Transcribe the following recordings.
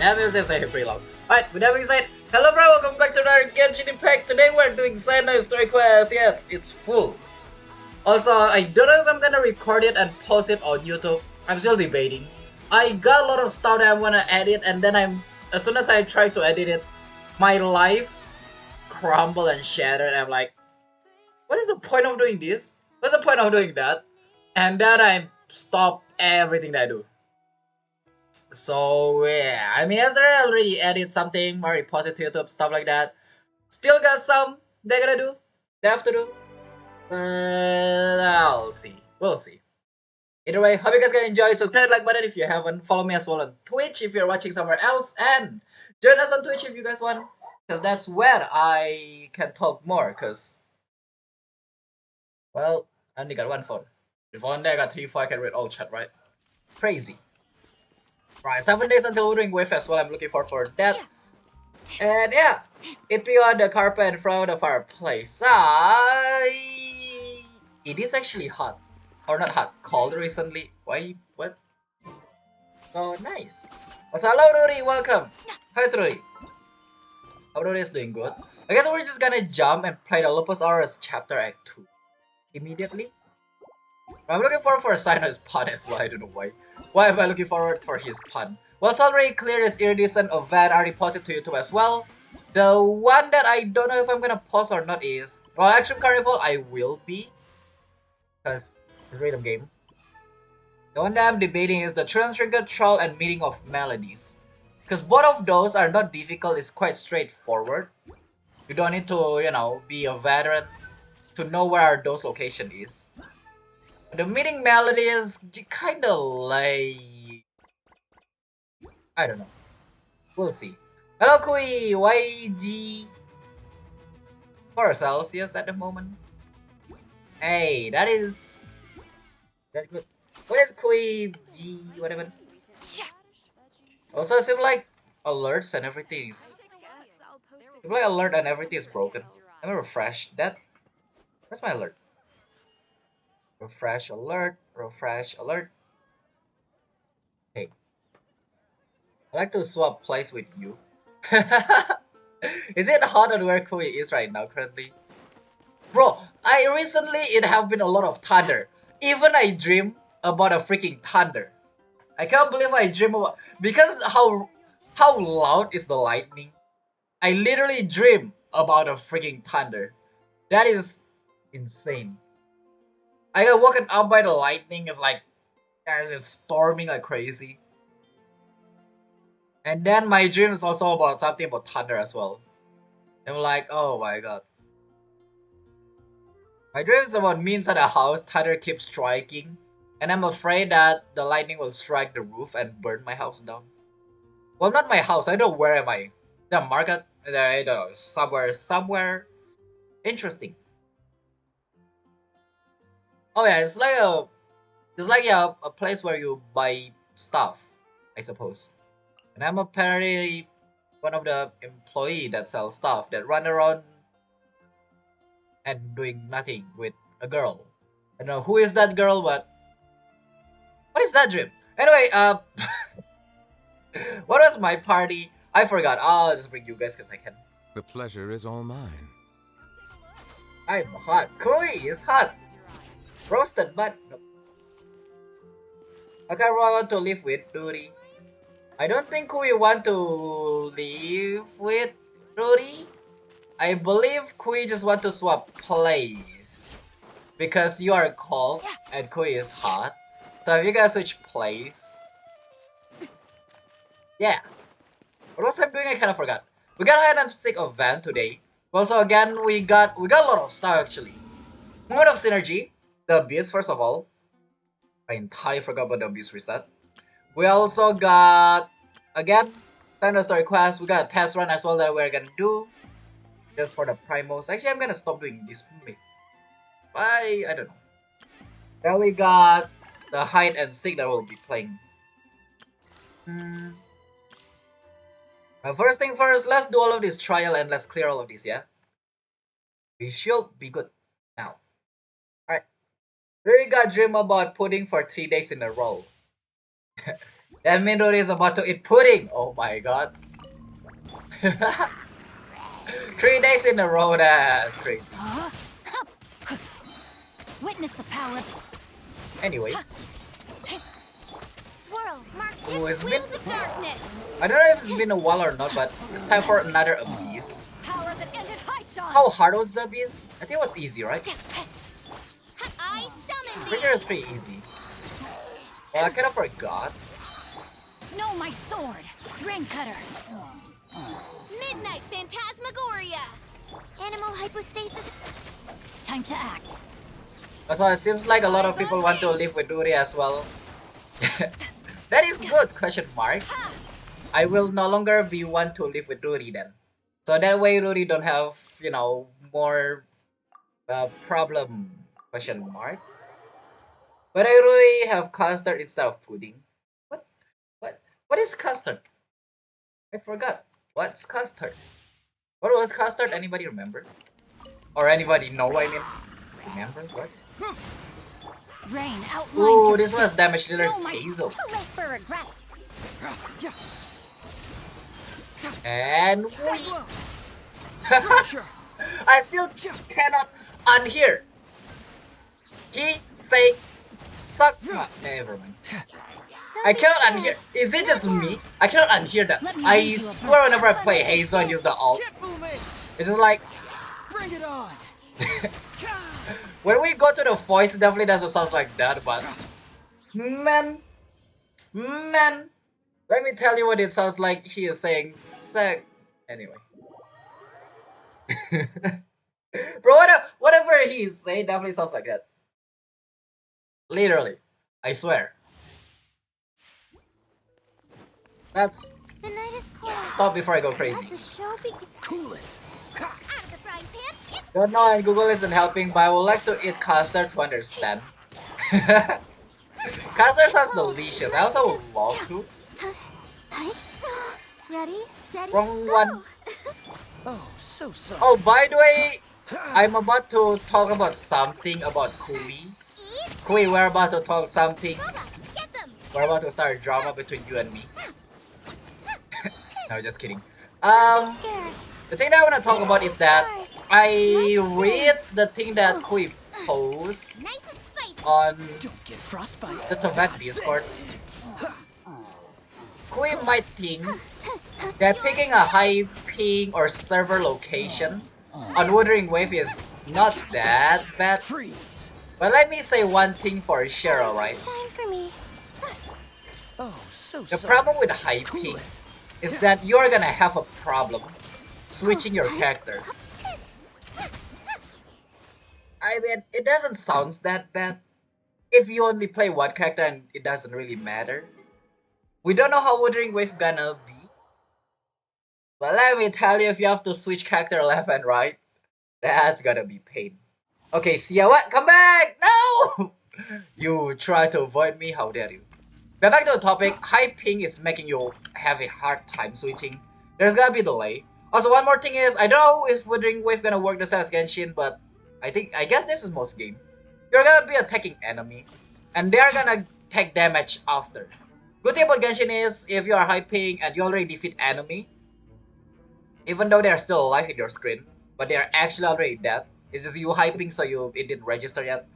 that music is pretty loud. Alright, with that being said, hello everyone, welcome back to our Genshin Impact. Today we're doing Cyno xRicWarx. Yes, it's full. Also, I don't know if I'm gonna record it and post it on YouTube. I'm still debating. I got a lot of stuff that I wanna edit, and then as soon as I try to edit it, my life crumble and shatter, and I'm like, what is the point of doing this? What's the point of doing that? And then I stopped everything that I do. So yeah, I mean, yesterday I already edit something, already posted to YouTube, stuff like that. Still got some they're gonna do, they have to do. I'll see. We'll see. Either way, hope you guys can enjoy. Subscribe, like button if you haven't. Follow me as well on Twitch if you're watching somewhere else, and join us on Twitch if you guys want, because that's where I can talk more. Cause well, I only got one phone. If one day I got 3, 4, I can read all chat, right? Crazy. Right, 7 days until Wuthering Wave as well. I'm looking forward for that. And yeah, it be on the carpet in front of the fireplace. It is actually hot. Or not hot, cold recently. Why? What? Oh, nice. Also, hello Rory, welcome. How's Rory? Hope Rory is doing good. I guess we're just gonna jump and play the Lupus Auras Chapter Act 2 immediately. I'm looking forward for Cyno's pun as well, I don't know why. Why am I looking forward for his pun? Well, it's already clear this iridescent event. I already posted to YouTube as well. The one that I don't know if I'm gonna post or not is... Well, Action Carnival I will be. Because it's a random game. The one that I'm debating is the Trinket Troll and Meeting of Melodies. Because both of those are not difficult, it's quite straightforward. You don't need to, you know, be a veteran to know where those location is. The Meeting Melody is kinda like... I don't know. We'll see. Hello Kui! YG... For Celsius at the moment. Hey, that is... That's good. Where's Kui G... whatever? Also, it seems like alerts and everything is... It seems like alert and everything is broken. Let me refresh that. Where's my alert? Refresh alert, refresh alert. Hey. I'd like to swap place with you. Is it hot on where Kui is right now currently? Bro, it have been a lot of thunder. Even I dream about a freaking thunder. I can't believe I dream about, because how loud is the lightning? I literally dream about a freaking thunder. That is insane. I got woken up by the lightning. It's like it's storming like crazy. And then my dream is also about something about thunder as well. I'm like, oh my god. My dream is about me inside a house, thunder keeps striking, and I'm afraid that the lightning will strike the roof and burn my house down. Well, not my house, I don't know where am I. The market? I don't know, somewhere. Interesting. Oh yeah, it's like a place where you buy stuff, I suppose. And I'm apparently one of the employee that sells stuff that run around and doing nothing with a girl. I don't know who is that girl, but what is that dream? Anyway, what was my party? I forgot. I'll just bring you guys because I can. The pleasure is all mine. I'm hot. Kui is hot. Roasted, but no. Okay, I want to live with Rudy. I don't think Kui want to live with Rudy. I believe Kui just want to swap place. Because you are cold and Kui is hot. So if you guys switch place. Yeah. What was I doing? I kind of forgot. We got a hide and seek event today. Also again we got a lot of stuff actually. Moment of synergy. The Abyss first of all. I entirely forgot about the Abyss reset. We also got again standard story quest. We got a test run as well that we're gonna do. Just for the primals. Actually I'm gonna stop doing this. I don't know. Then we got the hide and seek that we'll be playing. First thing first, let's do all of this trial and let's clear all of this, yeah? We should be good now. Alright. Here we got dream about pudding for 3 days in a row. That means Rory is about to eat pudding. Oh my god. 3 days in a row, that's crazy. Witness the power of Anyway, swirl. Mark oh, it's been, wings of darkness. I don't know if it's been a while or not, but it's time for another abyss. Power that ended high shot. How hard was the abyss? I think it was easy, right? I summon Pretty sure it's pretty easy. Well, I kind of forgot. No, my sword. Rain cutter. Midnight Phantasmagoria! Animal hypostasis. Time to act. So it seems like a lot of people want to live with Ruri as well. That is good, question mark. I will no longer be one to live with Ruri then. So that way Ruri don't have, you know, more problem, question mark. But I really have custard instead of pudding. What? What is custard? I forgot. What's custard? What was custard? Anybody remember? Or anybody know? I mean, remember what? Rain outlines. Ooh, your this was fate. damage dealer's No, my Hazel. too late for regret. And we. I still cannot unhear. He say suck. Never mind. I cannot unhear. Is it just me? I cannot unhear that. I swear whenever I play Hazel and use the alt, it's just like. Bring it on. When we go to the voice, it definitely doesn't sound like that, but man, let me tell you what it sounds like. He is saying "sec." Anyway, bro, whatever he's saying definitely sounds like that. Literally, I swear. Let's The night is cold. stop before I go crazy. The show begins. Cool it. Out of the frying pan, it's Don't know, and Google isn't helping, but I would like to eat custard to understand. Custard sounds delicious. I also would love to. ready, steady, Wrong go. one. Oh, so sorry. Oh, by the way, I'm about to talk about something about Kui. Kui, we're about to talk something. Boba, get them. We're about to start a drama between you and me. No, just kidding. Scared. The thing that I want to talk about is that I read the thing that Kui posts Nice and spicy. on Don't get frostbite. the Tibet Discord. Kui might think that picking a high ping or server location on Wuthering Wave is not that bad. Freeze. But let me say one thing for sure, alright? Shine for me. Oh, so The sorry. problem with high Cool ping it. is that you're gonna have a problem switching your character. I mean, it doesn't sound that bad if you only play one character and it doesn't really matter. We don't know how Wuthering Wave gonna be. But let me tell you, if you have to switch character left and right, that's gonna be pain. Okay, Sia, what? Come back! No! You try to avoid me, how dare you? But back to the topic, high ping is making you have a hard time switching. There's gonna be delay. Also, one more thing is, I don't know if Wuthering Wave gonna work the same as Genshin, but I guess this is most game. You're gonna be attacking enemy, and they're gonna take damage after. Good thing about Genshin is, if you are high ping and you already defeat enemy, even though they're still alive in your screen, but they're actually already dead, it's just you hyping so it didn't register yet.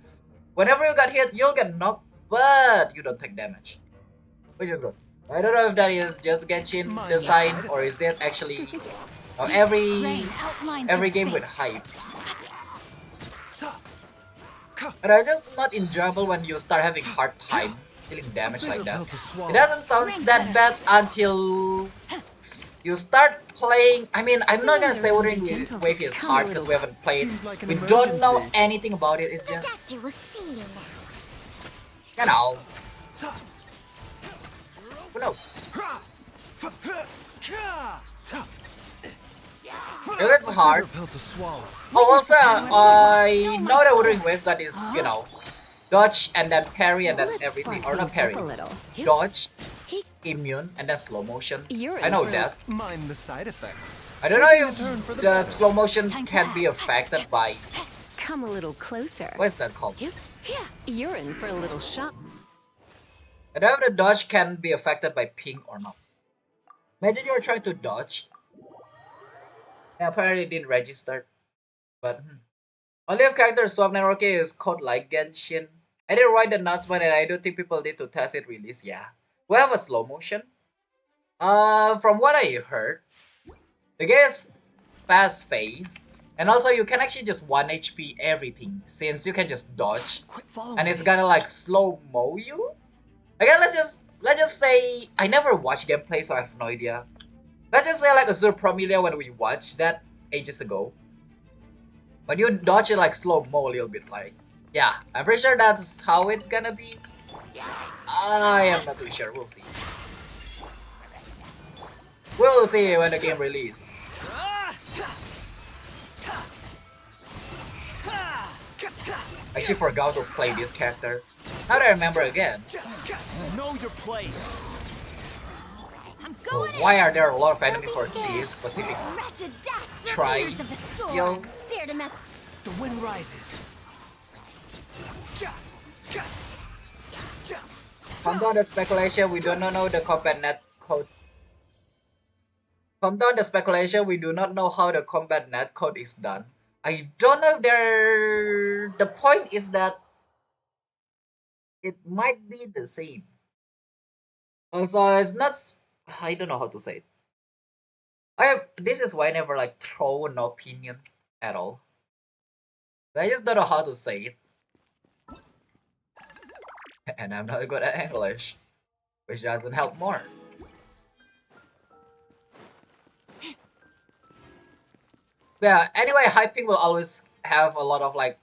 Whenever you got hit, you'll get knocked, but you don't take damage. Which is good. I don't know if that is just Genshin Minor design side or is it effects. actually every Rain outlines every your game fate. with hype. But I just not enjoyable when you start having hard time dealing damage like that. It doesn't sound that bad until you start playing. I mean, I'm not gonna say Wuthering Wave is hard because we haven't played. Seems like an We don't know emergency. anything about it. It's The just, doctor will see you now. you know, who knows? If it's hard. Bitter pill to swallow. Oh, also, I know that Wuthering Wave got is, you know, dodge and then parry and then everything. Or not parry. Dodge, immune, and then slow motion. I know that. Mind the side effects. I don't know Taking a if turn for the the better. slow motion Time to can be act. affected by. Come a little closer. What is that called? You're in for a little shock. I don't know if the dodge can be affected by ping or not. Imagine you're trying to dodge. Yeah, apparently it didn't register. But only if character swap network is code like Genshin. I didn't write the announcement and I don't think people need to test it release. Yeah. We have a slow motion. From what I heard, the game is fast paced. And also you can actually just 1 HP everything since you can just dodge. Quit following And it's me. gonna like slow mo you. Again, let's just say I never watched gameplay, so I have no idea. Let's just say like Azure Promilia when we watched that ages ago. When you dodge it like slow mo a little bit, like yeah, I'm pretty sure that's how it's gonna be. I am not too sure. We'll see. We'll see when the game release. I actually forgot to play this character. Now that I remember again. Know your place. I'm Oh, going why in. are there a lot of Don't enemy be for scared. this specific Wretched dastard. try? Leaders of the storm. Yo. Dare to mess. The wind rises. Come down the speculation, we do not know the combat net code. Come down the speculation, we do not know how the combat net code is done. I don't know if there. The point is that it might be the same. Also, it's not. I don't know how to say it. This is why I never like throw an opinion at all. I just don't know how to say it. And I'm not good at English, which doesn't help more. Yeah, anyway, hyping will always have a lot of like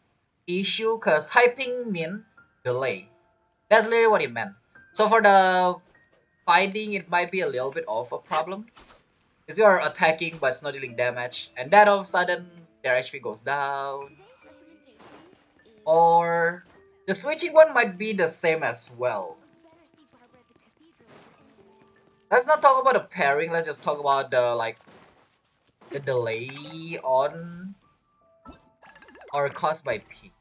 issue because hyping mean delay. That's literally what it meant. So for the fighting, it might be a little bit of a problem. Because you are attacking but it's not dealing damage. And then all of a sudden, their HP goes down. Or the switching one might be the same as well. Let's not talk about the pairing, let's just talk about the like the delay on or caused by P.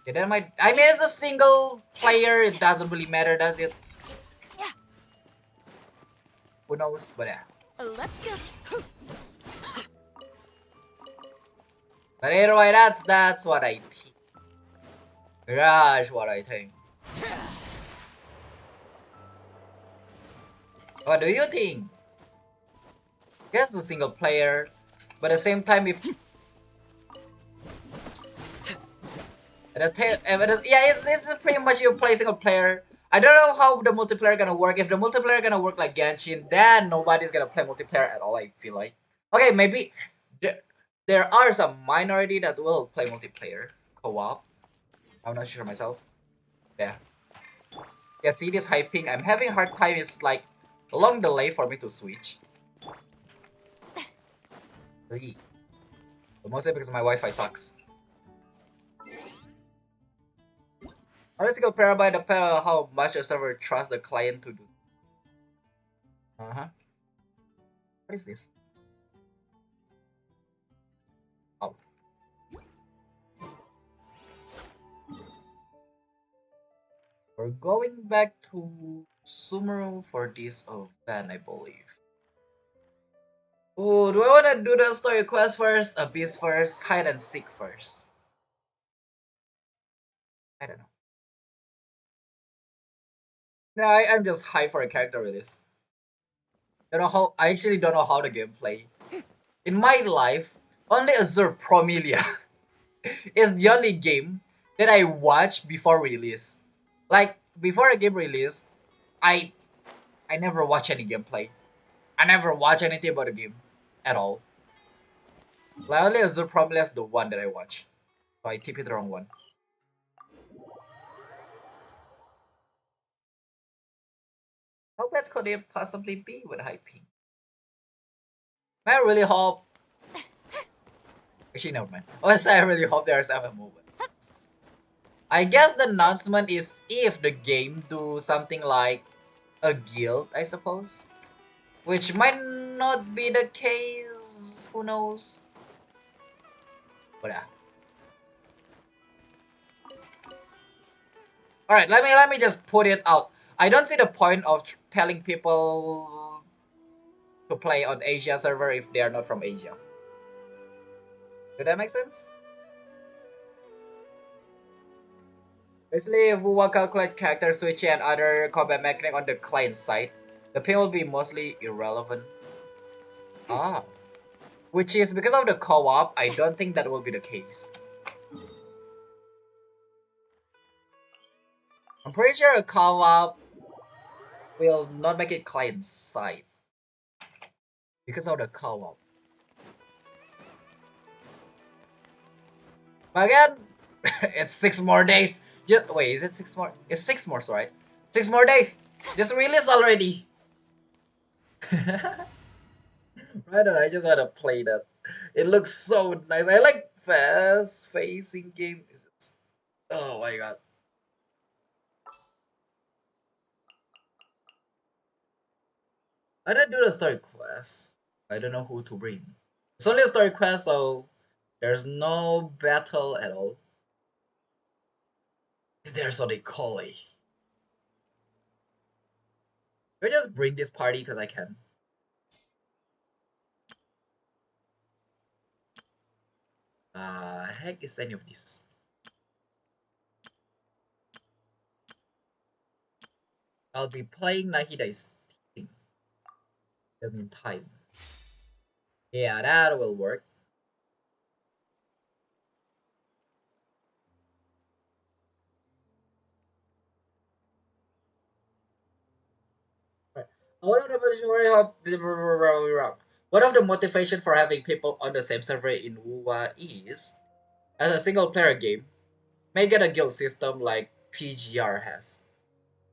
Okay, that might I mean it's a single player, it doesn't really matter, does it? Yeah. Who knows? But yeah. Let's go. But anyway, that's what I think. That's what I think. What do you think? Yes, a single player, but at the same time, if yeah, it's pretty much you play single player. I don't know how the multiplayer gonna work. If the multiplayer gonna work like Genshin, then nobody's gonna play multiplayer at all. I feel like. Okay, maybe there are some minority that will play multiplayer co-op. I'm not sure myself. Yeah. Yeah, see this hyping. I'm having a hard time. It's like a long delay for me to switch. Three. But mostly because my Wi-Fi sucks. Honestly, compared by the how much a server trusts the client to do. What is this? Oh. We're going back to Sumeru for this event, I believe. Oh, do I want to do the story quest first, Abyss first, hide and seek first? I don't know. No, I'm just hyped for a character release. I actually don't know how the game play. In my life, only Azure Promilia is the only game that I watch before release. Like before a game release, I never watch any gameplay. I never watch anything about the game at all. Like only Azure Promilia is the one that I watch. So I tipped it the wrong one. How bad could it possibly be with hyping? I really hope. Actually, never mind. Honestly, I really hope there's MMO. I guess the announcement is if the game do something like a guild, I suppose. Which might not be the case. Who knows? But yeah. Alright, let me just put it out. I don't see the point of telling people to play on Asia server if they are not from Asia. Does that make sense? Basically, if we will calculate character switching and other combat mechanic on the client side, the ping will be mostly irrelevant. Ah. Which is because of the co-op, I don't think that will be the case. I'm pretty sure a co-op will not make it client side because of the co-op. But again, it's 6 more days. Just wait, is it 6 more? It's 6 more, right? 6 more days. Just released already. Right on, I just wanna play that. It looks so nice. I like fast facing game. Oh my god. I didn't do the story quest. I don't know who to bring. It's only a story quest, so there's no battle at all. There's only Collie. Can I just bring this party because I can? Heck is any of this? I'll be playing Nahida's team. In the meantime. Yeah, that will work. One of the motivation for having people on the same server in WoWa is, as a single player game, may get a guild system like PGR has.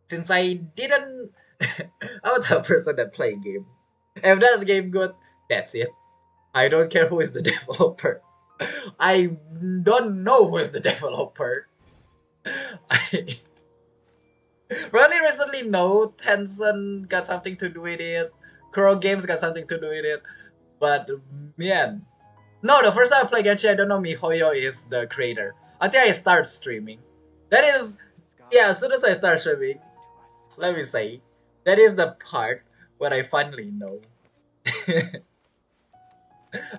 Since I didn't, I'm the person that play game. If that's game good, that's it. I don't care who is the developer. I don't know who is the developer. I really recently know Tencent got something to do with it. Kuro Games got something to do with it. But man, no, the first time I played Genshin, I don't know MiHoYo is the creator. Until I start streaming. That is, yeah, as soon as I start streaming, let me say, that is the part where I finally know.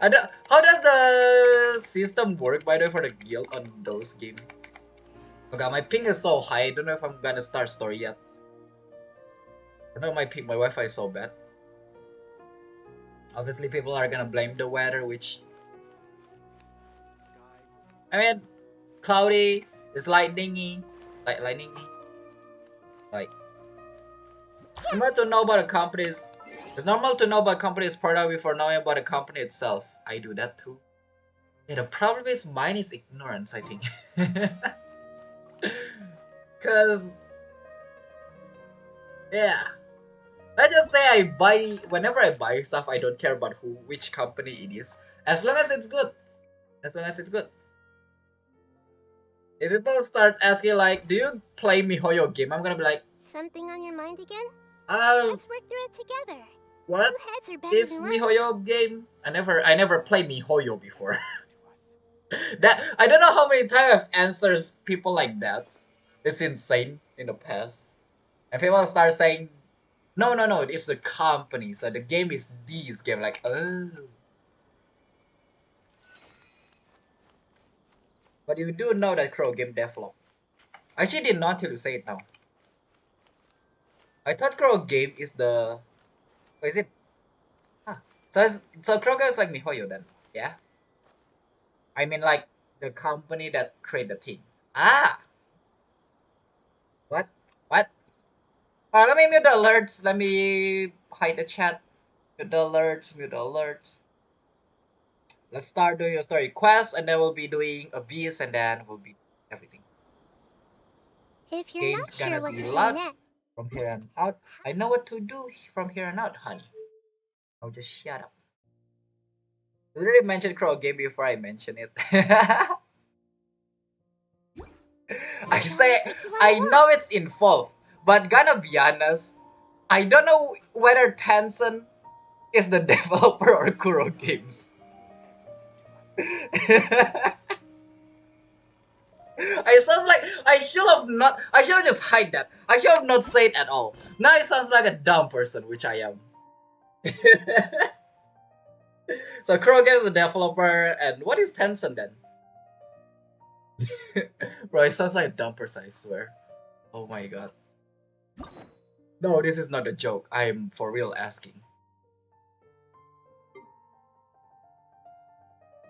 How does the system work, by the way, for the guild on those games? Okay, my ping is so high, I don't know if I'm gonna start story yet. I know my ping, my Wi-Fi is so bad. Obviously, people are gonna blame the weather, which... I mean, cloudy, it's lightningy. Lightningy. Like... Normal to know about a company's... It's normal to know about a company's product before knowing about the company itself. I do that too. Yeah, the problem is mine is ignorance, I think. Cause... Yeah. Let's just say I buy... Whenever I buy stuff, I don't care about which company it is. As long as it's good. As long as it's good. If people start asking like, do you play MiHoYo game? I'm gonna be like... Something on your mind again? Um... Let's work through it together. What? 2 heads are better It's than 1. MiHoYo game? I never played MiHoYo before. That I don't know how many times I've answered people like that. It's insane in the past. And people start saying, no, it's the company. So the game is this game. Like, oh. But you do know that Crow game developed. I actually did not till you say it now. I thought Crow game is the... What is it? Huh. So Crow game is like MiHoYo then, yeah? I mean like the company that created the thing. Ah! What? What? Alright, let me mute the alerts. Let me hide the chat. Mute the alerts, mute the alerts. Let's start doing a story quest and then we'll be doing a beast and then we'll be everything. If you're not Game's sure gonna what be to do loud next, from here on out. I know what to do from here on out, honey. I'll just shut up. I already mentioned Crow game before I mention it. I say I know it's involved, but gonna be honest, I don't know whether Tencent is the developer or Kuro Games. I I should have not. I should have just hide that. I should have not said at all. Now it sounds like a dumb person, which I am. So Kroger is a developer, and what is Tencent then? Bro, it sounds like a dumb person, I swear. Oh my god. No, this is not a joke. I am for real asking.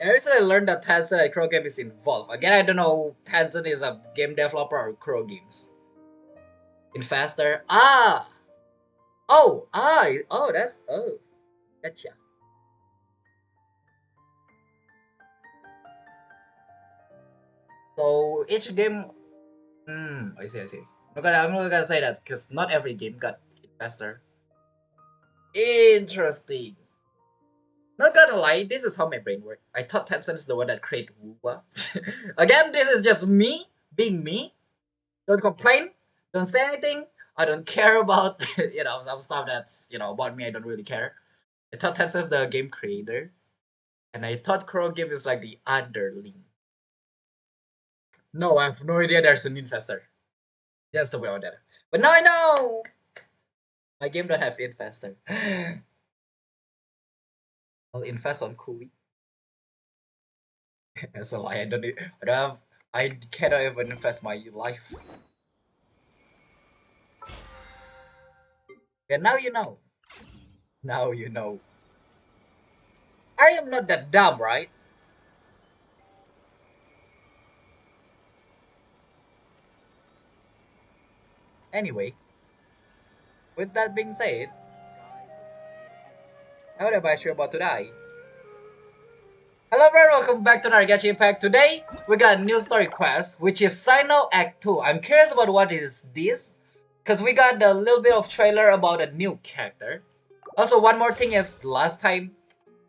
I recently learned that Tencent and Crow Game is involved. Again, I don't know Tencent is a game developer or Crow Games. Investor. Ah! Oh, that's, gotcha. So each game, I see. I'm not gonna say that because not every game got investor. Interesting. Not gonna lie, this is how my brain works. I thought Tencent is the one that created Wuwa. Again, this is just me being me. Don't complain. Don't say anything. I don't care about some stuff that's about me. I don't really care. I thought Tencent is the game creator, and I thought Crow Game is like the underling. No, I have no idea. There's an investor. That's the way out there. But now I know. My game don't have investor. I'll invest on Kui. That's a lie. I cannot even invest my life. And now you know. Now you know. I am not that dumb, right? Anyway, with that being said, now that I'm sure about to die. Hello everyone, welcome back to another Genshin Impact. Today, we got a new story quest, which is Cyno Act 2. I'm curious about what is this, because we got a little bit of trailer about a new character. Also, one more thing is, last time,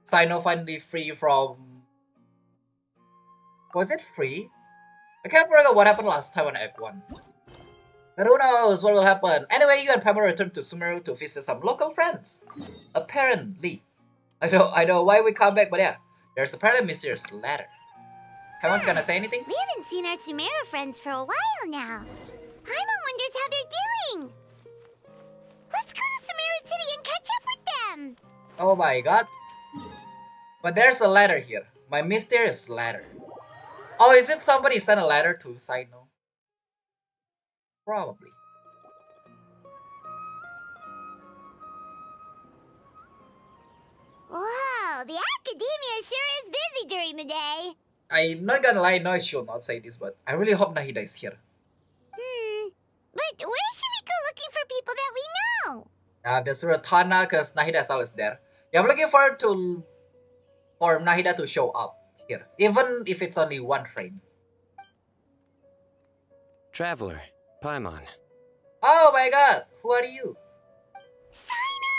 Cyno finally free from... Was it free? I can't remember what happened last time on Act 1. But who knows what will happen. Anyway, you and Pamela return to Sumeru to visit some local friends. Apparently. I know why we come back, but yeah. There's apparently a mysterious letter. Someone's gonna say anything? We haven't seen our Sumeru friends for a while now. Paimon wonders how they're doing. Let's go to Sumeru City and catch up with them. Oh my god. But there's a letter here. My mysterious letter. Oh, is it somebody sent a letter to Cyno? Probably. Wow, the academia sure is busy during the day. I'm not gonna lie, no, I should not say this, but I really hope Nahida is here. But where should we go looking for people that we know? There's Ratana, because Nahida is always there. Yeah, I'm looking forward for Nahida to show up here, even if it's only one frame. Traveler, Paimon. Oh my god, who are you? Cyno!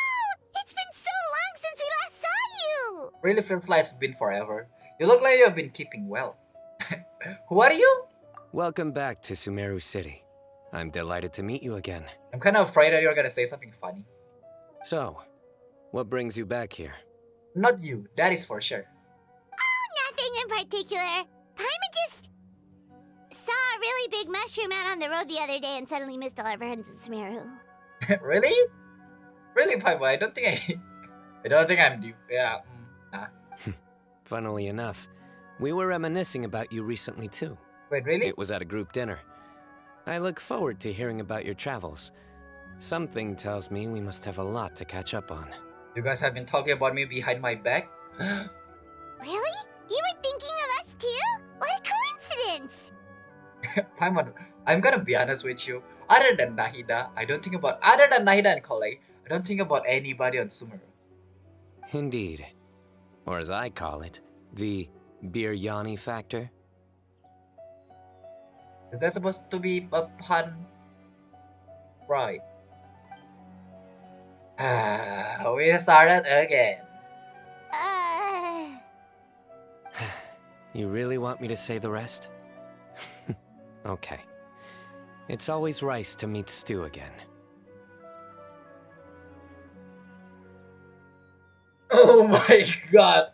It's been so long since we last saw you! Really feels like it's been forever. You look like you have been keeping well. Who are you? Welcome back to Sumeru City. I'm delighted to meet you again. I'm kind of afraid that you're gonna say something funny. So, what brings you back here? Not you, that is for sure. Oh, nothing in particular. Paimon just saw a really big mushroom out on the road the other day and suddenly missed all our friends in Sumeru. Really? Really, Paiba? I don't think I'm due. Yeah, nah. Funnily enough, we were reminiscing about you recently too. Wait, really? It was at a group dinner. I look forward to hearing about your travels. Something tells me we must have a lot to catch up on. You guys have been talking about me behind my back? Really? You were thinking of us too? What a coincidence! Paimon, I'm gonna be honest with you. Other than Nahida and Kole, I don't think about anybody on Sumeru. Indeed. Or as I call it, the Biryani factor. Is that supposed to be a pun? Right. We started again. You really want me to say the rest? Okay. It's always rice to meet stew again. Oh my god,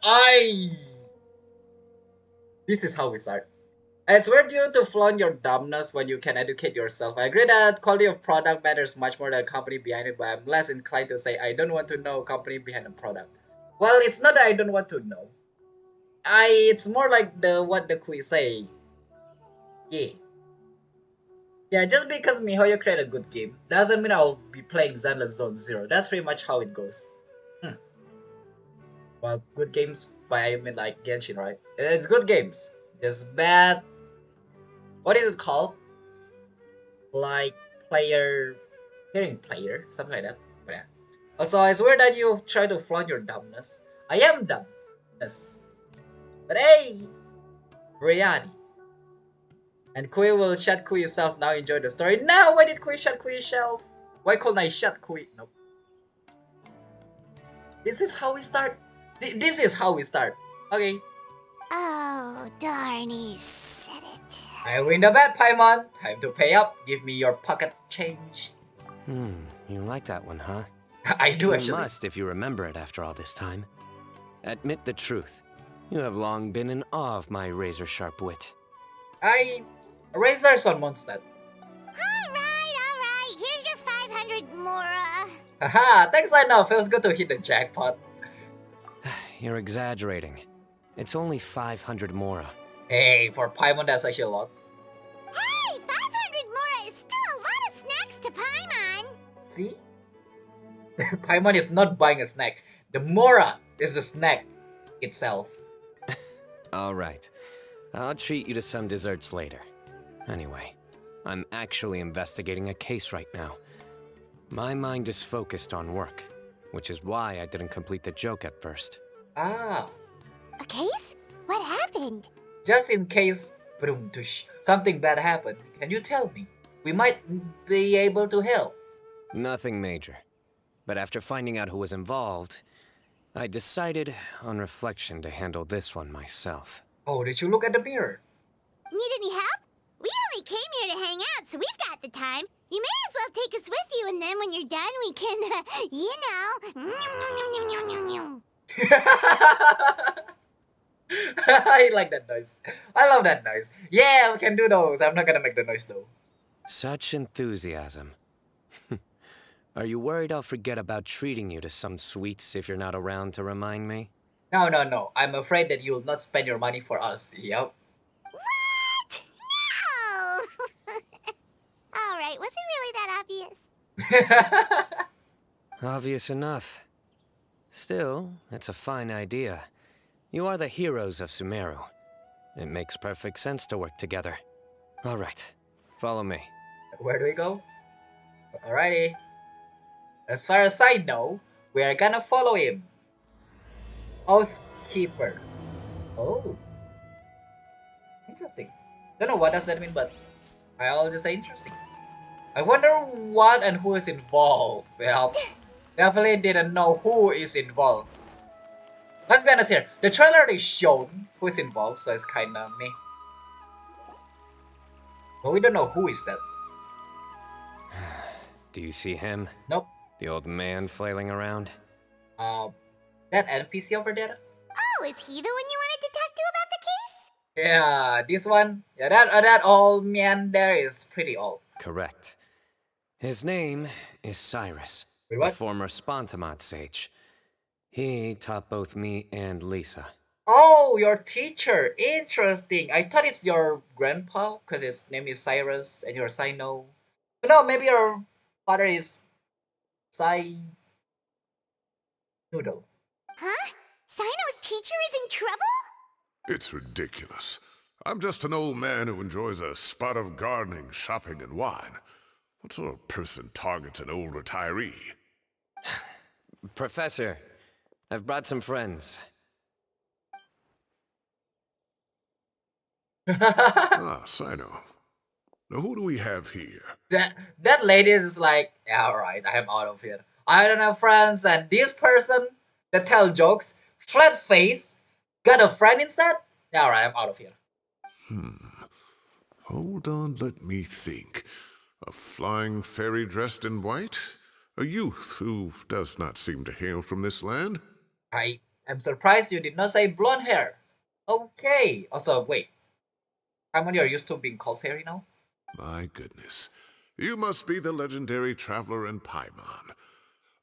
this is how we start. It's weird you to flaunt your dumbness when you can educate yourself. I agree that quality of product matters much more than company behind it, but I'm less inclined to say I don't want to know company behind a product. Well, it's not that I don't want to know. It's more like what the quiz say. Yeah. Yeah, just because MiHoYo create a good game doesn't mean I'll be playing Zenless Zone Zero. That's pretty much how it goes. Well, good games by I mean like Genshin, right? It's good games. Just bad. What is it called? Like hearing player, something like that. But yeah. Also, I swear that you try to flaunt your dumbness. I am dumb. Yes. But hey, reality. And Kui will shut Kui yourself now. Enjoy the story. Now, why did Kui shut Kui yourself? Why couldn't I shut Kui? Nope. This is how we start. This is how we start. Okay. Oh, darn, he said it. I win the bet, Paimon. Time to pay up. Give me your pocket change. You like that one, huh? I do You actually. must if you remember it after all this time. Admit the truth. You have long been in awe of my razor-sharp wit. Razors on Mondstadt. Alright, here's your 500 Mora. Haha, thanks I know. Feels good to hit the jackpot. You're exaggerating. It's only 500 Mora. Hey, for Paimon that's actually a lot. Hey, 500 Mora is still a lot of snacks to Paimon. See? Paimon is not buying a snack. The Mora is the snack itself. All right. I'll treat you to some desserts later. Anyway, I'm actually investigating a case right now. My mind is focused on work, which is why I didn't complete the joke at first. Ah, A case? What happened? just in case something bad happened, can you tell me? We might be able to help. Nothing major. But after finding out who was involved, I decided, on reflection, to handle this one myself. Oh, did you look at the mirror? Need any help? We only came here to hang out, so we've got the time. You may as well take us with you, and then when you're done, we can, you know. I like that noise. I love that noise. Yeah, we can do those. I'm not gonna make the noise though. Such enthusiasm. Are you worried I'll forget about treating you to some sweets if you're not around to remind me? No, no, no. I'm afraid that you'll not spend your money for us. Yep. What? No! Alright, was it really that obvious? Obvious enough. Still, it's a fine idea. You are the heroes of Sumeru. It makes perfect sense to work together. All right, follow me. Where do we go? Alrighty. As far as I know, we are gonna follow him. Oathkeeper. Oh. Interesting. Don't know what does that mean, but I'll just say interesting. I wonder what and who is involved. Well, definitely didn't know who is involved. Let's be honest here. The trailer is shown who is involved, so it's kinda meh. But we don't know who is that. Do you see him? Nope. The old man flailing around? That NPC over there? Oh, is he the one you wanted to talk to about the case? Yeah, this one. Yeah, that old man there is pretty old. Correct. His name is Cyrus, Wait, a what? former Spontamod sage. He taught both me and Lisa. Oh, your teacher. Interesting. I thought it's your grandpa because his name is Cyrus and you're Cyno. But no, maybe your father is Noodle. Huh? Cyno's teacher is in trouble? It's ridiculous. I'm just an old man who enjoys a spot of gardening, shopping, and wine. What sort of person targets an old retiree? Professor, I've brought some friends. Ah, Cyno. Now who do we have here? that lady is like, yeah, alright, I am out of here. I don't have friends, and this person that tell jokes, flat face, got a friend instead? Yeah, alright, I'm out of here. Hold on, let me think. A flying fairy dressed in white? A youth who does not seem to hail from this land? I am surprised you did not say blonde hair. Okay. Also, wait. Paimon, you're used to being called fairy now? My goodness. You must be the legendary traveler in Paimon.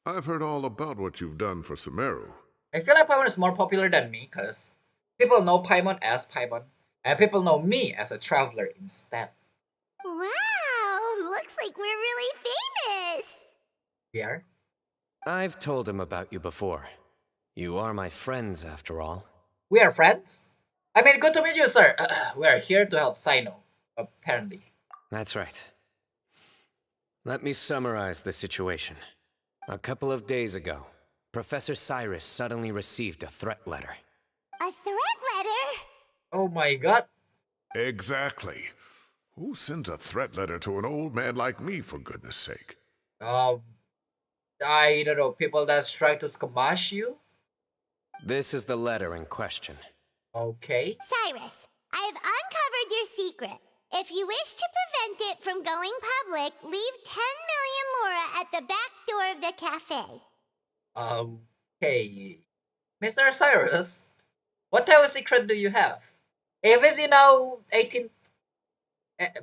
I've heard all about what you've done for Sumeru. I feel like Paimon is more popular than me because people know Paimon as Paimon, and people know me as a traveler instead. Wow, looks like we're really famous. We are? I've told him about you before. You are my friends, after all. We are friends? I mean, good to meet you, sir. We are here to help Cyno, apparently. That's right. Let me summarize the situation. A couple of days ago, Professor Cyrus suddenly received a threat letter. A threat letter? Oh my god. Exactly. Who sends a threat letter to an old man like me, for goodness sake? Um, I don't know, people that's trying to squash you? This is the letter in question. Okay. Cyrus, I have uncovered your secret. If you wish to prevent it from going public, leave 10 million mora at the back door of the cafe. Okay. Mr. Cyrus, what type of secret do you have? If it's, 18...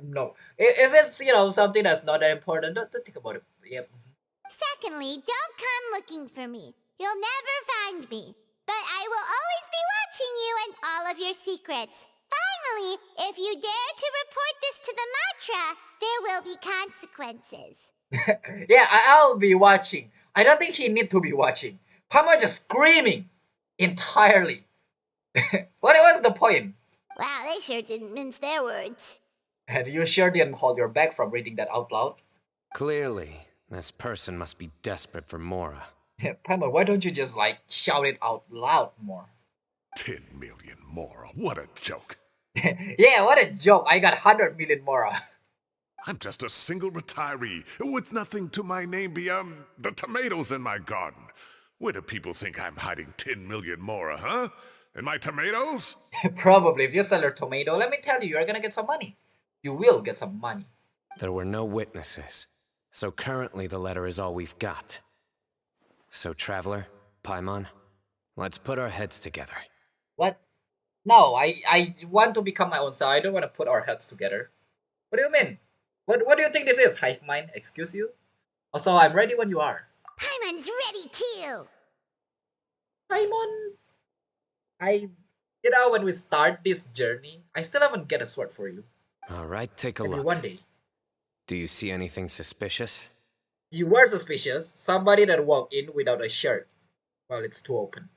no. If it's, something that's not that important, don't think about it. Yep. Secondly, don't come looking for me. You'll never find me. But I will always be watching you and all of your secrets. Finally, if you dare to report this to the Matra, there will be consequences. Yeah, I'll be watching. I don't think he need to be watching. Pama just screaming entirely. What was the point? Wow, they sure didn't mince their words. And you sure didn't hold your back from reading that out loud. Clearly, this person must be desperate for Mora. Pama, why don't you just shout it out loud more? 10 million more. What a joke. Yeah, what a joke. I got 100 million more. I'm just a single retiree with nothing to my name beyond the tomatoes in my garden. Where do people think I'm hiding 10 million more, huh? In my tomatoes? Probably. If you sell your tomato, let me tell you, you're gonna get some money. You will get some money. There were no witnesses, so currently the letter is all we've got. So, Traveler, Paimon, let's put our heads together. What? No, I want to become my own self. I don't want to put our heads together. What do you mean? What do you think this is, hive mind? Excuse you? Also, I'm ready when you are. Paimon's ready too. Paimon, when we start this journey, I still haven't get a sword for you. All right, take a Maybe look. one day. Do you see anything suspicious? You were suspicious. Somebody that walked in without a shirt. Well, it's too open.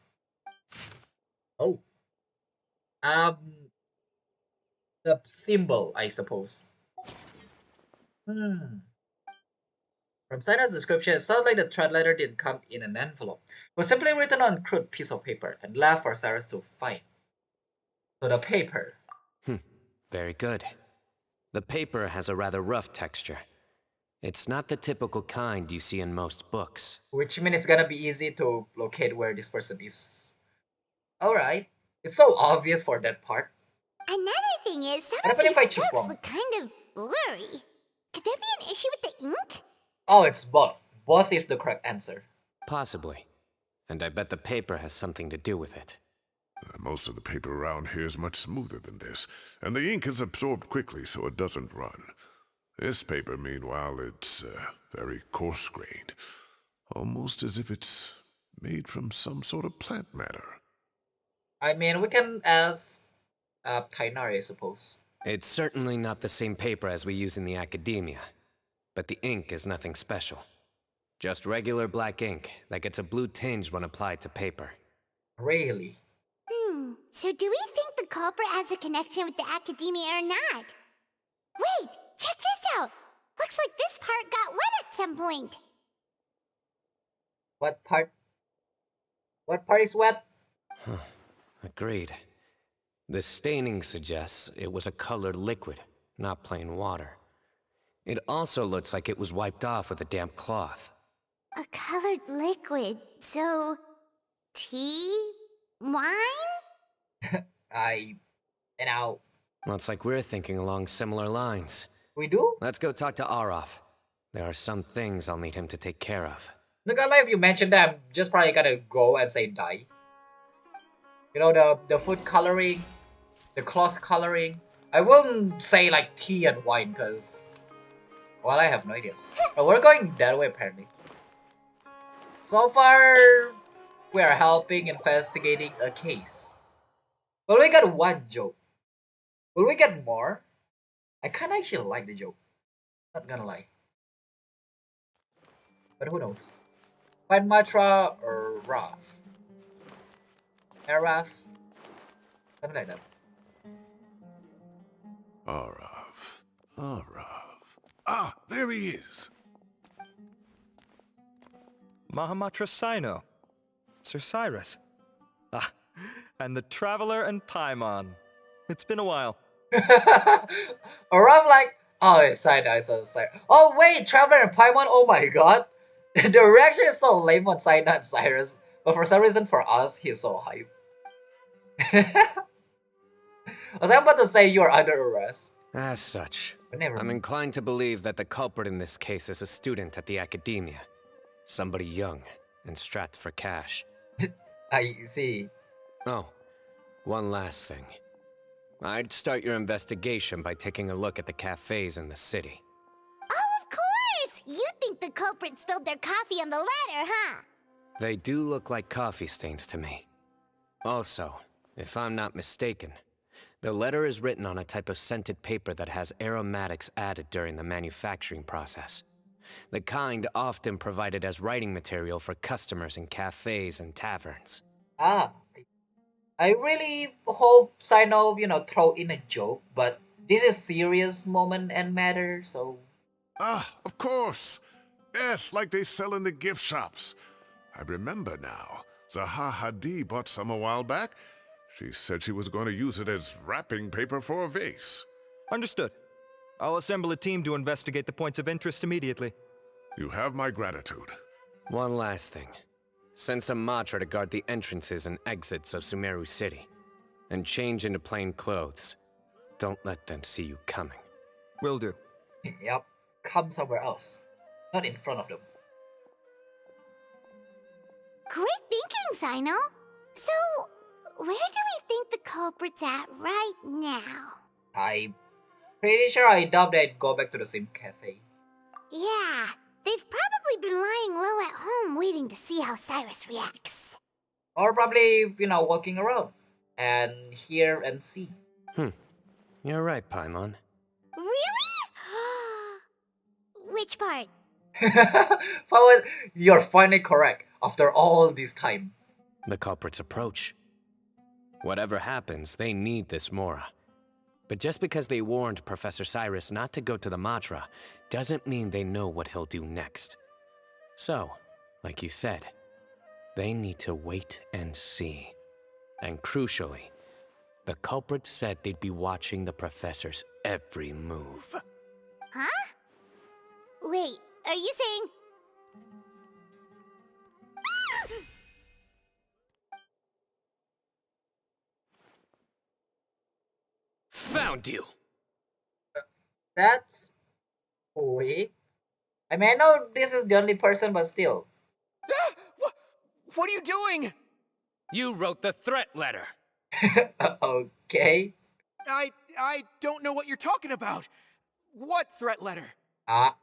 Oh. The symbol, I suppose. From Cyno's description, it sounds like the thread letter didn't come in an envelope. It was simply written on a crude piece of paper and left for Cyrus to find. So the paper. Very good. The paper has a rather rough texture. It's not the typical kind you see in most books. Which means it's gonna be easy to locate where this person is. Alright. It's so obvious for that part. Another thing is, some What of happened if I these choose strokes wrong? look kind of blurry. Could there be an issue with the ink? Oh, it's both. Both is the correct answer. Possibly. And I bet the paper has something to do with it. Most of the paper around here is much smoother than this, and the ink is absorbed quickly so it doesn't run. This paper, meanwhile, it's very coarse-grained, almost as if it's made from some sort of plant matter. I mean, we can ask Tainari, I suppose. It's certainly not the same paper as we use in the academia, but the ink is nothing special. Just regular black ink that gets a blue tinge when applied to paper. Really? So do we think the culprit has a connection with the academia or not? Wait, check this out. Looks like this part got wet at some point. What part? What part is wet? Agreed. The staining suggests it was a colored liquid, not plain water. It also looks like it was wiped off with a damp cloth. A colored liquid. So, tea? Wine? Looks like we're thinking along similar lines. We do? Let's go talk to Arof. There are some things I'll need him to take care of. Look, if you mention that, I'm just probably gonna go and say die. The food coloring, the cloth coloring. I won't say like tea and wine because, well, I have no idea. But we're going that way apparently. So far, we are helping investigating a case. Well, we got one joke. Will we get more? I kinda actually like the joke. Not gonna lie. But who knows? Find Matra or Raf. Araf. Something like that. Arav. Arav. Ah, there he is. Mahamatra Cyno. Sir Cyrus. Ah, and the Traveler and Paimon. It's been a while. Or I'm like, oh, it's Cyno. Oh, wait, Traveler and Paimon, oh my god. The reaction is so lame on Cyno and Cyrus, but for some reason for us, he's so hype. I was about to say you're under arrest. As such, But never I'm mind. inclined to believe that the culprit in this case is a student at the academia. Somebody young and strapped for cash. I see. Oh, one last thing. I'd start your investigation by taking a look at the cafes in the city. Oh, of course! You think the culprit spilled their coffee on the ladder, huh? They do look like coffee stains to me. Also, if I'm not mistaken, the letter is written on a type of scented paper that has aromatics added during the manufacturing process. The kind often provided as writing material for customers in cafes and taverns. Ah, I really hope Cyno, throw in a joke, but this is serious moment and matter, so... Ah, of course. Yes, like they sell in the gift shops. I remember now. Zaha Hadid bought some a while back. She said she was going to use it as wrapping paper for a vase. Understood. I'll assemble a team to investigate the points of interest immediately. You have my gratitude. One last thing. Send some Matra to guard the entrances and exits of Sumeru City. And change into plain clothes. Don't let them see you coming. Will do. Yep, come somewhere else. Not in front of them. Great thinking, Cyno. So, where do we think the culprit's at right now? I'm pretty sure I doubt they'd go back to the same cafe. Yeah, they've probably been lying low at home waiting to see how Cyrus reacts. Or probably, walking around. And hear and see. You're right, Paimon. Really? Which part? Forward, you're finally correct after all this time. The culprit's approach. Whatever happens, they need this Mora. But just because they warned Professor Cyrus not to go to the Matra, doesn't mean they know what he'll do next. So, like you said, they need to wait and see. And crucially, the culprit said they'd be watching the Professor's every move. Huh? Wait, are you saying... Found you! That's... Wait. I mean, I know this is the only person, but still. What are you doing? You wrote the threat letter! Okay. I don't know what you're talking about. What threat letter? Ah,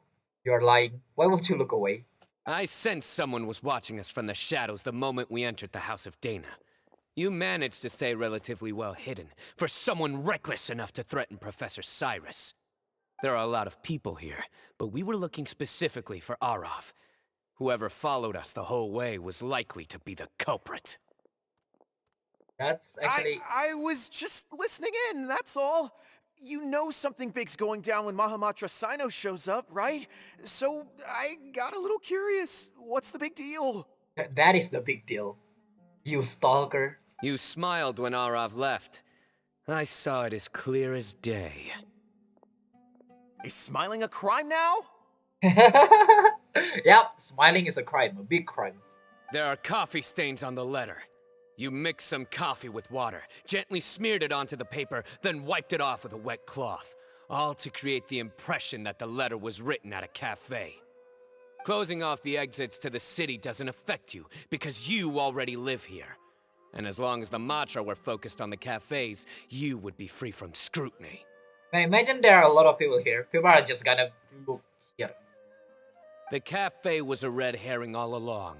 you're lying. Why would you look away? I sensed someone was watching us from the shadows the moment we entered the House of Dana. You managed to stay relatively well hidden for someone reckless enough to threaten Professor Cyrus. There are a lot of people here, but we were looking specifically for Arav. Whoever followed us the whole way was likely to be the culprit. That's actually... I was just listening in, that's all. You know something big's going down when Mahamatra Cyno shows up, right? So I got a little curious. What's the big deal? That is the big deal. You stalker. You smiled when Arav left. I saw it as clear as day. Is smiling a crime now? Yep, smiling is a crime, a big crime. There are coffee stains on the letter. You mixed some coffee with water, gently smeared it onto the paper, then wiped it off with a wet cloth, all to create the impression that the letter was written at a cafe. Closing off the exits to the city doesn't affect you, because you already live here. And as long as the Matra were focused on the cafes, you would be free from scrutiny. Man, imagine there are a lot of people here. People are just gonna look here. The cafe was a red herring all along.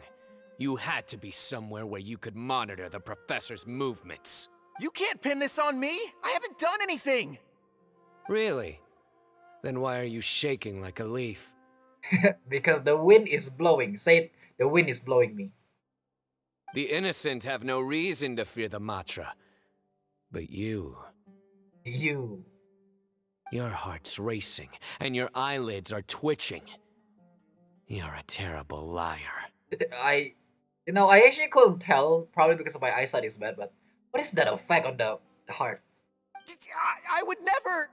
You had to be somewhere where you could monitor the professor's movements. You can't pin this on me! I haven't done anything! Really? Then why are you shaking like a leaf? Because the wind is blowing. Say it, the wind is blowing me. The innocent have no reason to fear the Matra. But you, You. your heart's racing, and your eyelids are twitching. You're a terrible liar. I actually couldn't tell, probably because my eyesight is bad, but what is that effect on the heart? I would never...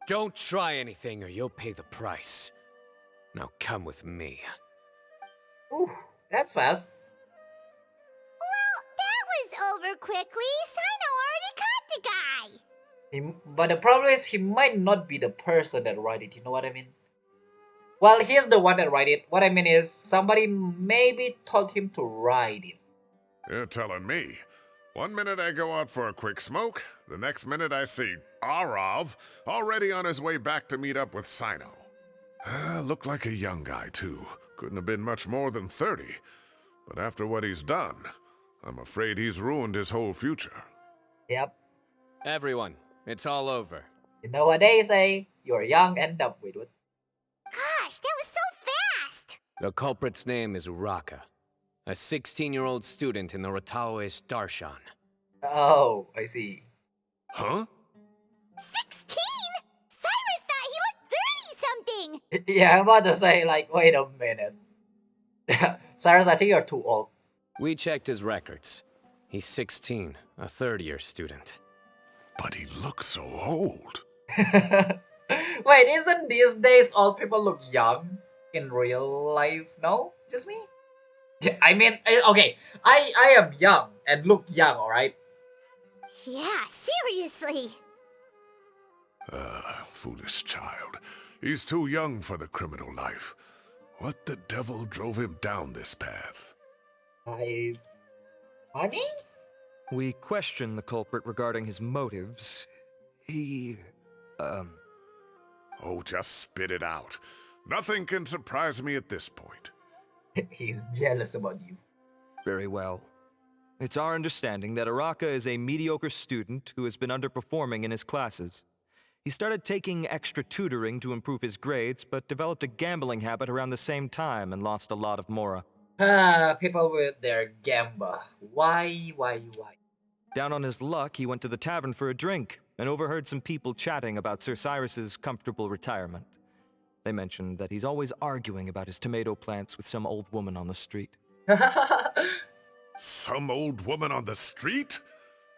Don't try anything or you'll pay the price. Now come with me. Ooh, that's fast. Well, that was over quickly. Cyno already caught the guy. But the problem is he might not be the person that wrote it, you know what I mean? Well, he's the one that wrote it. What I mean is, somebody maybe taught him to write it. You're telling me. 1 minute I go out for a quick smoke, the next minute I see Arav already on his way back to meet up with Cyno. Looked like a young guy, too. Couldn't have been much more than 30. But after what he's done, I'm afraid he's ruined his whole future. Yep. Everyone, it's all over. You know what they say? You're young and dumb. Wait, what? Gosh, that was so fast. The culprit's name is Uraka, a 16-year-old student in the Rataoe Darshan. Oh, I see. Huh? 16? Cyrus thought he looked 30-something. Yeah, I'm about to say, like, wait a minute. Cyrus, I think you're too old. We checked his records. He's 16, a third-year student. But he looks so old. Wait, isn't these days old people look young in real life? No? Just me? Yeah, I mean, okay, I am young and look young, alright? Yeah, seriously. Foolish child. He's too young for the criminal life. What the devil drove him down this path? Money? We questioned the culprit regarding his motives. He, Oh, just spit it out. Nothing can surprise me at this point. He's jealous about you. Very well. It's our understanding that Araka is a mediocre student who has been underperforming in his classes. He started taking extra tutoring to improve his grades, but developed a gambling habit around the same time and lost a lot of mora. People with their gamba. Why? Down on his luck, he went to the tavern for a drink and overheard some people chatting about Sir Cyrus's comfortable retirement. They mentioned that he's always arguing about his tomato plants with some old woman on the street. Some old woman on the street?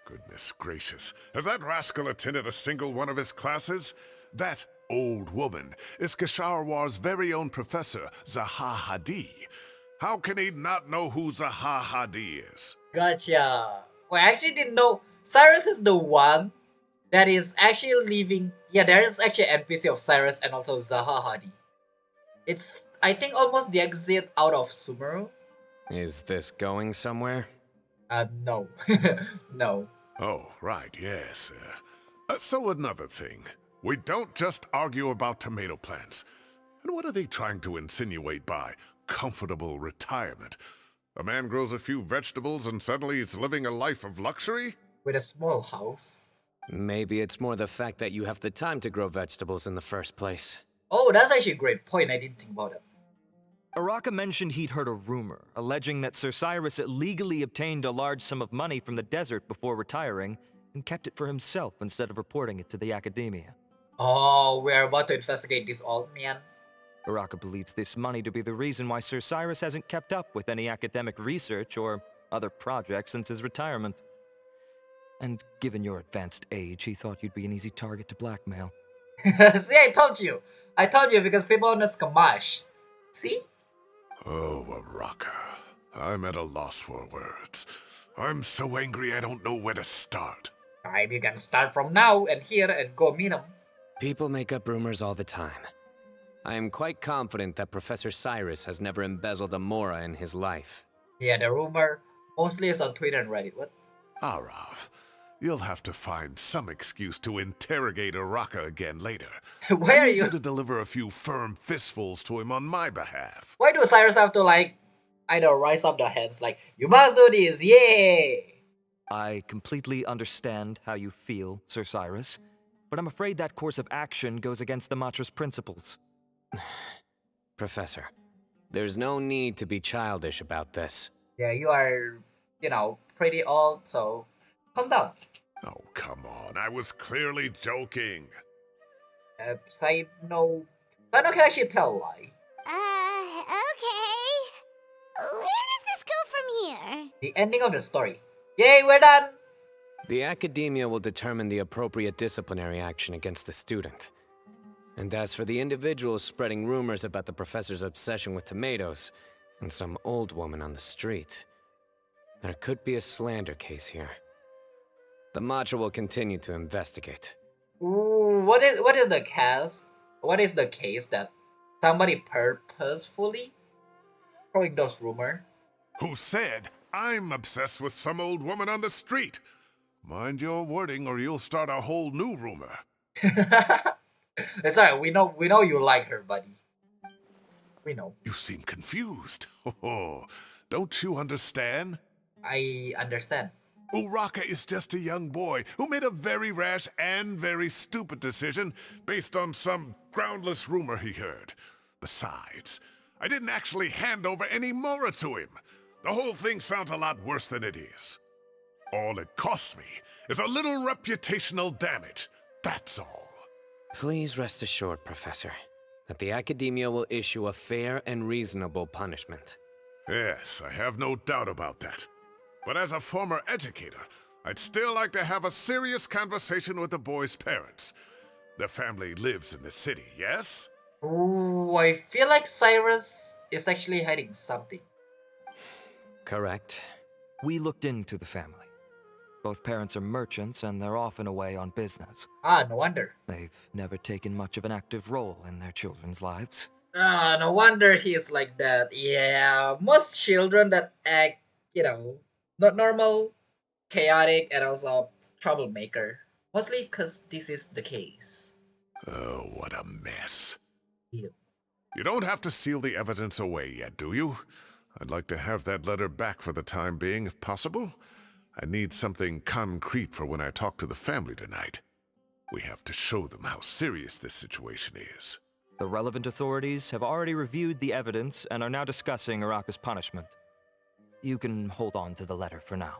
Goodness gracious. Has that rascal attended a single one of his classes? That old woman is xRicWarx's very own professor, Zaha Hadi. How can he not know who Zaha Hadi is? Gotcha. Well, I actually didn't know. Cyrus is the one that is actually leaving. Yeah, there is actually an NPC of Cyrus and also Zaha Hadi. It's, I think, almost the exit out of Sumeru. Is this going somewhere? No. No. Oh, right, yes. So another thing. We don't just argue about tomato plants. And what are they trying to insinuate by comfortable retirement? A man grows a few vegetables and suddenly he's living a life of luxury? With a small house. Maybe it's more the fact that you have the time to grow vegetables in the first place. Oh, that's actually a great point. I didn't think about it. Araka mentioned he'd heard a rumor, alleging that Sir Cyrus illegally obtained a large sum of money from the desert before retiring, and kept it for himself instead of reporting it to the academia. Oh, we're about to investigate this old man. Araka believes this money to be the reason why Sir Cyrus hasn't kept up with any academic research or other projects since his retirement. And given your advanced age, he thought you'd be an easy target to blackmail. See, I told you. I told you because people on the skamash. See? Oh, Araka. I'm at a loss for words. I'm so angry I don't know where to start. Maybe you can start from now and here and go meet him. People make up rumors all the time. I am quite confident that Professor Cyrus has never embezzled a mora in his life. Yeah, the rumor mostly is on Twitter and Reddit. What? Arav, you'll have to find some excuse to interrogate Araka again later. Why I are need you? to deliver a few firm fistfuls to him on my behalf. Why do Cyrus have to like either rise up the hands like you must do this, yay? I completely understand how you feel, Sir Cyrus, but I'm afraid that course of action goes against the Matra's principles. Professor, there's no need to be childish about this. Yeah, you are, pretty old, so calm down. Oh, come on. I was clearly joking. Cyno can actually tell why. Okay. Where does this go from here? The ending of the story. Yay, we're done! The academia will determine the appropriate disciplinary action against the student. And as for the individuals spreading rumors about the professor's obsession with tomatoes and some old woman on the street, there could be a slander case here. The Matra will continue to investigate. Ooh, what is the case? What is the case that somebody purposefully throwing those rumor? Who said I'm obsessed with some old woman on the street? Mind your wording or you'll start a whole new rumor. It's alright. We know you like her, buddy. We know. You seem confused. Oh, don't you understand? I understand. Uraka is just a young boy who made a very rash and very stupid decision based on some groundless rumor he heard. Besides, I didn't actually hand over any Mora to him. The whole thing sounds a lot worse than it is. All it costs me is a little reputational damage. That's all. Please rest assured, Professor, that the Academia will issue a fair and reasonable punishment. Yes, I have no doubt about that. But as a former educator, I'd still like to have a serious conversation with the boy's parents. Their family lives in the city, yes? Ooh, I feel like Cyrus is actually hiding something. Correct. We looked into the family. Both parents are merchants and they're often away on business. Ah, no wonder. They've never taken much of an active role in their children's lives. Ah, no wonder he's like that. Yeah, most children that act, not normal, chaotic, and also troublemaker. Mostly because this is the case. Oh, what a mess. Yeah. You don't have to seal the evidence away yet, do you? I'd like to have that letter back for the time being, if possible. I need something concrete for when I talk to the family tonight. We have to show them how serious this situation is. The relevant authorities have already reviewed the evidence and are now discussing Araka's punishment. You can hold on to the letter for now.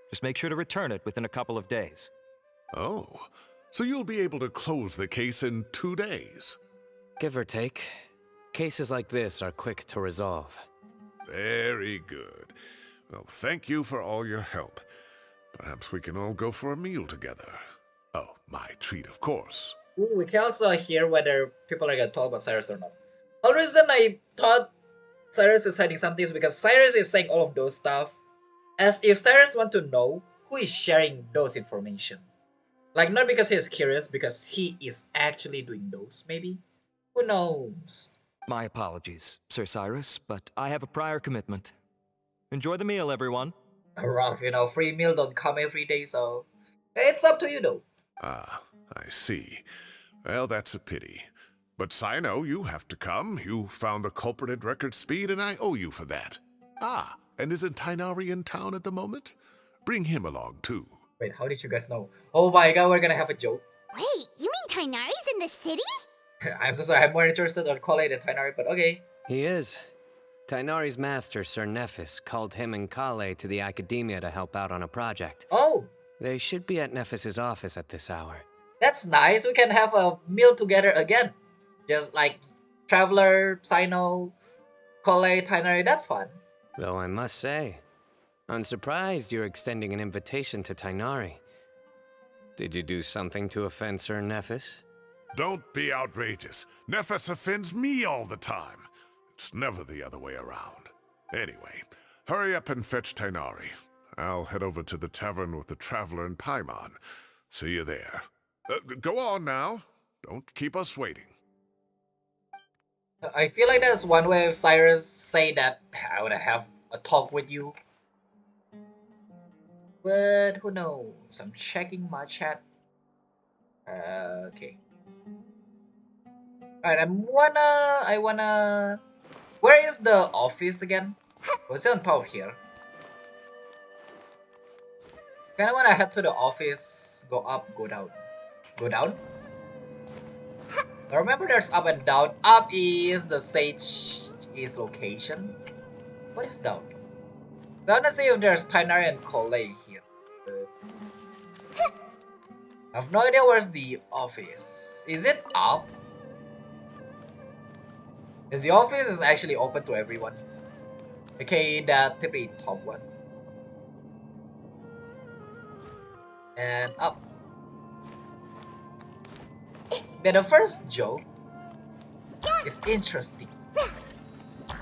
Just make sure to return it within a couple of days. Oh, so you'll be able to close the case in 2 days? Give or take. Cases like this are quick to resolve. Very good. Well, thank you for all your help. Perhaps we can all go for a meal together. Oh, my treat, of course. Ooh, we can also hear whether people are gonna talk about Cyrus or not. The reason I thought Cyrus is hiding something is because Cyrus is saying all of those stuff as if Cyrus want to know who is sharing those information. Like, not because he is curious, because he is actually doing those, maybe? Who knows? My apologies, Sir Cyrus, but I have a prior commitment. Enjoy the meal, everyone. Rough, free meal don't come every day, so it's up to you though. Ah, I see. Well, that's a pity. But Cyno, you have to come. You found the culprit at record speed, and I owe you for that. Ah, and isn't Tighnari in town at the moment? Bring him along, too. Wait, how did you guys know? Oh my god, we're gonna have a joke. Wait, you mean Tighnari's in the city? I'm so sorry, I'm more interested on Kole than Tighnari, but okay. He is. Tighnari's master, Sir Nephis, called him and Kale to the Academia to help out on a project. Oh, They should be at Nephis's office at this hour. that's nice. We can have a meal together again. Just like Traveler, Cyno, Kole, Tighnari, that's fun. Though I must say, I'm surprised you're extending an invitation to Tighnari. Did you do something to offend Sir Nephis? Don't be outrageous. Nephis offends me all the time. It's never the other way around. Anyway, hurry up and fetch Tighnari. I'll head over to the tavern with the Traveler and Paimon. See you there. Go on now. Don't keep us waiting. I feel like that's one way of Cyrus say that I wanna have a talk with you. But who knows? I'm checking my chat. Okay. Alright, I wanna. Where is the office again? Was it on top of here? Kinda wanna head to the office. Go up, go down. Go down? Now remember there's up and down. Up is the Sage is location. What is down? I wanna see if there's Tainari and Collei here. I have no idea where's the office. Is it up? Is the office is actually open to everyone? Okay, that typically top one. And up. But the first joke is interesting.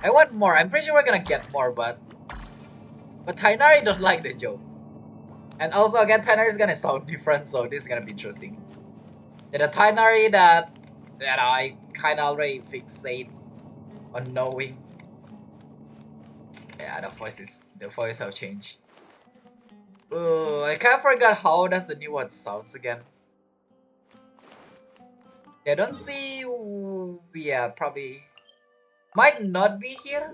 I want more. I'm pretty sure we're gonna get more, but Tainari don't like the joke. And also again, Tainari is gonna sound different, so this is gonna be interesting. Yeah, the Tainari that I kinda already fixate on knowing. Yeah, the voice have changed. I kinda forgot how does the new one sounds again. Yeah, don't see. Yeah, probably might not be here.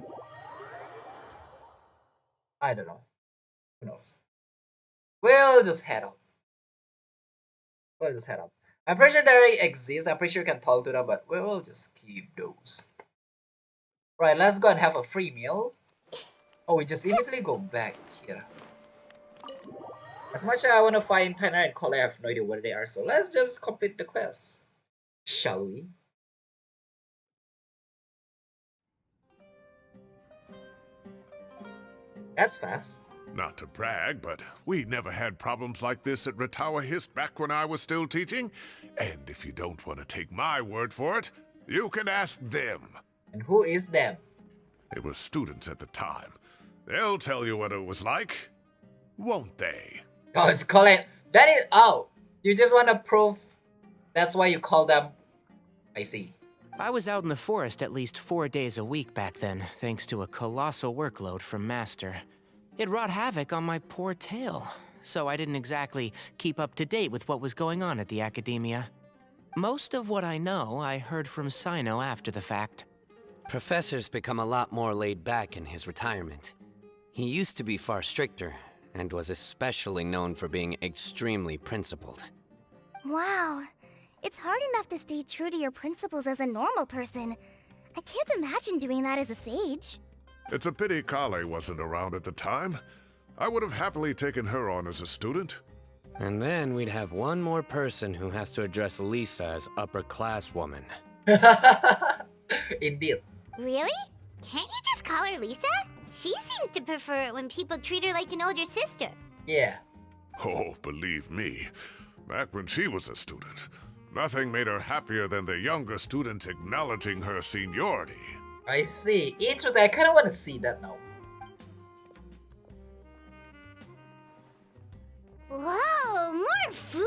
I don't know. Who knows? We'll just head up. I'm pretty sure they exist. I'm pretty sure you can talk to them, but we'll just keep those. Right, let's go and have a free meal. Oh, we just immediately go back here. As much as I want to find Tainari and Collei, I have no idea where they are, so let's just complete the quest. Shall we? That's fast. Not to brag, but we never had problems like this at Ratawa Hist back when I was still teaching. And if you don't want to take my word for it, you can ask them. And who is them? They were students at the time. They'll tell you what it was like, won't they? Oh, it's Collei. That is. Oh, you just want to prove. That's why you call them. I see. I was out in the forest at least 4 days a week back then, thanks to a colossal workload from Master. It wrought havoc on my poor tail, so I didn't exactly keep up to date with what was going on at the academia. Most of what I know, I heard from Cyno after the fact. Professor's become a lot more laid back in his retirement. He used to be far stricter, and was especially known for being extremely principled. Wow. It's hard enough to stay true to your principles as a normal person. I can't imagine doing that as a sage. It's a pity Kale wasn't around at the time. I would have happily taken her on as a student. And then we'd have one more person who has to address Lisa as upper-class woman. Indeed. Really? Can't you just call her Lisa? She seems to prefer it when people treat her like an older sister. Yeah. Oh, believe me, back when she was a student, nothing made her happier than the younger students acknowledging her seniority. I see. Interesting. I kind of want to see that now. Whoa, more food?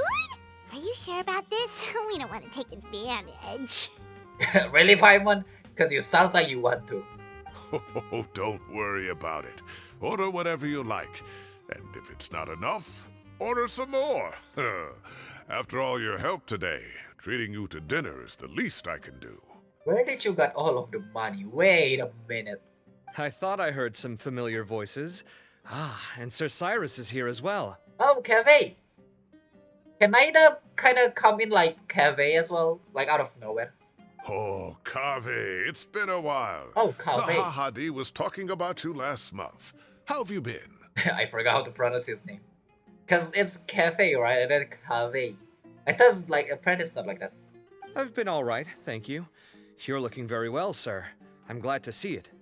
Are you sure about this? We don't want to take advantage. Really, Paimon? Because you sounds like you want to. Oh, don't worry about it. Order whatever you like. And if it's not enough, order some more. After all your help today, treating you to dinner is the least I can do. Where did you get all of the money? Wait a minute. I thought I heard some familiar voices. Ah, and Sir Cyrus is here as well. Oh, Cave. Can Ida kind of come in like Cave as well? Like out of nowhere? Oh, Kave, it's been a while. Oh, Kave. Zahahadi was talking about you last month. How have you been? I forgot how to pronounce his name. Because it's Cafe, right? And then Cave. I thought it's like apprentice, not like that. I've been all right, thank you. You're looking very well, sir. I'm glad to see it.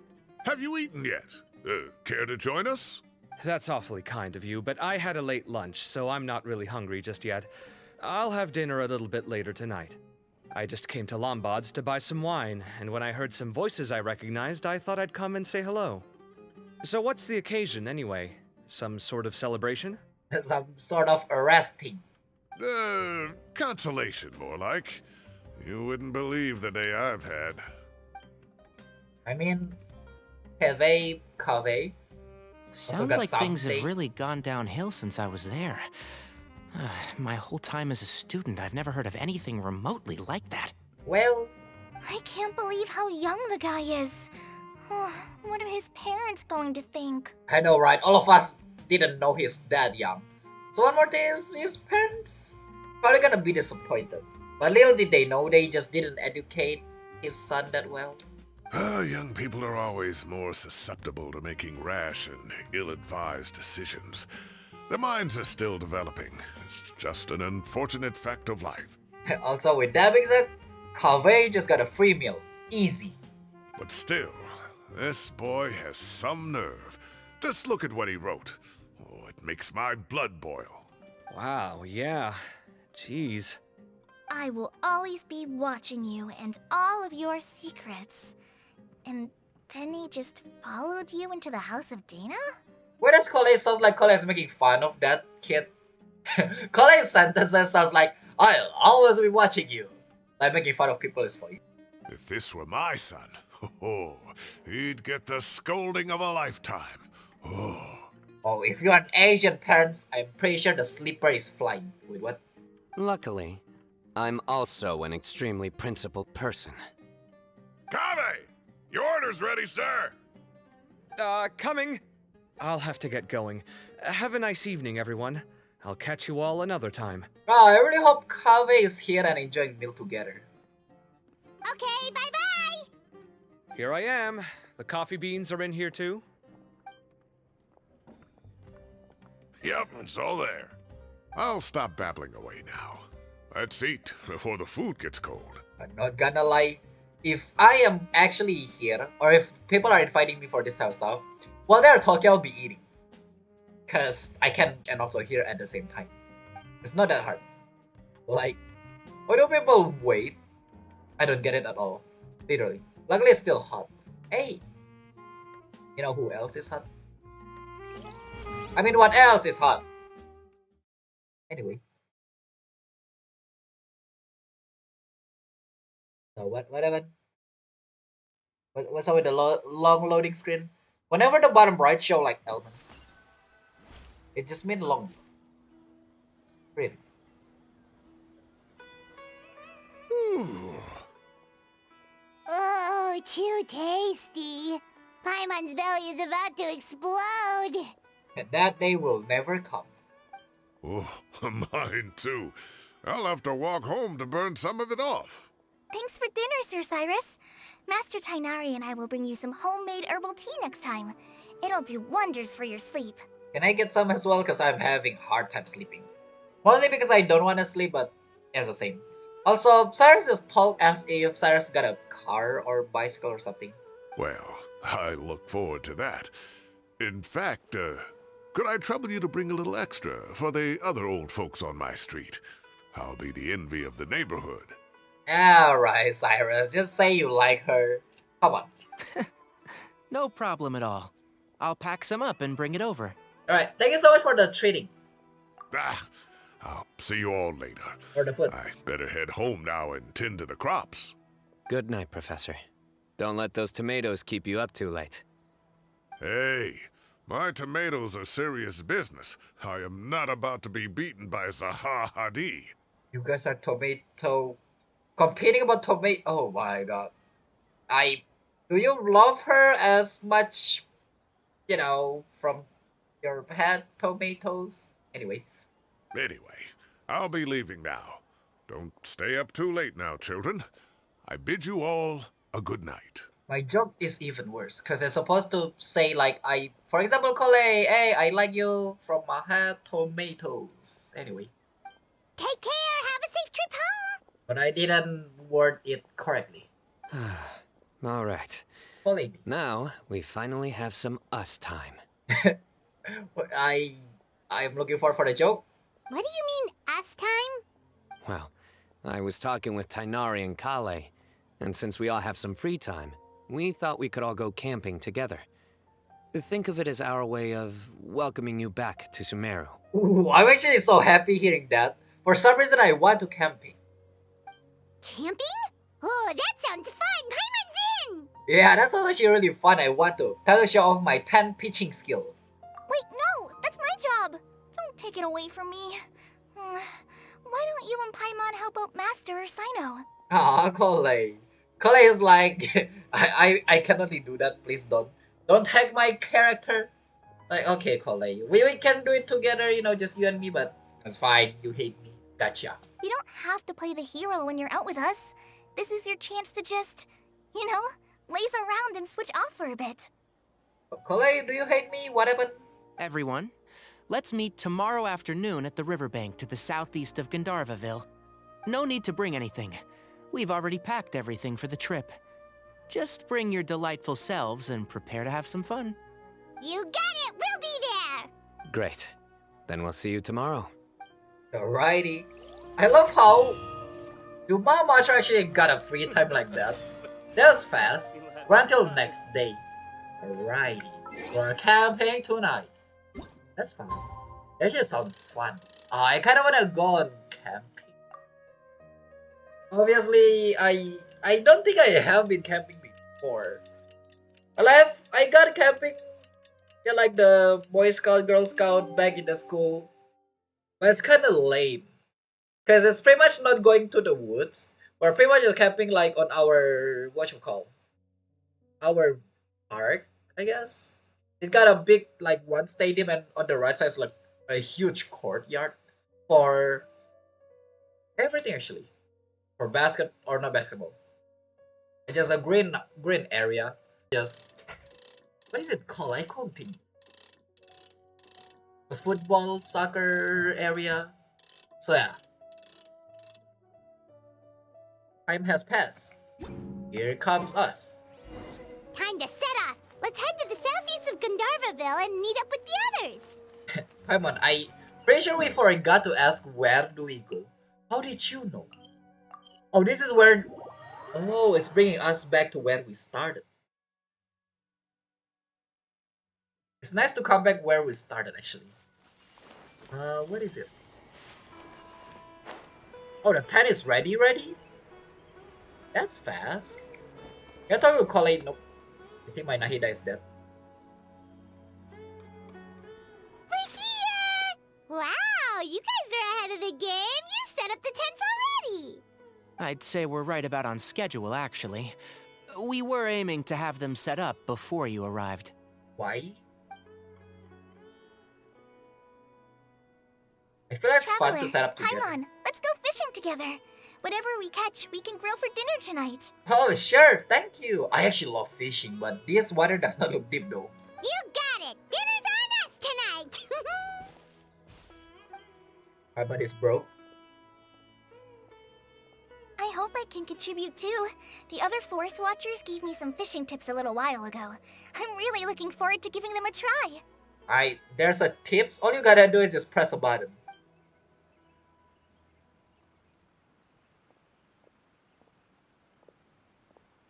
Have you eaten yet? Care to join us? That's awfully kind of you, but I had a late lunch, so I'm not really hungry just yet. I'll have dinner a little bit later tonight. I just came to Lombard's to buy some wine, and when I heard some voices I recognized, I thought I'd come and say hello. So what's the occasion, anyway? Some sort of celebration? Some sort of arresting. Consolation, more like. You wouldn't believe the day I've had. I mean, Cave. Sounds got like things have something. really gone downhill since I was there. My whole time as a student, I've never heard of anything remotely like that. Well, I can't believe how young the guy is. Oh, what are his parents going to think? I know, right? All of us didn't know he's that young. So one more thing is his parents probably gonna be disappointed. But little did they know they just didn't educate his son that well. Young people are always more susceptible to making rash and ill-advised decisions. Their minds are still developing. It's just an unfortunate fact of life. Also, with that being said, Kaveh just got a free meal. Easy. But still, this boy has some nerve. Just look at what he wrote. Oh, it makes my blood boil. Wow, yeah. Jeez. I will always be watching you and all of your secrets. And then he just followed you into the house of Dana? Where does Cole's sounds like Cole is making fun of that kid? Cole's sentences sounds like, I'll always be watching you. Like making fun of people's voice. If this were my son, oh, he'd get the scolding of a lifetime. Oh, if you're an Asian parents, I'm pretty sure the slipper is flying. Wait, what? Luckily, I'm also an extremely principled person. Kaveh! Your order's ready, sir! Coming. I'll have to get going. Have a nice evening, everyone. I'll catch you all another time. Oh, I really hope Kaveh is here and enjoying meal together. Okay, bye-bye! Here I am. The coffee beans are in here too. Yep, it's all there. I'll stop babbling away now. Let's eat before the food gets cold. I'm not gonna lie. If I am actually here, or if people are inviting me for this type of stuff, while they're talking, I'll be eating. Cause I can and also hear at the same time. It's not that hard. Like, why do people wait? I don't get it at all. Literally. Luckily it's still hot. Hey! You know who else is hot? I mean, what else is hot? Anyway. So what happened? What's up with the long loading screen? Whenever the bottom right show like element, it just means long. Really. Oh, too tasty. Paimon's belly is about to explode. And that day will never come. Oh, mine too. I'll have to walk home to burn some of it off. Thanks for dinner, Sir Cyrus. Master Tainari and I will bring you some homemade herbal tea next time. It'll do wonders for your sleep. Can I get some as well? Because I'm having hard time sleeping. Mostly because I don't want to sleep, but it's the same. Also, Cyrus is talk as if Cyrus got a car or bicycle or something. Well, I look forward to that. In fact, could I trouble you to bring a little extra for the other old folks on my street? I'll be the envy of the neighborhood. Alright, Cyrus, just say you like her. Come on. No problem at all. I'll pack some up and bring it over. Alright, thank you so much for the treating. I'll see you all later. For the food. I better head home now and tend to the crops. Good night, Professor. Don't let those tomatoes keep you up too late. Hey, my tomatoes are serious business. I am not about to be beaten by Zaha Hadid. You guys are tomato... competing about tomato... Oh my god. Do you love her as much, you know, from your pet tomatoes? Anyway. Anyway, I'll be leaving now. Don't stay up too late now, children. I bid you all a good night. My joke is even worse, because it's supposed to say like, for example, Cole, hey, I like you from my hat, tomatoes. Anyway. Take care. Have a safe trip home. But I didn't word it correctly. All right. Cole. Now, we finally have some us time. I'm looking forward for the joke. What do you mean, us time? Well, I was talking with Tainari and Kale, and since we all have some free time, we thought we could all go camping together. Think of it as our way of welcoming you back to Sumeru. Ooh, I'm actually so happy hearing that. For some reason, I want to camping. Camping? Oh, that sounds fun. Paimon's in. Yeah, that sounds actually really fun. I want to. Time to show off my 10 pitching skill. Don't take it away from me. Why don't you and Paimon help out Master or Cyno? Ah, Collei. Collei is like, I cannot do that. Please don't hack my character. Like, okay, Collei, we can do it together. You know, just you and me. But that's fine. You hate me. Gotcha. You don't have to play the hero when you're out with us. This is your chance to just, you know, laze around and switch off for a bit. Collei, do you hate me? What happened? Everyone, let's meet tomorrow afternoon at the riverbank to the southeast of Gandharvaville. No need to bring anything. We've already packed everything for the trip. Just bring your delightful selves and prepare to have some fun. You got it! We'll be there! Great. Then we'll see you tomorrow. Alrighty. I love how your Mamacha actually got a free time like that. That was fast. Run until next day. Alrighty. We're camping tonight. That's fun. That just sounds fun. I kind of want to go on camping. Obviously, I don't think I have been camping before. I got camping, yeah, like the Boy Scout, Girl Scout back in the school. But it's kind of lame. Because it's pretty much not going to the woods. We're pretty much just camping like on our, our park, I guess. It got a big, like, one stadium, and on the right side is like a huge courtyard for everything actually. For basket or not basketball. It's just a green area. Just, what is it called? I can't think. A football, soccer area. So yeah. Time has passed. Here comes us. Time to set off. Let's head to the southeast of Gandharvaville and meet up with the others. Paimon, I pretty sure we forgot to ask where do we go. How did you know? Oh, this is where... Oh, it's bringing us back to where we started. It's nice to come back where we started, actually. What is it? Oh, the tent is ready? That's fast. Can I talk to Collei? Nope. I think my Nahida is dead. We're here! Wow, you guys are ahead of the game. You set up the tents already. I'd say we're right about on schedule, actually. We were aiming to have them set up before you arrived. Why? I feel like it's fun to set up together. Paimon, let's go fishing together. Whatever we catch, we can grill for dinner tonight. Oh, sure, thank you. I actually love fishing, but this water does not look deep though. You got it. Dinner's on us tonight. My body's broke. I hope I can contribute too. The other forest watchers gave me some fishing tips a little while ago. I'm really looking forward to giving them a try. There's a tips. All you gotta do is just press a button.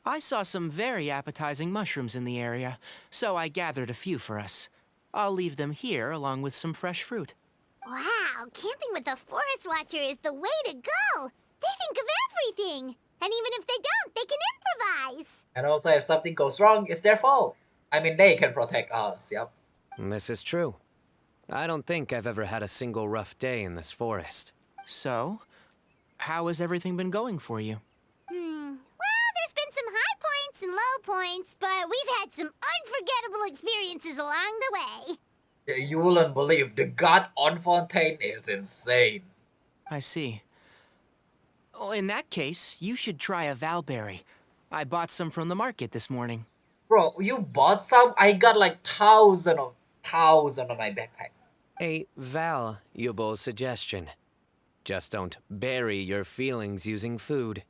I saw some very appetizing mushrooms in the area, so I gathered a few for us. I'll leave them here along with some fresh fruit. Wow, camping with a forest watcher is the way to go. They think of everything. And even if they don't, they can improvise. And also, if something goes wrong, it's their fault. I mean, they can protect us, yep. This is true. I don't think I've ever had a single rough day in this forest. So, how has everything been going for you? Well, there's been some high points and low points, but we've had some unforgettable experiences along the way. You wouldn't believe, the god on Fontaine is insane. I see. Oh, in that case, you should try a valberry. I bought some from the market this morning. Bro, you bought some? I got like thousand on my backpack. A valuable suggestion. Just don't bury your feelings using food.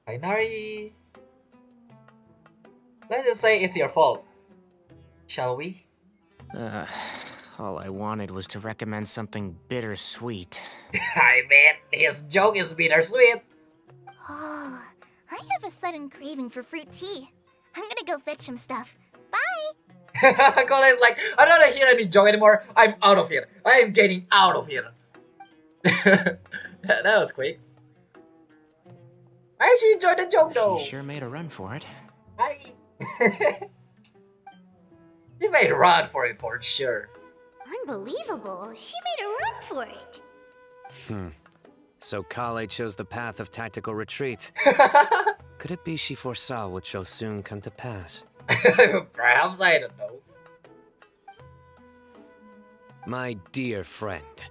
Kainari. Let's just say it's your fault. Shall we? All I wanted was to recommend something bittersweet. I mean, his joke is bittersweet. Oh, I have a sudden craving for fruit tea. I'm gonna go fetch some stuff. Bye! Colei's like, I don't want to hear any joke anymore. I'm out of here. I am getting out of here. that was quick. I actually enjoyed the joke though. She sure made a run for it. She made a run for it for sure. Unbelievable. She made a run for it. So Kale chose the path of tactical retreat. Could it be she foresaw what shall soon come to pass? Perhaps, I don't know. My dear friend,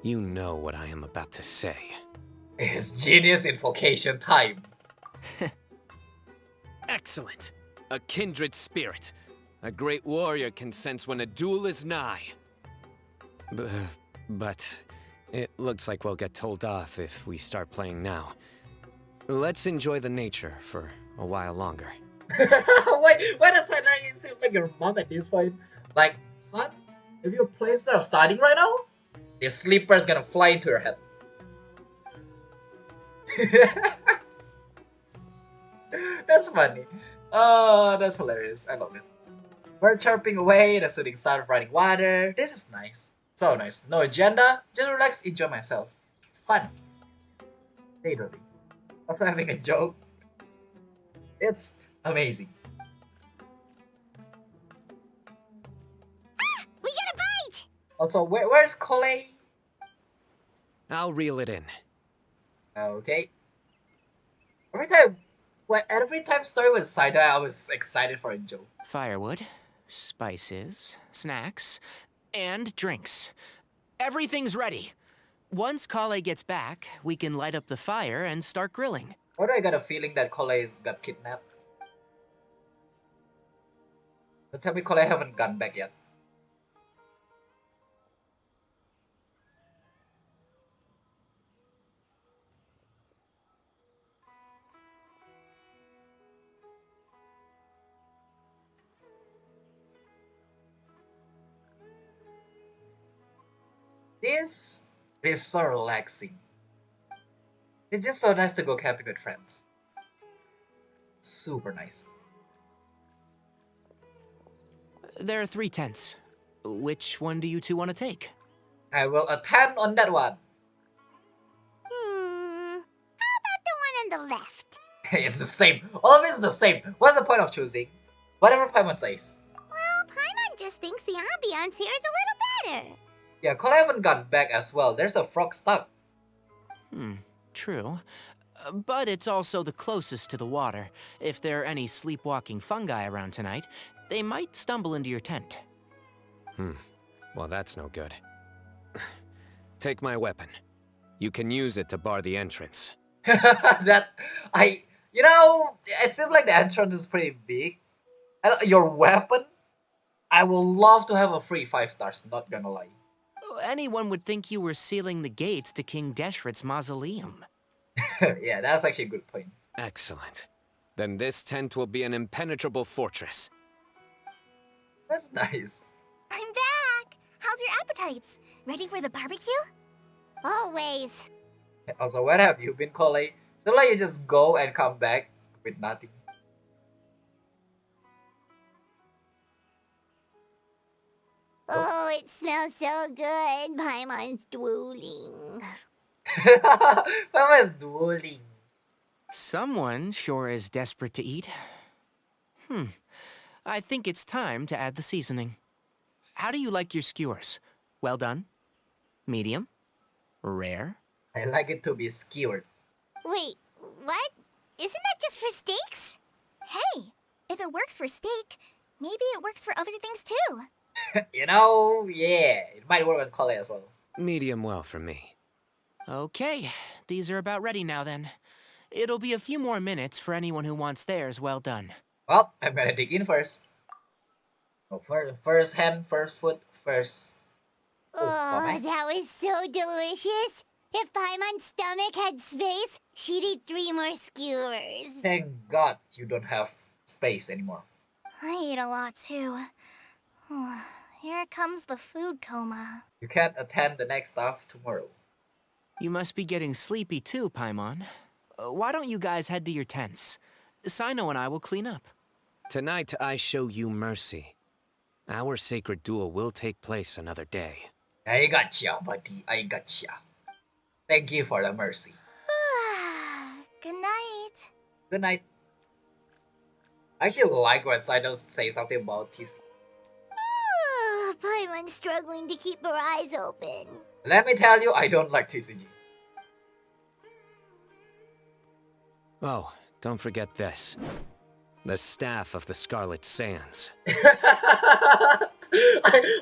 you know what I am about to say. It's genius invocation time. Excellent! A kindred spirit. A great warrior can sense when a duel is nigh. But it looks like we'll get told off if we start playing now. Let's enjoy the nature for a while longer. Wait, why does that seem like your mom at this point? Like, son, if you play instead of studying right now, the sleeper's gonna fly into your head. That's funny. Oh, that's hilarious. I love it. We're chirping away, the soothing sound of running water. This is nice. So nice. No agenda, just relax, enjoy myself. Fun. Literally. Also having a joke. It's amazing. We got a bite! Also, where's Cole? I'll reel it in. Okay. Every time story with Cyno, I was excited for a joke. Firewood, spices, snacks, and drinks. Everything's ready. Once Kale gets back, we can light up the fire and start grilling. Why do I got a feeling that Cole got kidnapped? Don't tell me Cole haven't gone back yet. This is so relaxing. It's just so nice to go camping with friends. Super nice. There are 3 tents. Which one do you two want to take? I will attend on that one. How about the one on the left? It's the same. All of it's the same. What's the point of choosing? Whatever Paimon says. Well, Paimon just thinks the ambiance here is a little better. Yeah, Cole haven't gone back as well. There's a frog stuck. True. But it's also the closest to the water. If there are any sleepwalking fungi around tonight, they might stumble into your tent. Well, that's no good. Take my weapon. You can use it to bar the entrance. It seems like the entrance is pretty big. Your weapon? I will love to have a free 5 stars, not gonna lie. Anyone would think you were sealing the gates to King Deshret's mausoleum. Yeah, that's actually a good point. Excellent. Then this tent will be an impenetrable fortress. That's nice. I'm back! How's your appetites? Ready for the barbecue? Always. Also, where have you been, Cole? So like you just go and come back with nothing. Oh, it smells so good. Paimon's drooling. Mama's dueling. Someone sure is desperate to eat. I think it's time to add the seasoning. How do you like your skewers? Well done? Medium? Rare? I like it to be skewered. Wait, what? Isn't that just for steaks? Hey, if it works for steak, maybe it works for other things too. Yeah, it might work on Cole as well. Medium well for me. Okay, these are about ready now then. It'll be a few more minutes for anyone who wants theirs well done. Well, I'm gonna dig in first. Oh, first hand, first foot, first. Oh, stomach. that was so delicious. If Paimon's stomach had space, she'd eat 3 more skewers. Thank God you don't have space anymore. I ate a lot too. Here comes the food coma. You can't attend the next stuff tomorrow. You must be getting sleepy too, Paimon. Why don't you guys head to your tents? Cyno and I will clean up. Tonight I show you mercy. Our sacred duel will take place another day. I gotcha, buddy. I gotcha. Thank you for the mercy. Good night. Good night. I actually like when Cyno say something about his Paimon's struggling to keep her eyes open. Let me tell you, I don't like TCG. Oh, don't forget this. The staff of the Scarlet Sands. I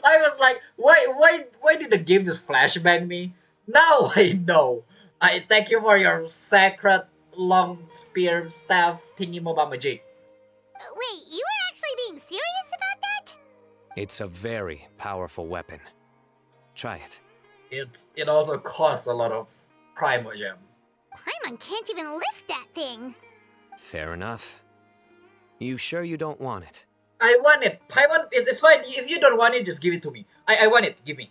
was like, why did the game just flashbang me? Now I know. I thank you for your sacred long spear staff thingy magic. Wait, you were actually being serious about that? It's a very powerful weapon. Try it. It also costs a lot of Primo Gem. Paimon can't even lift that thing. Fair enough. You sure you don't want it? I want it. Paimon, it's fine. If you don't want it, just give it to me. I want it. Give me.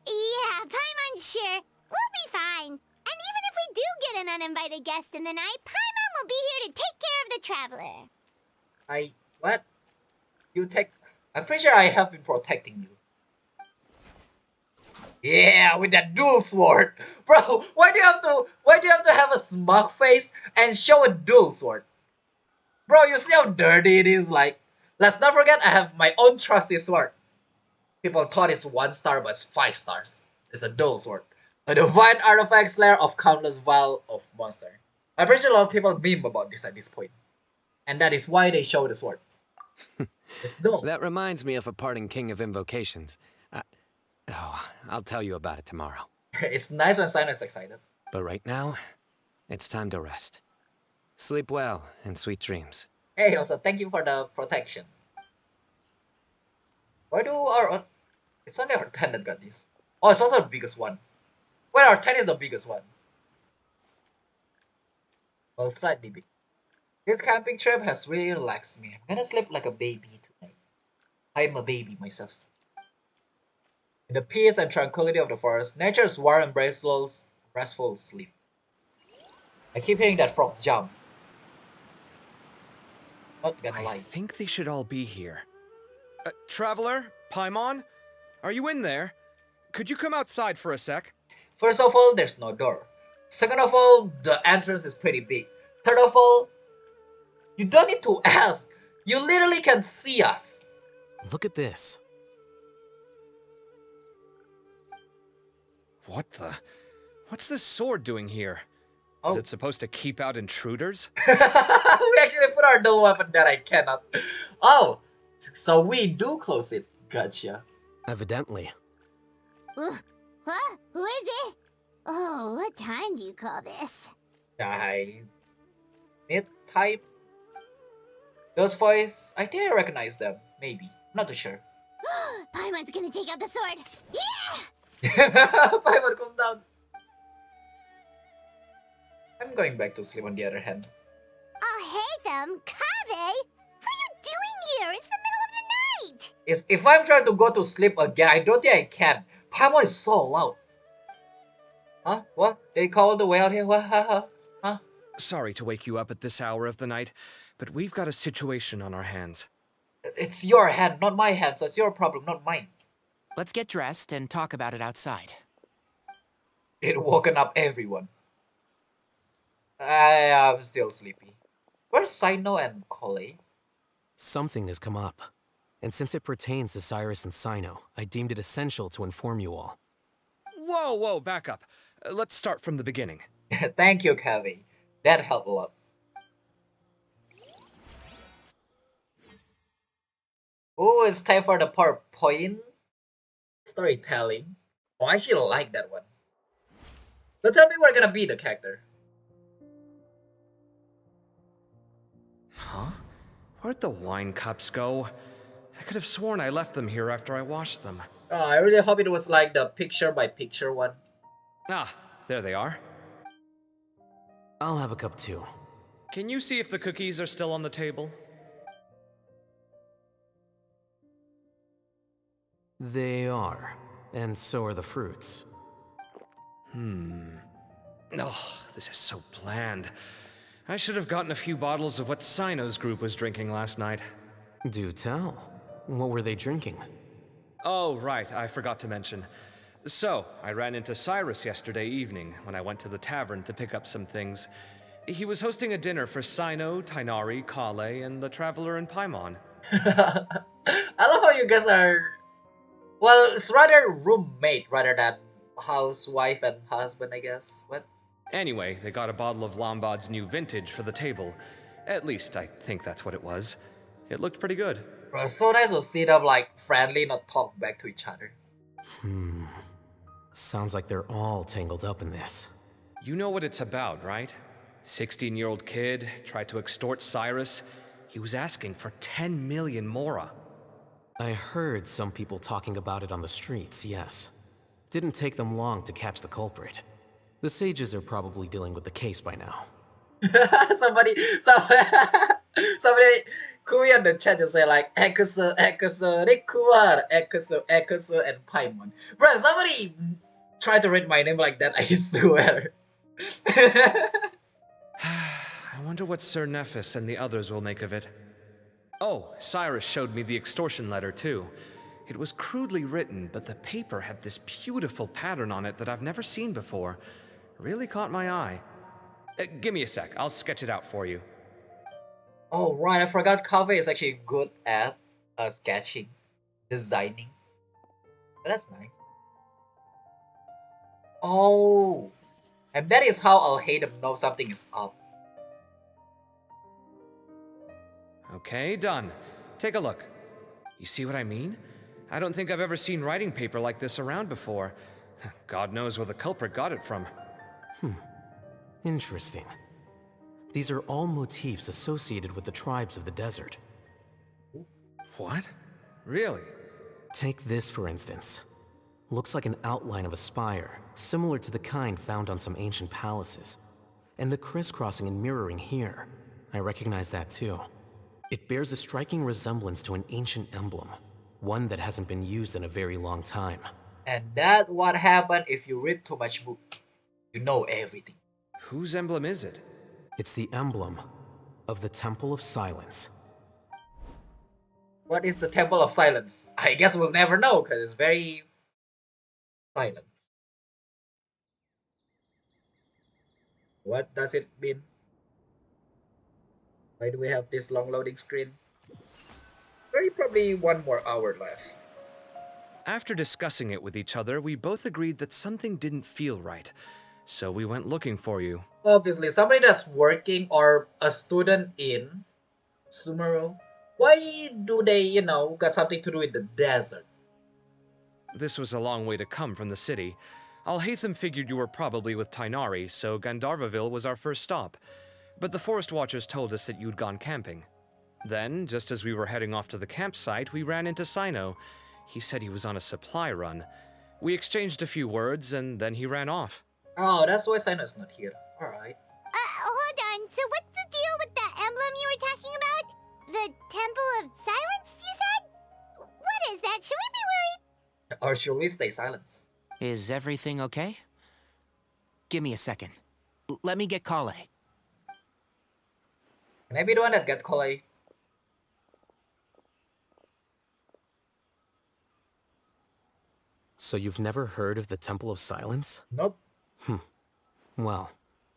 Yeah, Paimon's sure. We'll be fine. And even if we do get an uninvited guest in the night, Paimon will be here to take care of the traveler. What? You take... I'm pretty sure I have been protecting you. Yeah, with that dual sword. Bro, why do you have to have a smug face and show a dual sword? Bro, you see how dirty it is? Like, let's not forget I have my own trusty sword. People thought it's 1 star, but it's 5 stars. It's a dual sword. A divine artifact slayer of countless vial of monster. I'm pretty sure a lot of people meme about this at this point. And that is why they show the sword. It's dual. That reminds me of a parting king of invocations. I'll tell you about it tomorrow. It's nice when Cyno is excited. But right now, it's time to rest. Sleep well and sweet dreams. Hey, also, thank you for the protection. Why do our... It's only our 10 that got this. Oh, it's also the biggest one. Well, our 10 is the biggest one. Well, slightly big. This camping trip has really relaxed me. I'm gonna sleep like a baby tonight. I'm a baby myself. In the peace and tranquility of the forest, nature's warm and restful sleep. I keep hearing that frog jump. Not gonna lie. I think they should all be here. Traveler? Paimon? Are you in there? Could you come outside for a sec? First of all, there's no door. Second of all, the entrance is pretty big. Third of all, you don't need to ask. You literally can see us. Look at this. What's this sword doing here? Oh. Is it supposed to keep out intruders? We actually put our dual weapon that I cannot. Oh, so we do close it. Gotcha. Evidently. What? Who is it? Oh, what time do you call this? Mid-type? Those voice, I think I recognize them. Maybe. Not too sure. Paimon's gonna take out the sword. Yeah! Paimon, calm down. I'm going back to sleep on the other hand. Oh, hey them, Kave! What are you doing here? It's the middle of the night! If I'm trying to go to sleep again, I don't think I can. Paimon is so loud. Huh? What? They called the way out here? What? Huh? Sorry to wake you up at this hour of the night, but we've got a situation on our hands. It's your hand, not my hand, so it's your problem, not mine. Let's get dressed and talk about it outside. It woken up everyone. I'm still sleepy. Where's Cyno and Collei? Something has come up. And since it pertains to Cyrus and Cyno, I deemed it essential to inform you all. Whoa, back up. Let's start from the beginning. Thank you, Kaveh. That helped a lot. Oh, it's time for the PowerPoint storytelling. Oh, I actually like that one. So tell me where gonna be the character. Huh? Where'd the wine cups go? I could have sworn I left them here after I washed them. Oh, I really hope it was like the picture-by-picture one. Ah, there they are. I'll have a cup too. Can you see if the cookies are still on the table? They are. And so are the fruits. Oh, this is so bland. I should have gotten a few bottles of what Cyno's group was drinking last night. Do tell. What were they drinking? Oh, right, I forgot to mention. So, I ran into Cyrus yesterday evening when I went to the tavern to pick up some things. He was hosting a dinner for Cyno, Tighnari, Collei, and the Traveler and Paimon. I love how you guys are, well, it's rather roommate rather than housewife and husband, I guess. What? Anyway, they got a bottle of Lombard's new vintage for the table. At least, I think that's what it was. It looked pretty good. Bro, it's so nice to see them like friendly, not talk back to each other. Sounds like they're all tangled up in this. You know what it's about, right? 16-year-old kid tried to extort Cyrus. He was asking for 10 million mora. I heard some people talking about it on the streets, yes. Didn't take them long to catch the culprit. The sages are probably dealing with the case by now. somebody, somebody, Kui in the chat just say like, Ekusu, Rikuar, Ekusu, and Paimon. Bro, somebody try to read my name like that, I swear. I wonder what Sir Nephis and the others will make of it. Oh, Cyrus showed me the extortion letter too. It was crudely written, but the paper had this beautiful pattern on it that I've never seen before. Really caught my eye. Give me a sec, I'll sketch it out for you. Oh right, I forgot Kave is actually good at sketching, designing. But that's nice. Oh, and that is how I'll hate him know something is up. Okay, done. Take a look. You see what I mean? I don't think I've ever seen writing paper like this around before. God knows where the culprit got it from. Interesting. These are all motifs associated with the tribes of the desert. What? Really? Take this, for instance. Looks like an outline of a spire, similar to the kind found on some ancient palaces. And the crisscrossing and mirroring here. I recognize that too. It bears a striking resemblance to an ancient emblem, one that hasn't been used in a very long time. And that what happen if you read too much book. You know everything. Whose emblem is it? It's the emblem of the Temple of Silence. What is the Temple of Silence? I guess we'll never know because it's very silent. What does it mean? Why do we have this long loading screen? Very probably 1 more hour left. After discussing it with each other, we both agreed that something didn't feel right. So we went looking for you. Obviously, somebody that's working or a student in Sumeru, why do they, got something to do in the desert? This was a long way to come from the city. Alhaitham figured you were probably with Tainari, so Gandharvaville was our first stop. But the Forest Watchers told us that you'd gone camping. Then, just as we were heading off to the campsite, we ran into Cyno. He said he was on a supply run. We exchanged a few words, and then he ran off. Oh, that's why Cyno's not here. Alright. Hold on. So what's the deal with that emblem you were talking about? The Temple of Silence, you said? What is that? Should we be worried? Or should we stay silent? Is everything okay? Give me a second. Let me get Kale. Can I be the one that got Kale? So you've never heard of the Temple of Silence? Nope. Well,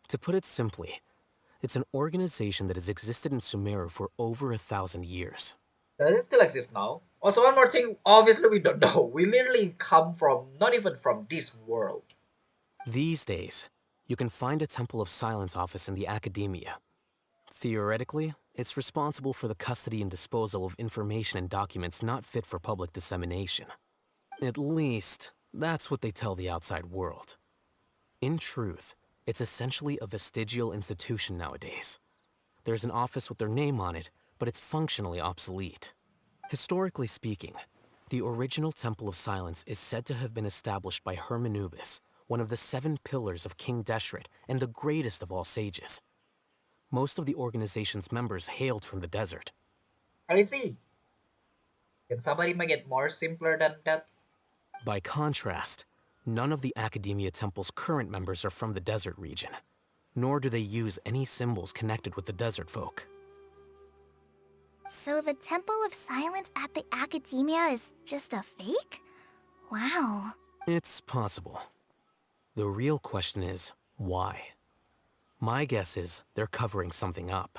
to put it simply, it's an organization that has existed in Sumeru for over 1,000 years. Does it still exist now? Also, one more thing, obviously we don't know. We literally come from, not even from this world. These days, you can find a Temple of Silence office in the academia. Theoretically, it's responsible for the custody and disposal of information and documents not fit for public dissemination. At least, that's what they tell the outside world. In truth, it's essentially a vestigial institution nowadays. There's an office with their name on it, but it's functionally obsolete. Historically speaking, the original Temple of Silence is said to have been established by Hermanubis, one of the 7 pillars of King Deshret and the greatest of all sages. Most of the organization's members hailed from the desert. I see. Can somebody make it more simpler than that? By contrast, none of the Academia Temple's current members are from the desert region, nor do they use any symbols connected with the desert folk. So the Temple of Silence at the Academia is just a fake? Wow. It's possible. The real question is, why? My guess is they're covering something up.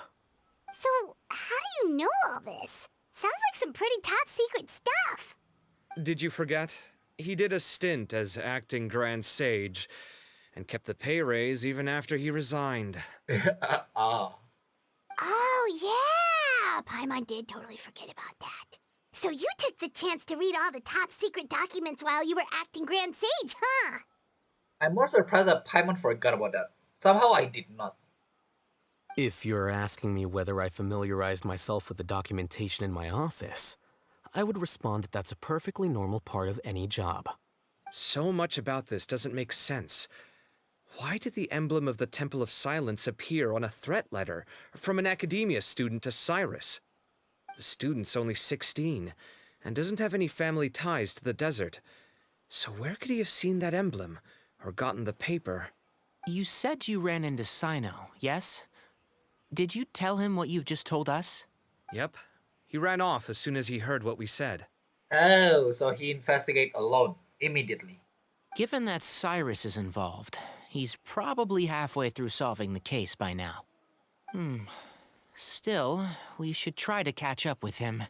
So, how do you know all this? Sounds like some pretty top secret stuff. Did you forget? He did a stint as acting Grand Sage, and kept the pay raise even after he resigned. Ah. Oh, yeah! Paimon did totally forget about that. So you took the chance to read all the top secret documents while you were acting Grand Sage, huh? I'm more surprised that Paimon forgot about that. Somehow I did not. If you're asking me whether I familiarized myself with the documentation in my office, I would respond that that's a perfectly normal part of any job. So much about this doesn't make sense. Why did the emblem of the Temple of Silence appear on a threat letter from an academia student to Cyrus? The student's only 16, and doesn't have any family ties to the desert. So where could he have seen that emblem, or gotten the paper? You said you ran into Cyno, yes? Did you tell him what you've just told us? Yep. He ran off as soon as he heard what we said. Oh, so he investigate alone immediately. Given that Cyrus is involved, he's probably halfway through solving the case by now. Still, we should try to catch up with him.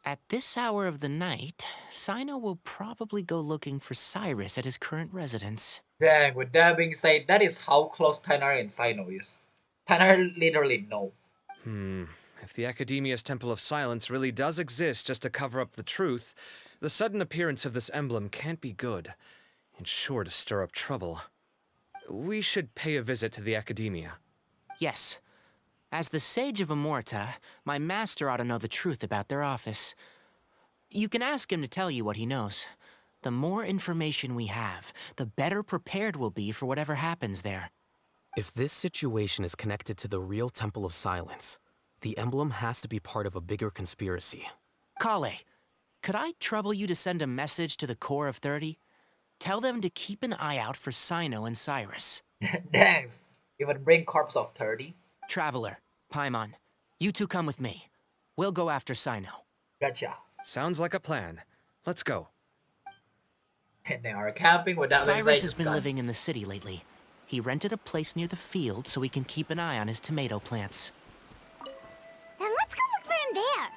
At this hour of the night, Cyno will probably go looking for Cyrus at his current residence. Dang, with that being said, that is how close Tainari and Cyno is. Tainari literally know. If the Academia's Temple of Silence really does exist just to cover up the truth, the sudden appearance of this emblem can't be good. It's sure to stir up trouble. We should pay a visit to the Academia. Yes. As the Sage of Amorta, my master ought to know the truth about their office. You can ask him to tell you what he knows. The more information we have, the better prepared we'll be for whatever happens there. If this situation is connected to the real Temple of Silence, the emblem has to be part of a bigger conspiracy. Kale, could I trouble you to send a message to the Core of 30? Tell them to keep an eye out for Cyno and Cyrus. Thanks. Even bring corpse of 30. Traveler, Paimon, you two come with me. We'll go after Cyno. Gotcha. Sounds like a plan. Let's go. And they are camping without Cyrus has been living in the city lately. He rented a place near the field so he can keep an eye on his tomato plants. Then let's go look for him there.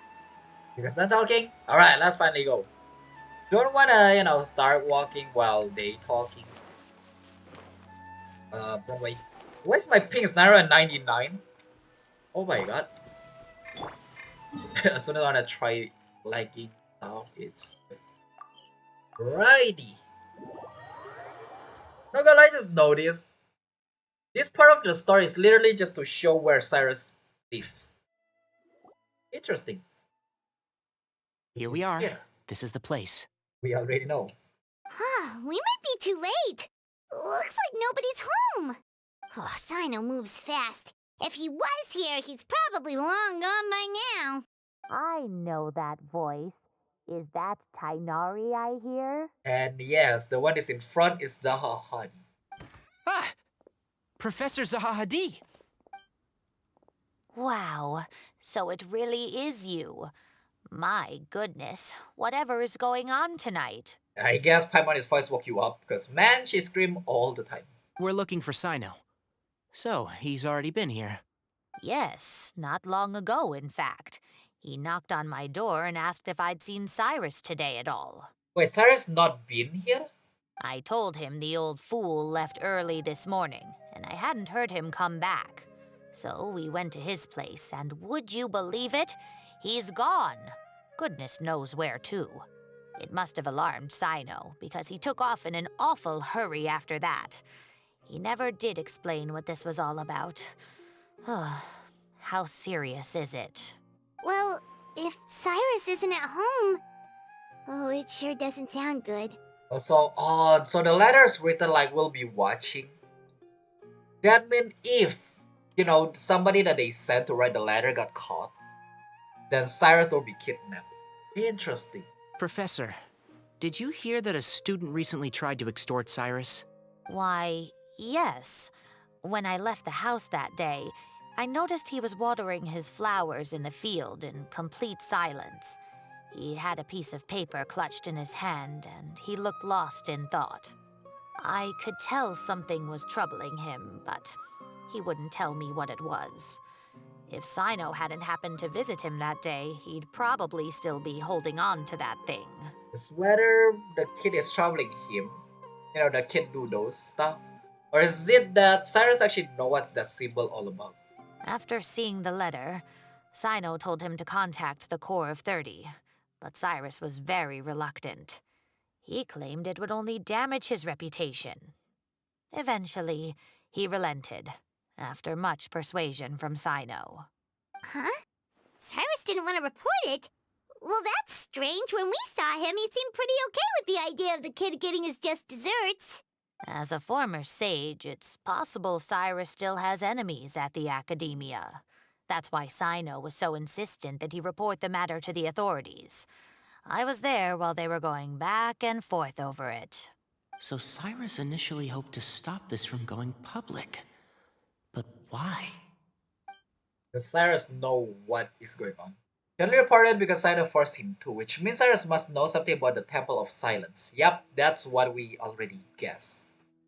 You guys not talking? Alright, let's finally go. Don't wanna, start walking while they talking. Wrong way. Why is my ping is 99? Oh my god. As soon as I wanna try liking stuff, it's righty. No god, I just noticed. This part of the story is literally just to show where Cyrus lives. Interesting. Here we are. This is the place. We already know. Huh, we might be too late. Looks like nobody's home. Oh, Cyno moves fast. If he was here, he's probably long gone by now. I know that voice. Is that Tainari I hear? And yes, the one is in front is Zaha. Ah! Professor Zaha. Wow, so it really is you. My goodness, whatever is going on tonight? I guess Paimon voice woke you up, because man, she screams all the time. We're looking for Cyno. So, he's already been here. Yes, not long ago, in fact. He knocked on my door and asked if I'd seen Cyrus today at all. Wait, Cyrus not been here? I told him the old fool left early this morning, and I hadn't heard him come back. So we went to his place, and would you believe it? He's gone. Goodness knows where to. It must have alarmed Cyno, because he took off in an awful hurry after that. He never did explain what this was all about. How serious is it? Well, if Cyrus isn't at home... Oh, it sure doesn't sound good. Also, so the letter's written like we'll be watching. That means if, somebody that they sent to write the letter got caught, then Cyrus will be kidnapped. Interesting. Professor, did you hear that a student recently tried to extort Cyrus? Why, yes. When I left the house that day, I noticed he was watering his flowers in the field in complete silence. He had a piece of paper clutched in his hand, and he looked lost in thought. I could tell something was troubling him, but he wouldn't tell me what it was. If Cyno hadn't happened to visit him that day, he'd probably still be holding on to that thing. It's whether the kid is troubling him, the kid do those stuff, or is it that Cyrus actually knows what's that symbol all about? After seeing the letter, Cyno told him to contact the Corps of 30, but Cyrus was very reluctant. He claimed it would only damage his reputation. Eventually, he relented, after much persuasion from Cyno. Huh? Cyrus didn't want to report it? Well, that's strange. When we saw him, he seemed pretty okay with the idea of the kid getting his just desserts. As a former sage, it's possible Cyrus still has enemies at the academia. That's why Cyno was so insistent that he report the matter to the authorities. I was there while they were going back and forth over it. So Cyrus initially hoped to stop this from going public. But why? Does Cyrus know what is going on? He only reported because Cyno forced him to, which means Cyrus must know something about the Temple of Silence. Yep, that's what we already guessed.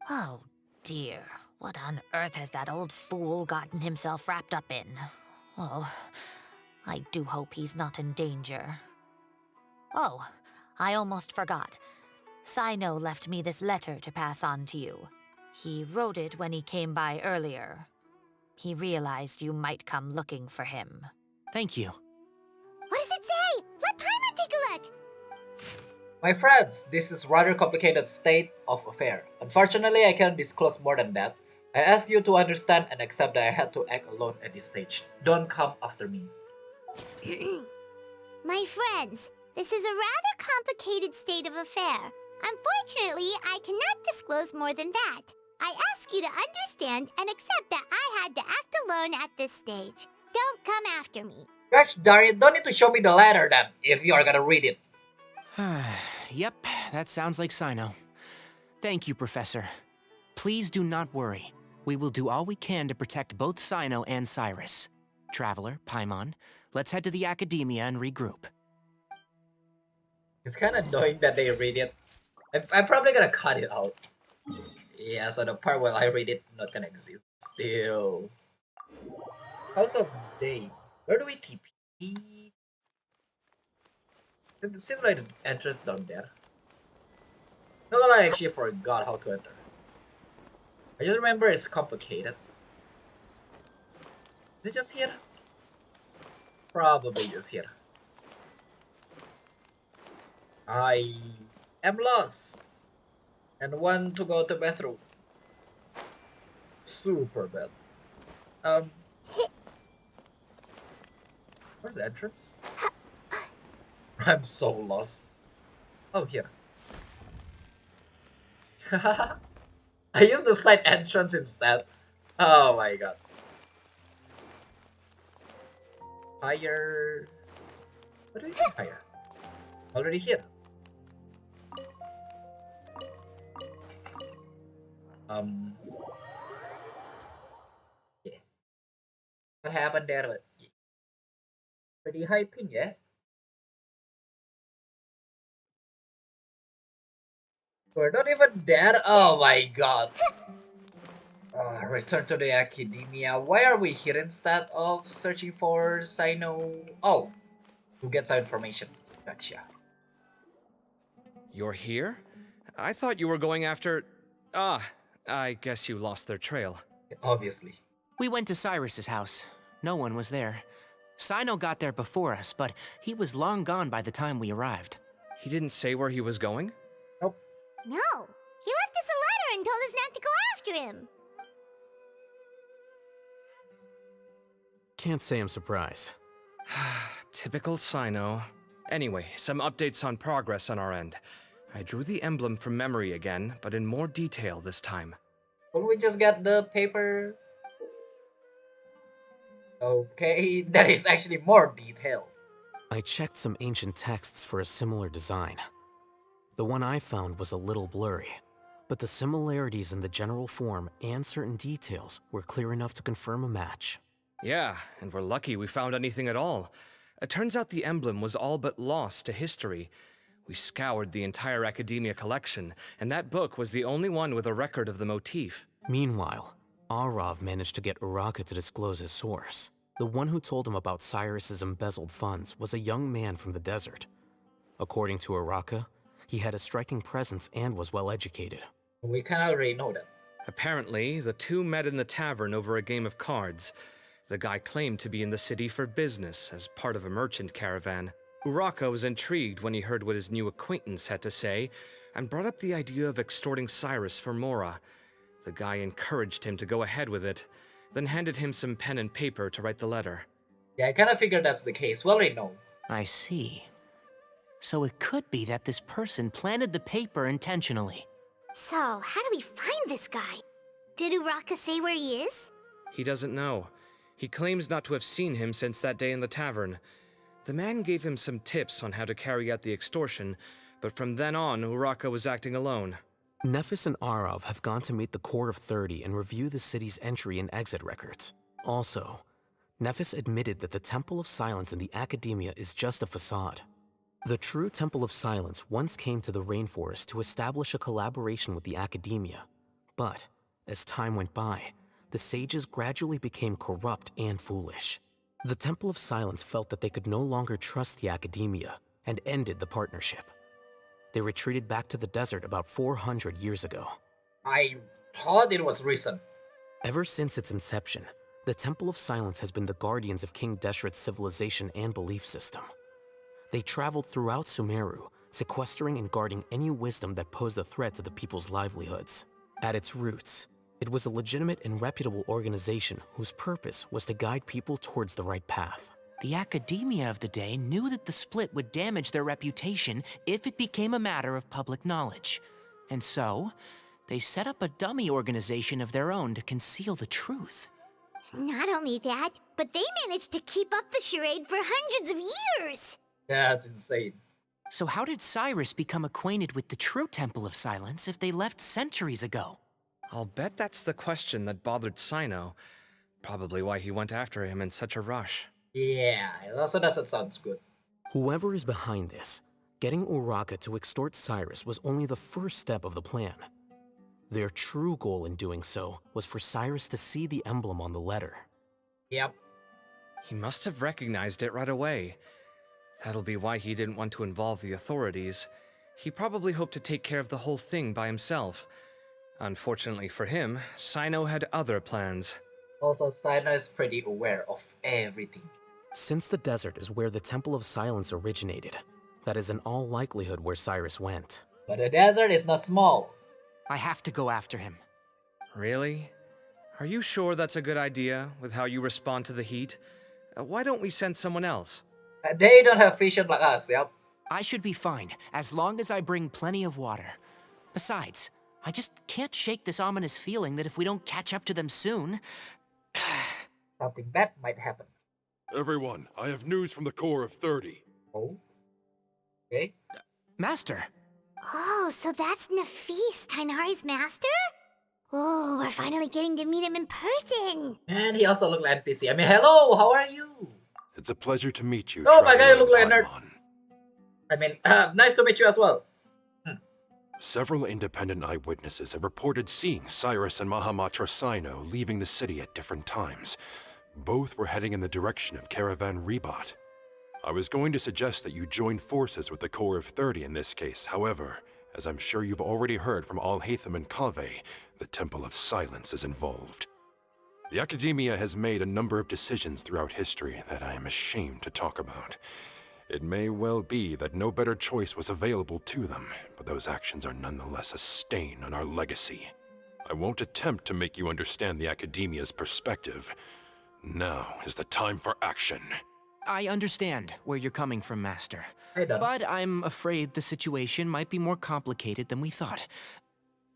Oh dear, what on earth has that old fool gotten himself wrapped up in? Oh, I do hope he's not in danger. Oh, I almost forgot. Cyno left me this letter to pass on to you. He wrote it when he came by earlier. He realized you might come looking for him. Thank you. What does it say? Let Paimon take a look. My friends, this is rather complicated state of affair. Unfortunately, I cannot disclose more than that. I ask you to understand and accept that I had to act alone at this stage. Don't come after me. My friends, this is a rather complicated state of affair. Unfortunately, I cannot disclose more than that. I ask you to understand and accept that I had to act alone at this stage. Don't come after me. Gosh darn it, don't need to show me the letter then, if you are gonna read it. Yep, that sounds like Cyno. Thank you, Professor. Please do not worry. We will do all we can to protect both Cyno and Cyrus. Traveler, Paimon, let's head to the academia and regroup. It's kind of annoying that they read it. I'm probably gonna cut it out. Yeah, so the part where I read it not gonna exist. Still. House of Day. Where do we TP? It seems like the entrance down there. Not gonna lie, I actually forgot how to enter. I just remember it's complicated. Is it just here? Probably just here. I am lost and want to go to bathroom. Super bad. Where's the entrance? I'm so lost. Oh, here. I used the side entrance instead. Oh my god. Fire. What do you mean fire? Already here. Yeah. What happened there? Pretty hyping, yeah? We're not even there. Oh my god. Return to the academia. Why are we here instead of searching for Cyno? Oh, to get some information. Gotcha. You're here? I thought you were going after... Ah, I guess you lost their trail. Obviously. We went to Cyrus's house. No one was there. Cyno got there before us, but he was long gone by the time we arrived. He didn't say where he was going? Nope. No, he left us a letter and told us not to go after him. Can't say I'm surprised. Typical Cyno. Anyway, some updates on progress on our end. I drew the emblem from memory again, but in more detail this time. Will we just get the paper? Okay, that is actually more detailed. I checked some ancient texts for a similar design. The one I found was a little blurry, but the similarities in the general form and certain details were clear enough to confirm a match. Yeah, and we're lucky we found anything at all. It turns out the emblem was all but lost to history. We scoured the entire Academia collection, and that book was the only one with a record of the motif. Meanwhile, Arav managed to get Uraka to disclose his source. The one who told him about Cyrus's embezzled funds was a young man from the desert. According to Araka, he had a striking presence and was well educated. We can already know that. Apparently, the two met in the tavern over a game of cards. The guy claimed to be in the city for business as part of a merchant caravan. Uraka was intrigued when he heard what his new acquaintance had to say and brought up the idea of extorting Cyrus for Mora. The guy encouraged him to go ahead with it, then handed him some pen and paper to write the letter. Yeah, I kind of figured that's the case. We already know. I see. So it could be that this person planted the paper intentionally. So, how do we find this guy? Did Uraka say where he is? He doesn't know. He claims not to have seen him since that day in the tavern. The man gave him some tips on how to carry out the extortion, but from then on, Uraka was acting alone. Nephis and Arav have gone to meet the Core of 30 and review the city's entry and exit records. Also, Nephis admitted that the Temple of Silence in the Academia is just a facade. The true Temple of Silence once came to the rainforest to establish a collaboration with the Academia, but as time went by, the sages gradually became corrupt and foolish. The Temple of Silence felt that they could no longer trust the Academia and ended the partnership. They retreated back to the desert about 400 years ago. I thought it was recent. Ever since its inception, the Temple of Silence has been the guardians of King Deshret's civilization and belief system. They traveled throughout Sumeru, sequestering and guarding any wisdom that posed a threat to the people's livelihoods. At its roots, it was a legitimate and reputable organization whose purpose was to guide people towards the right path. The academia of the day knew that the split would damage their reputation if it became a matter of public knowledge. And so, they set up a dummy organization of their own to conceal the truth. Not only that, but they managed to keep up the charade for hundreds of years! That's insane. So how did Cyrus become acquainted with the true Temple of Silence if they left centuries ago? I'll bet that's the question that bothered Cyno. Probably why he went after him in such a rush. Yeah, it also doesn't sound good. Whoever is behind this, getting Uraka to extort Cyrus was only the first step of the plan. Their true goal in doing so was for Cyrus to see the emblem on the letter. Yep. He must have recognized it right away. That'll be why he didn't want to involve the authorities. He probably hoped to take care of the whole thing by himself. Unfortunately for him, Cyno had other plans. Also, Cyno is pretty aware of everything. Since the desert is where the Temple of Silence originated, that is in all likelihood where Cyrus went. But the desert is not small. I have to go after him. Really? Are you sure that's a good idea, with how you respond to the heat? Why don't we send someone else? They don't have vision like us, yep. I should be fine, as long as I bring plenty of water. Besides, I just can't shake this ominous feeling that if we don't catch up to them soon... Something bad might happen. Everyone, I have news from the Core of 30. Oh? Okay. Master! Oh, so that's Nafis, Tainari's master? Oh, we're finally getting to meet him in person! And he also looked like NPC. I mean, hello, how are you? It's a pleasure to meet you. Oh my god, you Traveler look like a nerd. Paimon. I mean, nice to meet you as well. Several independent eyewitnesses have reported seeing Cyrus and Mahamatra Cyno leaving the city at different times. Both were heading in the direction of Caravan Rebot. I was going to suggest that you join forces with the Core of 30 in this case. However, as I'm sure you've already heard from Alhaitham and Kaveh, the Temple of Silence is involved. The Academia has made a number of decisions throughout history that I am ashamed to talk about. It may well be that no better choice was available to them, but those actions are nonetheless a stain on our legacy. I won't attempt to make you understand the Academia's perspective. Now is the time for action. I understand where you're coming from, Master. Hey, Dad. But I'm afraid the situation might be more complicated than we thought.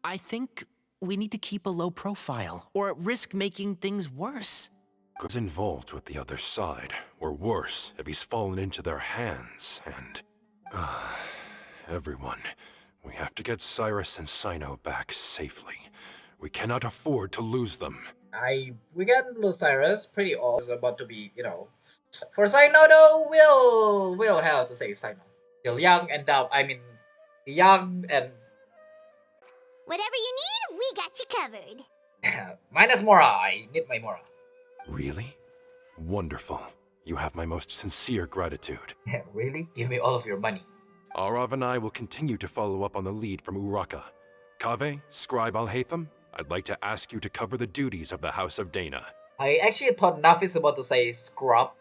I think we need to keep a low profile, or risk making things worse. Was involved with the other side, or worse, if he's fallen into their hands, and... everyone, we have to get Cyrus and Cyno back safely. We cannot afford to lose them. We can lose Cyrus pretty all. It's about to be, you know. For Cyno though, we'll have to save Cyno. Still young and dumb. I mean, young and... Whatever you need, we got you covered. Minus Mora. I need my Mora. Really? Wonderful. You have my most sincere gratitude. Really? Give me all of your money. Arav and I will continue to follow up on the lead from Uraka. Kaveh, Scribe Alhaitham, I'd like to ask you to cover the duties of the House of Dana. I actually thought Naf is about to say scrub,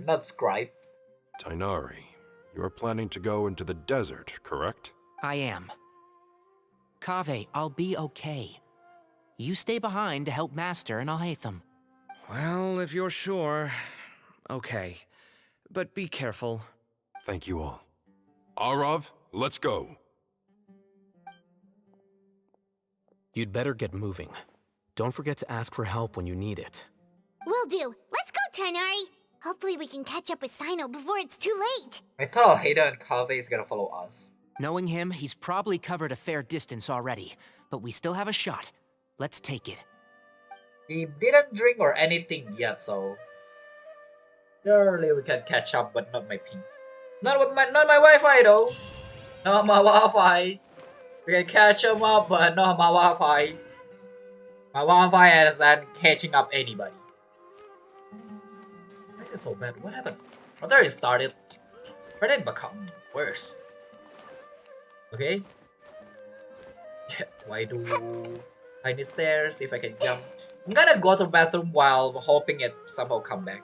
not scribe. Tainari, you're planning to go into the desert, correct? I am. Kaveh, I'll be okay. You stay behind to help Master and I'll hate them. Well, if you're sure. Okay. But be careful. Thank you all. Arav, let's go. You'd better get moving. Don't forget to ask for help when you need it. Will do. Let's go, Tainari. Hopefully we can catch up with Cyno before it's too late. I thought Alhaida and Kaveh is gonna follow us. Knowing him, he's probably covered a fair distance already, but we still have a shot. Let's take it. He didn't drink or anything yet, so surely we can catch up, but not my ping. Not my Wi-Fi though. Not my Wi-Fi. We can catch him up, but not my Wi-Fi. My Wi-Fi isn't catching up anybody. Why is it so bad? What happened? After it started, why did it become worse? Okay. Why do I need stairs if I can jump? I'm gonna go to the bathroom while hoping it somehow come back.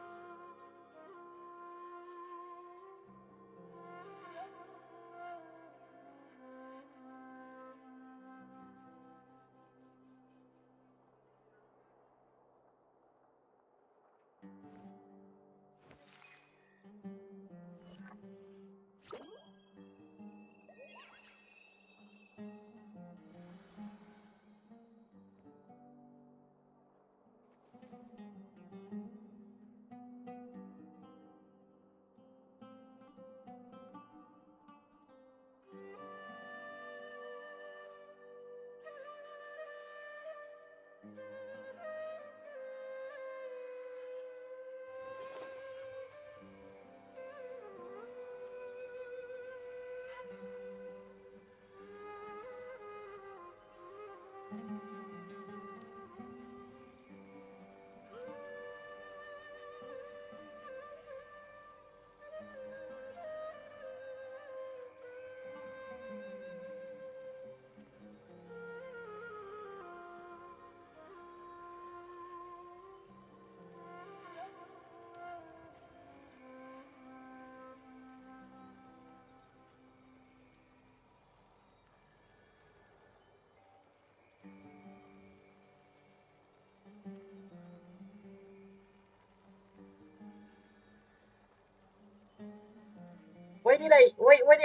Why did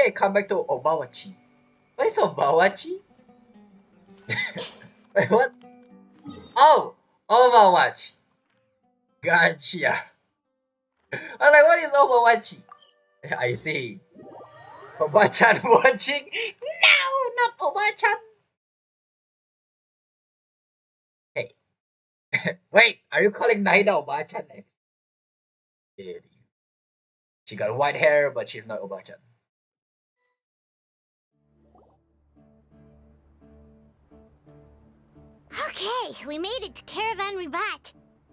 I come back to Obawachi? What is Obawachi? Wait, what? Oh, Overwatch. Gotcha. I'm like, what is Overwatch? I see. Obachan watching? No, not Obachan. Hey. Wait, are you calling Naida Obachan next? Idiot. She got white hair, but she's not Obachan. Okay, we made it to Caravan Ribat.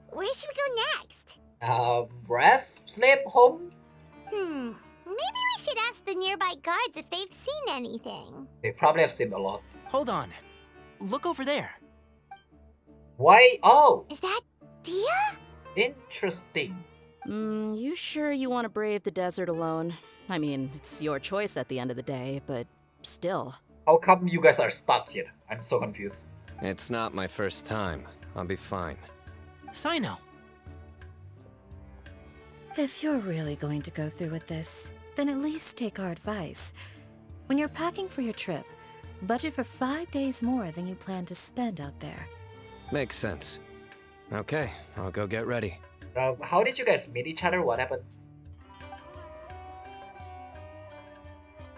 Where should we go next? Rest? Sleep? Home? Maybe we should ask the nearby guards if they've seen anything. They probably have seen a lot. Hold on. Look over there. Why? Oh! Is that Dia? Interesting. You sure you want to brave the desert alone? I mean, it's your choice at the end of the day, but still. How come you guys are stuck here? I'm so confused. It's not my first time. I'll be fine. Cyno. If you're really going to go through with this, then at least take our advice. When you're packing for your trip, budget for 5 days more than you plan to spend out there. Makes sense. Okay, I'll go get ready. How did you guys meet each other? What happened?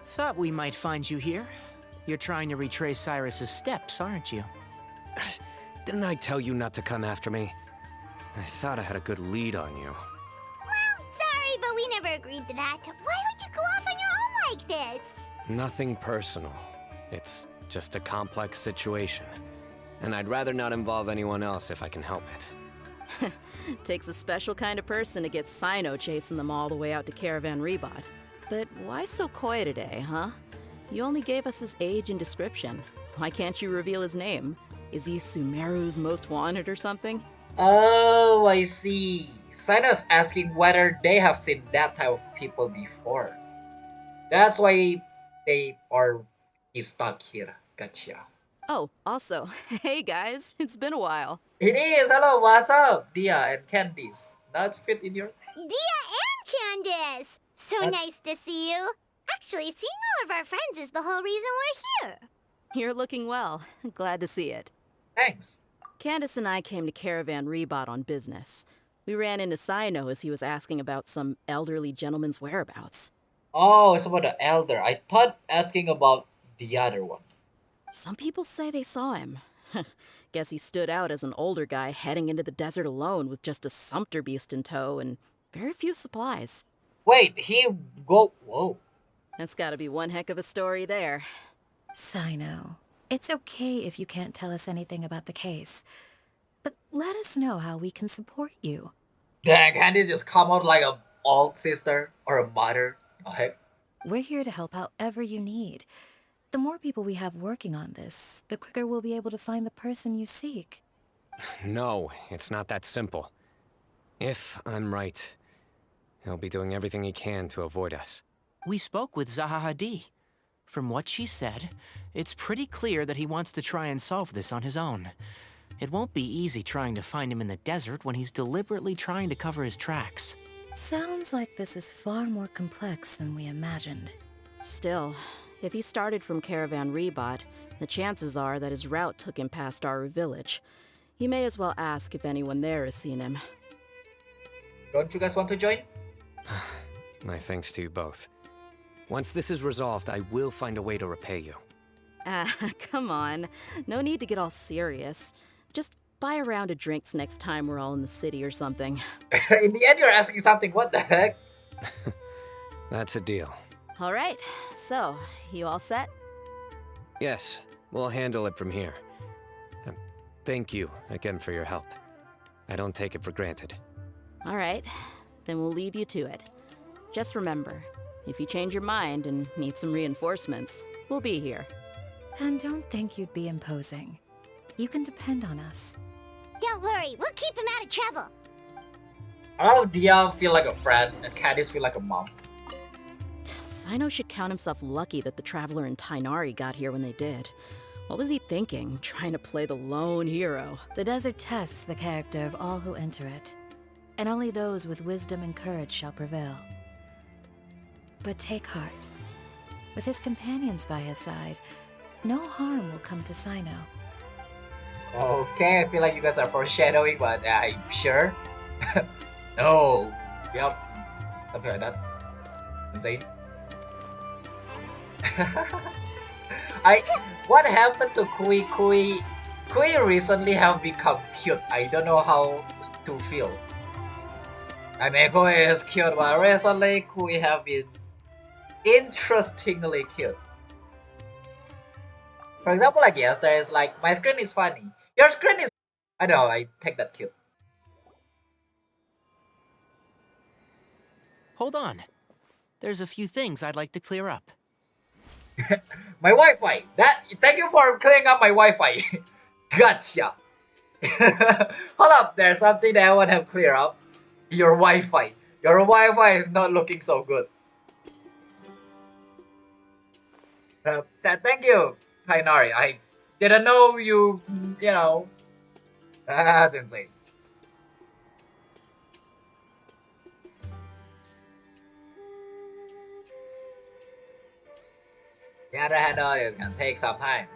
Thought we might find you here. You're trying to retrace Cyrus's steps, aren't you? Didn't I tell you not to come after me? I thought I had a good lead on you. Well, sorry, but we never agreed to that. Why would you go off on your own like this? Nothing personal. It's just a complex situation. And I'd rather not involve anyone else if I can help it. Takes a special kind of person to get Cyno chasing them all the way out to Caravan Rebot. But why so coy today, huh? You only gave us his age and description. Why can't you reveal his name? Is he Sumeru's most wanted or something? Oh, I see. Cyno's asking whether they have seen that type of people before. That's why he's stuck here. Gotcha. Oh, also, hey guys, it's been a while. It is. Hello, what's up? Dia and Candice. That's fit in your... Dia and Candace! So That's- nice to see you. Actually, seeing all of our friends is the whole reason we're here. You're looking well. Glad to see it. Thanks. Candace and I came to Caravan Rebot on business. We ran into Cyno as he was asking about some elderly gentleman's whereabouts. Oh, it's about the elder. I thought asking about the other one. Some people say they saw him. Guess he stood out as an older guy heading into the desert alone with just a sumpter beast in tow and very few supplies. Wait, whoa. That's gotta be one heck of a story there. Cyno, it's okay if you can't tell us anything about the case. But let us know how we can support you. Dang, Candice just come out like a old sister or a mother. Oh, heck. We're here to help however you need. The more people we have working on this, the quicker we'll be able to find the person you seek. No, it's not that simple. If I'm right, he'll be doing everything he can to avoid us. We spoke with Zaha Hadid. From what she said, it's pretty clear that he wants to try and solve this on his own. It won't be easy trying to find him in the desert when he's deliberately trying to cover his tracks. Sounds like this is far more complex than we imagined. Still, if he started from Caravan Rebot, the chances are that his route took him past our village. You may as well ask if anyone there has seen him. Don't you guys want to join? My thanks to you both. Once this is resolved, I will find a way to repay you. Ah, come on. No need to get all serious. Just buy a round of drinks next time we're all in the city or something. In the end, you're asking something. What the heck? That's a deal. All right, so, you all set? Yes, we'll handle it from here. Thank you again for your help. I don't take it for granted. All right, then we'll leave you to it. Just remember, if you change your mind and need some reinforcements, we'll be here. And don't think you'd be imposing. You can depend on us. Don't worry, we'll keep him out of trouble. I love Dia feel like a friend and Candice feel like a mom. Cyno should count himself lucky that the Traveler and Tighnari got here when they did. What was he thinking, trying to play the lone hero? The desert tests the character of all who enter it, and only those with wisdom and courage shall prevail. But take heart. With his companions by his side, no harm will come to Cyno. Okay, I feel like you guys are foreshadowing, but I'm sure. No. Yep. Something like that. Insane. What happened to Kui? Kui recently have become cute. I don't know how to feel. I mean, Kui is cute, but recently Kui have been interestingly cute. For example, like yesterday, it's like, my screen is funny. Your screen is... I don't know, I take that cute. Hold on. There's a few things I'd like to clear up. My Wi-Fi! Thank you for clearing up my Wi-Fi. Gotcha. Hold up, there's something that I want to clear up. Your Wi-Fi. Your Wi-Fi is not looking so good. Thank you, Tighnari. I didn't know you know. That's insane. The other handle is gonna take some time.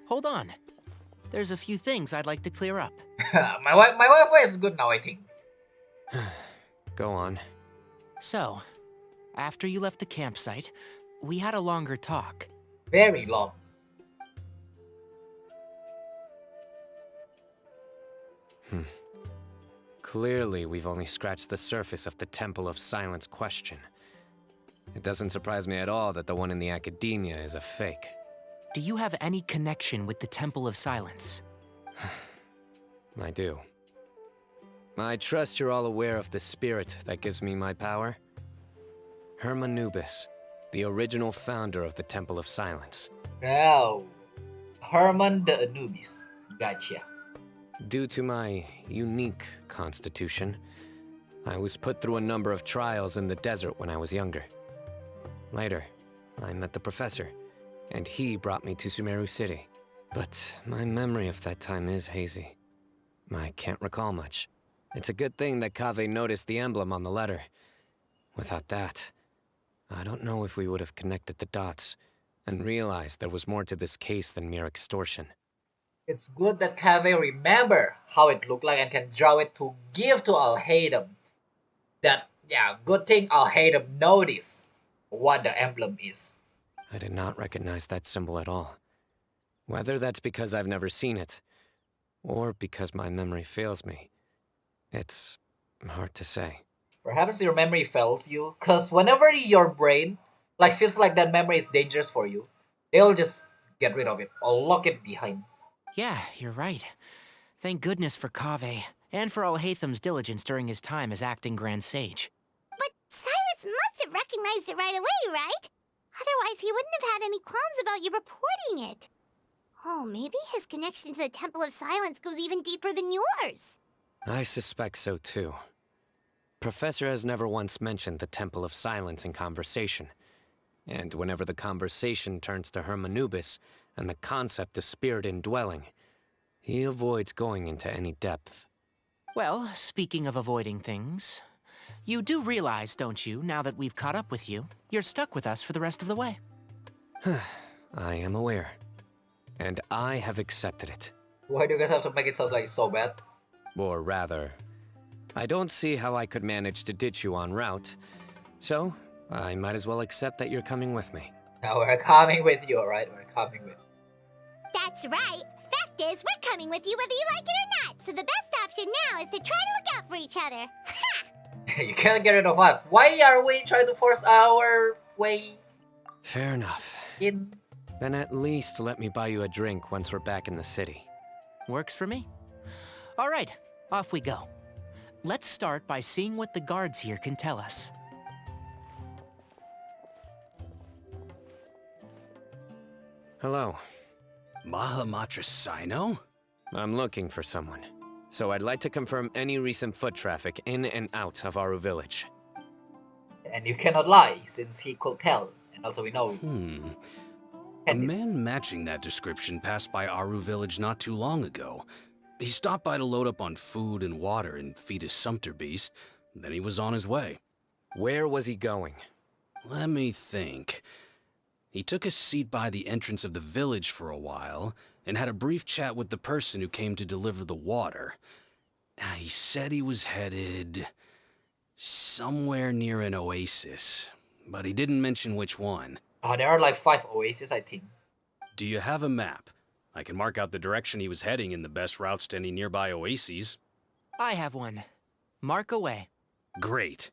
Hold on. There's a few things I'd like to clear up. my Wi-Fi is good now, I think. Go on. So, after you left the campsite, we had a longer talk. Very long. Clearly, we've only scratched the surface of the Temple of Silence question. It doesn't surprise me at all that the one in the Academia is a fake. Do you have any connection with the Temple of Silence? I do. I trust you're all aware of the spirit that gives me my power. Hermanubis, the original founder of the Temple of Silence. Oh, Herman the Anubis. Gotcha. Due to my unique constitution, I was put through a number of trials in the desert when I was younger. Later, I met the professor, and he brought me to Sumeru City. But my memory of that time is hazy. I can't recall much. It's a good thing that Kaveh noticed the emblem on the letter. Without that, I don't know if we would have connected the dots and realized there was more to this case than mere extortion. It's good that Kaveh remember how it looked like and can draw it to give to Al-Haydam. That, yeah, good thing Al-Haydam noticed what the emblem is. I did not recognize that symbol at all. Whether that's because I've never seen it, or because my memory fails me, it's hard to say. Perhaps your memory fails you, because whenever your brain feels like that memory is dangerous for you, they'll just get rid of it or lock it behind. Yeah, you're right. Thank goodness for Kaveh, and for Al-Haytham's diligence during his time as acting Grand Sage. But Cyrus must have recognized it right away, right? Otherwise, he wouldn't have had any qualms about you reporting it. Oh, maybe his connection to the Temple of Silence goes even deeper than yours. I suspect so too. Professor has never once mentioned the Temple of Silence in conversation. And whenever the conversation turns to Hermanubis and the concept of spirit indwelling, he avoids going into any depth. Well, speaking of avoiding things, you do realize, don't you, now that we've caught up with you, you're stuck with us for the rest of the way. I am aware. And I have accepted it. Why do you guys have to make it sound like it's so bad? Or rather, I don't see how I could manage to ditch you en route, so I might as well accept that you're coming with me. Now we're coming with you, alright? We're coming with you. That's right. Fact is, we're coming with you whether you like it or not. So the best option now is to try to look out for each other. Ha! You can't get rid of us. Why are we trying to force our way Fair enough. in? Then at least let me buy you a drink once we're back in the city. Works for me. All right, off we go. Let's start by seeing what the guards here can tell us. Hello. Mahamatra Cyno? I'm looking for someone. So I'd like to confirm any recent foot traffic in and out of Aru Village. And you cannot lie, since he could tell. And also we know. A man matching that description passed by Aru Village not too long ago. He stopped by to load up on food and water and feed his sumpter beast. Then he was on his way. Where was he going? Let me think. He took a seat by the entrance of the village for a while and had a brief chat with the person who came to deliver the water. He said he was headed somewhere near an oasis, but he didn't mention which one. There are like 5 oases, I think. Do you have a map? I can mark out the direction he was heading and the best routes to any nearby oases. I have one. Mark away. Great.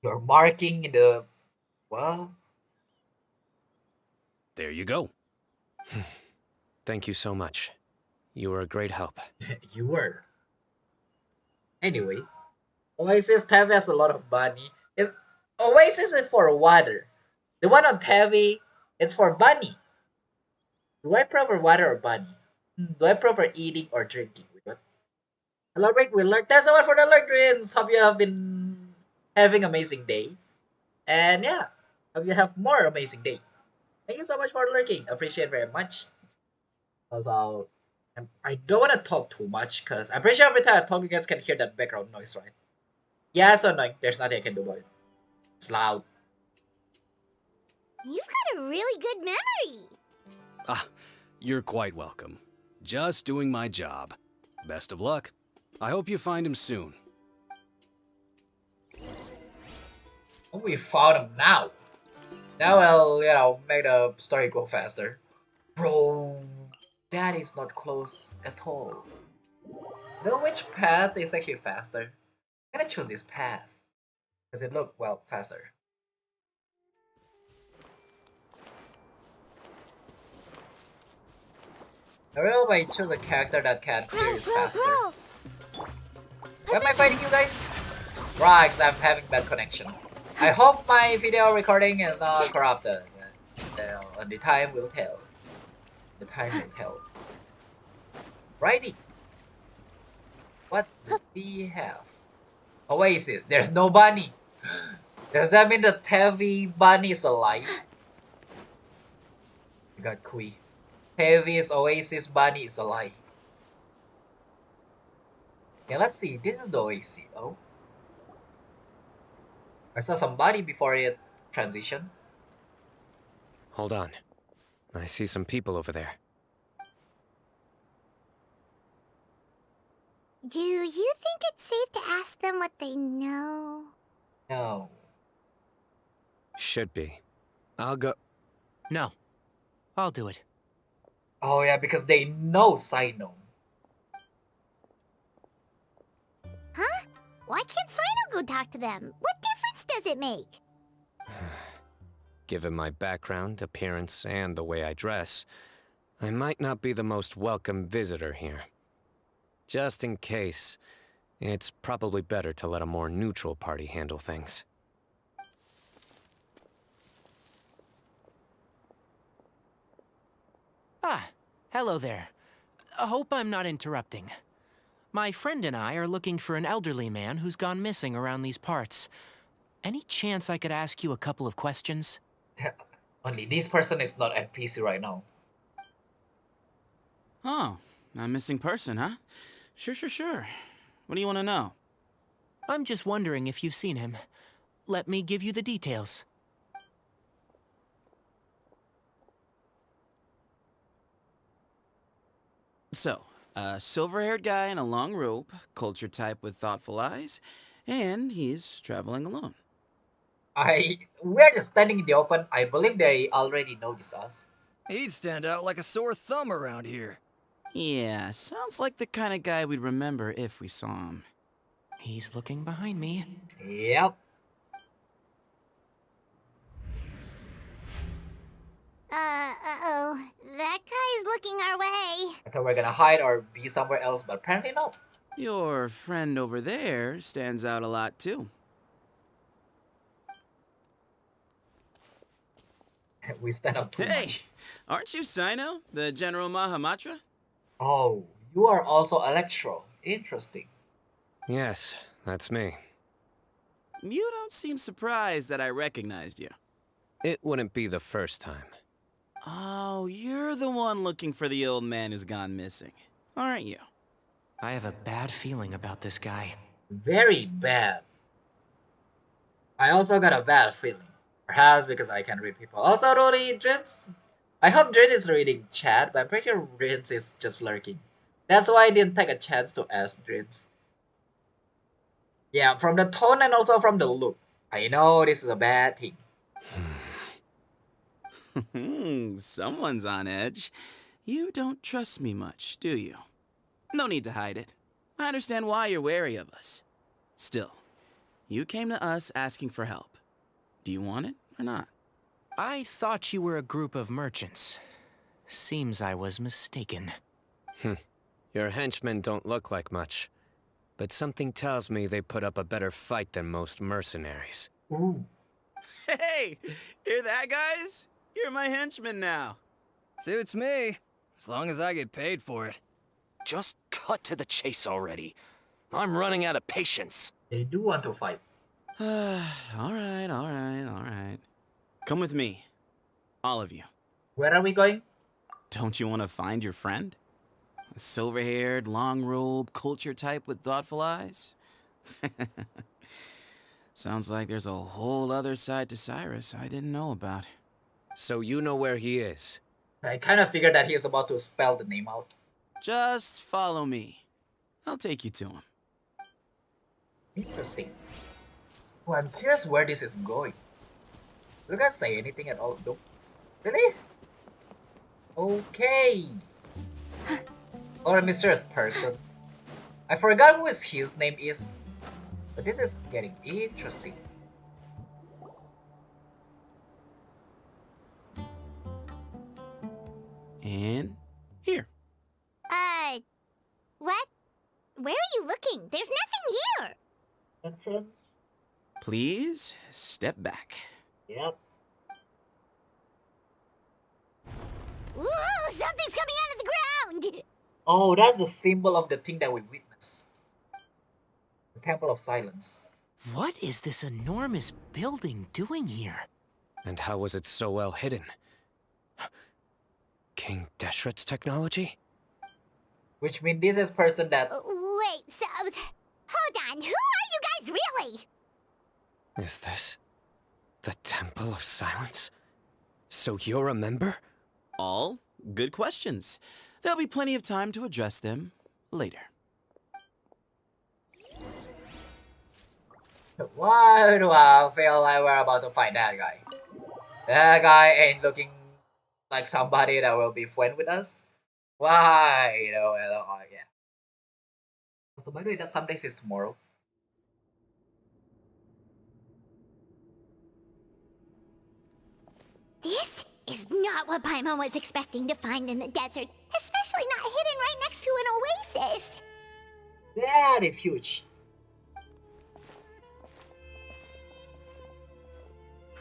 You're marking the... Well... There you go. Thank you so much. You were a great help. You were. Anyway, Oasis Tevi has a lot of money. Oasis is for water. The one on Tevi, it's for bunny. Do I prefer water or bunny? Do I prefer eating or drinking? Wait, what? Hello, Rick. We learned. That's the one for the Lurk Twins. Hope you have been having an amazing day. And yeah, hope you have more amazing day. Thank you so much for lurking. Appreciate very much. Also, I don't want to talk too much because I'm pretty sure every time I talk, you guys can hear that background noise, right? Yeah, it's annoying. There's nothing I can do about it. It's loud. You've got a really good memory. Ah, you're quite welcome. Just doing my job. Best of luck. I hope you find him soon. Oh, we found him now. Now I'll, make the story go faster. Bro, that is not close at all. You know which path is actually faster? I'm gonna choose this path. Because it look, well, faster. I will I choose a character that can clear this faster. Why am I fighting you guys? Right, 'cause I'm having bad connection. I hope my video recording is not corrupted. Yeah. So, the time will tell. The time will tell. Righty. What do we have? Oasis. There's no bunny. Does that mean the Tevi bunny is alive? We got Kui. Tevi's Oasis bunny is alive. Yeah, let's see. This is the Oasis. Oh. I saw somebody before it transition. Hold on. I see some people over there. Do you think it's safe to ask them what they know? No. Should be. I'll go. No. I'll do it. Oh yeah, because they know Cyno. Huh? Why can't Cyno go talk to them? What difference does it make? Given my background, appearance, and the way I dress, I might not be the most welcome visitor here. Just in case, it's probably better to let a more neutral party handle things. Ah, hello there. I hope I'm not interrupting. My friend and I are looking for an elderly man who's gone missing around these parts. Any chance I could ask you a couple of questions? Only this person is not NPC right now. Oh, a missing person, huh? Sure. What do you want to know? I'm just wondering if you've seen him. Let me give you the details. So, a silver-haired guy in a long robe, culture type with thoughtful eyes, and he's traveling alone. We're just standing in the open. I believe they already notice us. He'd stand out like a sore thumb around here. Yeah, sounds like the kind of guy we'd remember if we saw him. He's looking behind me. Yep. Uh-oh. That guy's looking our way. I thought we're gonna hide or be somewhere else, but apparently not. Your friend over there stands out a lot, too. We stand out too much. Aren't you Cyno, the General Mahamatra? Oh, you are also Electro. Interesting. Yes, that's me. You don't seem surprised that I recognized you. It wouldn't be the first time. Oh, you're the one looking for the old man who's gone missing, aren't you? I have a bad feeling about this guy. Very bad. I also got a bad feeling. Perhaps because I can read people. Also, Rory, Drins. I hope Drin is reading chat, but I'm pretty sure Drins is just lurking. That's why I didn't take a chance to ask Drins. Yeah, from the tone and also from the look. I know this is a bad thing. Someone's on edge. You don't trust me much, do you? No need to hide it. I understand why you're wary of us. Still, you came to us asking for help. Do you want it or not? I thought you were a group of merchants. Seems I was mistaken. Your henchmen don't look like much, but something tells me they put up a better fight than most mercenaries. Ooh. Hey, hear that, guys? You're my henchman now. Suits me, as long as I get paid for it. Just cut to the chase already. I'm running out of patience. They do want to fight. All right. Come with me. All of you. Where are we going? Don't you want to find your friend? A silver-haired, long-robe, culture type with thoughtful eyes? Sounds like there's a whole other side to Cyrus I didn't know about. So you know where he is? I kind of figured that he is about to spell the name out. Just follow me. I'll take you to him. Interesting. Oh, I'm curious where this is going. Do you guys say anything at all? Nope. Really? Okay. Or a mysterious person. I forgot who his name is. But this is getting interesting. And here. nothing. There's nothing here. Entrance. Please step back. Yep. Ooh, something's coming out of the ground. Oh, that's the symbol of the thing that we witness. The Temple of Silence. What is this enormous building doing here? And how was it so well hidden? King Deshret's technology? Which means this is person that... Wait, so... Hold on, who are you guys really? Is this the Temple of Silence? So you're a member? All good questions. There'll be plenty of time to address them later. Why do I feel like we're about to fight that guy? That guy ain't looking like somebody that will be friend with us. Why? You know, yeah. So by the way, that some days is tomorrow. This is not what Paimon was expecting to find in the desert, especially not hidden right next to an oasis. That is huge.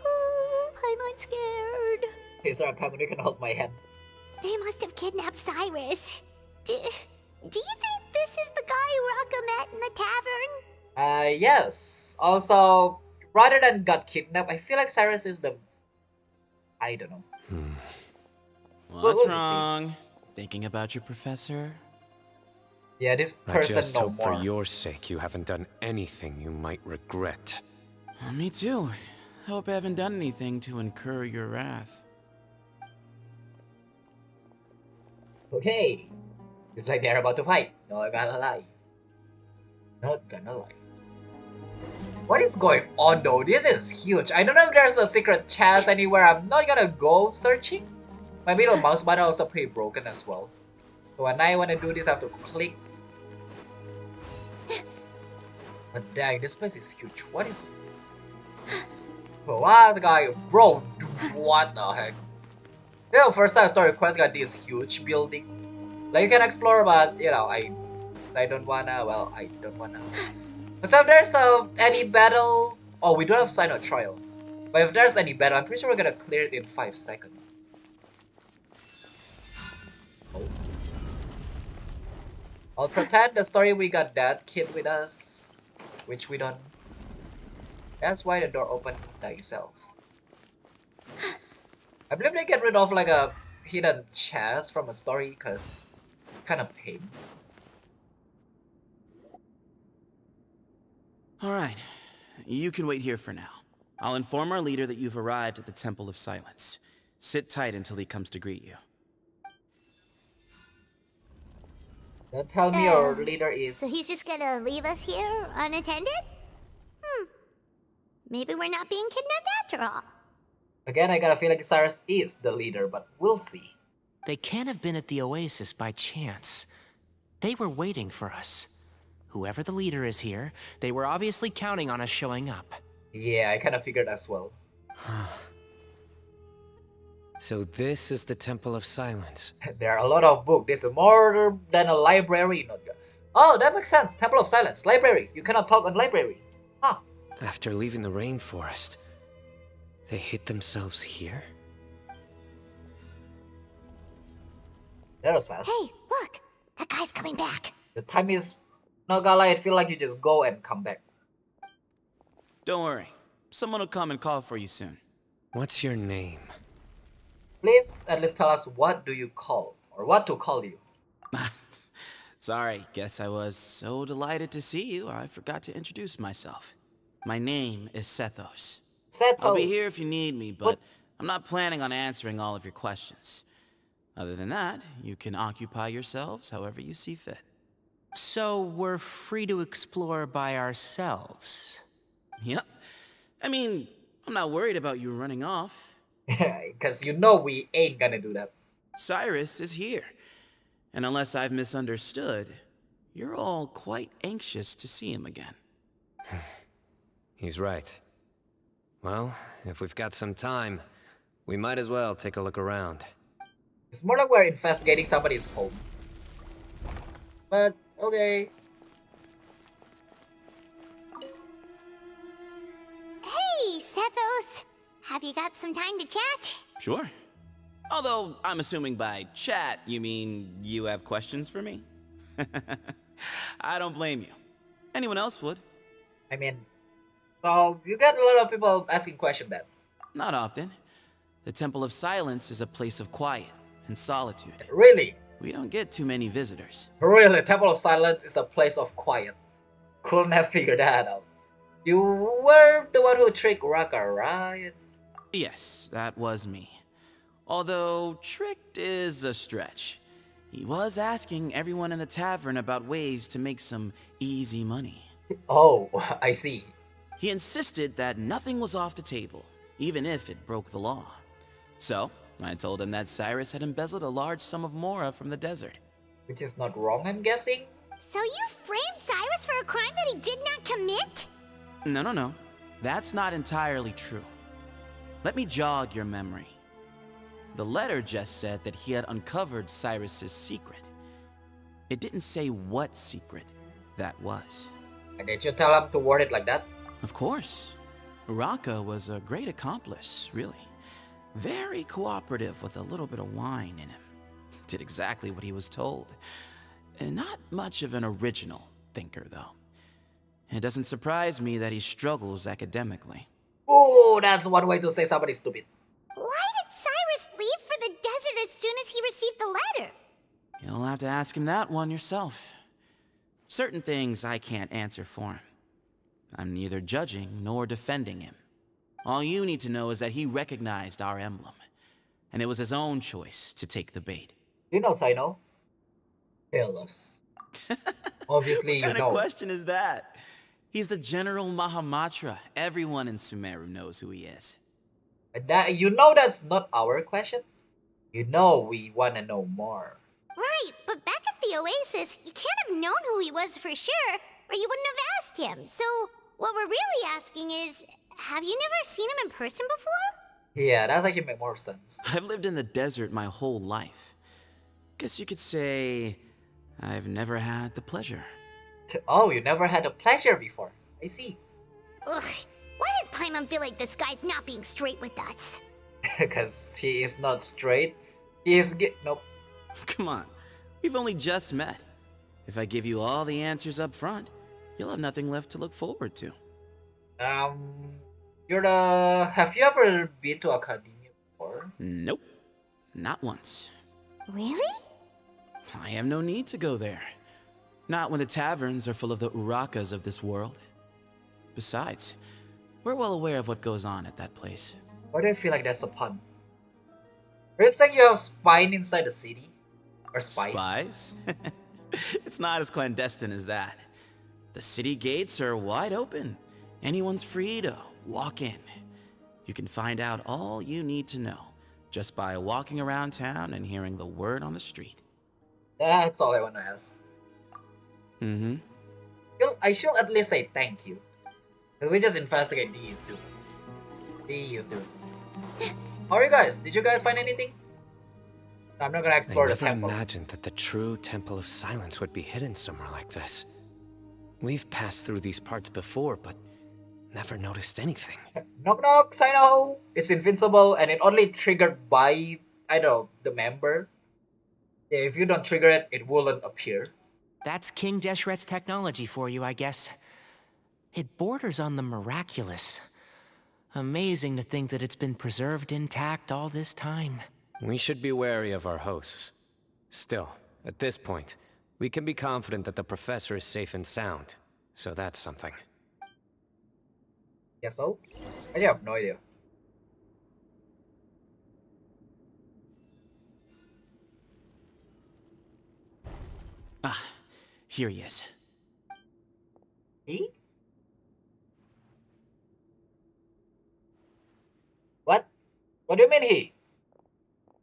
Ooh, Paimon's scared. Hey, sorry, Paimon, you can hold my hand. They must have kidnapped Cyrus. Do you think this is the guy Raka met in the tavern? Yes. Also, rather than got kidnapped, I feel like Cyrus is the... I don't know. What's we'll wrong? Thinking about your professor? Yeah, this I person just no hope more. for your sake you haven't done anything you might regret. Me too. Hope I haven't done anything to incur your wrath. Okay. Looks like they're about to fight. Not gonna lie. Not gonna lie. What is going on though? This is huge. I don't know if there's a secret chest anywhere. I'm not gonna go searching. My middle mouse button also pretty broken as well. So when I wanna do this, I have to click. But dang, this place is huge. What is... Bro, what the guy? Bro, what the heck? You know, first time Story Quest got this huge building. Like you can explore, but you know, I don't wanna. Well, I don't wanna. So if there's any battle, oh, we don't have Cyno trial. But if there's any battle, I'm pretty sure we're gonna clear it in 5 seconds. Oh. I'll pretend the story we got that kid with us, which we don't. That's why the door opened by itself. I believe they get rid of like a hidden chest from a story because kind of pain. Alright, you can wait here for now. I'll inform our leader that you've arrived at the Temple of Silence. Sit tight until he comes to greet you. Don't tell me your leader is... So he's just gonna leave us here unattended? Maybe we're not being kidnapped after all. Again, I got a feeling Cyrus is the leader, but we'll see. They can't have been at the oasis by chance. They were waiting for us. Whoever the leader is here, they were obviously counting on us showing up. Yeah, I kind of figured as well. So this is the Temple of Silence. There are a lot of books. This is more than a library. Oh, that makes sense. Temple of Silence. Library. You cannot talk on library. Huh. After leaving the rainforest, they hid themselves here? That was fast. Hey, look! That guy's coming back. The time is... Not gonna lie, I feel like you just go and come back. Don't worry. Someone will come and call for you soon. What's your name? Please at least tell us what do you call, or what to call you. Sorry, guess I was so delighted to see you, I forgot to introduce myself. My name is Sethos. Sethos. I'll be here if you need me, but I'm not planning on answering all of your questions. Other than that, you can occupy yourselves however you see fit. So we're free to explore by ourselves? Yep. I mean, I'm not worried about you running off. Because you know we ain't gonna do that. Cyrus is here. And unless I've misunderstood, you're all quite anxious to see him again. He's right. Well, if we've got some time, we might as well take a look around. It's more like we're investigating somebody's home. But, okay. Have you got some time to chat? Sure. Although, I'm assuming by chat, you mean you have questions for me? I don't blame you. Anyone else would. I mean, so you get a lot of people asking questions then. Not often. The Temple of Silence is a place of quiet and solitude. Really? We don't get too many visitors. Really, Temple of Silence is a place of quiet. Couldn't have figured that out. You were the one who tricked Raka, right? Yes, that was me. Although, tricked is a stretch. He was asking everyone in the tavern about ways to make some easy money. Oh, I see. He insisted that nothing was off the table, even if it broke the law. So, I told him that Cyrus had embezzled a large sum of mora from the desert. Which is not wrong, I'm guessing? So you framed Cyrus for a crime that he did not commit? No. That's not entirely true. Let me jog your memory. The letter just said that he had uncovered Cyrus's secret. It didn't say what secret that was. And did you tell him to word it like that? Of course. Raka was a great accomplice, really. Very cooperative with a little bit of wine in him. Did exactly what he was told. And not much of an original thinker, though. It doesn't surprise me that he struggles academically. Oh, that's one way to say somebody's stupid. Why did Cyrus leave for the desert as soon as he received the letter? You'll have to ask him that one yourself. Certain things I can't answer for him. I'm neither judging nor defending him. All you need to know is that he recognized our emblem, and it was his own choice to take the bait. You know Cyno? Tell us. Obviously, What kind you of know. question is that? He's the General Mahamatra. Everyone in Sumeru knows who he is. That, you know that's not our question? You know we want to know more. Right, but back at the Oasis, you can't have known who he was for sure, or you wouldn't have asked him. So, what we're really asking is, have you never seen him in person before? Yeah, that's actually make more sense. I've lived in the desert my whole life. Guess you could say I've never had the pleasure. Oh, you never had the pleasure before. I see. Ugh, why does Paimon feel like this guy's not being straight with us? Because he is not straight. He is nope. Come on, we've only just met. If I give you all the answers up front, you'll have nothing left to look forward to. Have you ever been to academia before? Nope, not once. Really? I have no need to go there. Not when the taverns are full of the Urakas of this world. Besides, we're well aware of what goes on at that place. Why do I feel like that's a pun? Are you saying you have spine inside the city? Or spice? Spies? It's not as clandestine as that. The city gates are wide open. Anyone's free to walk in. You can find out all you need to know just by walking around town and hearing the word on the street. That's all I want to ask. Mm-hmm. I should at least say thank you. We just investigate these two. How are you guys? Did you guys find anything? I'm not gonna explore I the never temple. imagined that the true Temple of Silence would be hidden somewhere like this. We've passed through these parts before, but never noticed anything. Knock knock, Cyno! It's invincible and it only triggered by, I don't know, the member. Yeah, if you don't trigger it, it wouldn't appear. That's King Deshret's technology for you, I guess. It borders on the miraculous. Amazing to think that it's been preserved intact all this time. We should be wary of our hosts. Still, at this point, we can be confident that the professor is safe and sound. So that's something. Guess so? I have no idea. Ah, here he is. He? What? What do you mean he?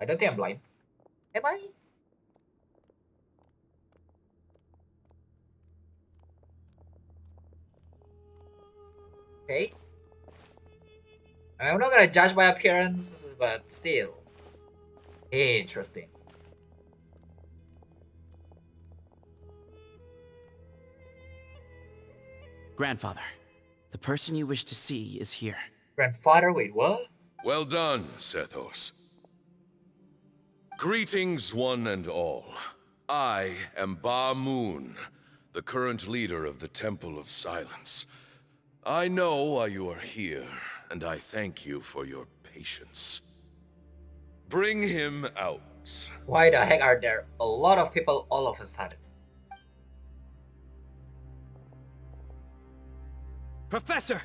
I don't think I'm blind. Am I? Okay. I'm not gonna judge by appearance, but still. Interesting. Grandfather, the person you wish to see is here. Grandfather, wait, what? Well done, Sethos. Greetings, one and all. I am Ba Moon, the current leader of the Temple of Silence. I know why you are here, and I thank you for your patience. Bring him out. Why the heck are there a lot of people all of a sudden? Professor!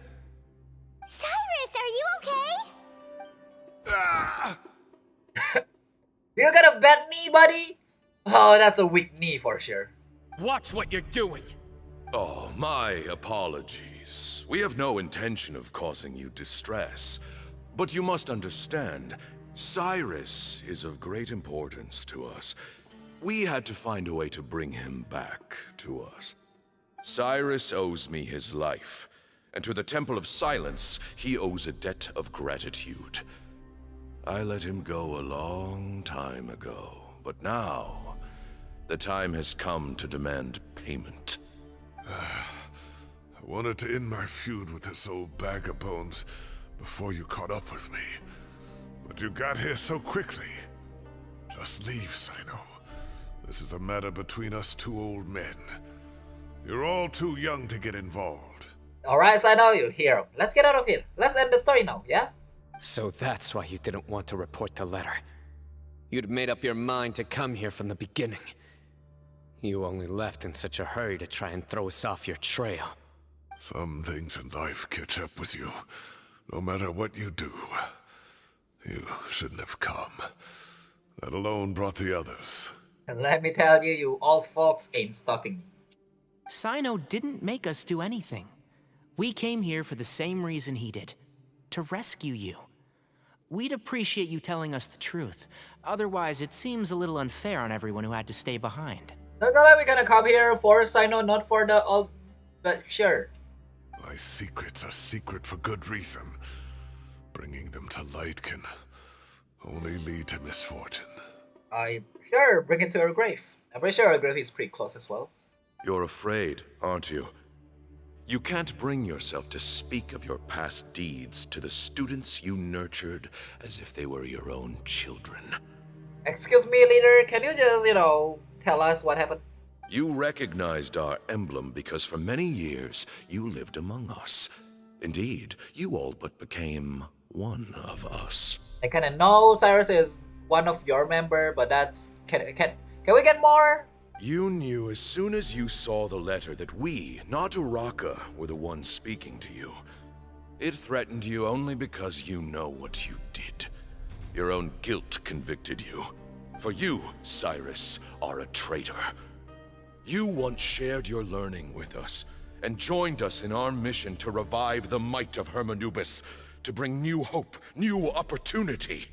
Cyrus, are you okay? You got a bad knee, buddy? Oh, that's a weak knee for sure. Watch what you're doing! Oh, my apologies. We have no intention of causing you distress. But you must understand, Cyrus is of great importance to us. We had to find a way to bring him back to us. Cyrus owes me his life, and to the Temple of Silence, he owes a debt of gratitude. I let him go a long time ago, but now, the time has come to demand payment. I wanted to end my feud with this old bag of bones before you caught up with me. But you got here so quickly. Just leave, Cyno. This is a matter between us two old men. You're all too young to get involved. Alright, Cyno, you hear him. Let's get out of here. Let's end the story now, yeah? So that's why you didn't want to report the letter. You'd made up your mind to come here from the beginning. You only left in such a hurry to try and throw us off your trail. Some things in life catch up with you, no matter what you do. You shouldn't have come. That alone brought the others. And let me tell you, you old folks ain't stopping me. Cyno didn't make us do anything. We came here for the same reason he did. To rescue you. We'd appreciate you telling us the truth. Otherwise, it seems a little unfair on everyone who had to stay behind. Look like we're gonna come here for Cyno, not for the old... But sure. My secrets are secret for good reason. Bringing them to light can only lead to misfortune. Sure, bring it to her grave. I'm pretty sure her grave is pretty close as well. You're afraid, aren't you? You can't bring yourself to speak of your past deeds to the students you nurtured as if they were your own children. Excuse me, leader, can you just, tell us what happened? You recognized our emblem because for many years you lived among us. Indeed, you all but became one of us. I kinda know Cyrus is one of your member, but that's... Can we get more? You knew as soon as you saw the letter that we, not Uraka, were the ones speaking to you. It threatened you only because you know what you did. Your own guilt convicted you. For you, Cyrus, are a traitor. You once shared your learning with us, and joined us in our mission to revive the might of Hermanubis, to bring new hope, new opportunity.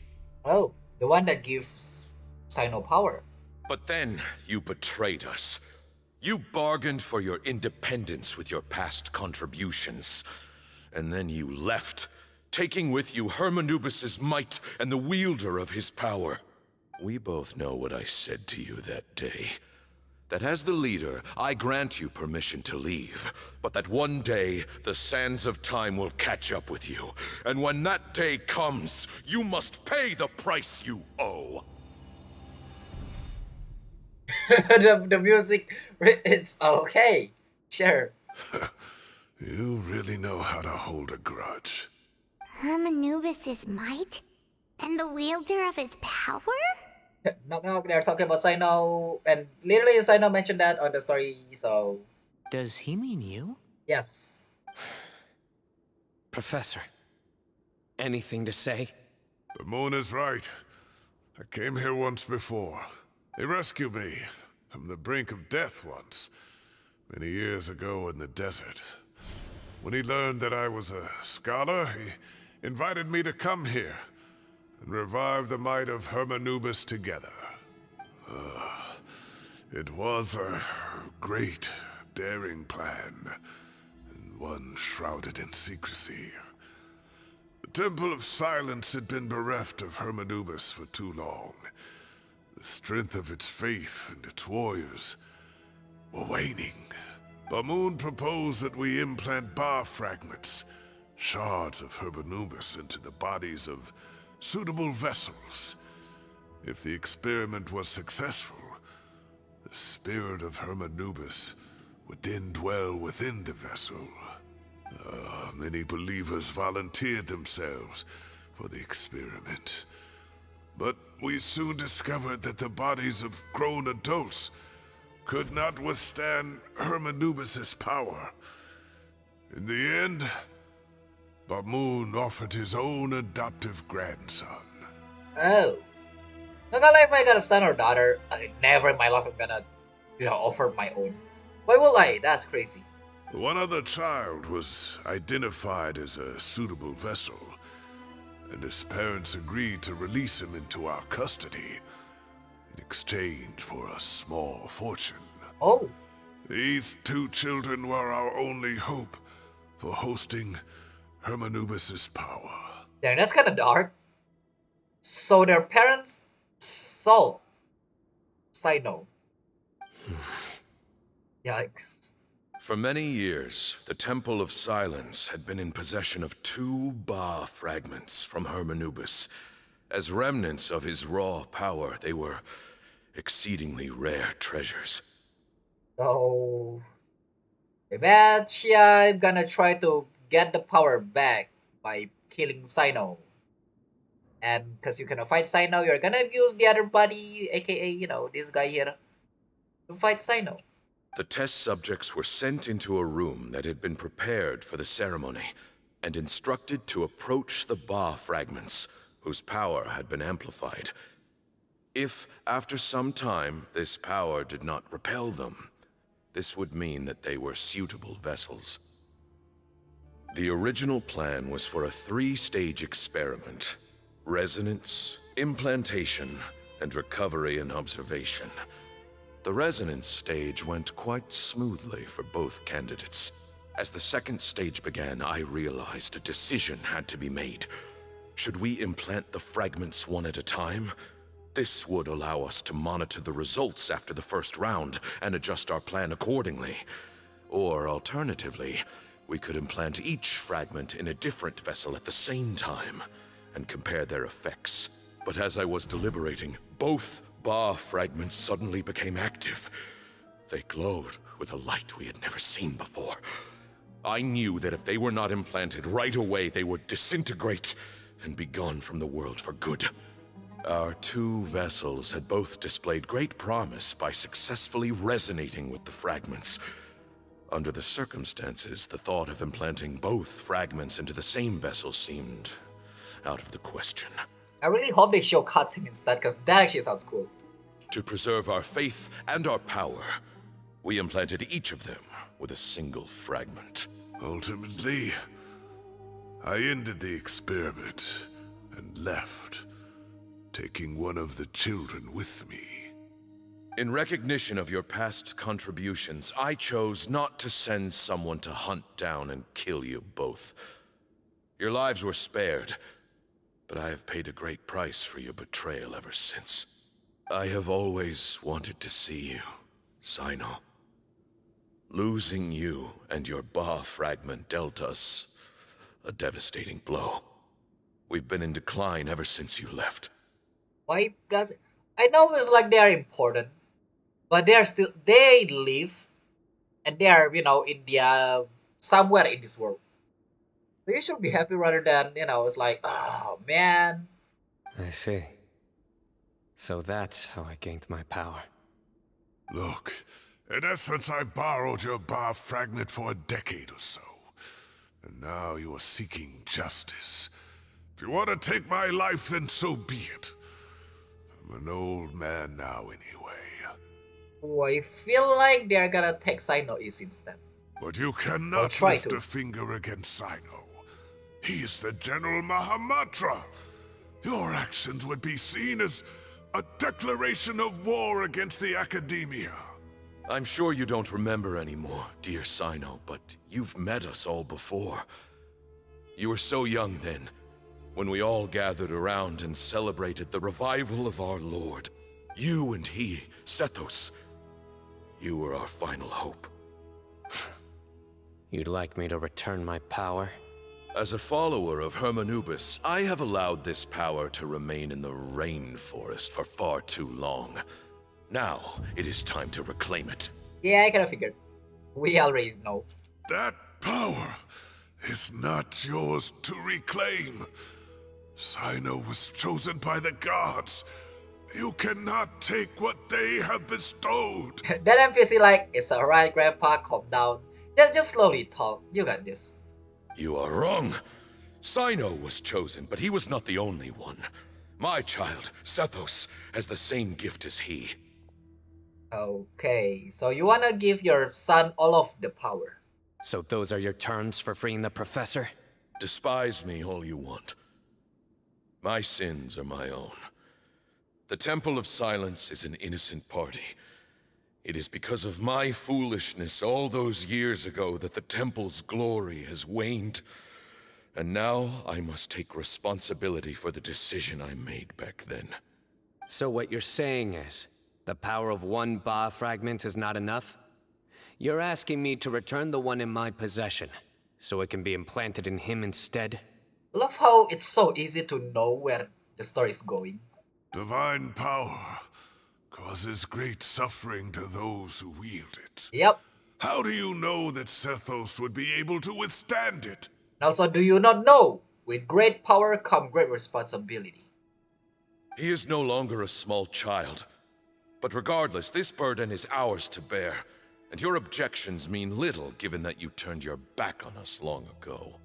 Oh, the one that gives Cyno power. But then you betrayed us. You bargained for your independence with your past contributions. And then you left, taking with you Hermanubis' might and the wielder of his power. We both know what I said to you that day. That as the leader, I grant you permission to leave, but that one day, the sands of time will catch up with you. And when that day comes, you must pay the price you owe. the music, it's okay. Sure. You really know how to hold a grudge. Hermanubis' might? And the wielder of his power? Knock knock, they're talking about Cyno, and literally Cyno mentioned that on the story, so... Does he mean you? Yes. Professor, anything to say? The moon is right. I came here once before. He rescued me from the brink of death once, many years ago in the desert. When he learned that I was a scholar, he invited me to come here and revive the might of Hermanubis together. It was a great, daring plan, and one shrouded in secrecy. The Temple of Silence had been bereft of Hermanubis for too long. The strength of its faith and its warriors were waning. Bamoon proposed that we implant bar fragments, shards of Hermanubis into the bodies of suitable vessels. If the experiment was successful, the spirit of Hermanubis would then dwell within the vessel. Many believers volunteered themselves for the experiment. But we soon discovered that the bodies of grown adults could not withstand Hermanubis' power. In the end, Bamoon offered his own adoptive grandson. Oh. Not gonna lie, if I got a son or daughter, I never in my life I'm gonna, offer my own. Why would I? That's crazy. One other child was identified as a suitable vessel, and his parents agreed to release him into our custody in exchange for a small fortune. Oh. These two children were our only hope for hosting Hermanubis' power. Dang, that's kind of dark. So their parents sold Cyno. Yikes. For many years, the Temple of Silence had been in possession of 2 Ba fragments from Hermanubis. As remnants of his raw power, they were exceedingly rare treasures. So I bet I'm gonna try to get the power back by killing Cyno. And because you cannot fight Cyno, you're gonna use the other body, aka, this guy here, to fight Cyno. The test subjects were sent into a room that had been prepared for the ceremony and instructed to approach the Ba fragments, whose power had been amplified. If, after some time, this power did not repel them, this would mean that they were suitable vessels. The original plan was for a 3-stage experiment: resonance, implantation, and recovery and observation. The resonance stage went quite smoothly for both candidates. As the 2nd stage began, I realized a decision had to be made. Should we implant the fragments one at a time? This would allow us to monitor the results after the first round and adjust our plan accordingly. Or alternatively, we could implant each fragment in a different vessel at the same time and compare their effects. But as I was deliberating, both Ba fragments suddenly became active. They glowed with a light we had never seen before. I knew that if they were not implanted right away, they would disintegrate and be gone from the world for good. Our 2 vessels had both displayed great promise by successfully resonating with the fragments. Under the circumstances, the thought of implanting both fragments into the same vessel seemed out of the question. I really hope they show cutscene instead, because that actually sounds cool. To preserve our faith and our power, we implanted each of them with a single fragment. Ultimately, I ended the experiment and left, taking one of the children with me. In recognition of your past contributions, I chose not to send someone to hunt down and kill you both. Your lives were spared, but I have paid a great price for your betrayal ever since. I have always wanted to see you, Cyno. Losing you and your Ba fragment dealt us a devastating blow. We've been in decline ever since you left. Why does it? I know it's like they are important, but they live, and they are, in the, somewhere in this world. So you should be happy rather than, it's like, oh man. I see. So that's how I gained my power. Look, in essence, I borrowed your Ba fragment for a decade or so. And now you are seeking justice. If you want to take my life, then so be it. I'm an old man now anyway. Oh, I feel like they're gonna take Cyno easy instead. But you cannot lift a finger against Cyno. He is the General Mahamatra. Your actions would be seen as a declaration of war against the Academia. I'm sure you don't remember anymore, dear Cyno, but you've met us all before. You were so young then, when we all gathered around and celebrated the revival of our Lord. You and he, Sethos, you were our final hope. You'd like me to return my power? As a follower of Hermanubis, I have allowed this power to remain in the rainforest for far too long. Now, it is time to reclaim it. Yeah, I kind of figured. We already know. That power is not yours to reclaim. Cyno was chosen by the gods. You cannot take what they have bestowed. That NPC like, it's alright, Grandpa, calm down. Just slowly talk. You got this. You are wrong. Cyno was chosen, but he was not the only one. My child, Sethos, has the same gift as he. Okay, so you wanna give your son all of the power. So those are your terms for freeing the professor? Despise me all you want. My sins are my own. The Temple of Silence is an innocent party. It is because of my foolishness all those years ago that the Temple's glory has waned. And now I must take responsibility for the decision I made back then. So what you're saying is, the power of one Ba fragment is not enough? You're asking me to return the one in my possession, so it can be implanted in him instead? Love how it's so easy to know where the story is going. Divine power causes great suffering to those who wield it. Yep. How do you know that Sethos would be able to withstand it? And also, do you not know? With great power come great responsibility. He is no longer a small child. But regardless, this burden is ours to bear. And your objections mean little given that you turned your back on us long ago.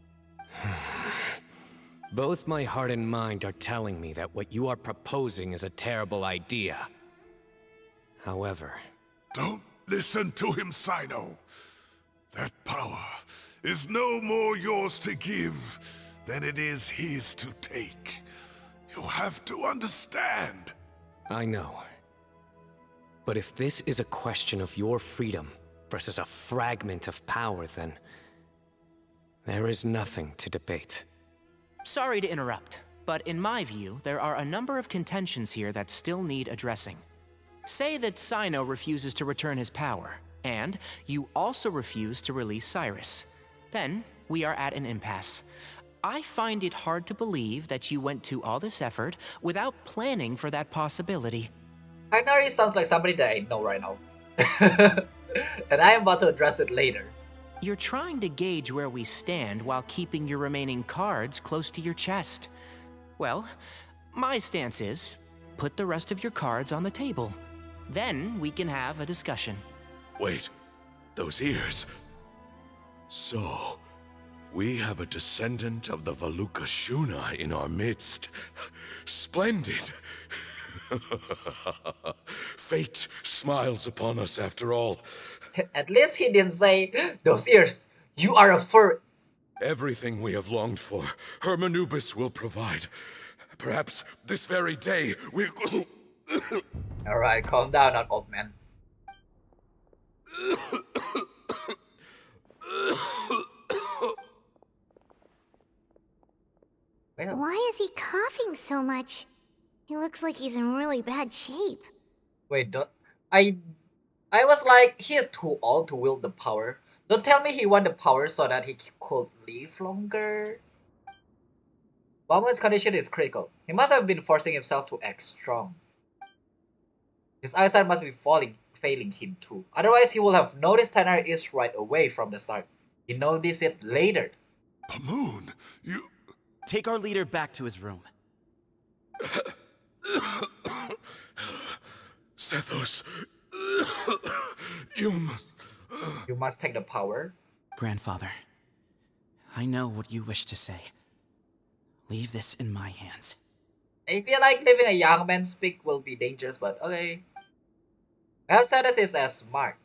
Both my heart and mind are telling me that what you are proposing is a terrible idea. However... Don't listen to him, Cyno. That power is no more yours to give than it is his to take. You have to understand. I know. But if this is a question of your freedom versus a fragment of power, then... there is nothing to debate. Sorry to interrupt, but in my view, there are a number of contentions here that still need addressing. Say that Cyno refuses to return his power, and you also refuse to release Cyrus. Then, we are at an impasse. I find it hard to believe that you went to all this effort without planning for that possibility. Tighnari sounds like somebody that I know right now. And I am about to address it later. You're trying to gauge where we stand while keeping your remaining cards close to your chest. Well, my stance is, put the rest of your cards on the table. Then we can have a discussion. Wait, those ears. So, we have a descendant of the Valukashuna in our midst. Splendid. Fate smiles upon us after all. At least he didn't say, those ears, you are a fur. Everything we have longed for, Hermanubis will provide. Perhaps this very day we'll... Alright, calm down, not old man. Why is he coughing so much? He looks like he's in really bad shape. Wait, don't... I was like, he is too old to wield the power. Don't tell me he won the power so that he could live longer. Bauman's condition is critical. He must have been forcing himself to act strong. His eyesight must be failing him too. Otherwise, he would have noticed Tighnari is right away from the start. He noticed it later. Pamoon, you... Take our leader back to his room. Sethos, You must take the power. Grandfather, I know what you wish to say. Leave this in my hands. I feel like letting a young man speak will be dangerous, but okay. Perhaps Sethos is as smart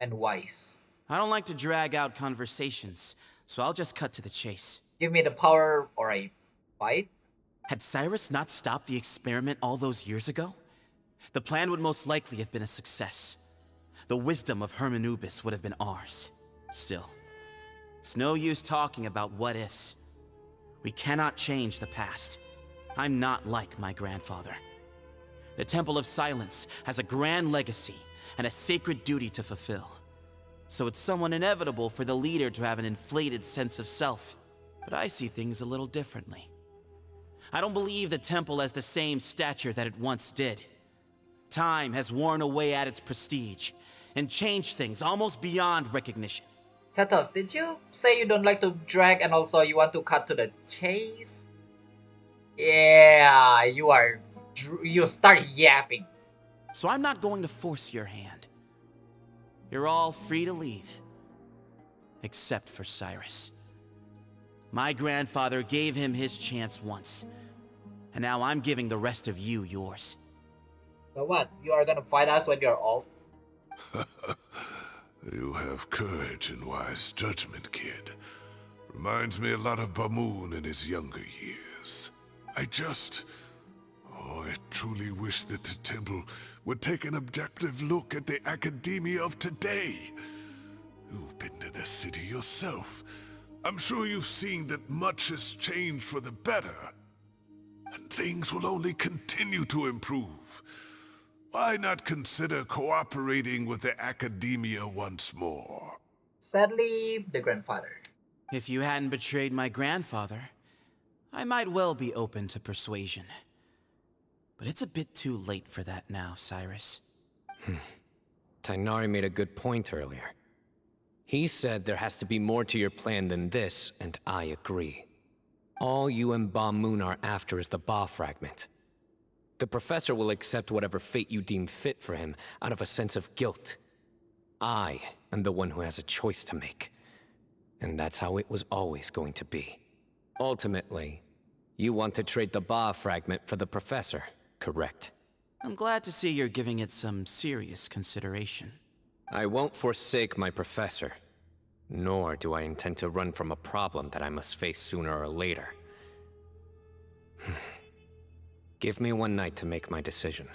and wise. I don't like to drag out conversations, so I'll just cut to the chase. Give me the power or I fight? Had Cyrus not stopped the experiment all those years ago, the plan would most likely have been a success. The wisdom of Hermanubis would have been ours. Still, it's no use talking about what-ifs. We cannot change the past. I'm not like my grandfather. The Temple of Silence has a grand legacy and a sacred duty to fulfill. So it's somewhat inevitable for the leader to have an inflated sense of self. but I see things a little differently. I don't believe the temple has the same stature that it once did. Time has worn away at its prestige and changed things almost beyond recognition. Tatos, did you say you don't like to drag and also you want to cut to the chase? Yeah, you start yapping. So I'm not going to force your hand. You're all free to leave. Except for Cyrus. My grandfather gave him his chance once. And now I'm giving the rest of you yours. So what? You are gonna fight us when you're old? You have courage and wise judgment, kid. Reminds me a lot of Bamoon in his younger years. I truly wish that the temple would take an objective look at the academia of today. You've been to the city yourself. I'm sure you've seen that much has changed for the better. And things will only continue to improve. Why not consider cooperating with the academia once more? Sadly, the grandfather. If you hadn't betrayed my grandfather, I might well be open to persuasion. But it's a bit too late for that now, Cyrus. Tighnari made a good point earlier. He said there has to be more to your plan than this, and I agree. All you and Ba Moon are after is the Ba fragment. The professor will accept whatever fate you deem fit for him out of a sense of guilt. I am the one who has a choice to make. And that's how it was always going to be. Ultimately, you want to trade the Ba fragment for the professor, correct? I'm glad to see you're giving it some serious consideration. I won't forsake my professor, nor do I intend to run from a problem that I must face sooner or later. Give me one night to make my decision.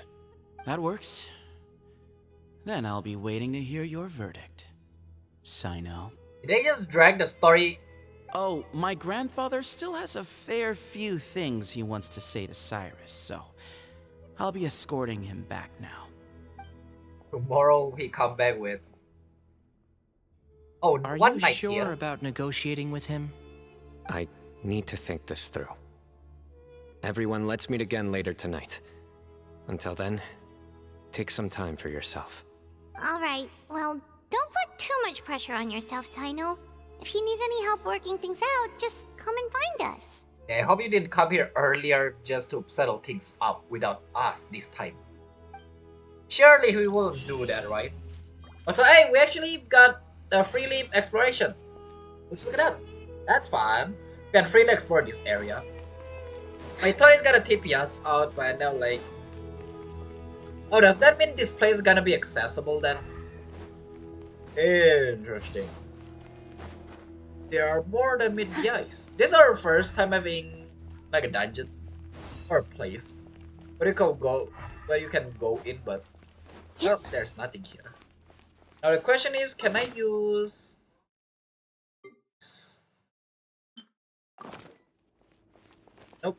That works. Then I'll be waiting to hear your verdict, Cyno. Did they just drag the story? Oh, my grandfather still has a fair few things he wants to say to Cyrus, so I'll be escorting him back now. Tomorrow he come back with... Oh, Are one you night sure here. about negotiating with him? I need to think this through. Everyone, let's meet again later tonight. Until then, take some time for yourself. Alright, well, don't put too much pressure on yourself, Cyno. If you need any help working things out, just come and find us. Yeah, I hope you didn't come here earlier just to settle things up without us this time. Surely we won't do that, right? Also, hey, we actually got a freely exploration. Let's look at that. That's fun. We can freely explore this area. I thought it's gonna TP us out, but now like... Oh, does that mean this place is gonna be accessible then? Interesting. There are more than meet the eyes. This is our first time having like a dungeon or a place where you can go in, but well, there's nothing here. Now the question is, can I use? Nope.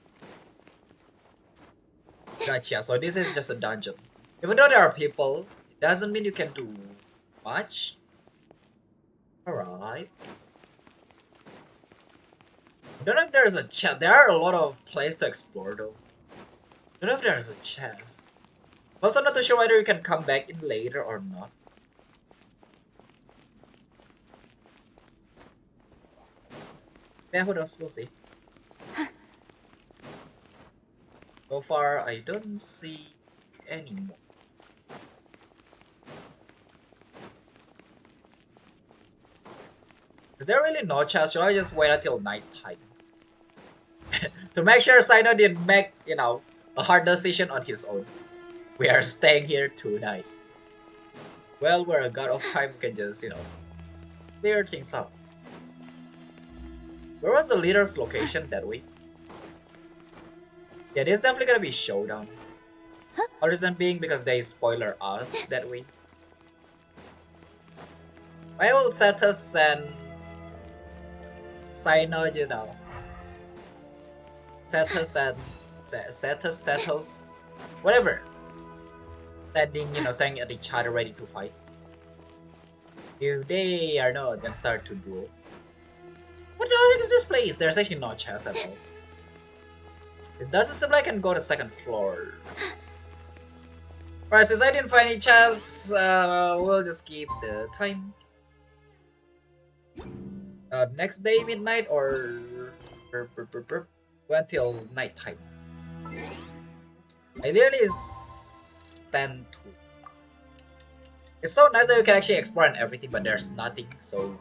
Gotcha. So this is just a dungeon. Even though there are people, it doesn't mean you can do much. Alright. I don't know if there's a chest. There are a lot of places to explore though. I don't know if there's a chest. Also not too sure whether you can come back in later or not. Yeah, who knows? We'll see. So far, I don't see any more. Is there really no chance? Should I just wait until night time? To make sure Cyno didn't make, a hard decision on his own. We are staying here tonight. Well, we're a god of time, we can just, clear things up. Where was the leader's location that way? Yeah, this is definitely gonna be showdown. Or reason being because they spoiler us that way. I will set us and Cyno, Settles and settles, whatever. Standing, staring at each other ready to fight. If they are not, then start to duel. What the heck is this place? There's actually no chest at all. It doesn't seem like I can go to the second floor. Alright, since I didn't find any chests, we'll just keep the time. Next day midnight or until night time. Ideally is 10 to. It's so nice that you can actually explore and everything, but there's nothing, so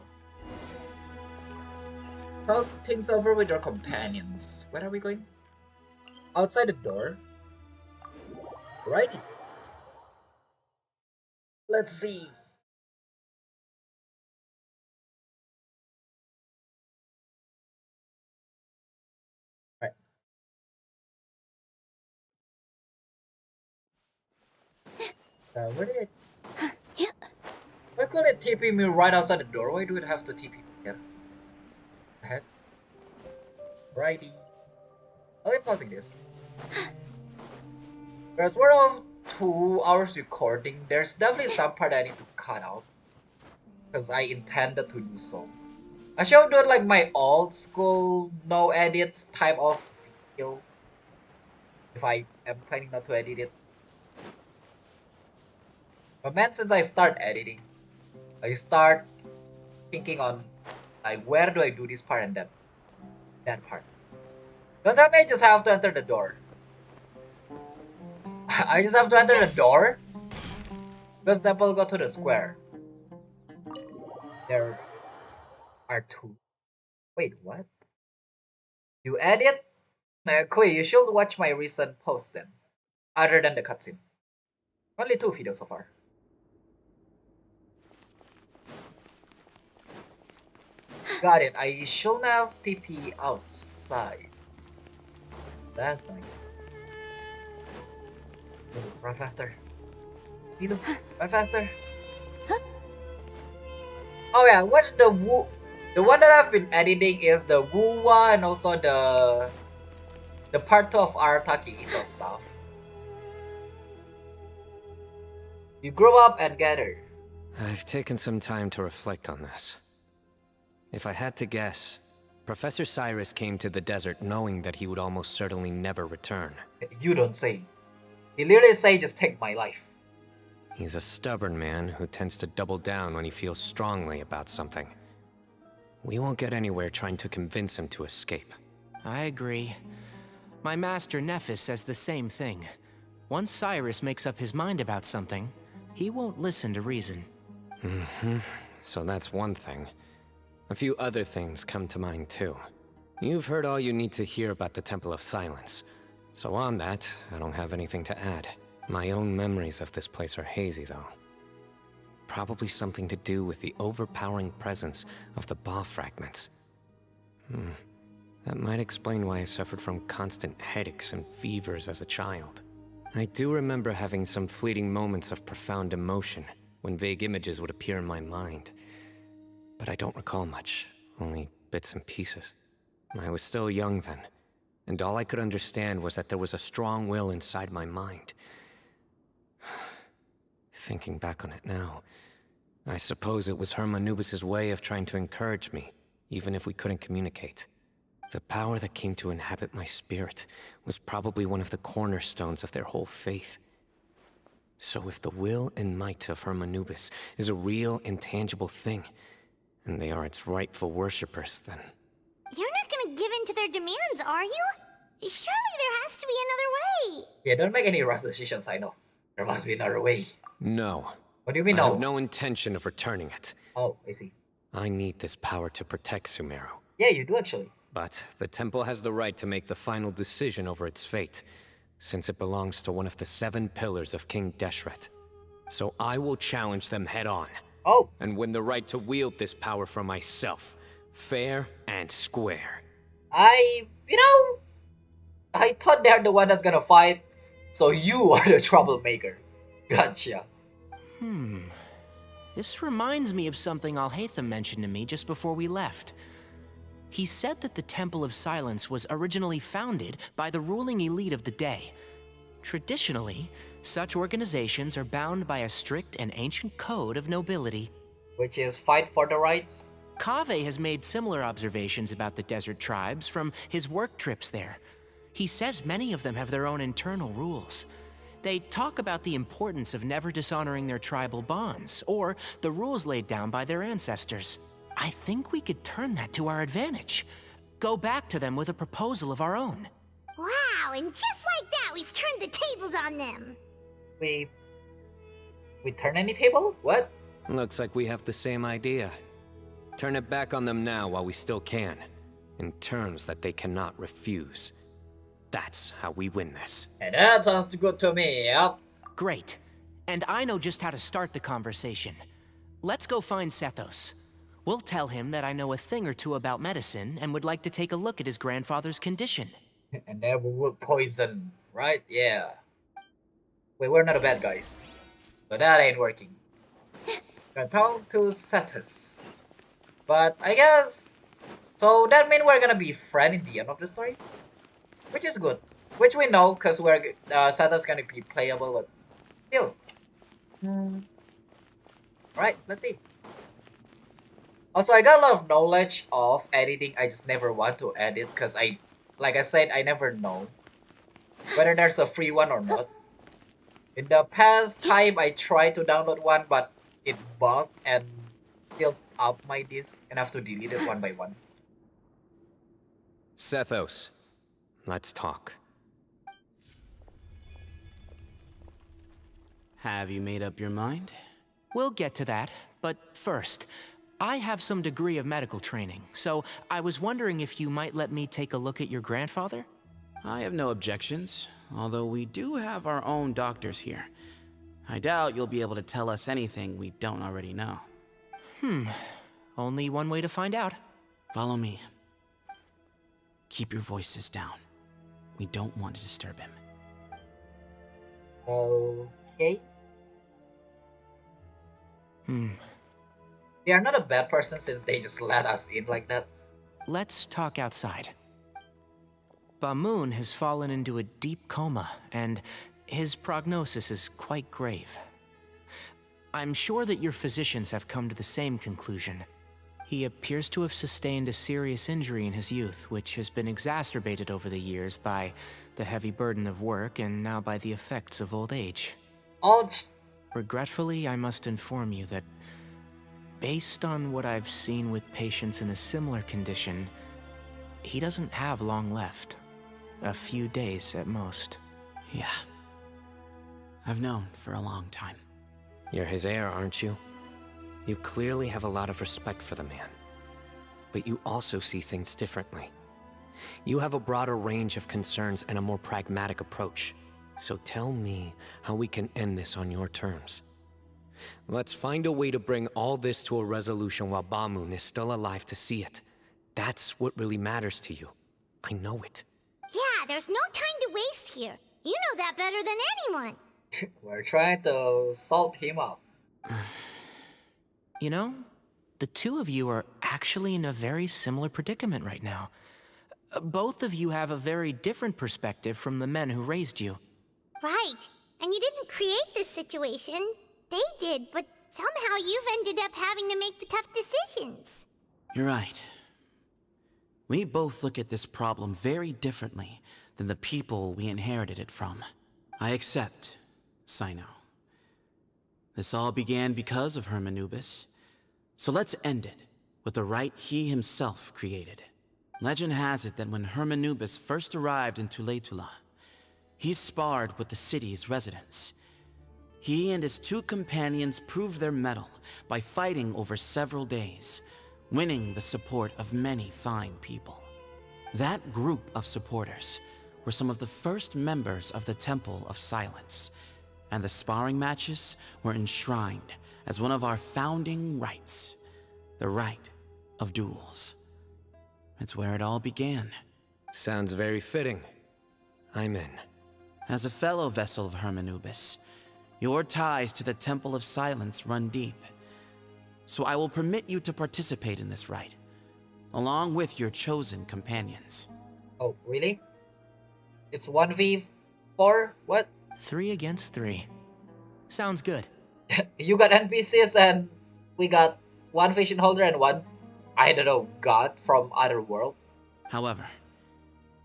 talk things over with your companions. Where are we going? Outside the door. Righty. Let's see. Right. Where did it? Why couldn't it TP me right outside the door? Why do it have to TP me here? Ahead. Righty. I'll be pausing this. There's more of 2 hours recording. There's definitely some part I need to cut out. Because I intended to do so. I should have done like my old school no edits type of video. If I am planning not to edit it. But man, since I start editing, I start thinking on like where do I do this part and that part. Don't tell me I just have to enter the door. I just have to enter the door? Will the temple go to the square? There are 2. Wait, what? You edit? Cool, you should watch my recent post then. Other than the cutscene. Only 2 videos so far. Got it. I shouldn't have TP outside. That's nice. Run faster. Cyno, run faster. Oh yeah, watch the Wu. The one that I've been editing is the Wuwa and also the part 2 of Arataki Ito stuff. You grow up and gather. I've taken some time to reflect on this. If I had to guess, Professor Cyrus came to the desert knowing that he would almost certainly never return. You don't say. He literally say, just take my life. He's a stubborn man who tends to double down when he feels strongly about something. We won't get anywhere trying to convince him to escape. I agree. My master Nephis says the same thing. Once Cyrus makes up his mind about something, he won't listen to reason. So that's one thing. A few other things come to mind too. You've heard all you need to hear about the Temple of Silence. So on that, I don't have anything to add. My own memories of this place are hazy though. Probably something to do with the overpowering presence of the Ba fragments. That might explain why I suffered from constant headaches and fevers as a child. I do remember having some fleeting moments of profound emotion when vague images would appear in my mind. But I don't recall much, only bits and pieces. I was still young then, and all I could understand was that there was a strong will inside my mind. Thinking back on it now, I suppose it was Herm Anubis' way of trying to encourage me, even if we couldn't communicate. The power that came to inhabit my spirit was probably one of the cornerstones of their whole faith. So if the will and might of Herm Anubis is a real, intangible thing, and they are its rightful worshippers, then... You're not gonna give in to their demands, are you? Surely there has to be another way. Yeah, don't make any rash decisions, I know. There must be another way. No. What do you mean I no? have no intention of returning it. Oh, I see. I need this power to protect Sumeru. Yeah, you do actually. But the temple has the right to make the final decision over its fate, since it belongs to one of the 7 pillars of King Deshret. So I will challenge them head on. Oh. And win the right to wield this power for myself, fair and square. I thought they're the one that's gonna fight, so you are the troublemaker. Gotcha. This reminds me of something Alhaitham mentioned to me just before we left. He said that the Temple of Silence was originally founded by the ruling elite of the day. Traditionally, such organizations are bound by a strict and ancient code of nobility. Which is fight for the rights? Kaveh has made similar observations about the desert tribes from his work trips there. He says many of them have their own internal rules. They talk about the importance of never dishonoring their tribal bonds, or the rules laid down by their ancestors. I think we could turn that to our advantage. Go back to them with a proposal of our own. Wow, and just like that, we've turned the tables on them. We turn any table? What? Looks like we have the same idea. Turn it back on them now while we still can, in terms that they cannot refuse. That's how we win this. And that sounds good to me, yep. Great. And I know just how to start the conversation. Let's go find Sethos. We'll tell him that I know a thing or two about medicine and would like to take a look at his grandfather's condition. And then we will poison, right? Yeah. Wait, we're not bad guys. So that ain't working. Gonna talk to Sethos. But I guess... So that means we're gonna be friends in the end of the story? Which is good. Which we know, because we're Sethos gonna be playable, but still. Right, let's see. Also, I got a lot of knowledge of editing. I just never want to edit, because like I said, I never know whether there's a free one or not. In the past time, I tried to download one, but it bugged and filled up my disk, and I have to delete it one by one. Sethos, let's talk. Have you made up your mind? We'll get to that, but first, I have some degree of medical training, so I was wondering if you might let me take a look at your grandfather? I have no objections, although we do have our own doctors here. I doubt you'll be able to tell us anything we don't already know. Only one way to find out. Follow me. Keep your voices down. We don't want to disturb him. Okay. They are not a bad person since they just let us in like that. Let's talk outside. Bamoon has fallen into a deep coma, and his prognosis is quite grave. I'm sure that your physicians have come to the same conclusion. He appears to have sustained a serious injury in his youth, which has been exacerbated over the years by the heavy burden of work and now by the effects of old age. Regretfully, I must inform you that based on what I've seen with patients in a similar condition, he doesn't have long left. A few days at most. Yeah. I've known for a long time. You're his heir, aren't you? You clearly have a lot of respect for the man. But you also see things differently. You have a broader range of concerns and a more pragmatic approach. So tell me how we can end this on your terms. Let's find a way to bring all this to a resolution while Bamoon is still alive to see it. That's what really matters to you. I know it. Yeah, there's no time to waste here. You know that better than anyone. We're trying to salt him up. You know, the two of you are actually in a very similar predicament right now. Both of you have a very different perspective from the men who raised you. Right. And you didn't create this situation. They did, but somehow you've ended up having to make the tough decisions. You're right. We both look at this problem very differently than the people we inherited it from. I accept, Cyno. This all began because of Hermanubis. So let's end it with the rite he himself created. Legend has it that when Hermanubis first arrived in Tuletula, he sparred with the city's residents. He and his two companions proved their mettle by fighting over several days, winning the support of many fine people. That group of supporters were some of the first members of the Temple of Silence, and the sparring matches were enshrined as one of our founding rites, the rite of duels. It's where it all began. Sounds very fitting. I'm in. As a fellow vessel of Hermanubis, your ties to the Temple of Silence run deep. So I will permit you to participate in this rite, along with your chosen companions. Oh, really? It's 1v4? What? 3 against 3. Sounds good. You got NPCs and we got one vision holder and one I don't know, god from other world? However,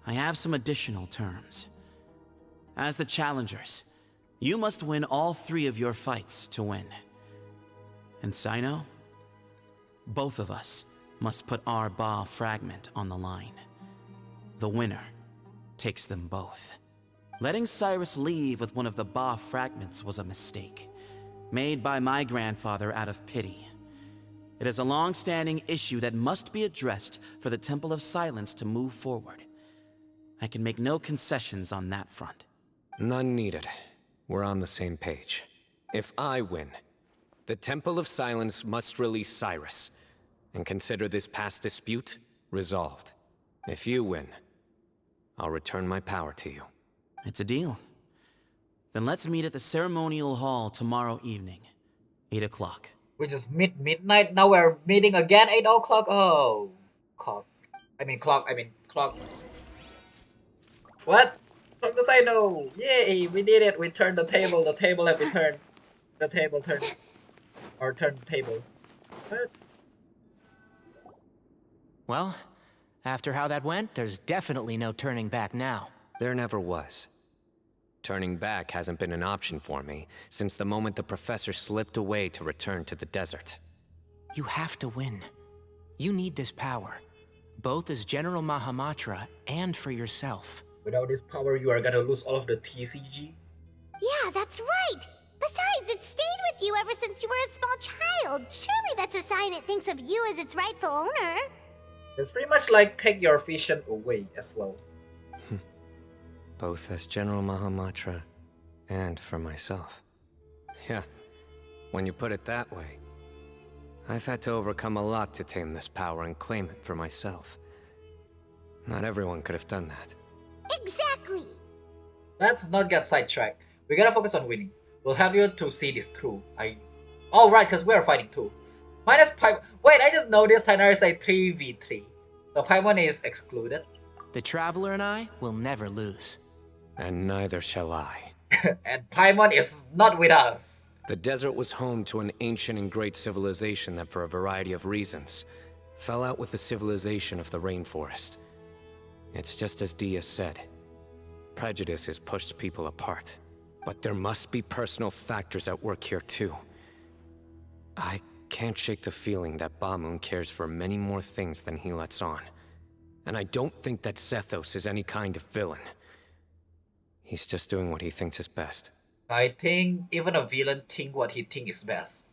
I have some additional terms. As the challengers, you must win all 3 of your fights to win. And Cyno, both of us must put our Ba fragment on the line. The winner takes them both. Letting Cyrus leave with one of the Ba fragments was a mistake, made by my grandfather out of pity. It is a long-standing issue that must be addressed for the Temple of Silence to move forward. I can make no concessions on that front. None needed. We're on the same page. If I win, the Temple of Silence must release Cyrus, and consider this past dispute resolved. If you win, I'll return my power to you. It's a deal. Then let's meet at the ceremonial hall tomorrow evening, 8 o'clock. Which is midnight. Now we're meeting again, 8 o'clock. Oh, clock. I mean clock. What? Talk to Cyno. Yay, we did it. We turned the table. The table have been turned. The table turned. Or turned the table. What? Well, after how that went, there's definitely no turning back now. There never was. Turning back hasn't been an option for me since the moment the professor slipped away to return to the desert. You have to win. You need this power, both as General Mahamatra and for yourself. Without this power, you are gonna lose all of the TCG. Yeah, that's right! Besides, it stayed with you ever since you were a small child. Surely that's a sign it thinks of you as its rightful owner. It's pretty much like take your vision away as well. Both as General Mahamatra and for myself. Yeah, when you put it that way. I've had to overcome a lot to tame this power and claim it for myself. Not everyone could have done that. Exactly! Let's not get sidetracked. We gotta focus on winning. We'll help you to see this through. Oh right, because we're fighting too. Minus Paimon. Wait, I just noticed Tainari say 3v3. So Paimon is excluded. The Traveler and I will never lose. And neither shall I. And Paimon is not with us. The desert was home to an ancient and great civilization that, for a variety of reasons, fell out with the civilization of the rainforest. It's just as Dia said. Prejudice has pushed people apart. But there must be personal factors at work here too. I can't shake the feeling that Bamoon cares for many more things than he lets on. And I don't think that Zethos is any kind of villain. He's just doing what he thinks is best. I think even a villain think what he think is best.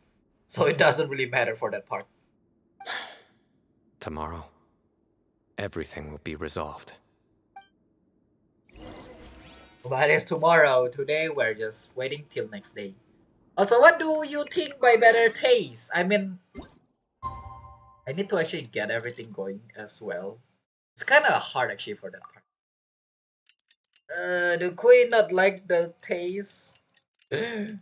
So it doesn't really matter for that part. Tomorrow, everything will be resolved. But it's tomorrow. Today we're just waiting till next day. Also, what do you think by better taste? I mean, I need to actually get everything going as well. It's kind of hard actually for that part. Do Queen not like the taste? The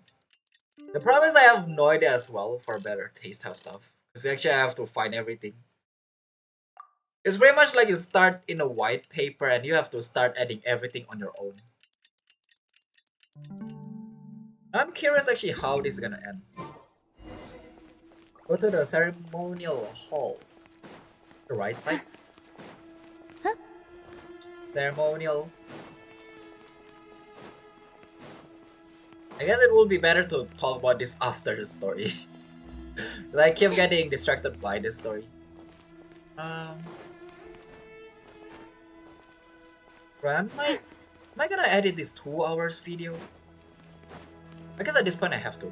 problem is I have no idea as well for better taste how stuff. Because actually I have to find everything. It's very much like you start in a white paper and you have to start adding everything on your own. I'm curious actually how this is gonna end. Go to the ceremonial hall. The right side? Huh? Ceremonial. I guess it would be better to talk about this after the story. I keep getting distracted by this story. Right, am I gonna edit this 2 hours video? I guess at this point I have to.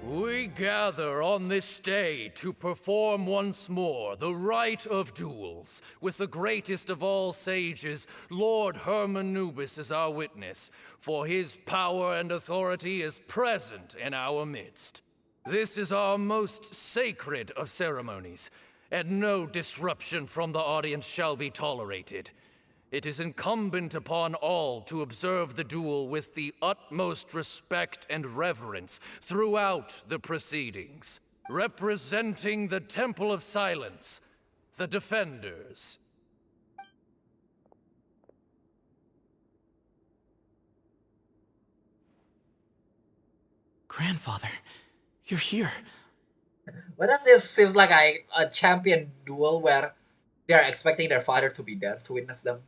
We gather on this day to perform once more the rite of duels, with the greatest of all sages, Lord Hermanubis, as our witness, for his power and authority is present in our midst. This is our most sacred of ceremonies, and no disruption from the audience shall be tolerated. It is incumbent upon all to observe the duel with the utmost respect and reverence throughout the proceedings. Representing the Temple of Silence, the Defenders. Grandfather, you're here. But this seems like a champion duel where they are expecting their father to be there to witness them.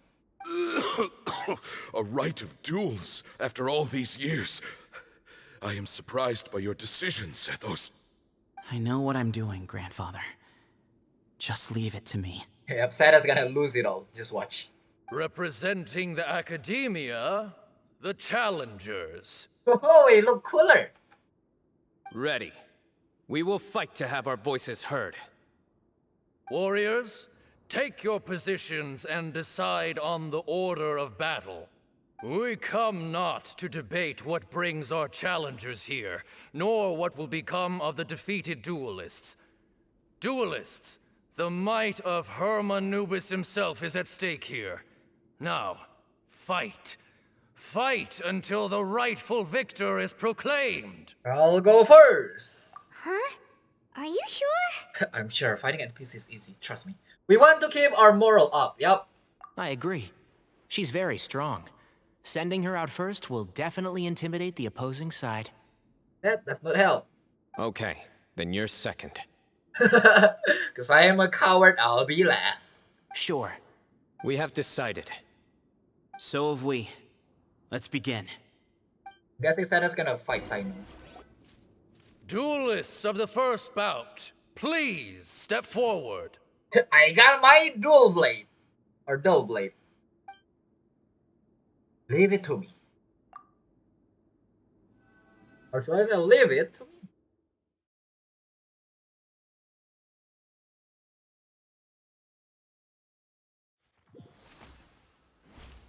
A rite of duels after all these years. I am surprised by your decision, Sethos. I know what I'm doing, grandfather. Just leave it to me. Yep, Sarah's gonna lose it all. Just watch. Representing the academia, the challengers. Oh, he look cooler. Ready. We will fight to have our voices heard. Warriors, take your positions and decide on the order of battle. We come not to debate what brings our challengers here, nor what will become of the defeated duelists. Duelists, the might of Hermanubis himself is at stake here. Now, fight. Fight until the rightful victor is proclaimed. I'll go first. Huh? Are you sure? I'm sure fighting NPC is easy, trust me. We want to keep our morale up, yep. I agree. She's very strong. Sending her out first will definitely intimidate the opposing side. That does not help. Okay, then you're second. Because I am a coward, I'll be last. Sure. We have decided. So have we. Let's begin. I'm guessing Santa's gonna fight Cyno. Duelists of the first bout, please step forward. I got my dual blade. Or dull blade. Leave it to me. Or should I say leave it to me?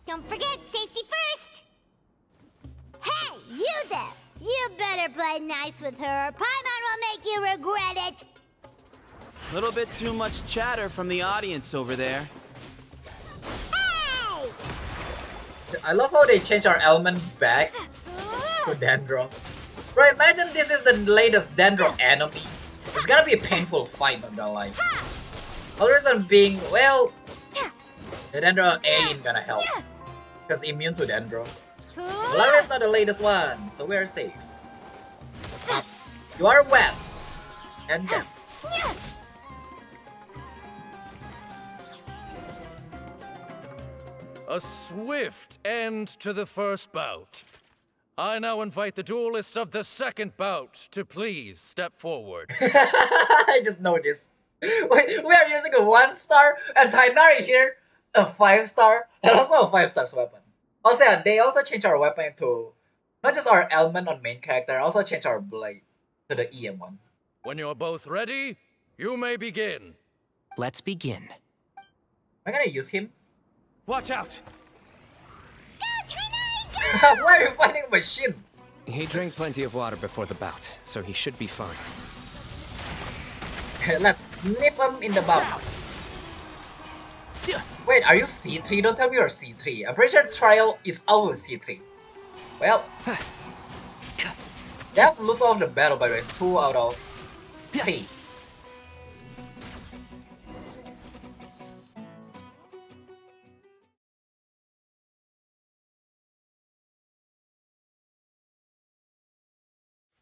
Don't forget, safety first! Hey, you there! You better play nice with her, or Paimon will make you regret it! Little bit too much chatter from the audience over there. Hey! I love how they change our element back to Dendro. Bro, imagine this is the latest Dendro enemy. It's gonna be a painful fight, not gonna lie. Other than being, well, the Dendro A ain't gonna help. Because immune to Dendro. Luckily it's not the latest one, so we're safe. You are wet. And dead. A swift end to the first bout. I now invite the duelists of the second bout to please step forward. I just noticed. Wait, we are using a 1-star and Tainari here a 5-star and also a 5-star weapon. Also, yeah, they also changed our weapon to not just our element on main character, also changed our blade to the EM one. When you're both ready, you may begin. Let's begin. Am I gonna use him? Watch out! Why are you fighting a machine? He drank plenty of water before the bout, so he should be fine. Let's snip him in the bumps. Wait, are you C3? Don't tell me you're C3. I'm pretty sure trial is always C3. Well, they have lose all the battle by the way. It's 2 out of 3.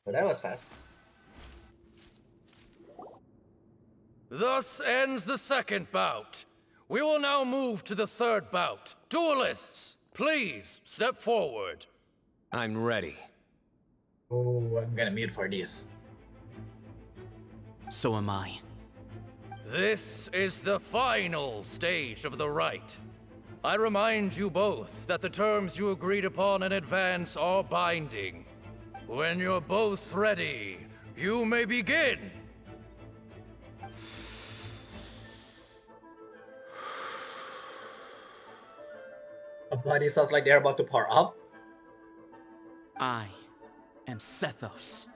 But that was fast. Thus ends the second bout. We will now move to the third bout. Duelists, please step forward. I'm ready. Oh, I'm gonna mute for this. So am I. This is the final stage of the rite. I remind you both that the terms you agreed upon in advance are binding. When you're both ready, you may begin. A body sounds like they're about to power up. I am Sethos.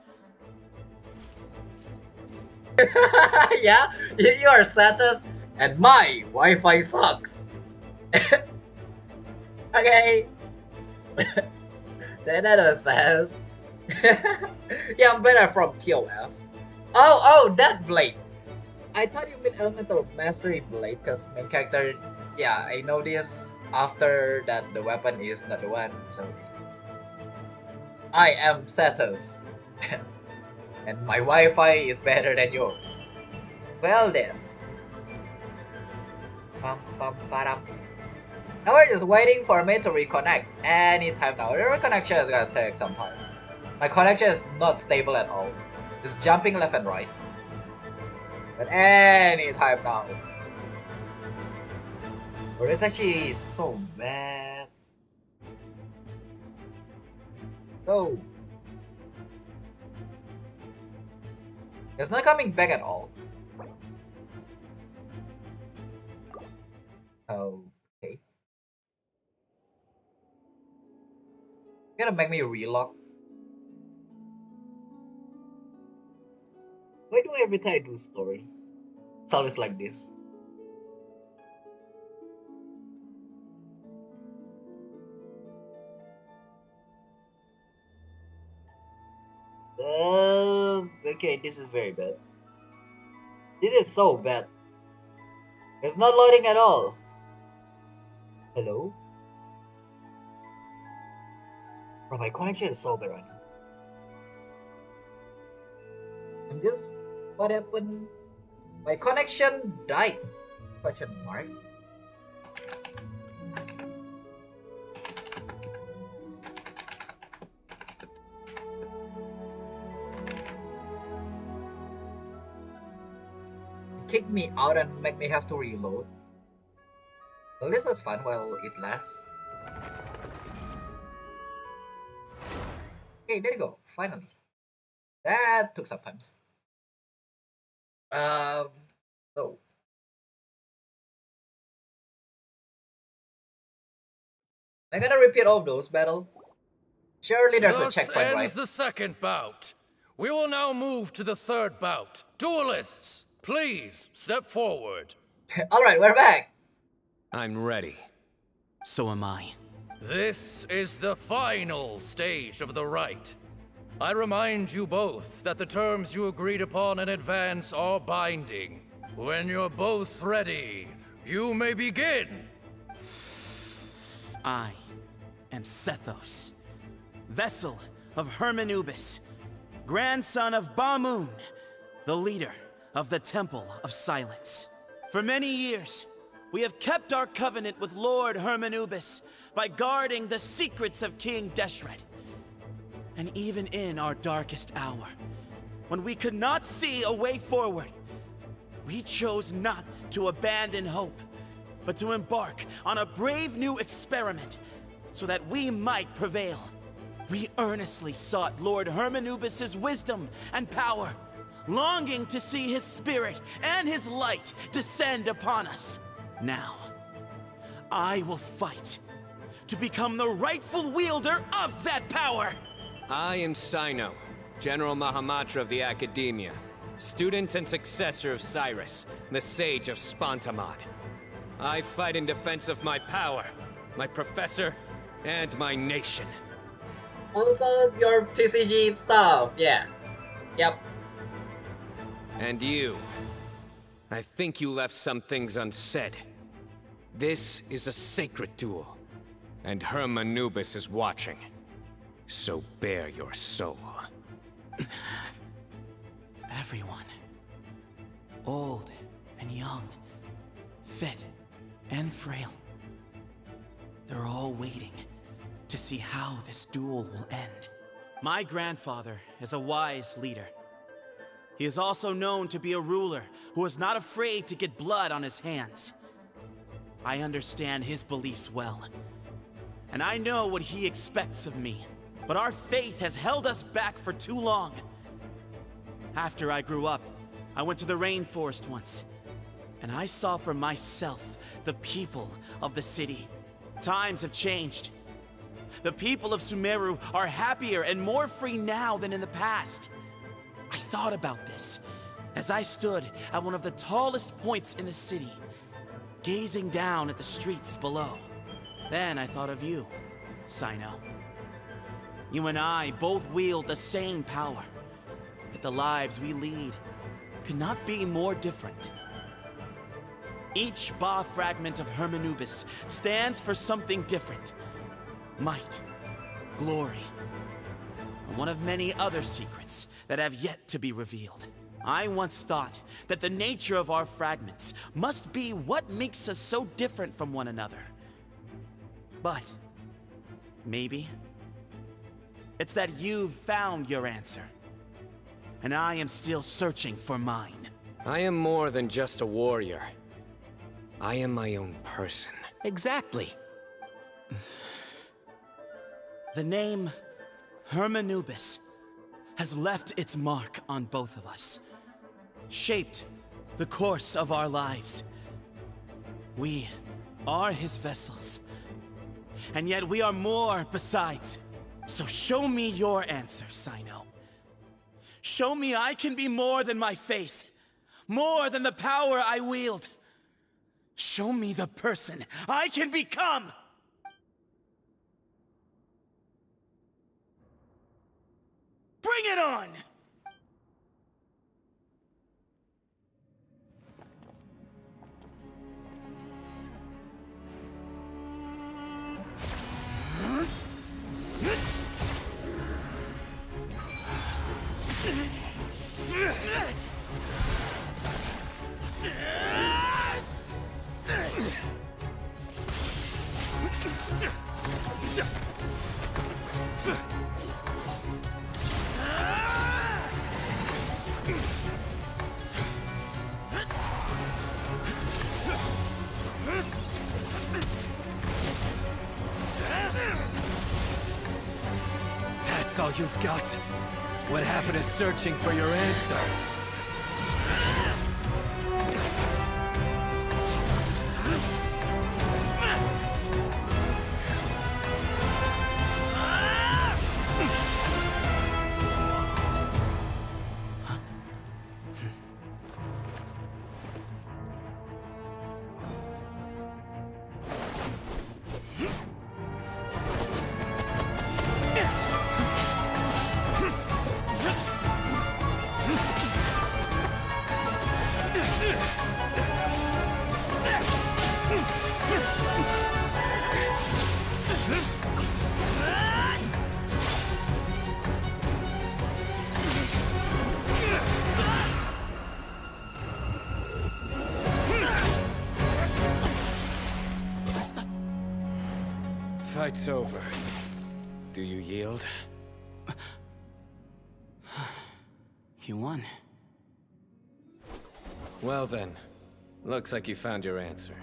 Yeah, you are Satus, and my Wi-Fi sucks. Okay. that was fast. Yeah, I'm better from TOF. Oh, that blade. I thought you meant Elemental Mastery Blade, because main character, yeah, I know this after that the weapon is not the one, so... I am Satus. And my Wi-Fi is better than yours. Well then. Bum, bum, ba-dum. Now we're just waiting for me to reconnect anytime now. The reconnection is gonna take some time. My connection is not stable at all. It's jumping left and right. But anytime now. But it's actually so bad. Oh. It's not coming back at all. Okay. You're gonna make me relog. Why do every time I do story? It's always like this. Okay, this is very bad. This is so bad. It's not loading at all. Hello? Bro, my connection is so bad right now. I'm just... What happened? My connection died. Question mark. Kick me out and make me have to reload. Well, this was fun while it lasts. Okay, there you go. Finally. That took some time. So. I'm gonna repeat all of those battle. Surely there's a Thus checkpoint, ends right? the second bout. We will now move to the third bout. Duelists, please step forward. Alright, we're back. I'm ready. So am I. This is the final stage of the rite. I remind you both that the terms you agreed upon in advance are binding. When you're both ready, you may begin. I am Sethos, vessel of Hermanubis, grandson of Bamoon, the leader of the Temple of Silence. For many years, we have kept our covenant with Lord Hermanubis by guarding the secrets of King Deshret. And even in our darkest hour, when we could not see a way forward, we chose not to abandon hope, but to embark on a brave new experiment so that we might prevail. We earnestly sought Lord Hermanubis' wisdom and power, longing to see his spirit and his light descend upon us. Now, I will fight to become the rightful wielder of that power! I am Cyno, General Mahamatra of the Academia, student and successor of Cyrus, the Sage of Spontamod. I fight in defense of my power, my professor, and my nation. Also, your TCG stuff, yeah. Yep. And you. I think you left some things unsaid. This is a sacred duel, and Hermanubis is watching. So bare your soul. Everyone, old and young, fit and frail, they're all waiting to see how this duel will end. My grandfather is a wise leader. He is also known to be a ruler who is not afraid to get blood on his hands. I understand his beliefs well, and I know what he expects of me. But our faith has held us back for too long. After I grew up, I went to the rainforest once, and I saw for myself the people of the city. Times have changed. The people of Sumeru are happier and more free now than in the past. I thought about this as I stood at one of the tallest points in the city, gazing down at the streets below. Then I thought of you, Cyno. You and I both wield the same power, yet the lives we lead could not be more different. Each Ba fragment of Hermanubis stands for something different. Might, glory, and one of many other secrets that have yet to be revealed. I once thought that the nature of our fragments must be what makes us so different from one another. But maybe it's that you've found your answer, and I am still searching for mine. I am more than just a warrior. I am my own person. Exactly. The name Hermanubis has left its mark on both of us, shaped the course of our lives. We are his vessels, and yet we are more besides. So show me your answer, Cyno. Show me I can be more than my faith, more than the power I wield. Show me the person I can become! Bring it on! That's all you've got? What happened to searching for your answer? Fight's over. Do you yield? You won. Well then, looks like you found your answer.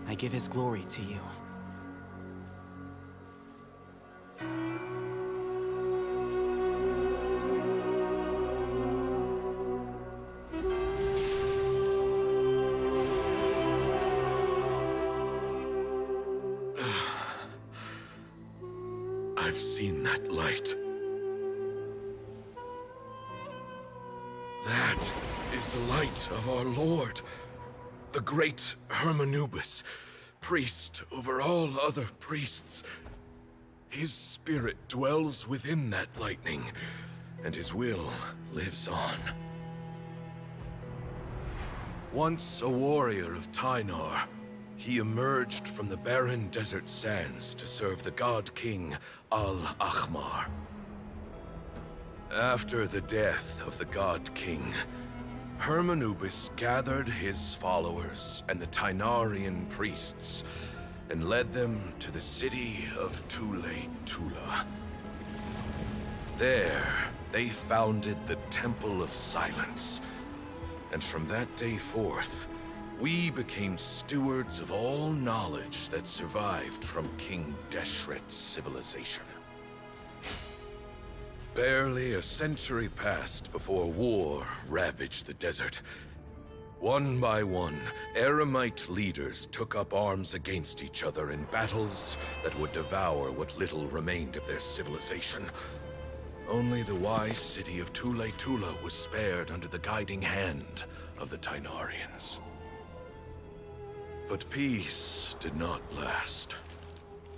I give his glory to you. I've seen that light. That is the light of our Lord, the great Hermanubis, priest over all other priests. His spirit dwells within that lightning, and his will lives on. Once a warrior of Tynar, he emerged from the barren desert sands to serve the god king Al-Ahmar. After the death of the god king, Hermanubis gathered his followers and the Tynarian priests and led them to the city of Tula. There, they founded the Temple of Silence, and from that day forth, we became stewards of all knowledge that survived from King Deshret's civilization. Barely a century passed before war ravaged the desert. One by one, Eremite leaders took up arms against each other in battles that would devour what little remained of their civilization. Only the wise city of Tula was spared under the guiding hand of the Tynarians. But peace did not last.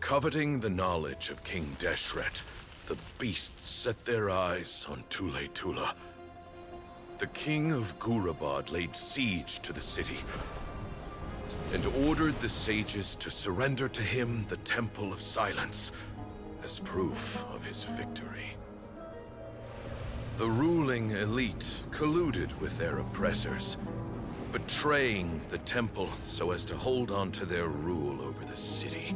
Coveting the knowledge of King Deshret, the beasts set their eyes on Tule Tula. The king of Gurabad laid siege to the city and ordered the sages to surrender to him the Temple of Silence as proof of his victory. The ruling elite colluded with their oppressors, betraying the temple so as to hold on to their rule over the city.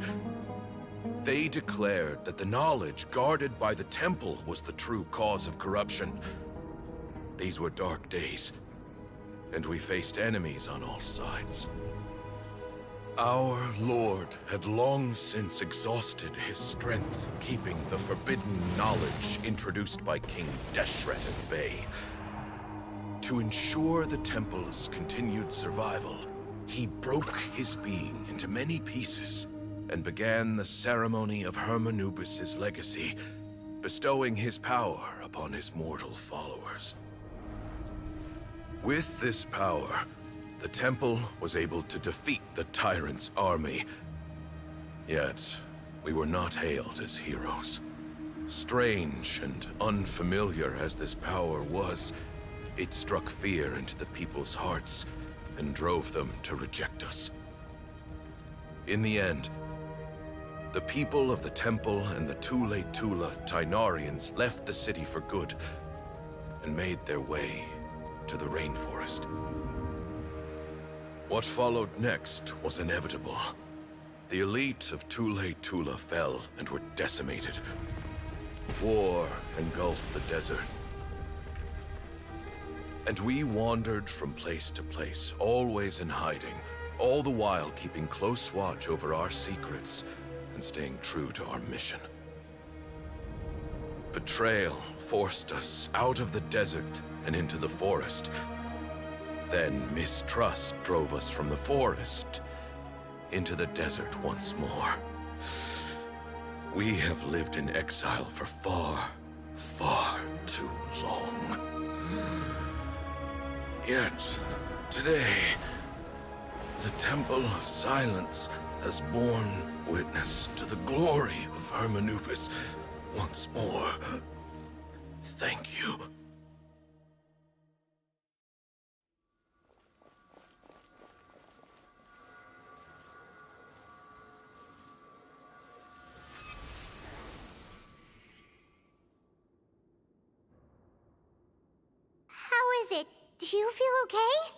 They declared that the knowledge guarded by the temple was the true cause of corruption. These were dark days, and we faced enemies on all sides. Our lord had long since exhausted his strength, keeping the forbidden knowledge introduced by King Deshret at bay. To ensure the temple's continued survival, he broke his being into many pieces and began the ceremony of Hermanubis' legacy, bestowing his power upon his mortal followers. With this power, the temple was able to defeat the tyrant's army. Yet, we were not hailed as heroes. Strange and unfamiliar as this power was, it struck fear into the people's hearts and drove them to reject us. In the end, the people of the temple and the Tule Tula Tainarians left the city for good and made their way to the rainforest. What followed next was inevitable. The elite of Tule Tula fell and were decimated. War engulfed the desert. And we wandered from place to place, always in hiding, all the while keeping close watch over our secrets and staying true to our mission. Betrayal forced us out of the desert and into the forest. Then mistrust drove us from the forest into the desert once more. We have lived in exile for far, far too long. Yet, today, the Temple of Silence has borne witness to the glory of Hermanubis once more. Thank you. How is it? Do you feel okay?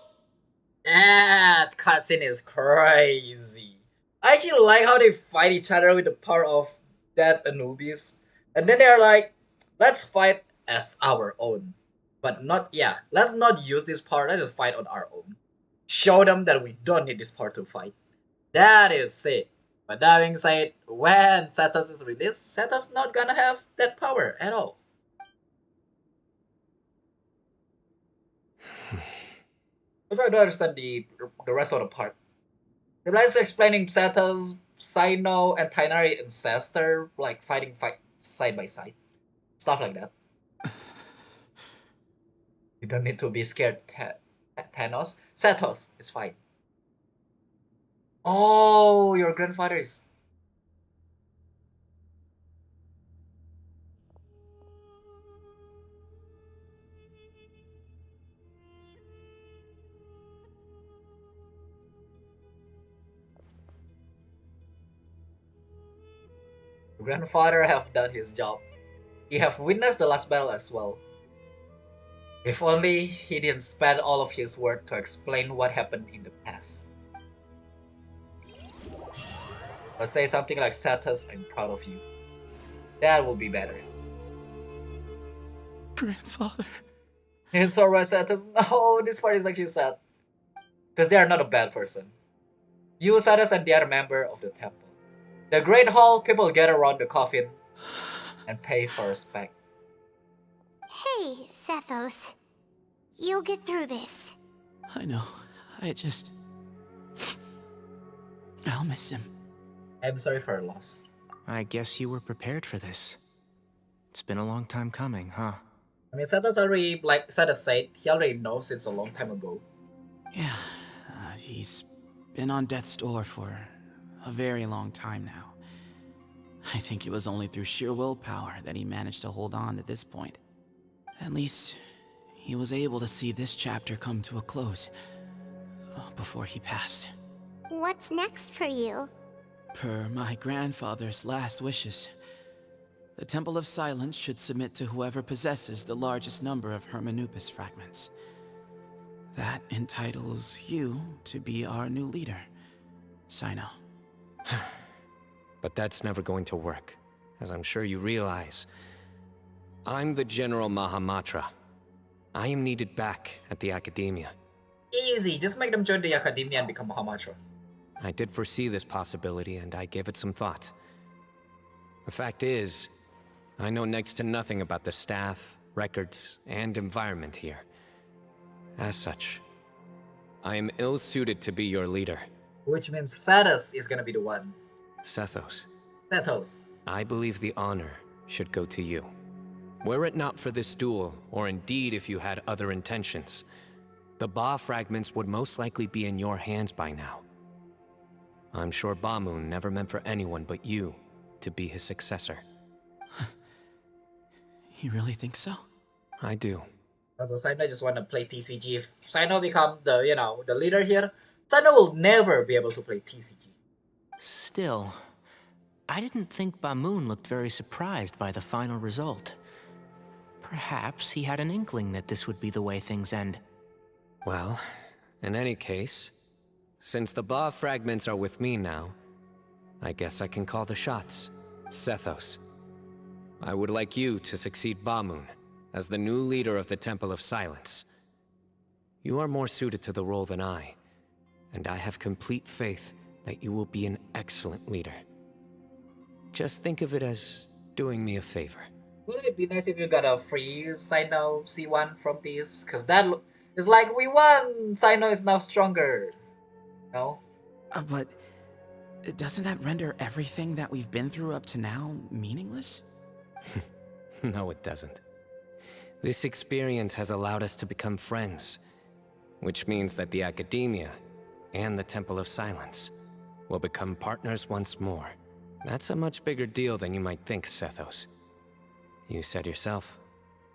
That cutscene is crazy. I actually like how they fight each other with the power of that Anubis. And then they're like, let's fight as our own. But let's not use this power, let's just fight on our own. Show them that we don't need this power to fight. That is sick. But that being said, when Cetus is released, Cetus not gonna have that power at all. Also, I don't understand the rest of the part. The is explaining Cetus, Cyno, and Tainari ancestor like fight side by side. Stuff like that. You don't need to be scared, Thanos. Cetus is fine. Oh, your grandfather is... Your grandfather have done his job. He have witnessed the last battle as well. If only he didn't spend all of his work to explain what happened in the past. Let's say something like Cetus, I'm proud of you. That will be better. Grandfather. It's alright, Cetus. No, this part is actually sad. Because they are not a bad person. You, Cetus, and the other member of the temple. The Great Hall, people gather around the coffin and pay for respect. Hey, Sethos. You'll get through this. I know. I'll miss him. I'm sorry for your loss. I guess you were prepared for this. It's been a long time coming, huh? I mean, Cetus already, like Cetus said, he already knows since a long time ago. Yeah, he's been on death's door for a very long time now. I think it was only through sheer willpower that he managed to hold on to this point. At least, he was able to see this chapter come to a close before he passed. What's next for you? Per my grandfather's last wishes, the Temple of Silence should submit to whoever possesses the largest number of Hermanupis fragments. That entitles you to be our new leader, Cyno. But that's never going to work, as I'm sure you realize. I'm the General Mahamatra. I am needed back at the Academia. Easy, just make them join the Academia and become Mahamatra. I did foresee this possibility, and I gave it some thought. The fact is, I know next to nothing about the staff, records, and environment here. As such, I am ill-suited to be your leader. Which means Satus is gonna be the one. Sethos. Sethos. I believe the honor should go to you. Were it not for this duel, or indeed if you had other intentions, the Ba fragments would most likely be in your hands by now. I'm sure Bamoon never meant for anyone but you to be his successor. You really think so? I do. Also, Cyno just wanna play TCG. If Cyno become the, the leader here, Cyno will never be able to play TCG. Still, I didn't think Bamoon looked very surprised by the final result. Perhaps he had an inkling that this would be the way things end. Well, in any case, since the Ba fragments are with me now, I guess I can call the shots. Sethos, I would like you to succeed Bamoon as the new leader of the Temple of Silence. You are more suited to the role than I, and I have complete faith that you will be an excellent leader. Just think of it as doing me a favor. Wouldn't it be nice if you got a free Cyno C1 from this? Because that is like, we won! Cyno is now stronger. No? But doesn't that render everything that we've been through up to now meaningless? No, it doesn't. This experience has allowed us to become friends, which means that the Academia and the Temple of Silence will become partners once more. That's a much bigger deal than you might think, Sethos. You said yourself,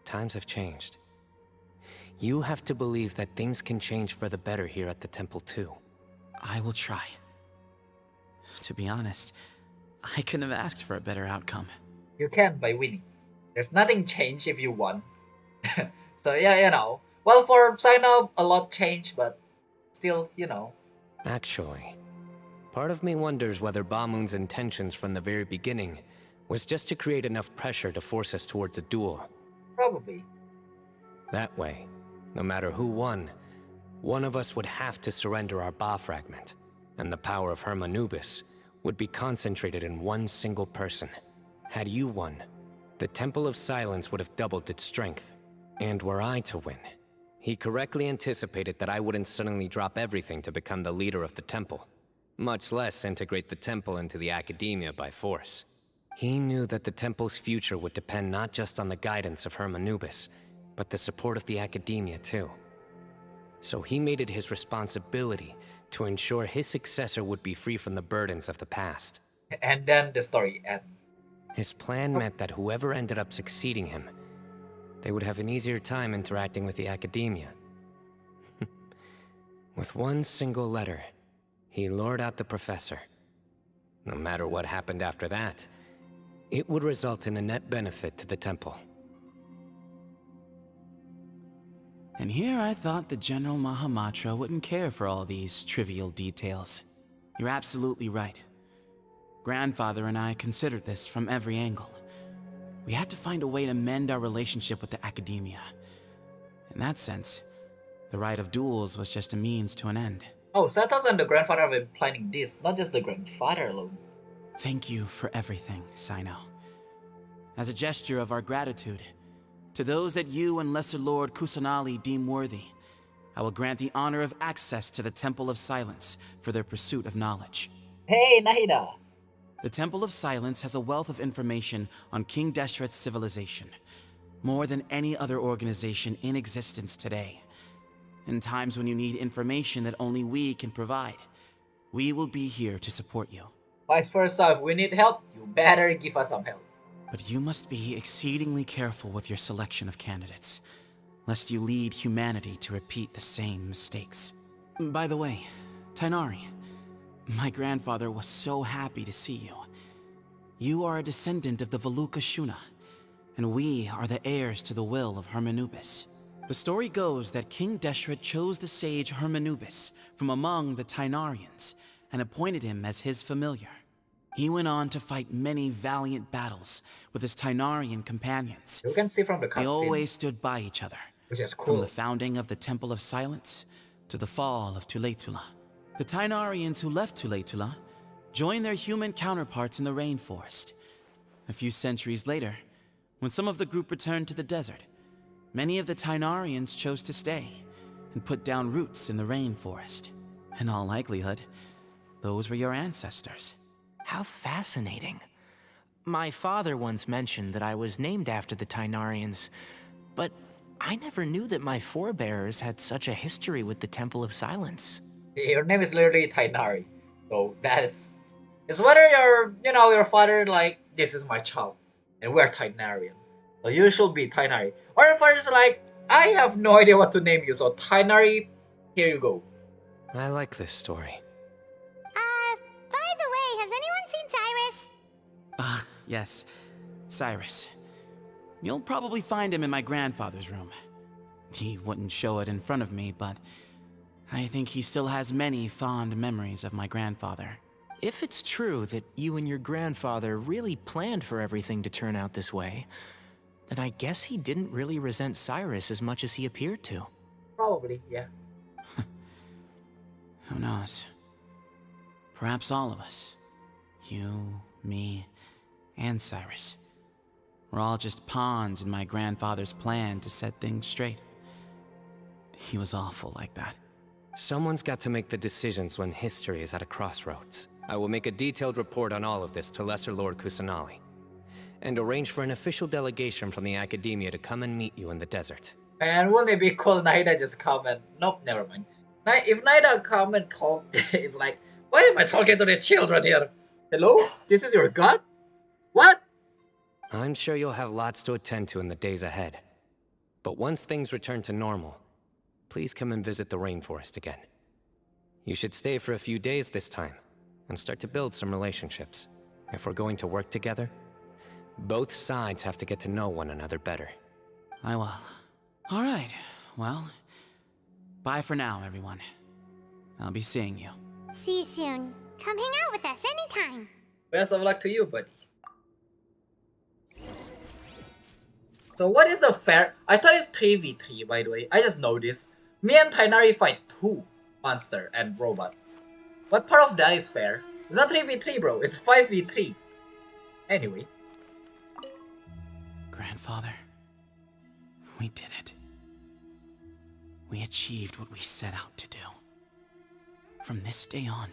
times have changed. You have to believe that things can change for the better here at the Temple too. I will try. To be honest, I couldn't have asked for a better outcome. You can by winning. There's nothing changed if you won. So yeah, Well, for Cyno, a lot changed, but still, Actually, part of me wonders whether Bamoon's intentions from the very beginning was just to create enough pressure to force us towards a duel. Probably. That way, no matter who won, one of us would have to surrender our Ba fragment, and the power of Hermanubis would be concentrated in one single person. Had you won, the Temple of Silence would have doubled its strength. And were I to win, he correctly anticipated that I wouldn't suddenly drop everything to become the leader of the temple, much less integrate the temple into the Academia by force. He knew that the temple's future would depend not just on the guidance of Hermanubis, but the support of the Academia too. So he made it his responsibility to ensure his successor would be free from the burdens of the past. And then the story ends. His plan meant that whoever ended up succeeding him, they would have an easier time interacting with the Academia. With one single letter, he lured out the professor. No matter what happened after that, it would result in a net benefit to the temple. And here I thought the General Mahamatra wouldn't care for all these trivial details. You're absolutely right. Grandfather and I considered this from every angle. We had to find a way to mend our relationship with the Academia. In that sense, the right of duels was just a means to an end. Oh, Sethos and the grandfather have been planning this, not just the grandfather alone. Thank you for everything, Cyno. As a gesture of our gratitude, to those that you and Lesser Lord Kusanali deem worthy, I will grant the honor of access to the Temple of Silence for their pursuit of knowledge. Hey, Nahida! The Temple of Silence has a wealth of information on King Deshret's civilization, more than any other organization in existence today. In times when you need information that only we can provide, we will be here to support you. Vice versa, if we need help, you better give us some help. But you must be exceedingly careful with your selection of candidates, lest you lead humanity to repeat the same mistakes. By the way, Tainari, my grandfather was so happy to see you. You are a descendant of the Veluca Shuna, and we are the heirs to the will of Hermanubis. The story goes that King Deshret chose the sage Hermanubis from among the Tainarians and appointed him as his familiar. He went on to fight many valiant battles with his Tainarian companions. You can see from the cutscene. They always stood by each other. Which is cool. From the founding of the Temple of Silence to the fall of Tuletula. The Tainarians who left Tuletula joined their human counterparts in the rainforest. A few centuries later, when some of the group returned to the desert, many of the Tainarians chose to stay and put down roots in the rainforest. In all likelihood, those were your ancestors. How fascinating. My father once mentioned that I was named after the Tainarians, but I never knew that my forebears had such a history with the Temple of Silence. Your name is literally Tainari. So that is... It's whether your father like, this is my child, and we're Tainarian. So you should be Tainari. Or your father's like, I have no idea what to name you, so Tainari, here you go. I like this story. By the way, has anyone seen Cyrus? Yes, Cyrus. You'll probably find him in my grandfather's room. He wouldn't show it in front of me, but I think he still has many fond memories of my grandfather. If it's true that you and your grandfather really planned for everything to turn out this way, then I guess he didn't really resent Cyrus as much as he appeared to. Probably, yeah. Who knows? Perhaps all of us. You, me, and Cyrus. We're all just pawns in my grandfather's plan to set things straight. He was awful like that. Someone's got to make the decisions when history is at a crossroads. I will make a detailed report on all of this to Lesser Lord Kusanali, and arrange for an official delegation from the Academia to come and meet you in the desert. And wouldn't it be cool Naida just come and... Nope, never mind. If Naida come and talk, it's like, why am I talking to these children here? Hello? This is your god? What? I'm sure you'll have lots to attend to in the days ahead. But once things return to normal, please come and visit the rainforest again. You should stay for a few days this time, and start to build some relationships. If we're going to work together, both sides have to get to know one another better. I will. Alright, well, bye for now, everyone. I'll be seeing you. See you soon. Come hang out with us anytime. Best of luck to you, buddy. So what is the fair? I thought it's 3v3, by the way. I just noticed. Me and Tainari fight 2 monster and robot. What part of that is fair? It's not 3v3, bro. It's 5v3. Anyway. Grandfather, we did it. We achieved what we set out to do. From this day on,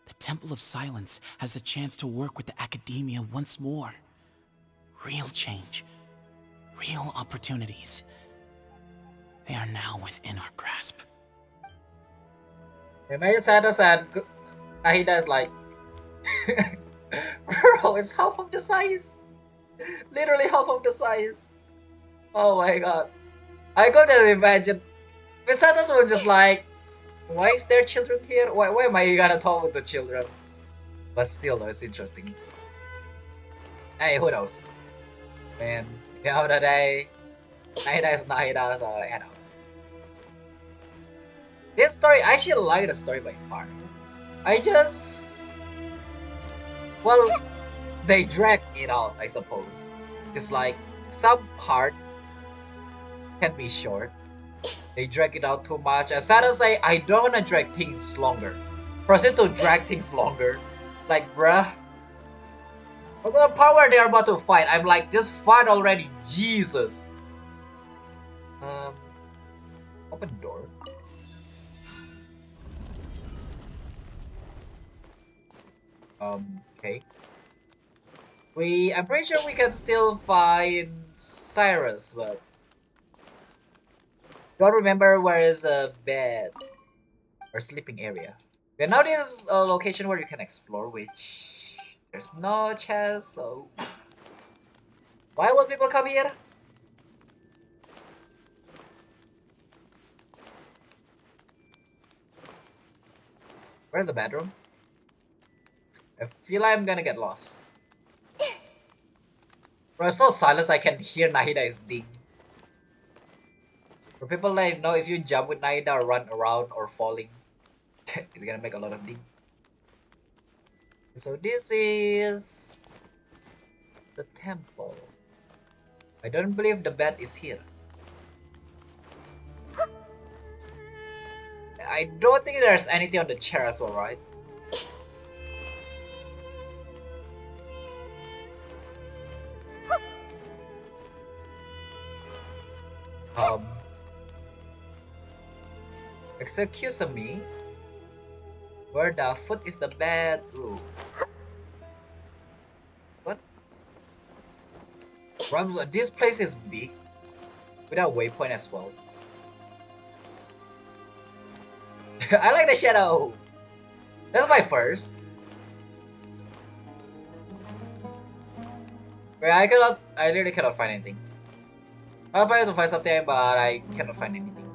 the Temple of Silence has the chance to work with the Academia once more. Real change. Real opportunities. They are now within our grasp. Imagine Santa said, Nahida is like, bro, it's half of the size. Literally half of the size. Oh my god. I could just imagine. Misatos will just like, why is there children here? Why am I gonna talk with the children? But still, though, it's interesting. Hey, who knows? Man, the end of the day, Nahida is Nahida, so you know. This story, I actually like the story by far. I just... Well, they dragged it out, I suppose. It's like, some part can be short. They drag it out too much. And sad to say, I don't want to drag things longer. Proceed to drag things longer. Like, bruh. What's the power they're about to fight? I'm like, just fight already. Jesus. Open door. Okay. I'm pretty sure we can still find Cyrus, but don't remember where is a bed or sleeping area. Okay, now there's a location where you can explore, which there's no chest, so why would people come here? Where's the bedroom? I feel I'm gonna get lost. Bro, it's so silent I can hear Nahida is ding. For people that know, if you jump with Nahida or run around or falling, it's gonna make a lot of ding. So this is the temple. I don't believe the bed is here. I don't think there's anything on the chair as well, right? Um, excuse me. Where the foot is the bedroom? What? Rams, this place is big. Without waypoint as well. I like the shadow. That's my first. Wait, I really cannot find anything. I'm trying to find something, but I cannot find anything.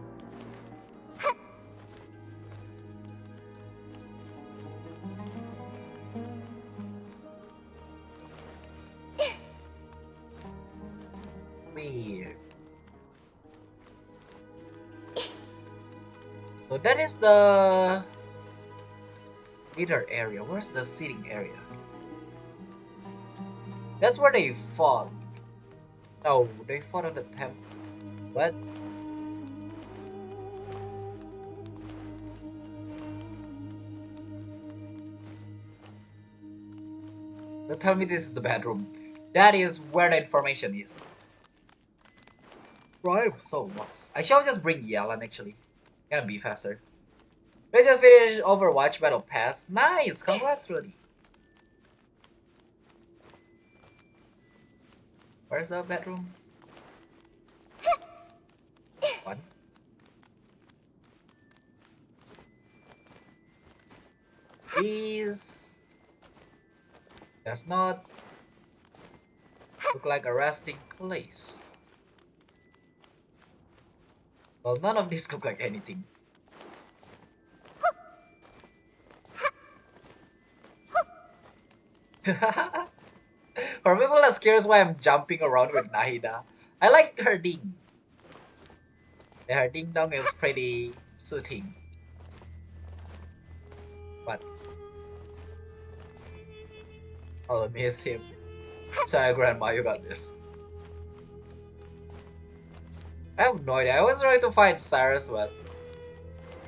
Weird. So that is the leader area. Where's the seating area? That's where they fought. No, they fought on the temple. What? Don't tell me this is the bedroom. That is where the information is. Bro, I'm so lost. I shall just bring Yelan actually. Gonna be faster. Let's just finish Overwatch Battle Pass. Nice! Congrats, Rudy. Where's the bedroom? One. Please. Does not look like a resting place. Well, none of these look like anything. For people that scares why I'm jumping around with Nahida, I like her ding. Yeah, her ding dong is pretty soothing. But I'll miss him. Sorry, Grandma, you got this. I have no idea. I was trying to find Cyrus, but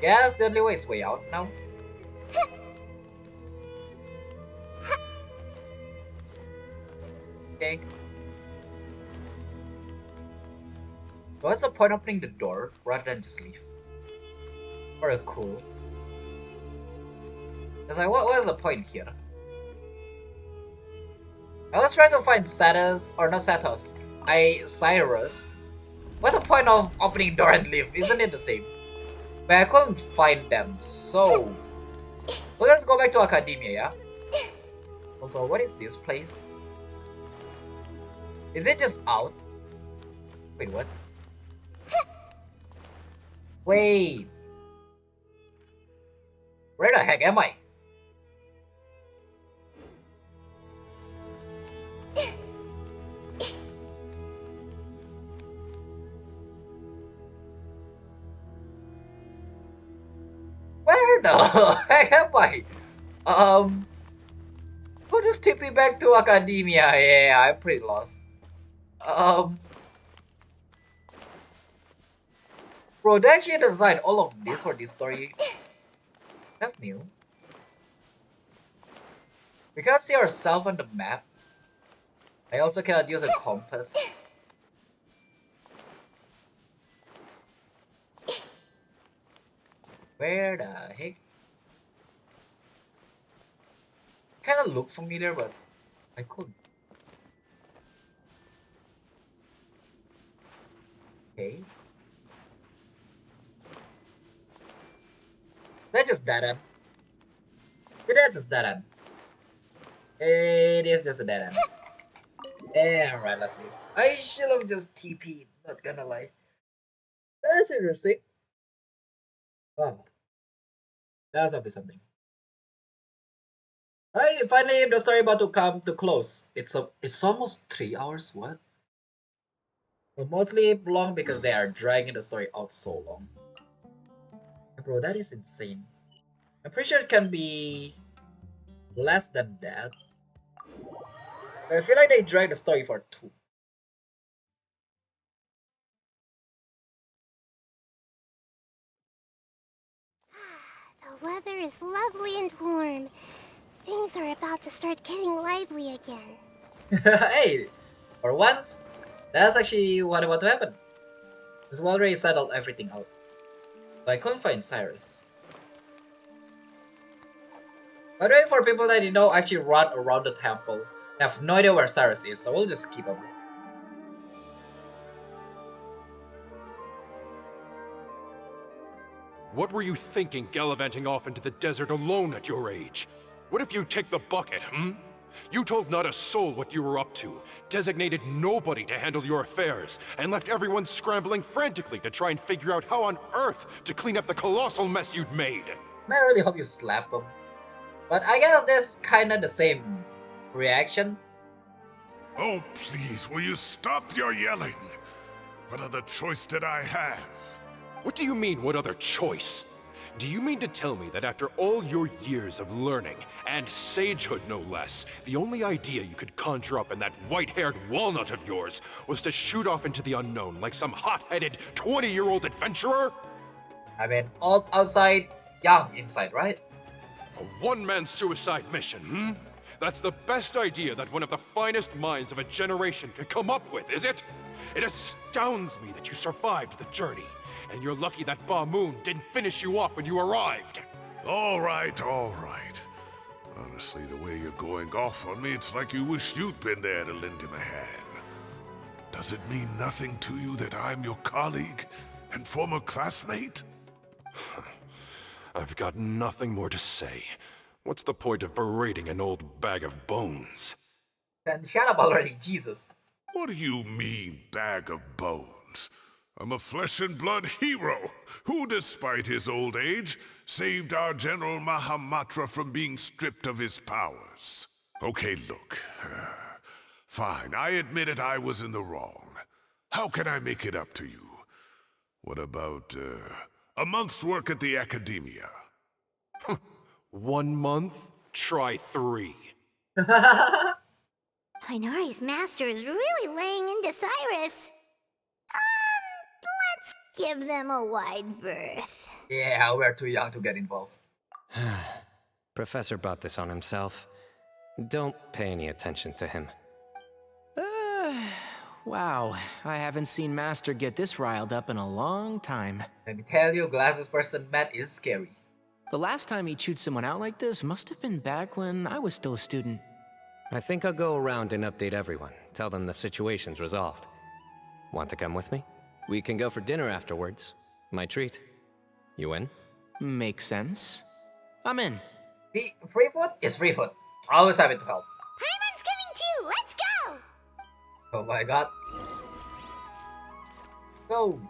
yes, the only way is way out now. Okay. What's the point of opening the door rather than just leave? Or a cool. It's like, what is the point here? I was trying to find Satos, or not Satos, Cyrus. What's the point of opening door and leave? Isn't it the same? But I couldn't find them, so let's go back to Academia, yeah? Also, what is this place? Is it just out? Wait, what? Wait. Where the heck am I? Where the heck am I? Who just take me back to Academia? Yeah, I'm pretty lost. Bro, they actually designed all of this for this story. That's new. We can't see ourselves on the map. I also cannot use a compass. Where the heck? Kinda look familiar, but I couldn't. Okay. That just dead end. That's just dead end. It is just a dead end. Damn right, let's leave. I should have just TP'd, not gonna lie. That's interesting. Wow. That's obviously something. Alright, finally the story about to come to close. It's almost 3 hours, what? But mostly long because they are dragging the story out so long. Bro, that is insane. I'm pretty sure it can be less than that. But I feel like they dragged the story for 2. The weather is lovely and warm. Things are about to start getting lively again. Hey, for once, that's actually what about to happen. Because we already settled everything out. So I couldn't find Cyrus. By the way, for people that didn't know, I actually run around the temple. I have no idea where Cyrus is, so we'll just keep up. What were you thinking gallivanting off into the desert alone at your age? What if you take the bucket, You told not a soul what you were up to, designated nobody to handle your affairs, and left everyone scrambling frantically to try and figure out how on earth to clean up the colossal mess you'd made. I really hope you slap him. But I guess that's kinda the same reaction. Oh, please, will you stop your yelling? What other choice did I have? What do you mean, what other choice? Do you mean to tell me that after all your years of learning, and sagehood no less, the only idea you could conjure up in that white-haired walnut of yours was to shoot off into the unknown like some hot-headed 20-year-old adventurer? I mean, old outside, young inside, right? A one-man suicide mission, That's the best idea that one of the finest minds of a generation could come up with, is it? It astounds me that you survived the journey, and you're lucky that Ba Moon didn't finish you off when you arrived. All right, all right. Honestly, the way you're going off on me, it's like you wish you'd been there to lend him a hand. Does it mean nothing to you that I'm your colleague and former classmate? I've got nothing more to say. What's the point of berating an old bag of bones? Then shut up already, Jesus. What do you mean, bag of bones? I'm a flesh and blood hero who, despite his old age, saved our General Mahamatra from being stripped of his powers. Okay, look. Fine, I admit it, I was in the wrong. How can I make it up to you? What about, a month's work at the Academia? 1 month? Try 3. Hinari's master is really laying into Cyrus. Let's give them a wide berth. Yeah, we're too young to get involved. Professor brought this on himself. Don't pay any attention to him. Wow, I haven't seen Master get this riled up in a long time. Let me tell you, glasses person Matt is scary. The last time he chewed someone out like this must have been back when I was still a student. I think I'll go around and update everyone. Tell them the situation's resolved. Want to come with me? We can go for dinner afterwards. My treat. You in? Makes sense. I'm in. Free food is free food. Always happy to help. Paimon's coming too! Let's go! Oh my god. Go!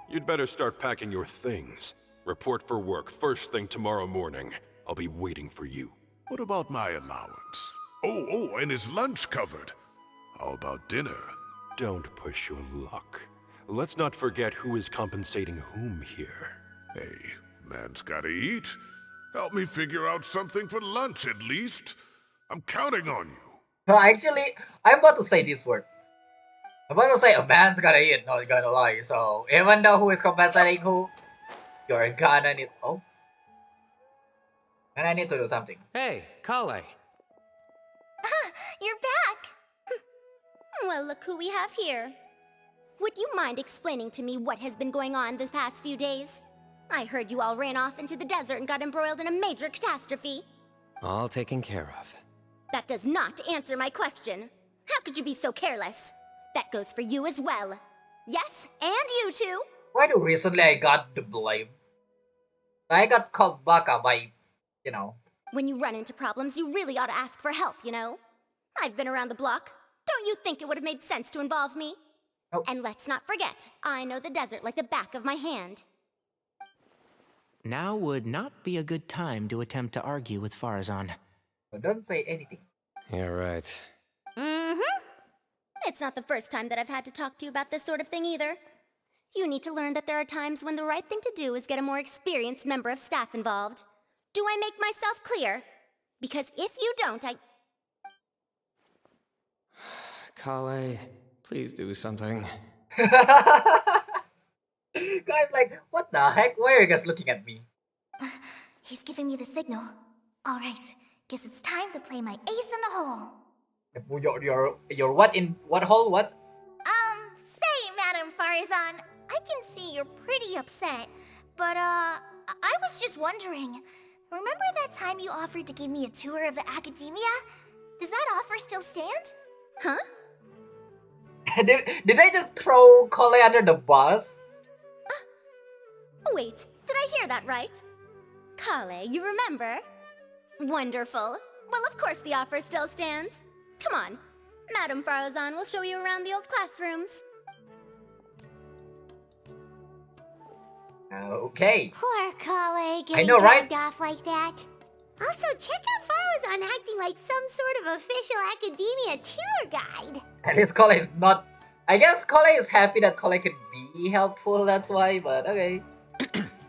You'd better start packing your things. Report for work first thing tomorrow morning. I'll be waiting for you. What about my allowance? Oh, and is lunch covered? How about dinner? Don't push your luck. Let's not forget who is compensating whom here. Hey, man's gotta eat. Help me figure out something for lunch at least. I'm counting on you. Actually, I'm about to say this word. I'm about to say a man's gotta eat, not gonna lie. So, even though who is compensating who, you're gonna need... Oh. And I need to do something. Hey, Kale. You're back! Well, look who we have here. Would you mind explaining to me what has been going on this past few days? I heard you all ran off into the desert and got embroiled in a major catastrophe. All taken care of. That does not answer my question. How could you be so careless? That goes for you as well. Yes, and you too. Why do recently I got the blame? I got called baka by, you know. When you run into problems, you really ought to ask for help, you know? I've been around the block. Don't you think it would have made sense to involve me? Nope. And let's not forget, I know the desert like the back of my hand. Now would not be a good time to attempt to argue with Farazan. But don't say anything. You're right. Mm-hmm. It's not the first time that I've had to talk to you about this sort of thing either. You need to learn that there are times when the right thing to do is get a more experienced member of staff involved. Do I make myself clear? Because if you don't, Kale, please do something. Guys, like, what the heck? Why are you guys looking at me? He's giving me the signal. All right, guess it's time to play my ace in the hole. Your what in what hole? What? Say, Madam Farazan, I can see you're pretty upset, but I was just wondering. Remember that time you offered to give me a tour of the academia? Does that offer still stand? Huh? did I just throw Kale under the bus? Wait, did I hear that right? Kale, you remember? Wonderful. Well, of course the offer still stands. Come on, Madam Farazan will show you around the old classrooms. Okay. Poor Kale I getting know, right? dragged off like that. Also, check out Farazan acting like some sort of official academia tour guide. At least Kale is not. I guess Kale is happy that Kale can be helpful. That's why. But okay.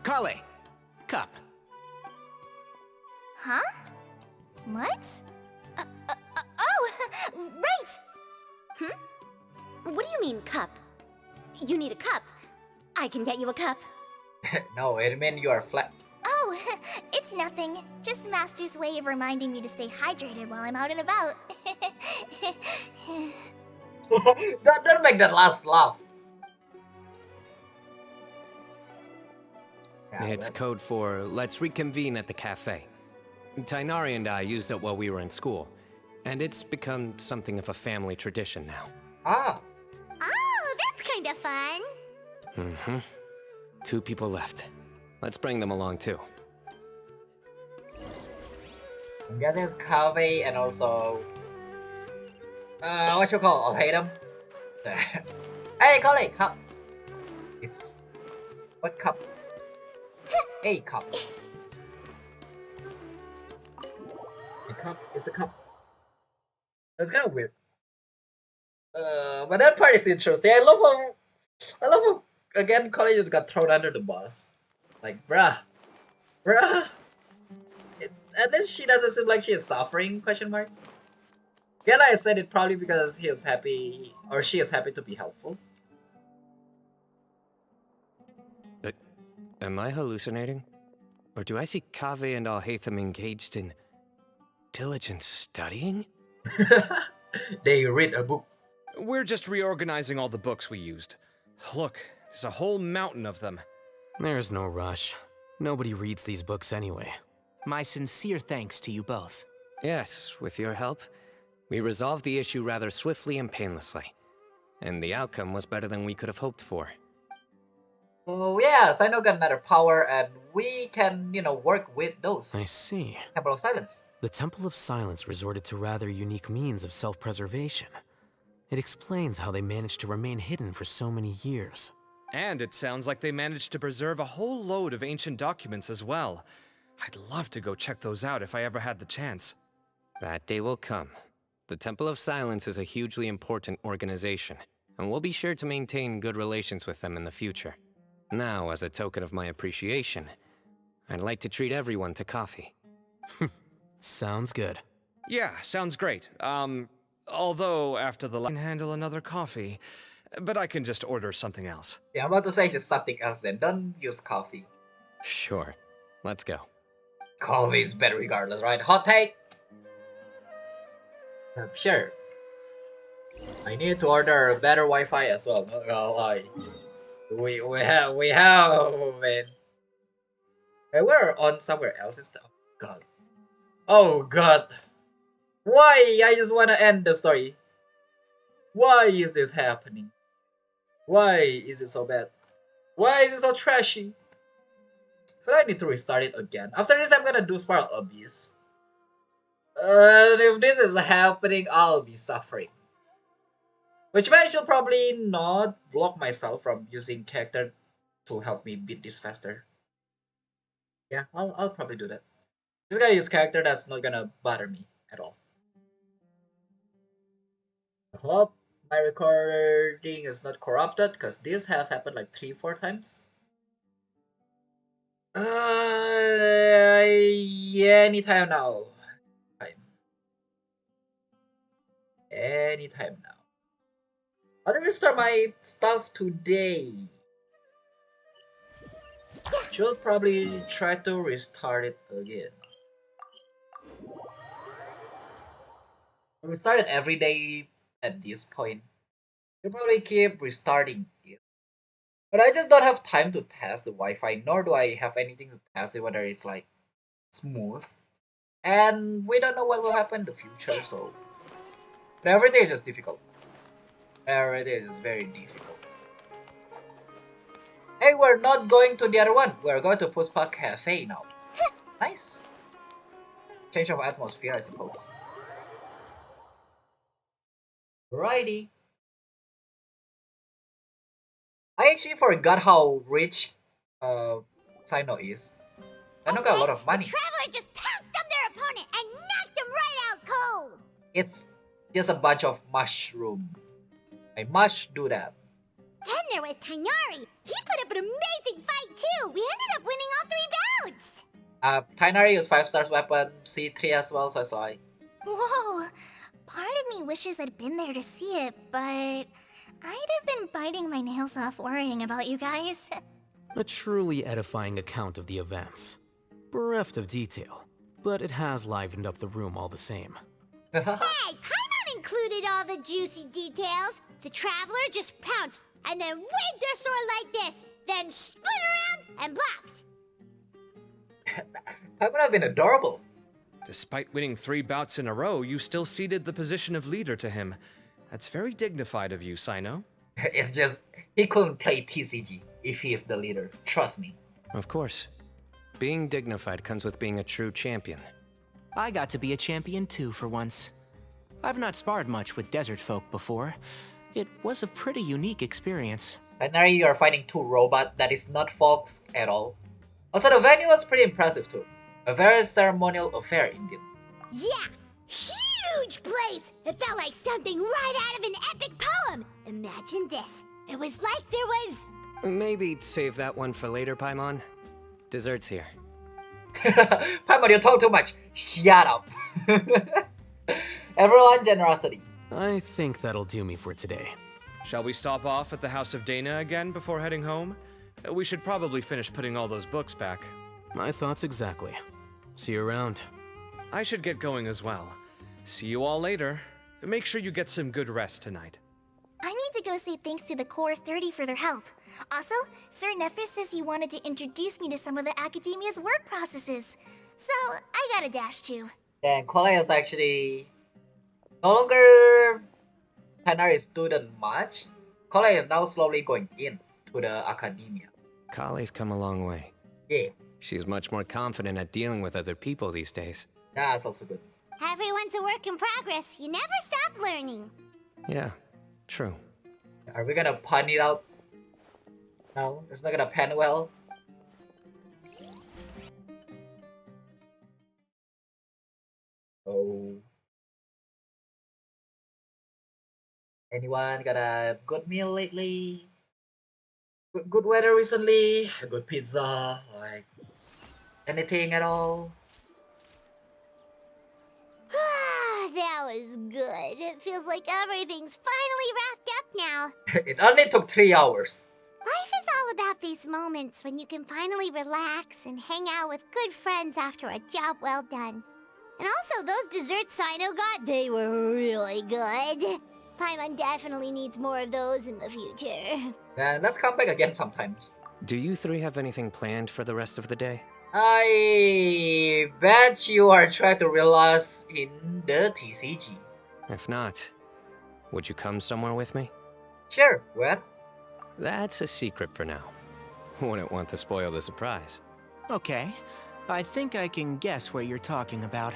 Kale, cup. Huh? What? Oh, right! What do you mean, cup? You need a cup. I can get you a cup. No, it means you are flat. Oh, it's nothing. Just Master's way of reminding me to stay hydrated while I'm out and about. Don't make that last laugh. It's code for let's reconvene at the cafe. Tainari and I used it while we were in school, and it's become something of a family tradition now. Ah. Oh, that's kind of fun. Mm-hmm. 2 people left. Let's bring them along too. I'm guessing it's Kave and also what you call? I'll hate him. Hey, Kale, cup. It's what cup? A cup. A cup is the cup. That's kind of weird. But that part is interesting. I love how again Kale just got thrown under the bus. Like, bruh. And then she doesn't seem like she is suffering, question mark. Yeah, I said it probably because he is happy, or she is happy to be helpful. Am I hallucinating? Or do I see Kaveh and Alhaitham engaged in diligent studying? They read a book. We're just reorganizing all the books we used. Look, there's a whole mountain of them. There's no rush. Nobody reads these books anyway. My sincere thanks to you both. Yes, with your help, we resolved the issue rather swiftly and painlessly. And the outcome was better than we could have hoped for. So yeah, Cyno got another power and we can, work with those. I see. Temple of Silence. The Temple of Silence resorted to rather unique means of self-preservation. It explains how they managed to remain hidden for so many years. And it sounds like they managed to preserve a whole load of ancient documents as well. I'd love to go check those out if I ever had the chance. That day will come. The Temple of Silence is a hugely important organization, and we'll be sure to maintain good relations with them in the future. Now, as a token of my appreciation, I'd like to treat everyone to coffee. Sounds good. Yeah, sounds great. Although after the I can handle another coffee, but I can just order something else. Yeah, I'm about to say just something else then. Don't use coffee. Sure. Let's go. Coffee is better regardless, right? Hot take? Sure. I need to order better Wi-Fi as well. We have man. Hey, we're on somewhere else. Oh god. Why? I just wanna end the story. Why is this happening? Why is it so bad? Why is it so trashy? I feel like I need to restart it again. After this, I'm gonna do Spiral Abyss. If this is happening, I'll be suffering. Which means I should probably not block myself from using character to help me beat this faster. Yeah, I'll probably do that. Just gonna use character that's not gonna bother me at all. I hope my recording is not corrupted because this have happened like 3-4 times. Yeah, anytime now. Anytime now. How do I restart my stuff today? Should probably try to restart it again. We start it every day at this point. You'll probably keep restarting it. But I just don't have time to test the Wi-Fi, nor do I have anything to test it whether it's like smooth. And we don't know what will happen in the future, so everything is just difficult. Everything is just very difficult. Hey, we're not going to the other one. We're going to Puspa Cafe now. Nice. Change of atmosphere, I suppose. Righty. I actually forgot how rich Cyno is. Cyno got a lot of money. Traveler just pounced on their opponent and knocked him right out cold! It's just a bunch of mushroom. I must do that. Then there was Tainari. He put up an amazing fight too. We ended up winning all 3 bouts. Tainari used 5-star weapon, C3 as well, so I saw it. Whoa! Part of me wishes I'd been there to see it, but I'd have been biting my nails off worrying about you guys. A truly edifying account of the events. Bereft of detail, but it has livened up the room all the same. Hey, Paimon included all the juicy details. The Traveler just pounced and then waved their sword like this, then spun around and blocked. That would have been adorable. Despite winning 3 bouts in a row, you still ceded the position of leader to him. That's very dignified of you, Cyno. It's just, he couldn't play TCG if he is the leader. Trust me. Of course. Being dignified comes with being a true champion. I got to be a champion too for once. I've not sparred much with desert folk before. It was a pretty unique experience. Finally, you are fighting 2 robots that is not folks at all. Also, the venue was pretty impressive too. A very ceremonial affair indeed. Yeah, huge place. It felt like something right out of an epic poem. Imagine this. It was like there was... Maybe save that one for later, Paimon. Dessert's here. Paimon, you talk too much. Shut up. Everyone, generosity. I think that'll do me for today. Shall we stop off at the House of Dana again before heading home? We should probably finish putting all those books back. My thoughts exactly. See you around. I should get going as well. See you all later. Make sure you get some good rest tonight. I need to go say thanks to the Core 30 for their help. Also, Sir Nephis says he wanted to introduce me to some of the Academia's work processes. So, I gotta dash too. Then Kola is actually no longer Tainari's student much. Kola is now slowly going in to the academia. Kale's come a long way. Yeah. She's much more confident at dealing with other people these days. That's also good. Everyone's a work in progress. You never stop learning. Yeah, true. Are we gonna pun it out? No, it's not gonna pan well. Oh. Anyone got a good meal lately? Good weather recently? A good pizza? Like anything at all? That was good. It feels like everything's finally wrapped up now. It only took 3 hours. Life is all about these moments when you can finally relax and hang out with good friends after a job well done. And also, those desserts Cyno got, they were really good. Paimon definitely needs more of those in the future. And let's come back again sometimes. Do you 3 have anything planned for the rest of the day? I bet you are trying to reel us in the TCG. If not, would you come somewhere with me? Sure, where? That's a secret for now. Wouldn't want to spoil the surprise. Okay, I think I can guess what you're talking about.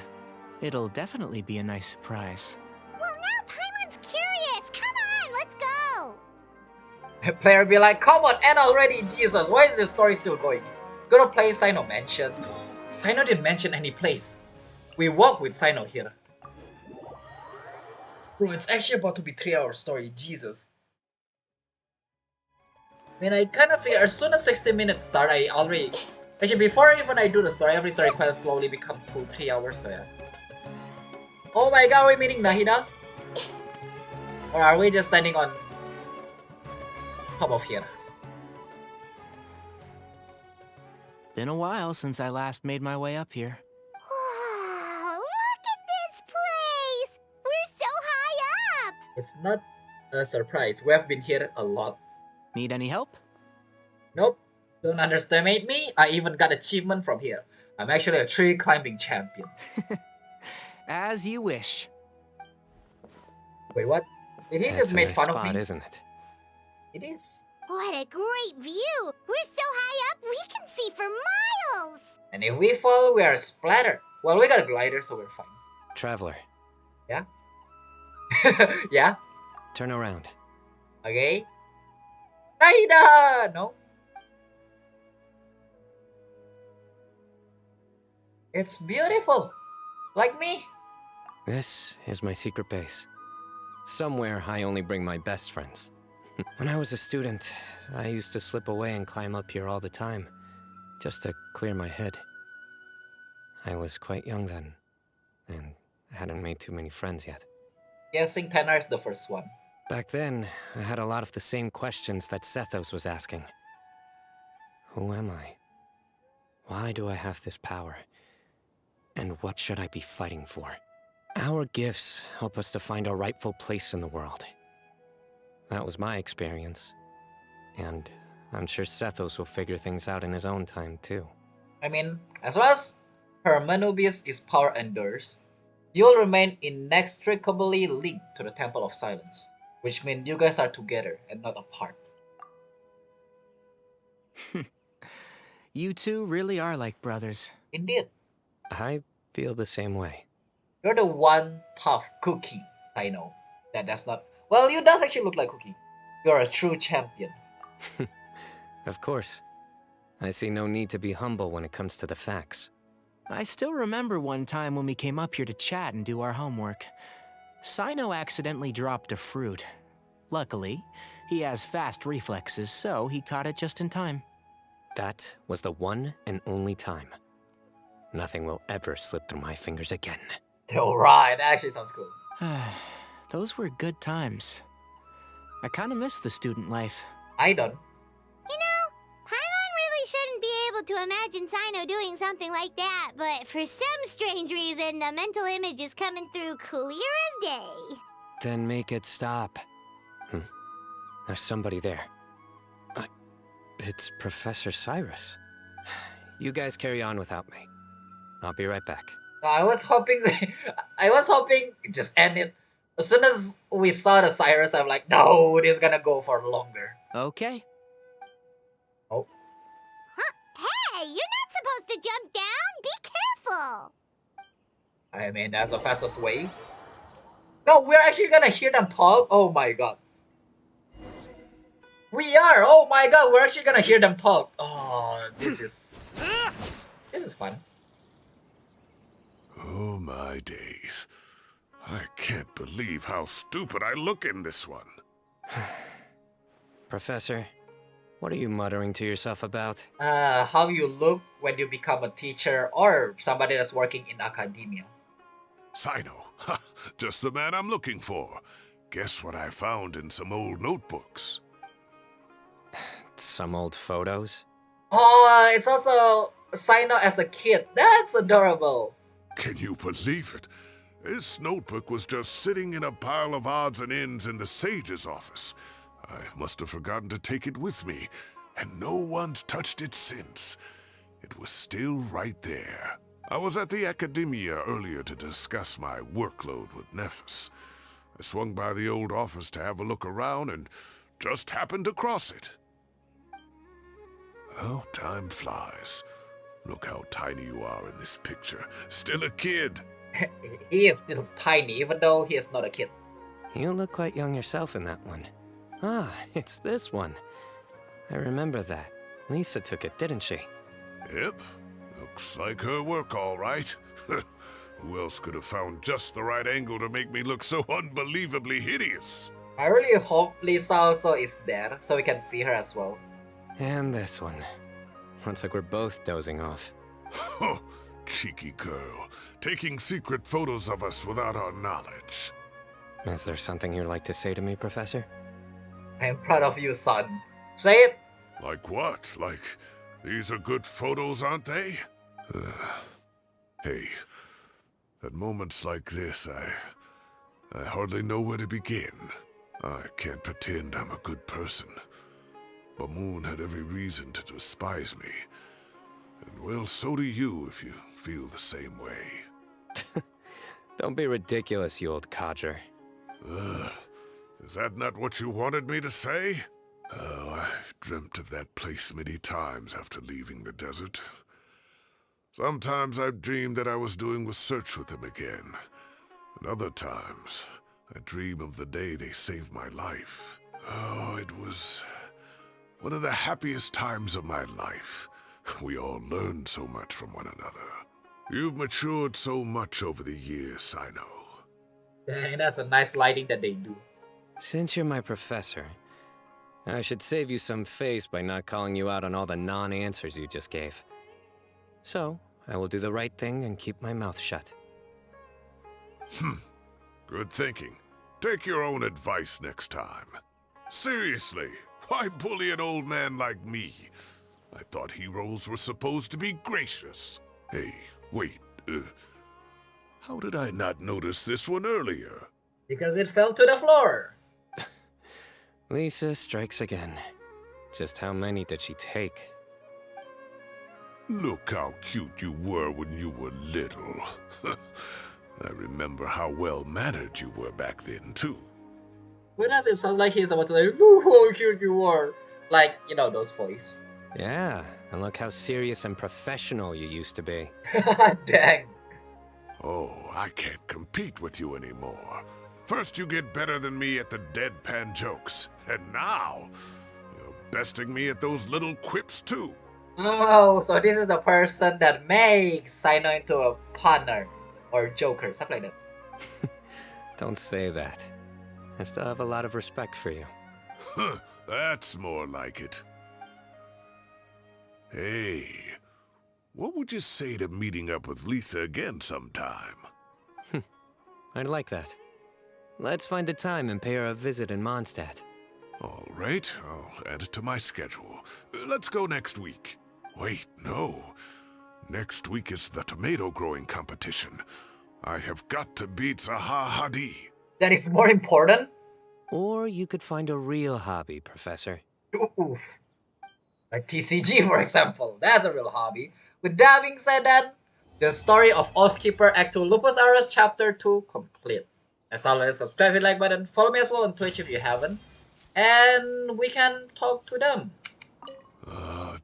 It'll definitely be a nice surprise. Well, now Paimon's curious. Come on, let's go. Player be like, come on, end already, Jesus. Why is this story still going? Gonna play Cyno Mansion. Cyno didn't mention any place. We walk with Cyno here. Bro, it's actually about to be 3-hour story, Jesus. I mean, I kind of figure as soon as 60 minutes start, I already... Actually, before even I do the story, every story quest slowly becomes 2-3 hours, so yeah. Oh my god, are we meeting Nahida? Or are we just standing on top of here? Been a while since I last made my way up here. Wow, look at this place! We're so high up! It's not a surprise. We have been here a lot. Need any help? Nope. Don't underestimate me. I even got achievement from here. I'm actually a tree climbing champion. As you wish. Wait, what? Did he That's just a made nice fun spot, of me? isn't it? It is. What a great view! We're so high up, we can see for miles! And if we fall, we are splattered. Well, we got a glider, so we're fine. Traveler, Yeah? Yeah? turn around. Okay. Naida! No. It's beautiful. Like me. This is my secret base. Somewhere I only bring my best friends. When I was a student, I used to slip away and climb up here all the time, just to clear my head. I was quite young then, and hadn't made too many friends yet. Guessing Tenor is the first one. Back then, I had a lot of the same questions that Sethos was asking. Who am I? Why do I have this power? And what should I be fighting for? Our gifts help us to find our rightful place in the world. That was my experience. And I'm sure Sethos will figure things out in his own time, too. I mean, as long as Hermanubius' power endures, you'll remain inextricably linked to the Temple of Silence, which means you guys are together and not apart. You two really are like brothers. Indeed. I feel the same way. You're the one tough cookie, Cyno. That does not... Well, you does actually look like Cookie. You're a true champion. Of course. I see no need to be humble when it comes to the facts. I still remember one time when we came up here to chat and do our homework. Cyno accidentally dropped a fruit. Luckily, he has fast reflexes, so he caught it just in time. That was the one and only time. Nothing will ever slip through my fingers again. Alright, that actually sounds cool. Those were good times. I kinda miss the student life. I don't. You know, Paimon really shouldn't be able to imagine Cyno doing something like that, but for some strange reason, the mental image is coming through clear as day. Then make it stop. There's somebody there. It's Professor Cyrus. You guys carry on without me. I'll be right back. I was hoping... just end it. As soon as we saw the Cyrus, I'm like, no, it is gonna go for longer. Okay. Oh. Huh? Hey, you're not supposed to jump down! Be careful! I mean, that's the fastest way. No, we're actually gonna hear them talk? Oh my god. We are! Oh my god, we're actually gonna hear them talk. Oh, this is... This is fun. Oh my days. I can't believe how stupid I look in this one. Professor, what are you muttering to yourself about? How you look when you become a teacher or somebody that's working in academia. Cyno, just the man I'm looking for. Guess what I found in some old notebooks? Some old photos? Oh, it's also Cyno as a kid. That's adorable. Can you believe it? This notebook was just sitting in a pile of odds and ends in the Sage's office. I must have forgotten to take it with me, and no one's touched it since. It was still right there. I was at the Academia earlier to discuss my workload with Nephis. I swung by the old office to have a look around and just happened to cross it. Well, time flies. Look how tiny you are in this picture. Still a kid. He is still tiny, even though he is not a kid. You look quite young yourself in that one. Ah, it's this one. I remember that. Lisa took it, didn't she? Yep. Looks like her work, all right. Who else could have found just the right angle to make me look so unbelievably hideous? I really hope Lisa also is there, so we can see her as well. And this one. Looks like we're both dozing off. Cheeky girl, taking secret photos of us without our knowledge. Is there something you'd like to say to me, Professor? I'm proud of you, son. Say it! Like what? Like, these are good photos, aren't they? Hey, at moments like this, I hardly know where to begin. I can't pretend I'm a good person. But Moon had every reason to despise me. And well, so do you if you feel the same way. Don't be ridiculous, you old codger. Is that not what you wanted me to say? Oh, I've dreamt of that place many times after leaving the desert. Sometimes I've dreamed that I was doing research with them again. And other times, I dream of the day they saved my life. Oh, it was one of the happiest times of my life. We all learned so much from one another. You've matured so much over the years, Cyno. Dang, that's a nice lighting that they do. Since you're my professor, I should save you some face by not calling you out on all the non-answers you just gave. So, I will do the right thing and keep my mouth shut. Good thinking. Take your own advice next time. Seriously, why bully an old man like me? I thought heroes were supposed to be gracious. Hey, wait, how did I not notice this one earlier? Because it fell to the floor. Lisa strikes again. Just how many did she take? Look how cute you were when you were little. I remember how well-mannered you were back then, too. Why does it sound like he's about to say, "Ooh, how cute you are"? Like, you know, those voice. Yeah, and look how serious and professional you used to be. Dang. Oh, I can't compete with you anymore. First you get better than me at the deadpan jokes, and now you're besting me at those little quips too. Oh, so this is the person that makes Cyno into a punner or joker, something like that. Don't say that. I still have a lot of respect for you. That's more like it. Hey, what would you say to meeting up with Lisa again sometime? I'd like that. Let's find a time and pay her a visit in Mondstadt. All right, I'll add it to my schedule. Let's go next week. Wait, no. Next week is the tomato growing competition. I have got to beat Zaha Hadi. That is more important? Or you could find a real hobby, Professor. Oof. Like TCG, for example. That's a real hobby. With that being said, then, the story of Oathkeeper Act 2 Lupus Aureus Chapter 2 complete. As always, subscribe, hit like button, follow me as well on Twitch if you haven't, and we can talk to them.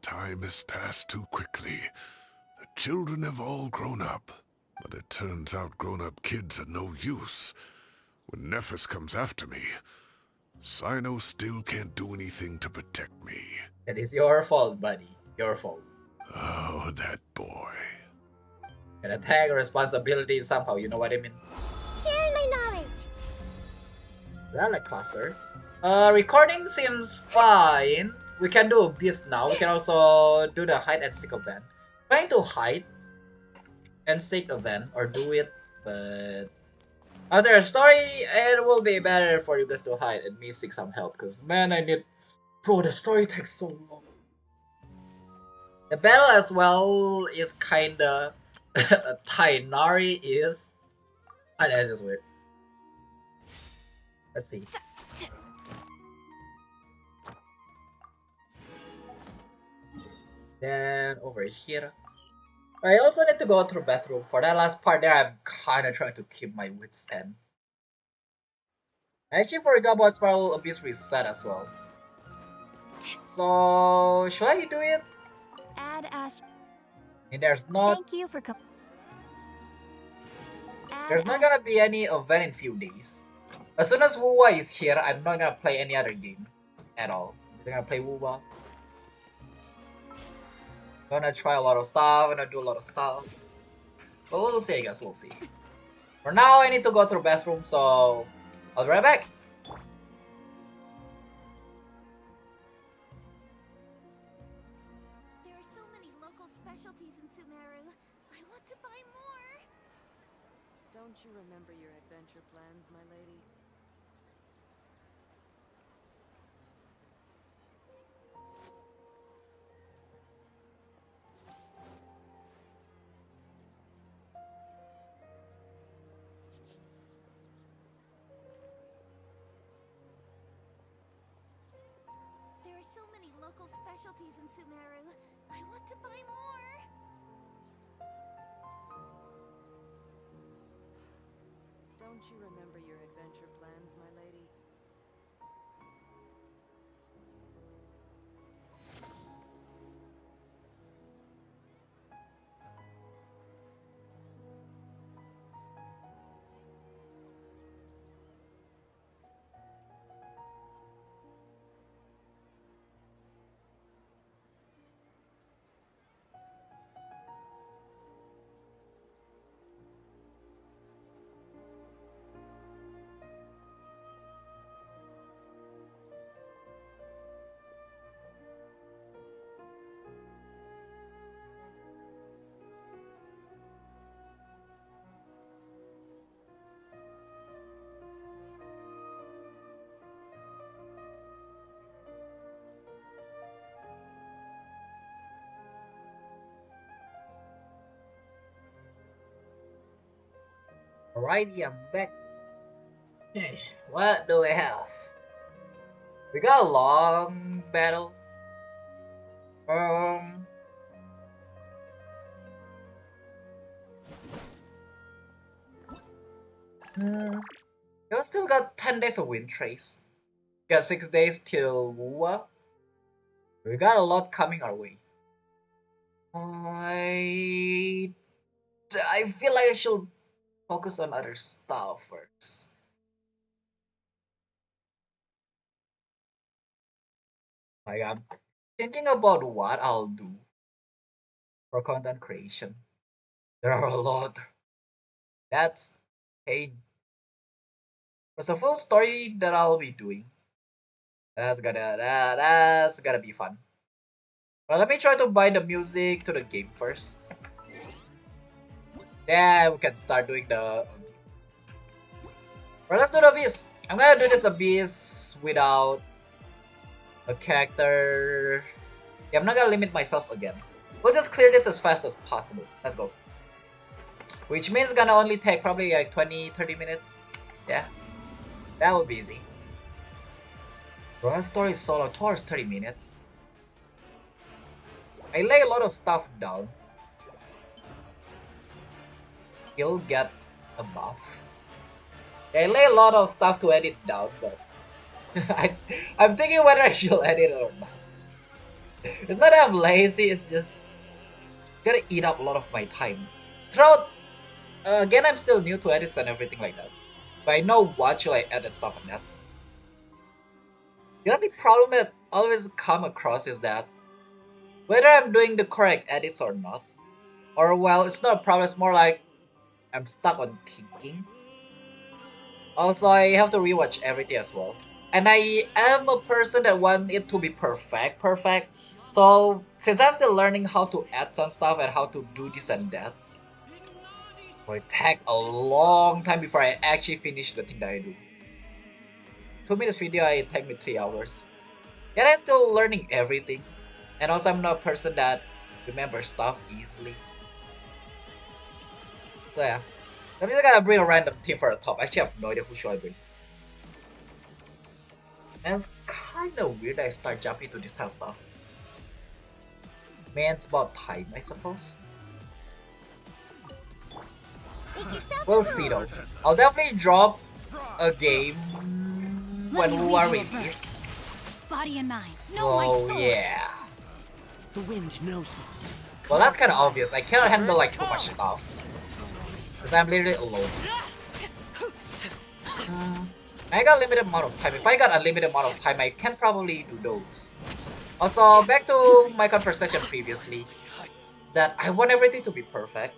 Time has passed too quickly. The children have all grown up, but it turns out grown-up kids are no use. When Nephis comes after me, Cyno still can't do anything to protect me. That is your fault, buddy. Your fault. Oh, that boy. Gotta tag responsibility somehow, you know what I mean? Sharing my knowledge. Relic cluster. Recording seems fine. We can do this now. We can also do the hide and seek event. Trying to hide and seek event or do it, but after a story, it will be better for you guys to hide and me seek some help. Cause man, I need. Bro, the story takes so long. The battle as well is kinda. Tainari is. Ah, that's just weird. Let's see. Then over here. I also need to go through bathroom. For that last part there, I'm kinda trying to keep my wits end. I actually forgot about Spiral Abyss Reset as well. So, should I do it? Add Ash. And there's not. Thank you for coming. There's not gonna be any event in few days. As soon as Wuwa is here, I'm not gonna play any other game at all. I'm just gonna play Wuwa. Gonna try a lot of stuff, gonna do a lot of stuff. But we'll see, I guess, we'll see. For now, I need to go to the bathroom, so I'll be right back. There are so many local specialties in Sumeru. I want to buy more. Don't you remember your adventure plans, my lady? There are so many local specialties in Sumeru. I want to buy more. Don't you remember your adventure plans, my lady? Alrighty, I'm back. Okay, what do we have? We got a long battle. We still got 10 days of wind trace. We got 6 days till Wuwa. We got a lot coming our way. I feel like I should focus on other stuff first. Like, I'm thinking about what I'll do for content creation. There are a lot. That's paid. There's a full story that I'll be doing. That's gonna be fun. But let me try to buy the music to the game first. Then we can start doing the Abyss. Right, let's do the Abyss. I'm gonna do this Abyss without a character. Yeah, I'm not gonna limit myself again. We'll just clear this as fast as possible. Let's go. Which means it's gonna only take probably like 20-30 minutes. Yeah, that would be easy. Royal story is solo towards 30 minutes. I lay a lot of stuff down. He'll get a buff. I lay a lot of stuff to edit down, but I'm thinking whether I should edit it or not. It's not that I'm lazy, it's just gonna eat up a lot of my time. Throughout, again, I'm still new to edits and everything like that. But I know what should I edit stuff like that. The only problem that I always come across is that whether I'm doing the correct edits or not, or well, it's not a problem, it's more like I'm stuck on thinking. Also, I have to rewatch everything as well. And I am a person that wants it to be perfect. So, since I'm still learning how to add some stuff and how to do this and that, it will take a long time before I actually finish the thing that I do. 2 minutes video, it take me 3 hours. Yet I'm still learning everything. And also, I'm not a person that remembers stuff easily. So yeah. I'm just gonna bring a random team for the top. Actually, I have no idea who should I bring. And it's kinda weird that I start jumping to this type of stuff. Man, it's about time, I suppose. We'll see though. I'll definitely drop a game when Wuwa release. Body and mind. So yeah. The wind knows me. Well, that's kinda obvious. I cannot handle like too much stuff. Because I'm literally alone. I got limited amount of time. If I got unlimited amount of time, I can probably do those. Also, back to my conversation previously, that I want everything to be perfect.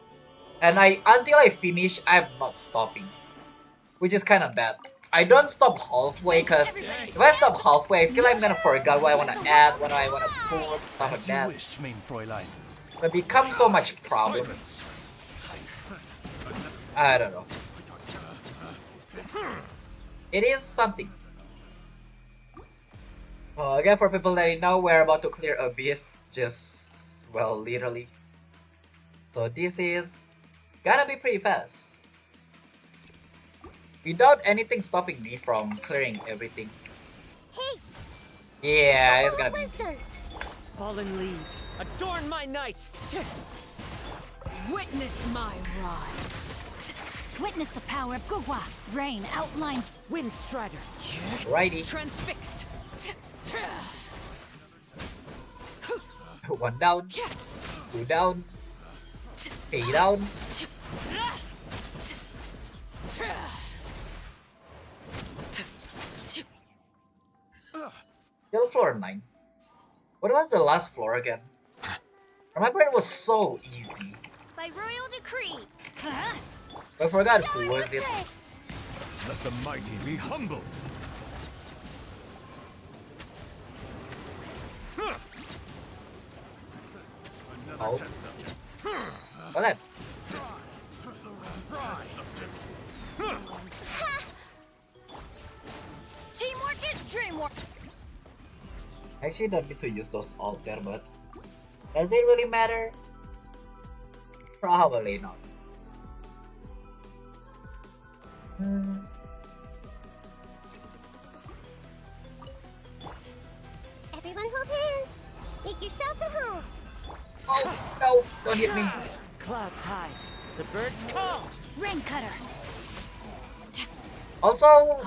And until I finish, I'm not stopping. Which is kind of bad. I don't stop halfway, because if I stop halfway, I feel I'm gonna forget what I want to add, what I want to put, stuff like that. It becomes so much problem. I don't know. It is something. Again, for people that didn't know, we're about to clear Abyss. Just, well, literally. So this is gonna be pretty fast. Without anything stopping me from clearing everything. Hey! Yeah, it's gonna be easy. Fallen leaves, adorn my night! Witness my rise! Witness the power of Gugwa. Rain outlines Windstrider. Righty. Transfixed. One down. Two down. Three down. Still floor 9. What was the last floor again? I remember it was so easy. by royal decree. I forgot who was it. Let the mighty be humbled. Oh. Well then. Teamwork is dreamwork. I actually don't need to use those alter, but does it really matter? Probably not. Everyone hold hands. Make yourselves at home. Oh, no, don't hit me. Clouds high. The birds call. Rain cutter. Also,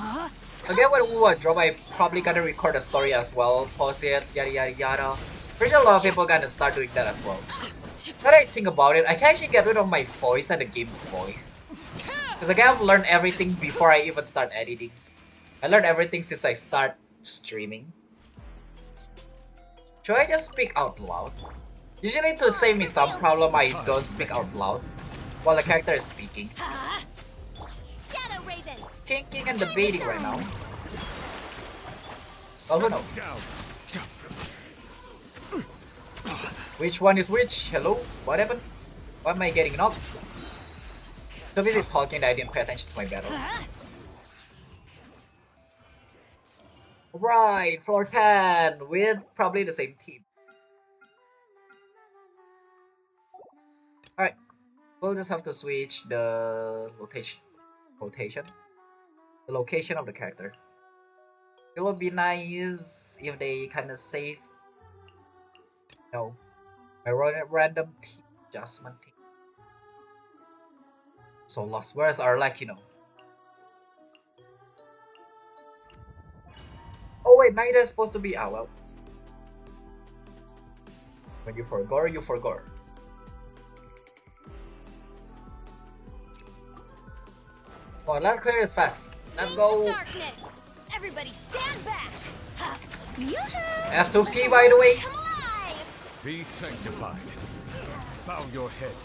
again, when we drop, I probably gonna record a story as well, post it, yada yada yada. Pretty sure a lot of people gonna start doing that as well. Now that I think about it, I can actually get rid of my voice and the game voice. Because again, I've learned everything before I even start editing. I learned everything since I start streaming. Should I just speak out loud? Usually to save me some problem, I don't speak out loud while the character is speaking. Shadow Raven. Thinking and debating right now. Well, who knows? Which one is which? Hello? What happened? Why am I getting knocked? So busy talking that I didn't pay attention to my battle. Right, floor 10 with probably the same team. Alright, we'll just have to switch the rotation. The location of the character. It would be nice if they kinda save. No. My random team adjustment team. So lost. Where's our Lakino? Oh wait, Naida is supposed to be well. When you forgot, you forgot. Come on, let's clear this fast. Let's go. Darkness. Everybody stand back. F2P by the way. Come alive. Be sanctified. Bow your head.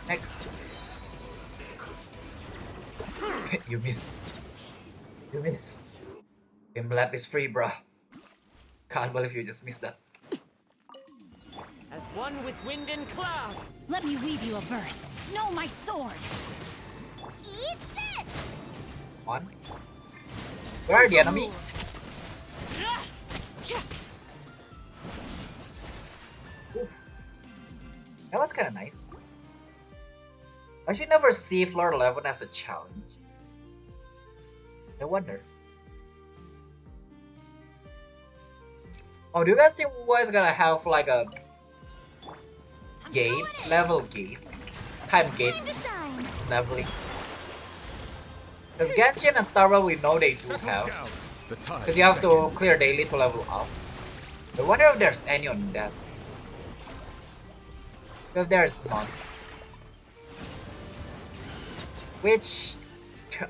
Next. You miss. You miss. Game lap is free, bruh. Can't believe you just missed that. As one with wind and cloud. Let me weave you a verse. Know my sword. Eat this! One. Where are the enemy? Oof. That was kinda nice. I should never see floor 11 as a challenge. I wonder. Oh, do you guys think we're gonna have like a gate, level gate, time gate leveling? Because Genshin and Star Rail we know they do have. Because you have to clear daily to level up. I wonder if there's any on that. If there's none. which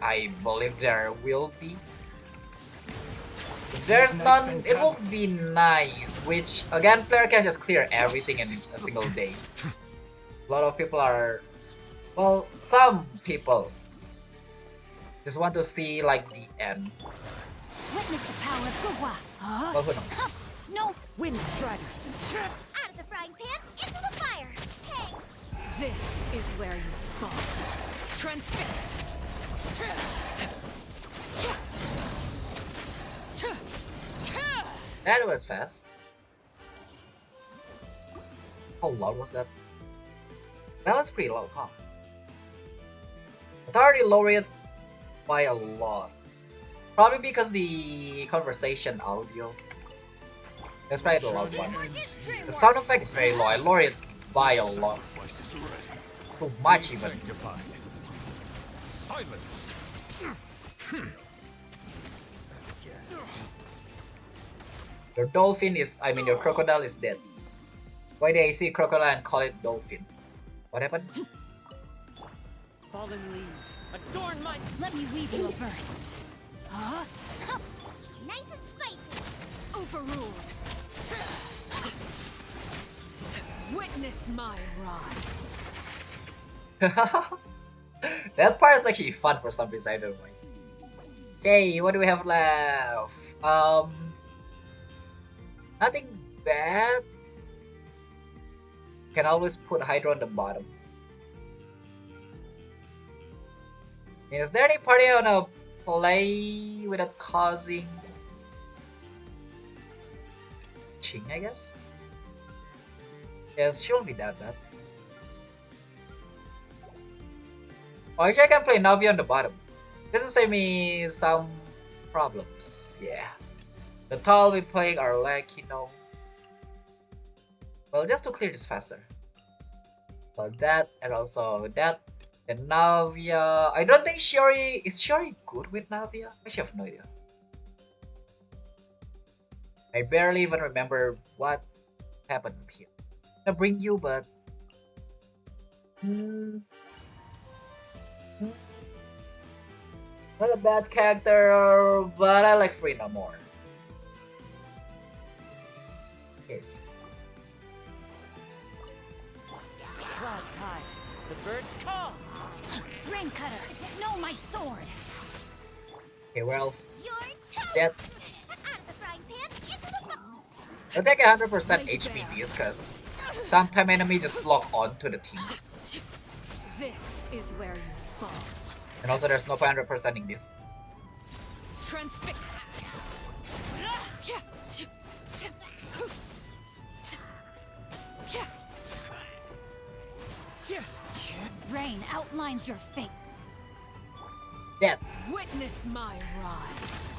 I believe there will be. If there's none, it will be nice, which again player can just clear everything in a single day. A lot of people are, well, some people just want to see like the end. Witness the power of Gua. Huh? Well, who knows? No. Wind Strider. Out of the frying pan, into the fire. Hey, This is where you fall. Transfixed. That was fast. How loud was that? That was pretty loud, huh? I already lowered it by a lot. Probably because the conversation audio. That's probably the loud one. The sound effect is very low. I lowered it by a lot. Too much even. Silence. Your dolphin is, I mean your crocodile is dead. Why did I see crocodile and call it dolphin? What happened? Fallen leaves. Adorn my. Let me weave you a verse. Huh? nice and spicy. Overruled. Witness my rise. That part is actually fun for some reason, I don't know why. Okay, what do we have left? Nothing bad. Can always put Hydro on the bottom. Is there any party I wanna play without causing Ching, I guess? Yes, she won't be that bad. Oh, actually I can play Navi on the bottom. This will save me some problems. Yeah. The Tall we playing are like, you know. Well, just to clear this faster. So that, and also that. And Navia. I don't think Shiori. Is Shiori good with Navia? I actually have no idea. I barely even remember what happened here. I bring you, but. Not a bad character, but I like Frina more. Okay. Clouds high. The birds call. Rain cutter. No, my sword. Okay, where else? You're toast. Get. Out of the frying pan, into the fire. I'll take 100% HP these because sometimes enemy just lock on to the team. This is where you fall. And also there's no 100% in this. Transfixed. Rain outlines your fate. Dead. Witness my rise.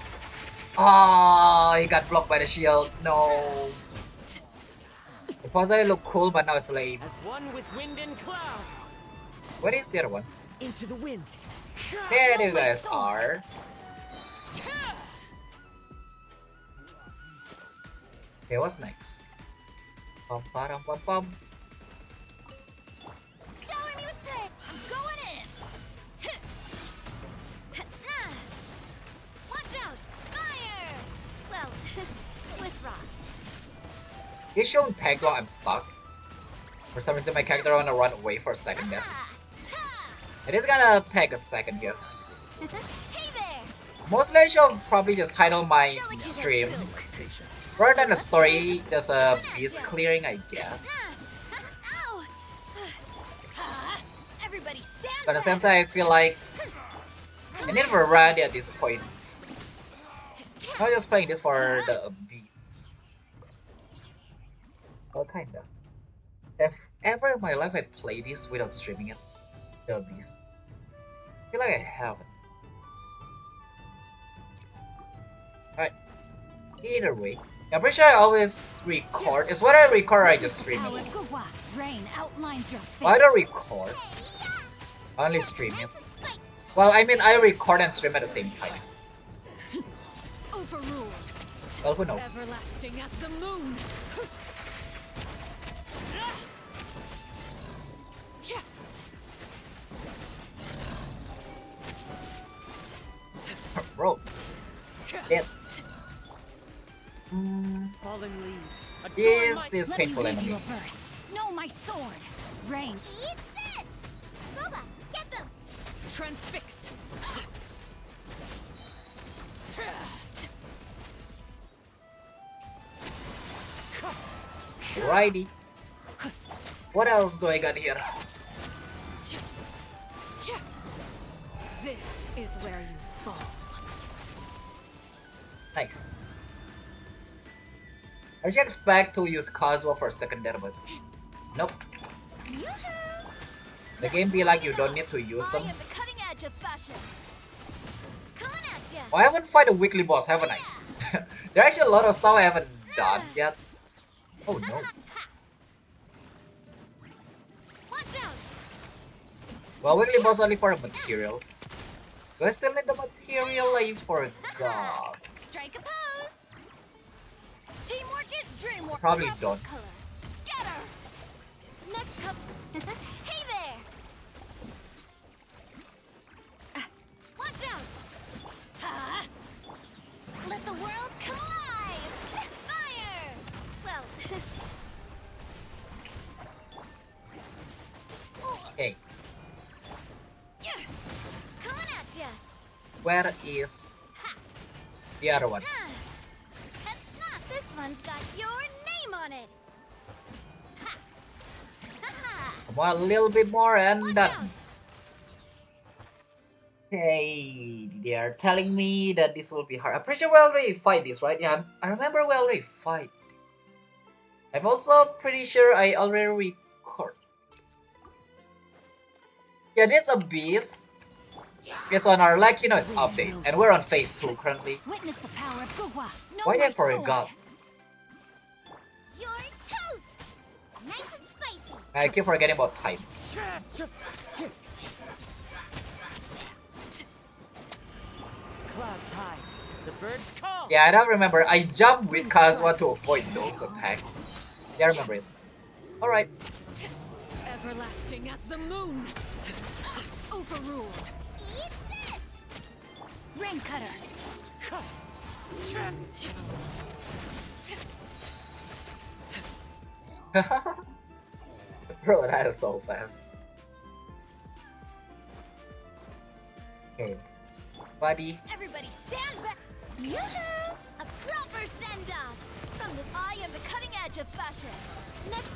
Oh, he got blocked by the shield. No. It possibly look cool, but now it's lame. As one with wind and cloud. What is the other one? Into the wind. There you guys are. Okay, what's next? Pum pum pum pum. Shower me with thread. I'm going in. Watch out. Fire. Well, with rocks. It showing tag while I'm stuck. For some reason my character wanna run away for a second there. It is gonna take a second here. Hey there. Mostly I should probably just title my stream rather than a story, just a beast clearing, I guess. Ow. Everybody stand But at the same time I feel like I need variety at this point. I'm not just playing this for the beats. Well, kinda. If ever in my life I play this without streaming it, the beast. I feel like I haven't. Alright. Either way. I'm pretty sure I always record. It's whether I record or I just stream it. Rain outlines your fate. Well, I don't record. I only stream it. Well, I mean I record and stream at the same time. Overruled. Well, who knows? Everlasting as the moon. Dead. Fallen leaves. This is painful enemy. No, my sword. Rain. Eat this! Gooba, get them! Transfixed. Righty. What else do I got here? This is where you fall. Nice. I should expect to use Kazuha for secondary, but nope. The game be like you don't need to use them. Oh, I haven't fight a weekly boss, haven't I? There are actually a lot of stuff I haven't done yet. Oh no. Well, weekly boss only for a material. Do I still need the material? I forgot. Strike a pose. Teamwork is dreamwork. Probably don't. Scatter. Next cup. Hey there. Watch out. Let the world come alive. Fire. Well. Okay. Coming at ya. Where is the other one? This one's got your name on it. Come on, a little bit more and done. Okay, they are telling me that this will be hard. I'm pretty sure we already fight this, right? Yeah, I remember we already fight. I'm also pretty sure I already record. Yeah, this Abyss is on our Lakino's update, and we're on phase 2 currently. Witness the power of Gugwa. Why did I forgot? You're toast! Nice and spicy! I keep forgetting about time. Clouds high. The birds call. Yeah, I don't remember. I jumped with Kazuha to avoid those attacks. Yeah, I remember it. Alright. Everlasting as the moon. Overruled. Eat this! Rain cutter. Bro, that is so fast. Okay. Buddy. Everybody stand back. Yoo-hoo! A proper send-off. From the eye of the cutting edge of fashion. Next.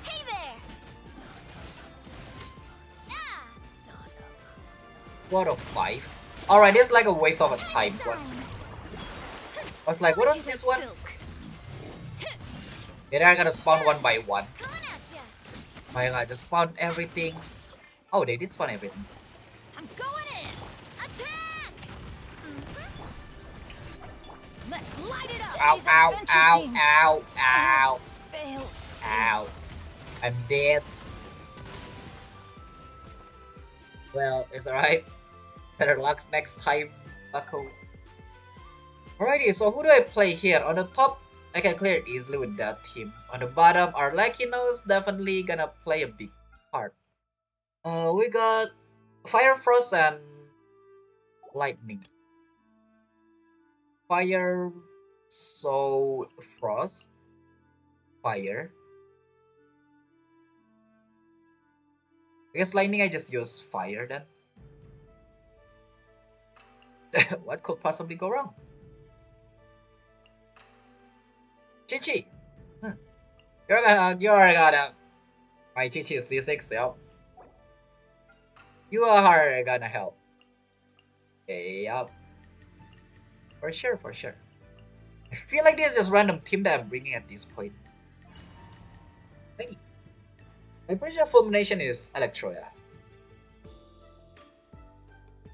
Hey there. What a fight. Alright, it's like a waste of a time. What? I was like, what was this one? Yeah, they're gonna spawn one by one. Oh my god, just spawn everything. Oh, they did spawn everything. I'm going in. Attack! Let's light it up. Ow, ow, ow, ow, ow. Fail. Ow. I'm dead. Well, it's alright. Better luck next time, bucko. Alrighty, so who do I play here? On the top, I can clear easily with that team. On the bottom, our Lakino's definitely gonna play a big part. We got Fire, Frost, and Lightning. Fire, so Frost, Fire. I guess Lightning, I just use Fire then. What could possibly go wrong? Chichi! You're gonna... My Chichi is C6, yep. You are gonna help. Okay, yep. For sure, for sure. I feel like this is just random team that I'm bringing at this point. Maybe. I'm pretty sure Fulmination is Electroya.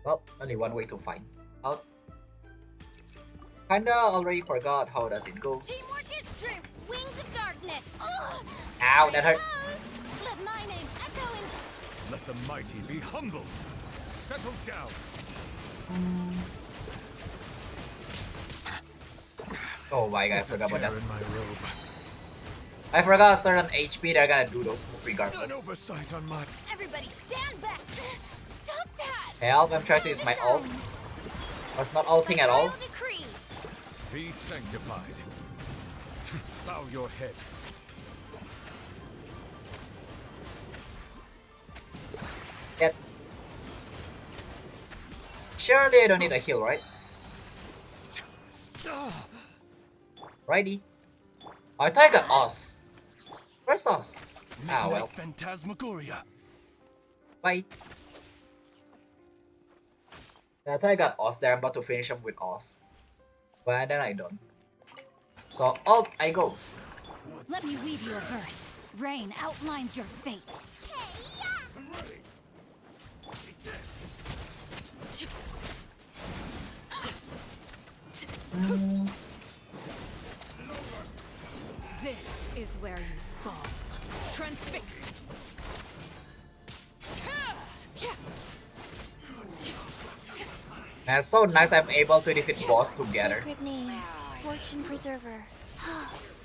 Well, only one way to find out. Kinda already forgot how does it go. Teamwork is strength. Wings of darkness. Ugh. Ow, that hurt. Let my name echo in. Let the mighty be humbled. Settle down. Oh my god, I forgot about that. I forgot a certain HP they're gonna do those moves regardless. An oversight on my... Everybody stand back. Stop that. Help, I'm trying to use my ult. Was not ulting at all. Be sanctified. Bow your head. Yet. Surely I don't need a heal, right? Righty. I thought I got Oz. Where's Oz? Ah, well. Phantasmagoria. Bye. Yeah, I thought I got Oz there. I'm about to finish him with Oz. But then I don't. So, alt I goes. Let me weave you a verse. Rain outlines your fate. This is where you fall. Transfixed. That's so nice I'm able to defeat both together. Sacred name, Fortune Preserver.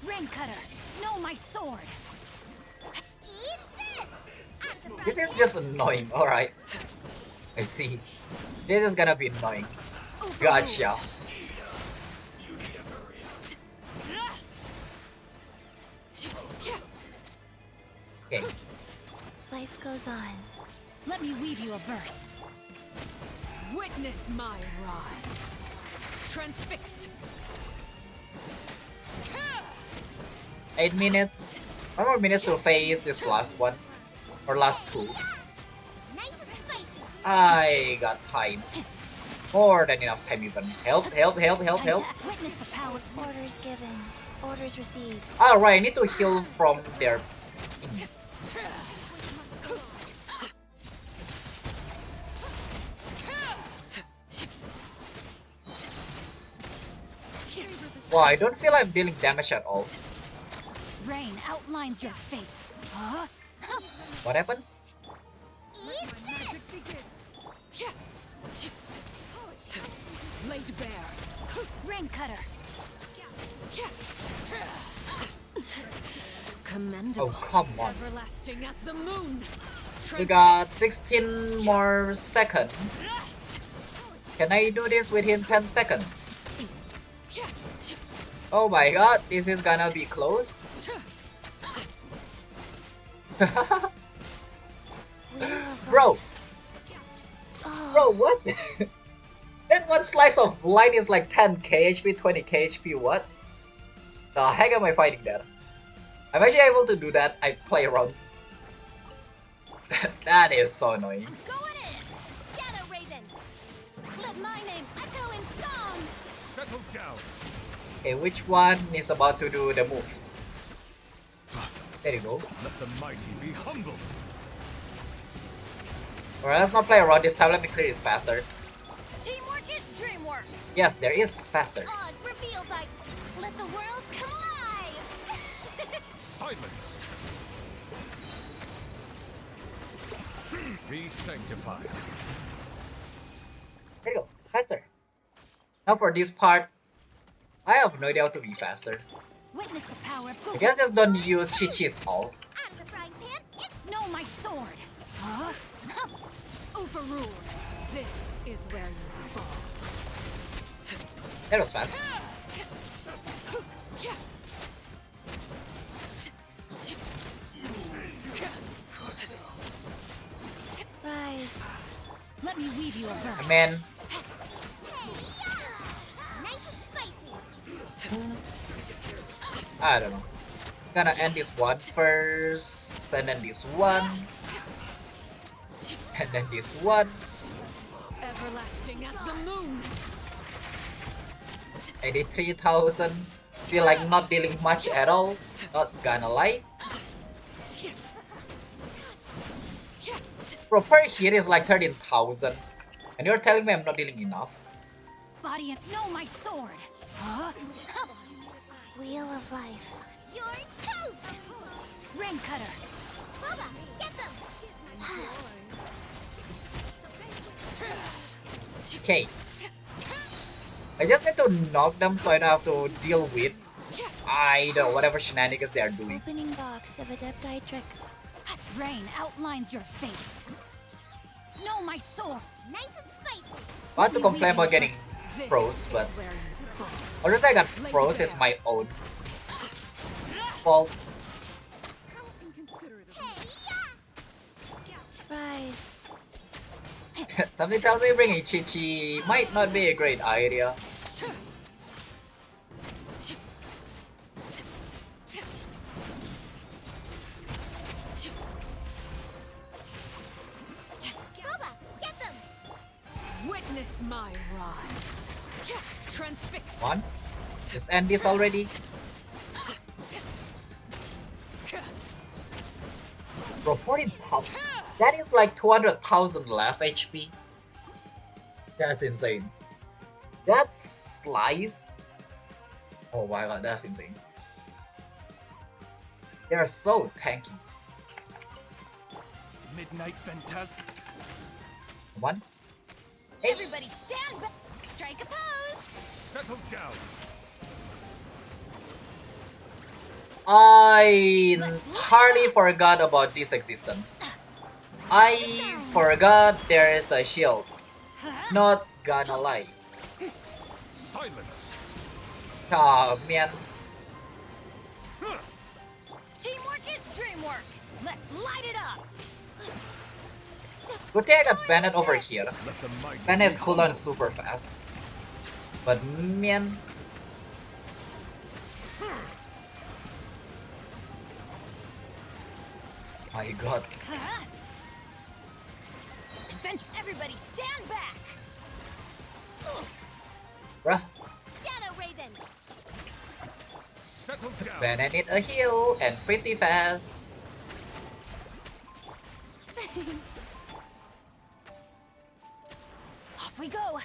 Rain Cutter, know my sword. This is just annoying, alright. I see. This is gonna be annoying. Gotcha. Okay. Life goes on. Let me weave you a verse. Witness my rise. Transfixed. 8 minutes. 1 more minutes to face this last one. Or last two. I got time. More than enough time even. Help, help, help, help, help. Witness the power. Orders given. Orders received. Alright, I need to heal from their... Wow, I don't feel I'm dealing damage at all. Rain outlines your fate. Huh? What happened? Laid bare. Rain Cutter. Commendable. Oh, come on. Everlasting as the moon. We got 16 more seconds. Can I do this within 10 seconds? Oh my god, this is gonna be close. Bro! Bro, what? That one slice of light is like 10k HP, 20k HP, what? The heck am I fighting that? I'm actually able to do that, I play around. That is so annoying. Shadow Raven. Let my name echo in song. Settle down. Okay, which one is about to do the move? There you go. Let the mighty be humbled. Alright, let's not play around this time. Let me clear this faster. Teamwork is dreamwork. Yes, there is faster. Oz revealed by. Let the world come alive. Silence. Be sanctified. There you go. Faster. Now for this part, I have no idea how to be faster. Witness the power of I guess just don't use Chi-Chi's all. Know my sword. Huh? Overruled. This is where you fall. That was fast. Rise. Let me weave you a verse. Man. I don't know. Gonna end this one first, and then this one, and then this one. Everlasting as the moon. 83,000. Feel like not dealing much at all. Not gonna lie. Bro, per hit is like 13,000. And you're telling me I'm not dealing enough? Body and know my sword. Huh? Wheel of life. You're toast. Rain Cutter. Bubba, get them. Okay. I just need to knock them so I don't have to deal with whatever shenanigans they are doing. Opening box of Adepti tricks. Rain outlines your fate. Know my sword. Nice and spicy. I want to complain about getting froze, but or just I got froze is my own fault. Surprise. Something tells me bringing Chi-Chi might not be a great idea. Witness my rise. Transfix. One. Just end this already. Bro, 40,000. That is like 200,000 left HP. That's insane. That slice. Oh my god, that's insane. They are so tanky. Midnight Fantastic. One. Everybody stand back. Strike a pose. Settle down. I entirely forgot about this existence. I forgot there is a shield. Not gonna lie. Silence. Oh man. Teamwork is dreamwork. Let's light it up. Good thing I got Bennett over here. Let the mighty Bennett's cooldown is super fast. But man. My god. Adventure. Everybody stand back. Bruh. Shadow Raven. Settle down. Bennett need a heal and pretty fast. Off we go.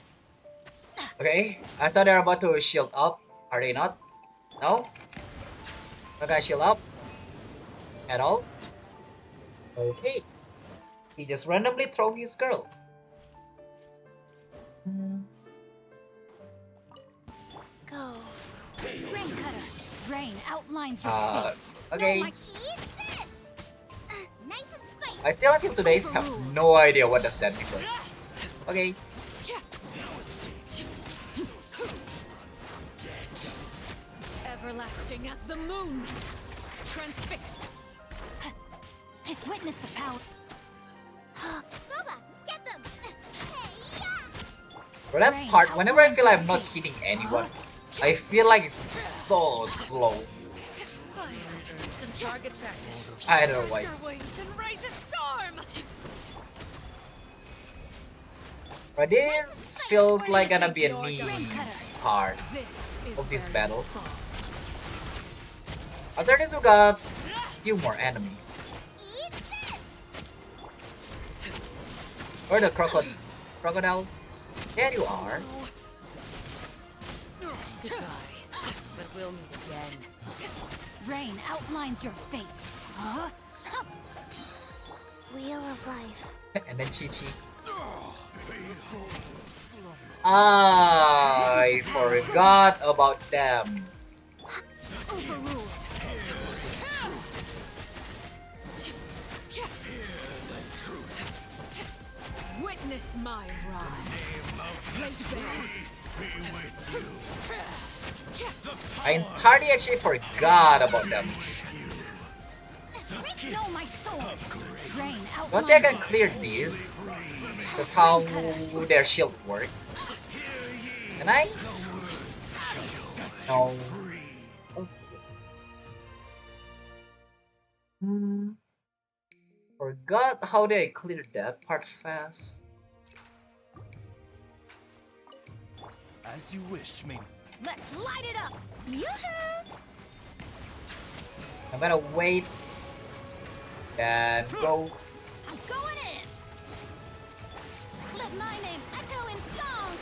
Okay, I thought they were about to shield up. Are they not? No? Not gonna shield up? At all? Okay. He just randomly throw his girl. Go. Rain cutter. Rain outlines your fate. Okay. No, nice and spicy. I still until today's have no idea what does that mean. Okay. Everlasting as the moon. Transfixed. Witness the power. Boba, get them. For that part, whenever I feel I'm not hitting anyone, I feel like it's so slow. Target practice. I don't know why. But this feels like gonna be an easy part of this battle. After this, we got a few more enemies. Where the crocodile? There you are. Goodbye. But we'll meet again. Rain outlines your fate. Huh? Wheel of life. And then Chi-Chi. I forgot about them. Overruled. Witness my rise. Laid bare. I entirely actually forgot about them. Know my soul. Rain Don't think I can clear these. That's how their shield work. Can I? No. Forgot how they cleared that part fast. As you wish, me. Let's light it up. Yoo-hoo! I'm gonna wait and go. I'm going in. Let my name echo in song.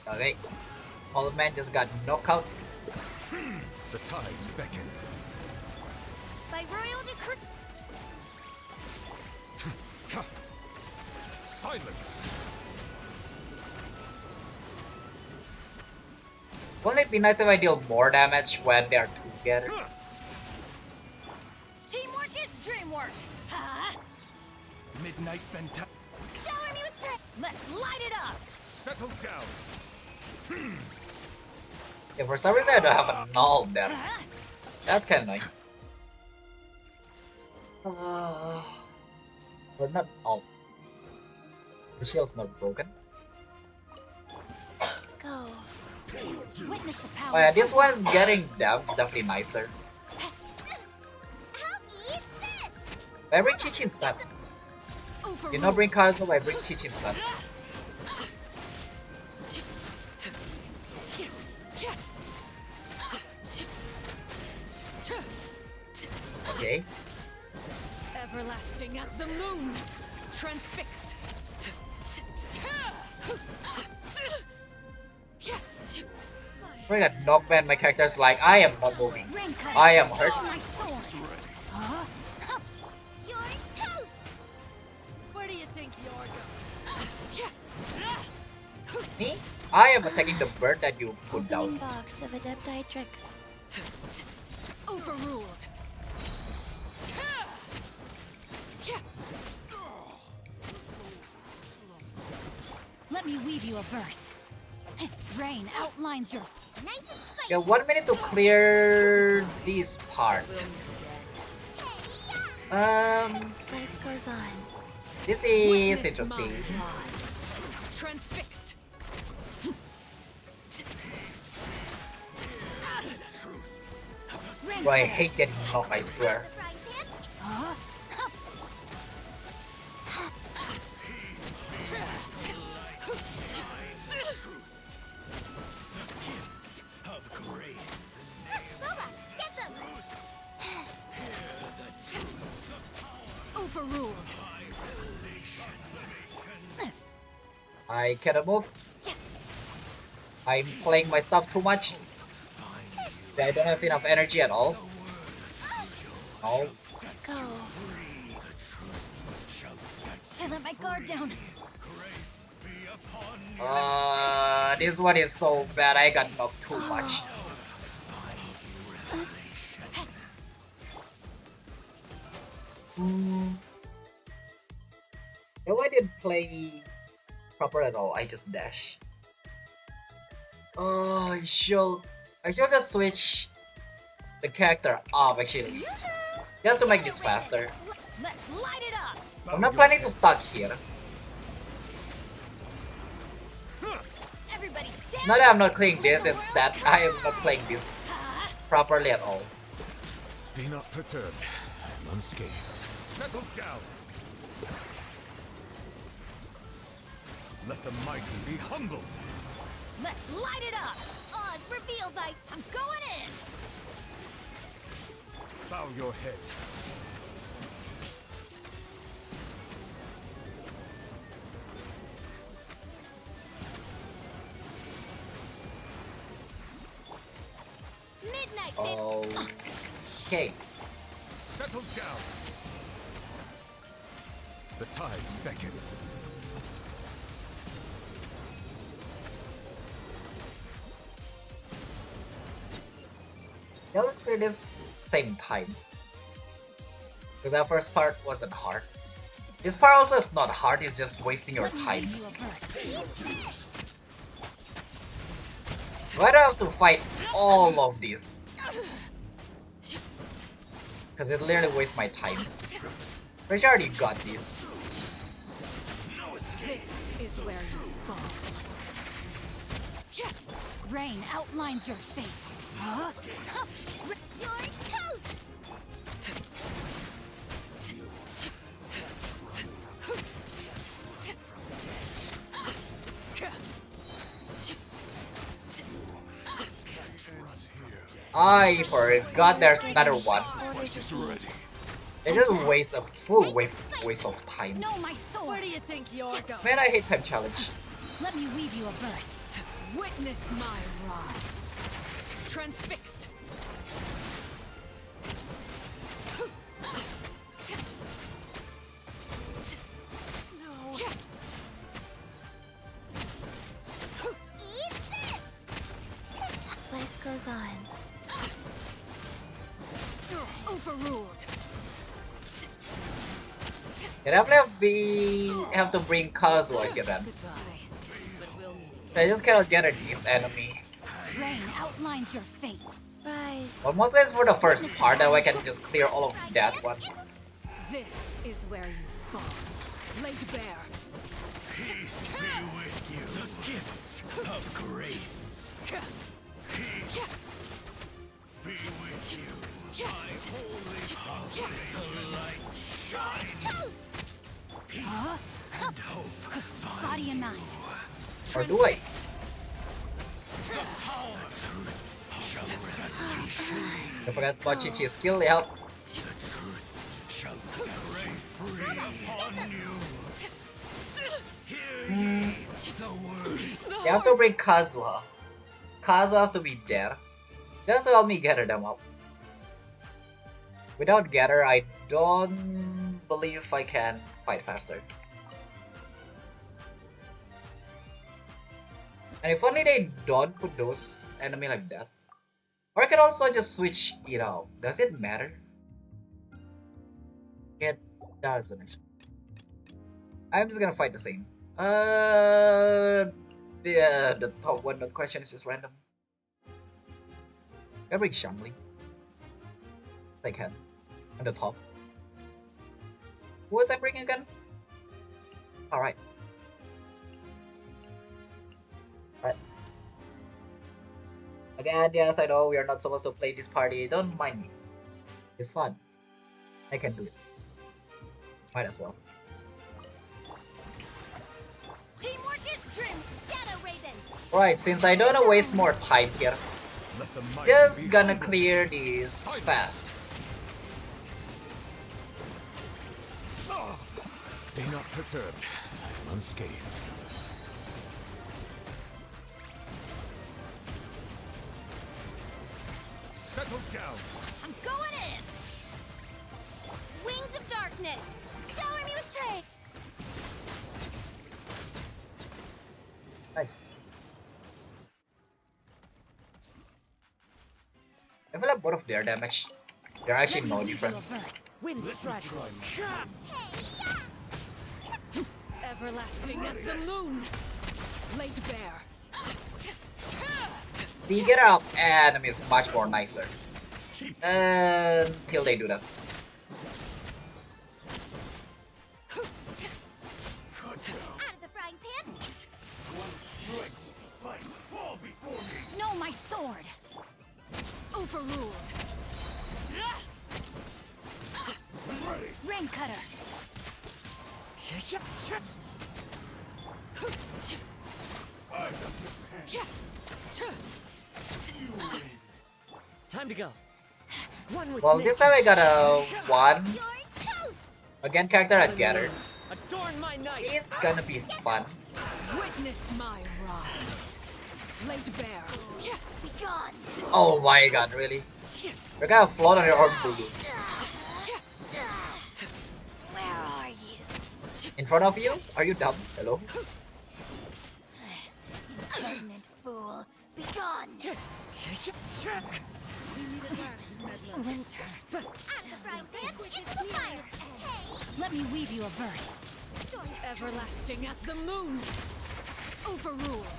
Okay. Old man just got knocked out. The tides beckon. By royal decree. Silence. Wouldn't it be nice if I deal more damage when they're together? Teamwork is dreamwork. Huh? Midnight Fantastic. Let's light it up! Settle down. Yeah, for some reason I don't have a null there. That's kind of annoying. Or not all. The shield's not broken. Go. Witness the power. Oh yeah, this one's getting damp. It's definitely nicer. I bring Chi instead. You know, bring Cosmo, I bring Chi instead. Okay. Everlasting as the moon, transfixed. I got knockback. My character's like, I am not moving. I am hurt. You're toast. Where do you think you're going? Me? I am attacking the bird that you put down. Box of Adepti tricks. Overruled. Let me weave you a verse. Rain outlines your nice and spicy. Yeah, 1 minute to clear this part. Life goes on. This is interesting. Transfixed. Bro, I hate getting knocked, I swear. Overruled. I cannot move. I'm playing my stuff too much. I don't have enough energy at all. No. Go. I let my guard down. This one is so bad. I got knocked too much. No, I didn't play proper at all. I just dash. I should just switch the character up actually, just to make this faster. Let's light it up. I'm not planning to stuck here. Everybody It's not that I'm not playing this, it's that I am not playing this properly at all. Be not perturbed. I'm unscathed. Settle down. Let the mighty be humbled. Let's light it up. Oz revealed by I'm going in. Bow your head. Midnight. Okay. Settle down. The tides beckon. Yeah, let's play this same time. Because that first part wasn't hard. This part also is not hard, it's just wasting your time. Why do I have to fight all of this? Because it literally wastes my time. Pretty sure I already got this. This is where you fall. Rain outlines your fate. Huh? You're toast. I forgot there's another one. It's just a full waste of time. No, my sword. Where do you think you're going? Man, I hate time challenge. Let me weave you a verse. Witness my rise. Transfixed. No. Eat this. Life goes on. Overruled. You have to bring Kazuha here then. I just cannot get this enemy. Rain outlines your fate. Rise. Well, mostly it's for the first part, that way I can just clear all of that one. This is where you fall. Laid bare. Peace be with you. The gifts of grace. Peace be with you. My holy light shine. Peace and hope. Body and mind. Or do I? The power shall set you free. Don't forget about Chi-Chi's skill, they help. The truth shall set free upon you. Hear ye the word. You have to bring Kazuha. Kazuha have to be there. Just to help me gather them up. Without gather, I don't believe I can fight faster. And if only they don't put those enemy like that. Or I can also just switch it out. Does it matter? It doesn't actually. I'm just gonna fight the same. The top one dot question is just random. I bring Shangli. I can. On the top. Who was I bringing again? Alright. Alright. Again, yes, I know we are not supposed to play this party. Don't mind me. It's fun. I can do it. Might as well. Teamwork is trim. Shadow Raven. Right, since I don't wanna waste more time here, just gonna clear these fast. Be not perturbed. I am unscathed. Settle down. I'm going in. Wings of darkness. Shower me with praise. Nice. I feel like both of their damage, there are actually no difference. Wind striker. Everlasting as the moon. Laid bare. The get up enemy is much more nicer. Until they do that. Out of the frying pan. No, my sword. Overruled. Rain cutter. Time to go. One with Well, this time I got a 1. Again, character at Gather. Adorn my night. It's gonna be fun. Witness my rise. Laid bare. Be gone. Oh my god, really? You're gonna float on your own Lulu. Where are you? In front of you? Are you dumb? Hello? Ignorant fool. Be gone. Winter. Out of the frying pan, into the fire. Hey! Let me weave you a verse. Everlasting as the moon. Overruled.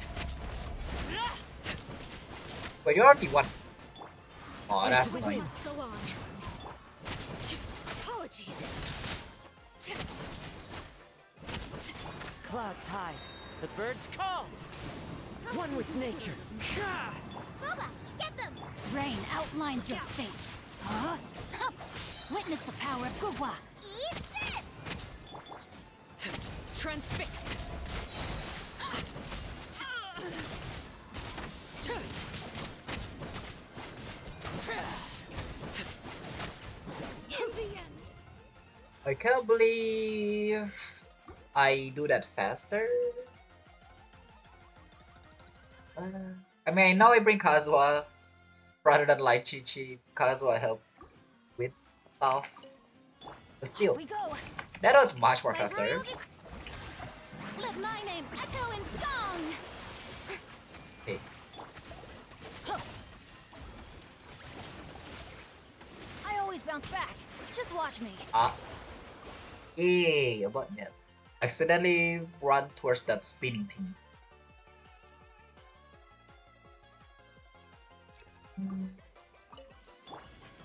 But you already won. Oh, that's Into the nice. winds go on. Apologies. Clouds hide. The birds call. One with nature. Boba, get them! Rain outlines your fate. Huh? Witness the power of Gugwa. Eat this! Transfixed. I can't believe I do that faster. I mean, I know I bring Kazuha rather than like Chi-Chi. Kazuha help with stuff. But still, that was much more faster. Let my name echo in song. Okay. I always bounce back. Just watch me. Ah. Yay, about that. Accidentally run towards that spinning thingy.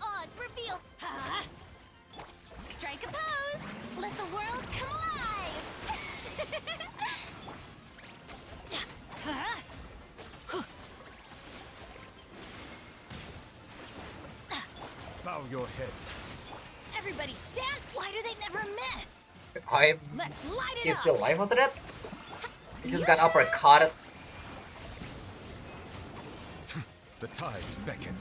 Oz, reveal! Huh? Strike a pose! Let the world come alive! Huh? Bow your head. Everybody stand! Why do they never miss? I'm Let's light it he's up! still alive after that? He just got uppercutted. The tides beckon.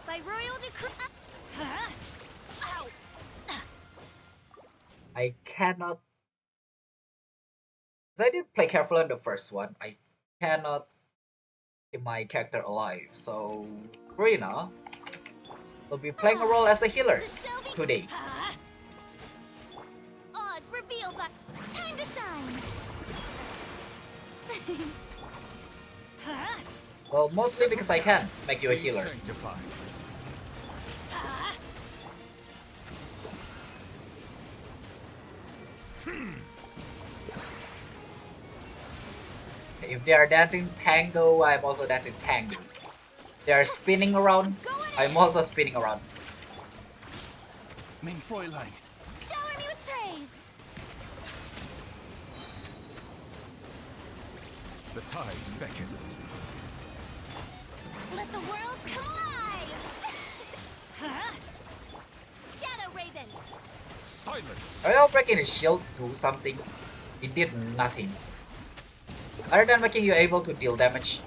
By royal decree. Ow! I cannot. Because I didn't play careful on the first one, I cannot keep my character alive. So, Rina will be playing a role as a healer today. Oz, reveal that. Time to shine! Well, mostly because I can make you a healer. Sanctified. If they are dancing tango, I'm also dancing tango. They are spinning around, I'm also spinning around. Mein Fräulein. Shower me with praise! The tides beckon. Let the world come alive! Shadow Raven! Silence. Are you breaking his shield do something? It did nothing. Other than making you able to deal damage,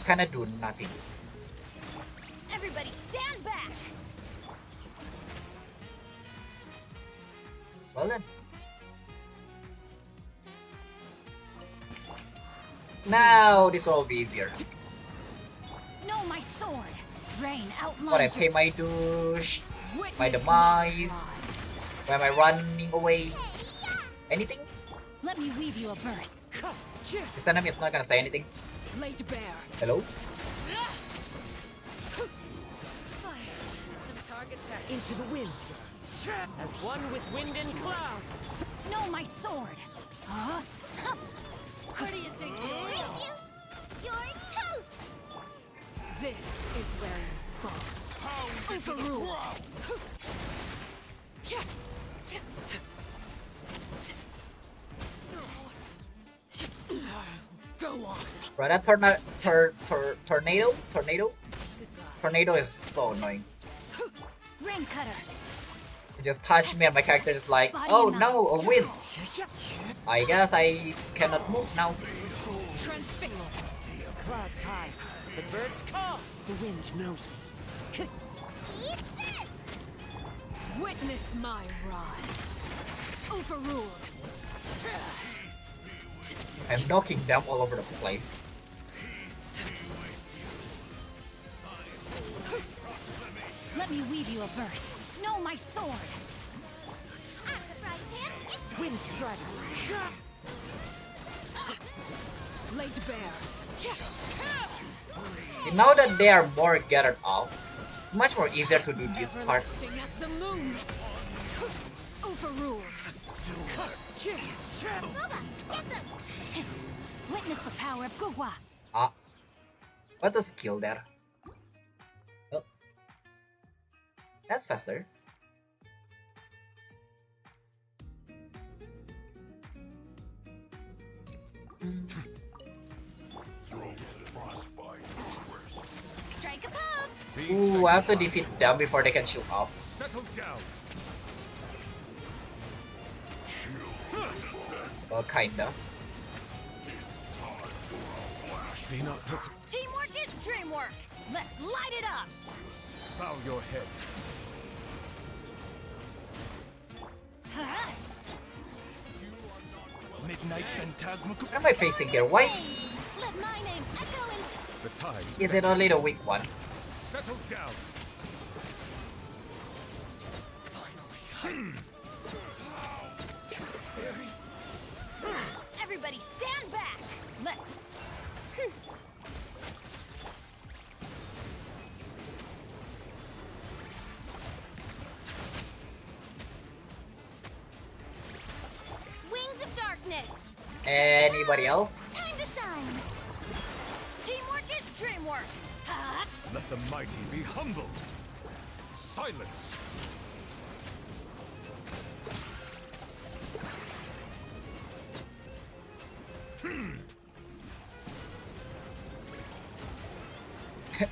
kinda do nothing. Everybody stand back! Well then. Now this will be easier. No, my sword! Rain outlines When I your pay my douche, my Witness demise, rise. when am I running away? Anything? Let me weave you a verse. This enemy is not gonna say anything. Laid bare. Hello? Into the wind. As one with wind and cloud. No, my sword! Huh? What do you think you are? Race you! You're toast! This is where you fall. Overruled. Go on. Bro, that tornado is so annoying. Rain cutter. It just touched me and my character is like, oh no, a wind. I guess I cannot move now. Transfixed. Clouds high. The birds call. The wind knows me. Eat this! Witness my rise. Overruled. I'm knocking them all over the place. Let me weave you a verse. No, my sword. Wind strider. Laid bare. Now that they are more gathered up, it's much more easier to do this part. Everlasting as the moon. Overruled. Witness the power of Gugwa. Ah, what a skill there. Oh, that's faster. Strike a pose! Ooh, I have to defeat them before they can shield up. Settle down. Well, kinda. Be not put. Teamwork is dreamwork. Let's light it up. Bow your head. Midnight Phantasmagoria. What am I facing here? Why Let my name echo in. The tides is it only the weak one? settle down. Everybody stand back. Let's. weakness. Anybody else? Time to shine. Teamwork is dreamwork. Huh? Let the mighty be humbled. Silence.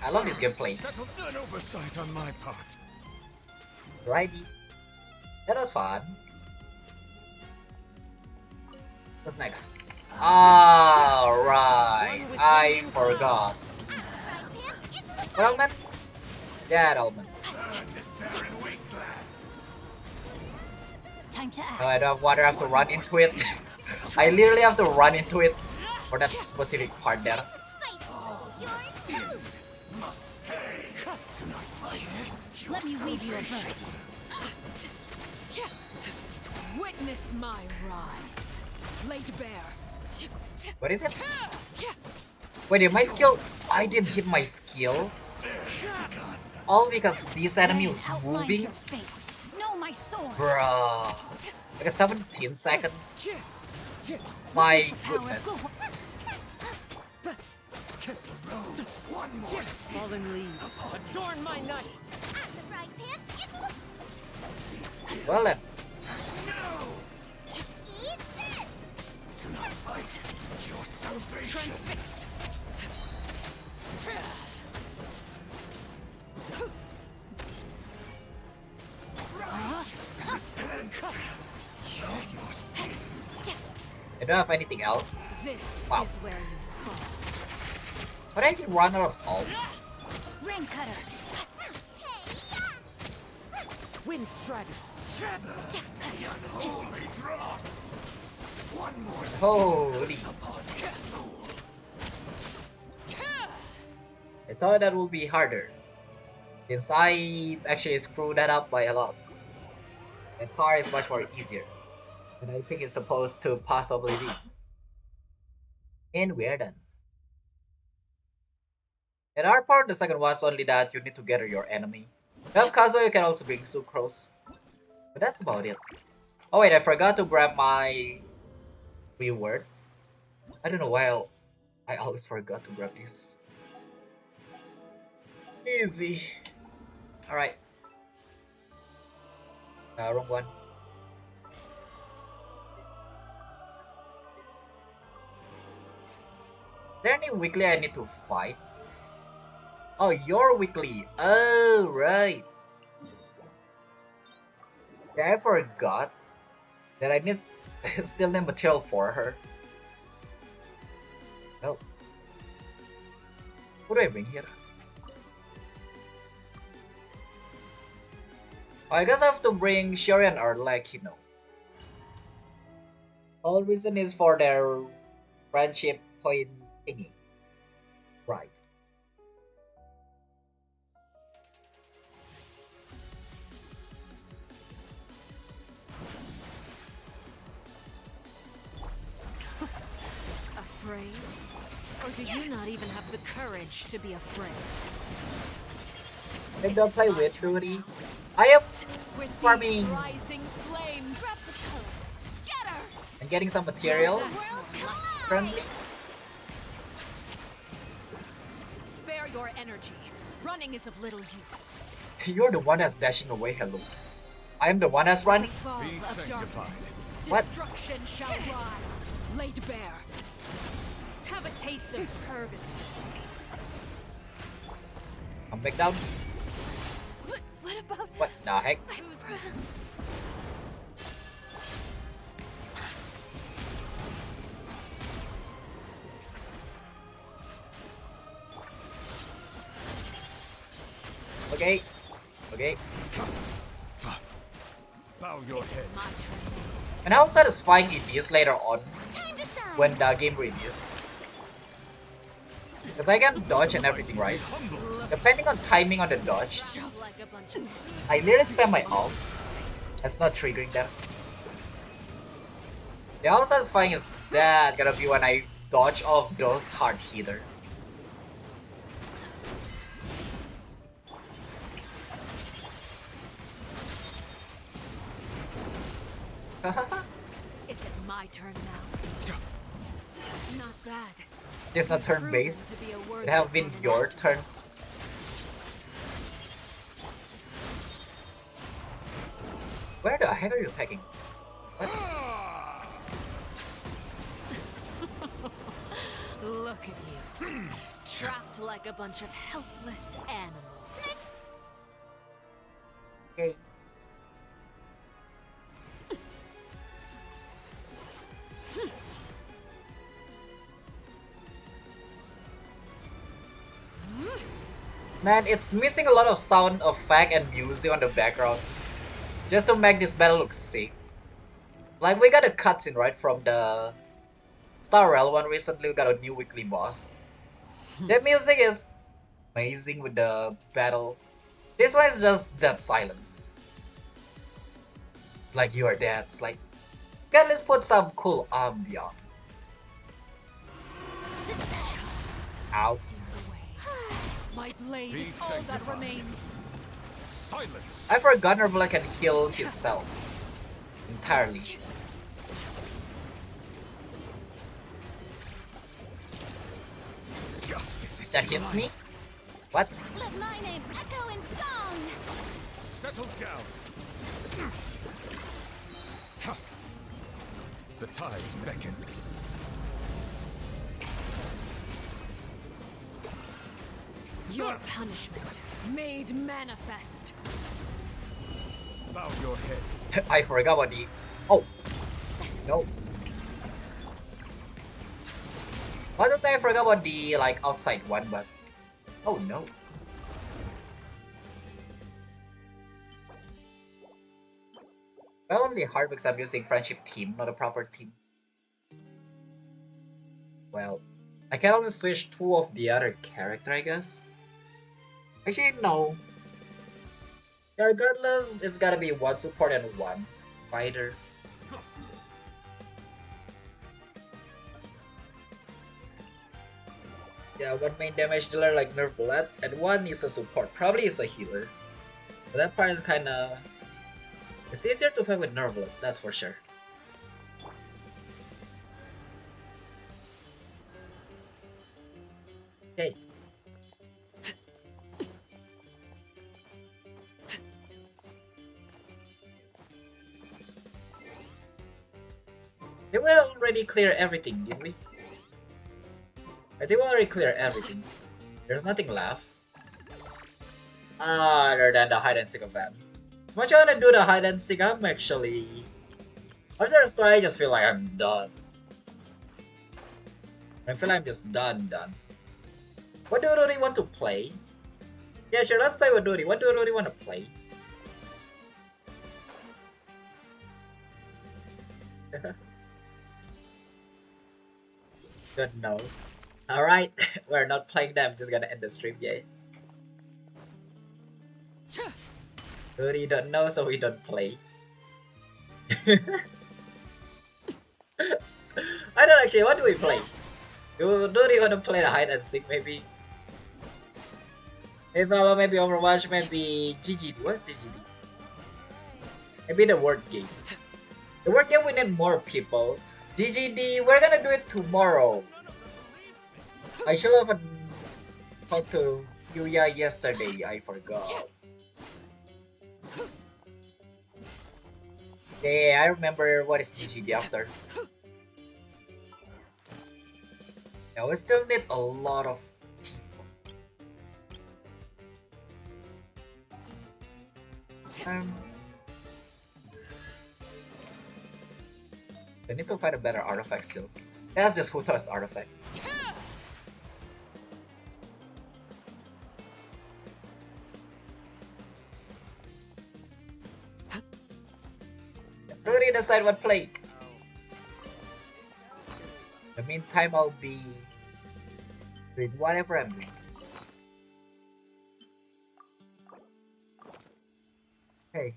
I love this gameplay. Settle an oversight on my part. Righty. That was fun. What's next? Alright. I forgot. What element? That element. Time to act. No, I don't want to have to run into it. I literally have to run into it for that specific part there. Let me weave you a verse. Witness my rise. Laid bare. What is it? Wait, my skill? I didn't hit my skill. All because this enemy was moving? Know my sword. Bruh. Like 17 seconds. My goodness. Fallen leaves, adorn my night. Well then. Transfixed. I don't have anything else. This Wow. is where you fall. But I can run out of ult. Rain cutter. Wind strider. The unholy dross. One more. Holy. I thought that would be harder. Since I actually screwed that up by a lot. And car is much more easier. And I think it's supposed to possibly be. And we're done. And our part, the second was only that you need to gather your enemy. Well, Kazuo, you can also bring sucrose. But that's about it. Oh wait, I forgot to grab my reward. I don't know why I always forgot to grab this. Easy. Alright. Wrong one. Is there any weekly I need to fight? Oh, your weekly. Oh, right. Yeah, I forgot that I still need material for her. Oh. What do I bring here? Oh, I guess I have to bring Shurian or like, you know. All reason is for their friendship point thingy. Right. Afraid? Or do you not even have the courage to be afraid? Then don't play with Rudy. I am farming Rising flames. and getting some material. Friendly. Spare your energy. Running is of little use. You're the one that's dashing away, hello. I am the one that's running. Fall of darkness. What? Destruction shall rise. Laid bare. Have a taste of purgatory. Come back down. What about What the heck? my friends? Okay. Okay. Bow your head. And how satisfying it is later on when the game reviews. Because I can dodge and everything, right? Depending on timing on the dodge, I literally spam my ult. That's not triggering that. The how satisfying is that gonna be when I dodge off those hard hitter. It's Is it my turn now? Not bad. It's not turn based. It have been your turn. Where the heck are you packing? What? Look at you. Trapped like a bunch of helpless animals. Okay. Man, it's missing a lot of sound effect and music on the background just to make this battle look sick. Like, we got a cutscene, right, from the Star Rail one recently. We got a new weekly boss. That music is amazing with the battle. This one is just dead silence. Like, you are dead. It's like, okay, let's put some cool ambient. Ow. My blade is all that remains. Silence. I forgot Nervala can heal himself entirely. Justice is That hits me? What? Let my name echo in song. Settle down. The tides beckon. Your punishment made manifest. Bow your head. I forgot about the... Oh. No. I was say I forgot about the, like, outside one, but... Oh no. Well, only hard because I'm using friendship team, not a proper team. Well, I can only switch two of the other character, I guess. Actually, no. Yeah, regardless, it's gotta be one support and one fighter. Yeah, one main damage dealer like Nervala, and one is a support. Probably is a healer. But that part is kinda... It's easier to fight with Nervala, that's for sure. Okay. Did we already clear everything, did we? I think we already cleared everything. There's nothing left. Other than the hide and seek event. As much as I wanna do the hide and seek, I'm actually... After the story, I just feel like I'm done. I feel like I'm just done. What do you really want to play? Yeah, sure, let's play with Dori. What do you really want to play? Good, no. Alright, we're not playing them, just gonna end the stream, yay. Dori don't know, so we don't play. I don't actually, what do we play? Do you want to play the hide and seek, maybe? Maybe Valo, maybe Overwatch, maybe GGD. What's GGD? Maybe the word game. The word game we need more people. GGD, we're gonna do it tomorrow. I should have talked to Yuya yesterday, I forgot. Yeah, I remember what is GGD after. Yeah, we still need a lot of people. We need to find a better artifact still. That's just Huta's artifact. Really decide what play. In the meantime, I'll be doing whatever I'm doing. Okay,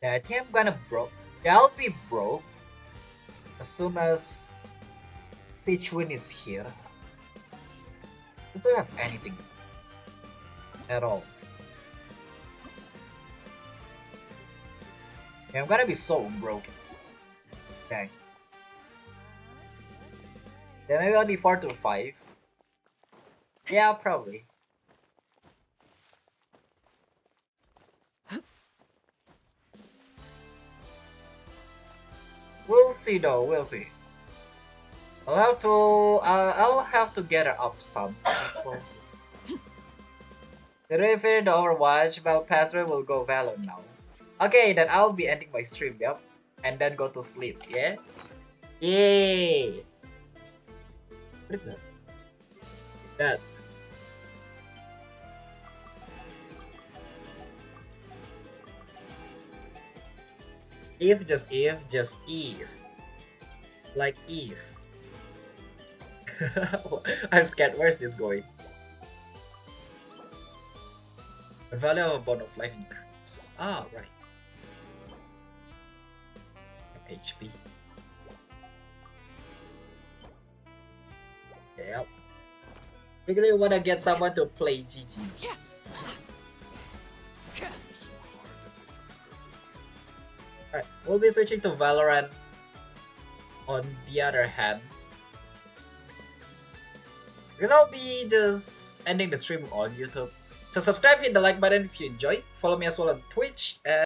yeah, I think I'm gonna broke. Yeah, I'll be broke as soon as Sichuan is here. Just don't have anything. at all. Okay, I'm gonna be so broken. Okay. Then maybe only 4 to 5. Yeah, probably. We'll see though, we'll see. I'll have to get her up some before. Did we finish the Overwatch? Valpasra will go Valor now. Okay, then I'll be ending my stream, yep. And then go to sleep, yeah? Yay! What is that? That. If, just Eve. Like Eve. I'm scared, where's this going? The value of a bond of life increase. Ah, right. HP. Yep. Really wanna get someone to play GG. Alright, we'll be switching to Valorant on the other hand. Because I'll be just ending the stream on YouTube. So subscribe, hit the like button if you enjoyed. Follow me as well on Twitch.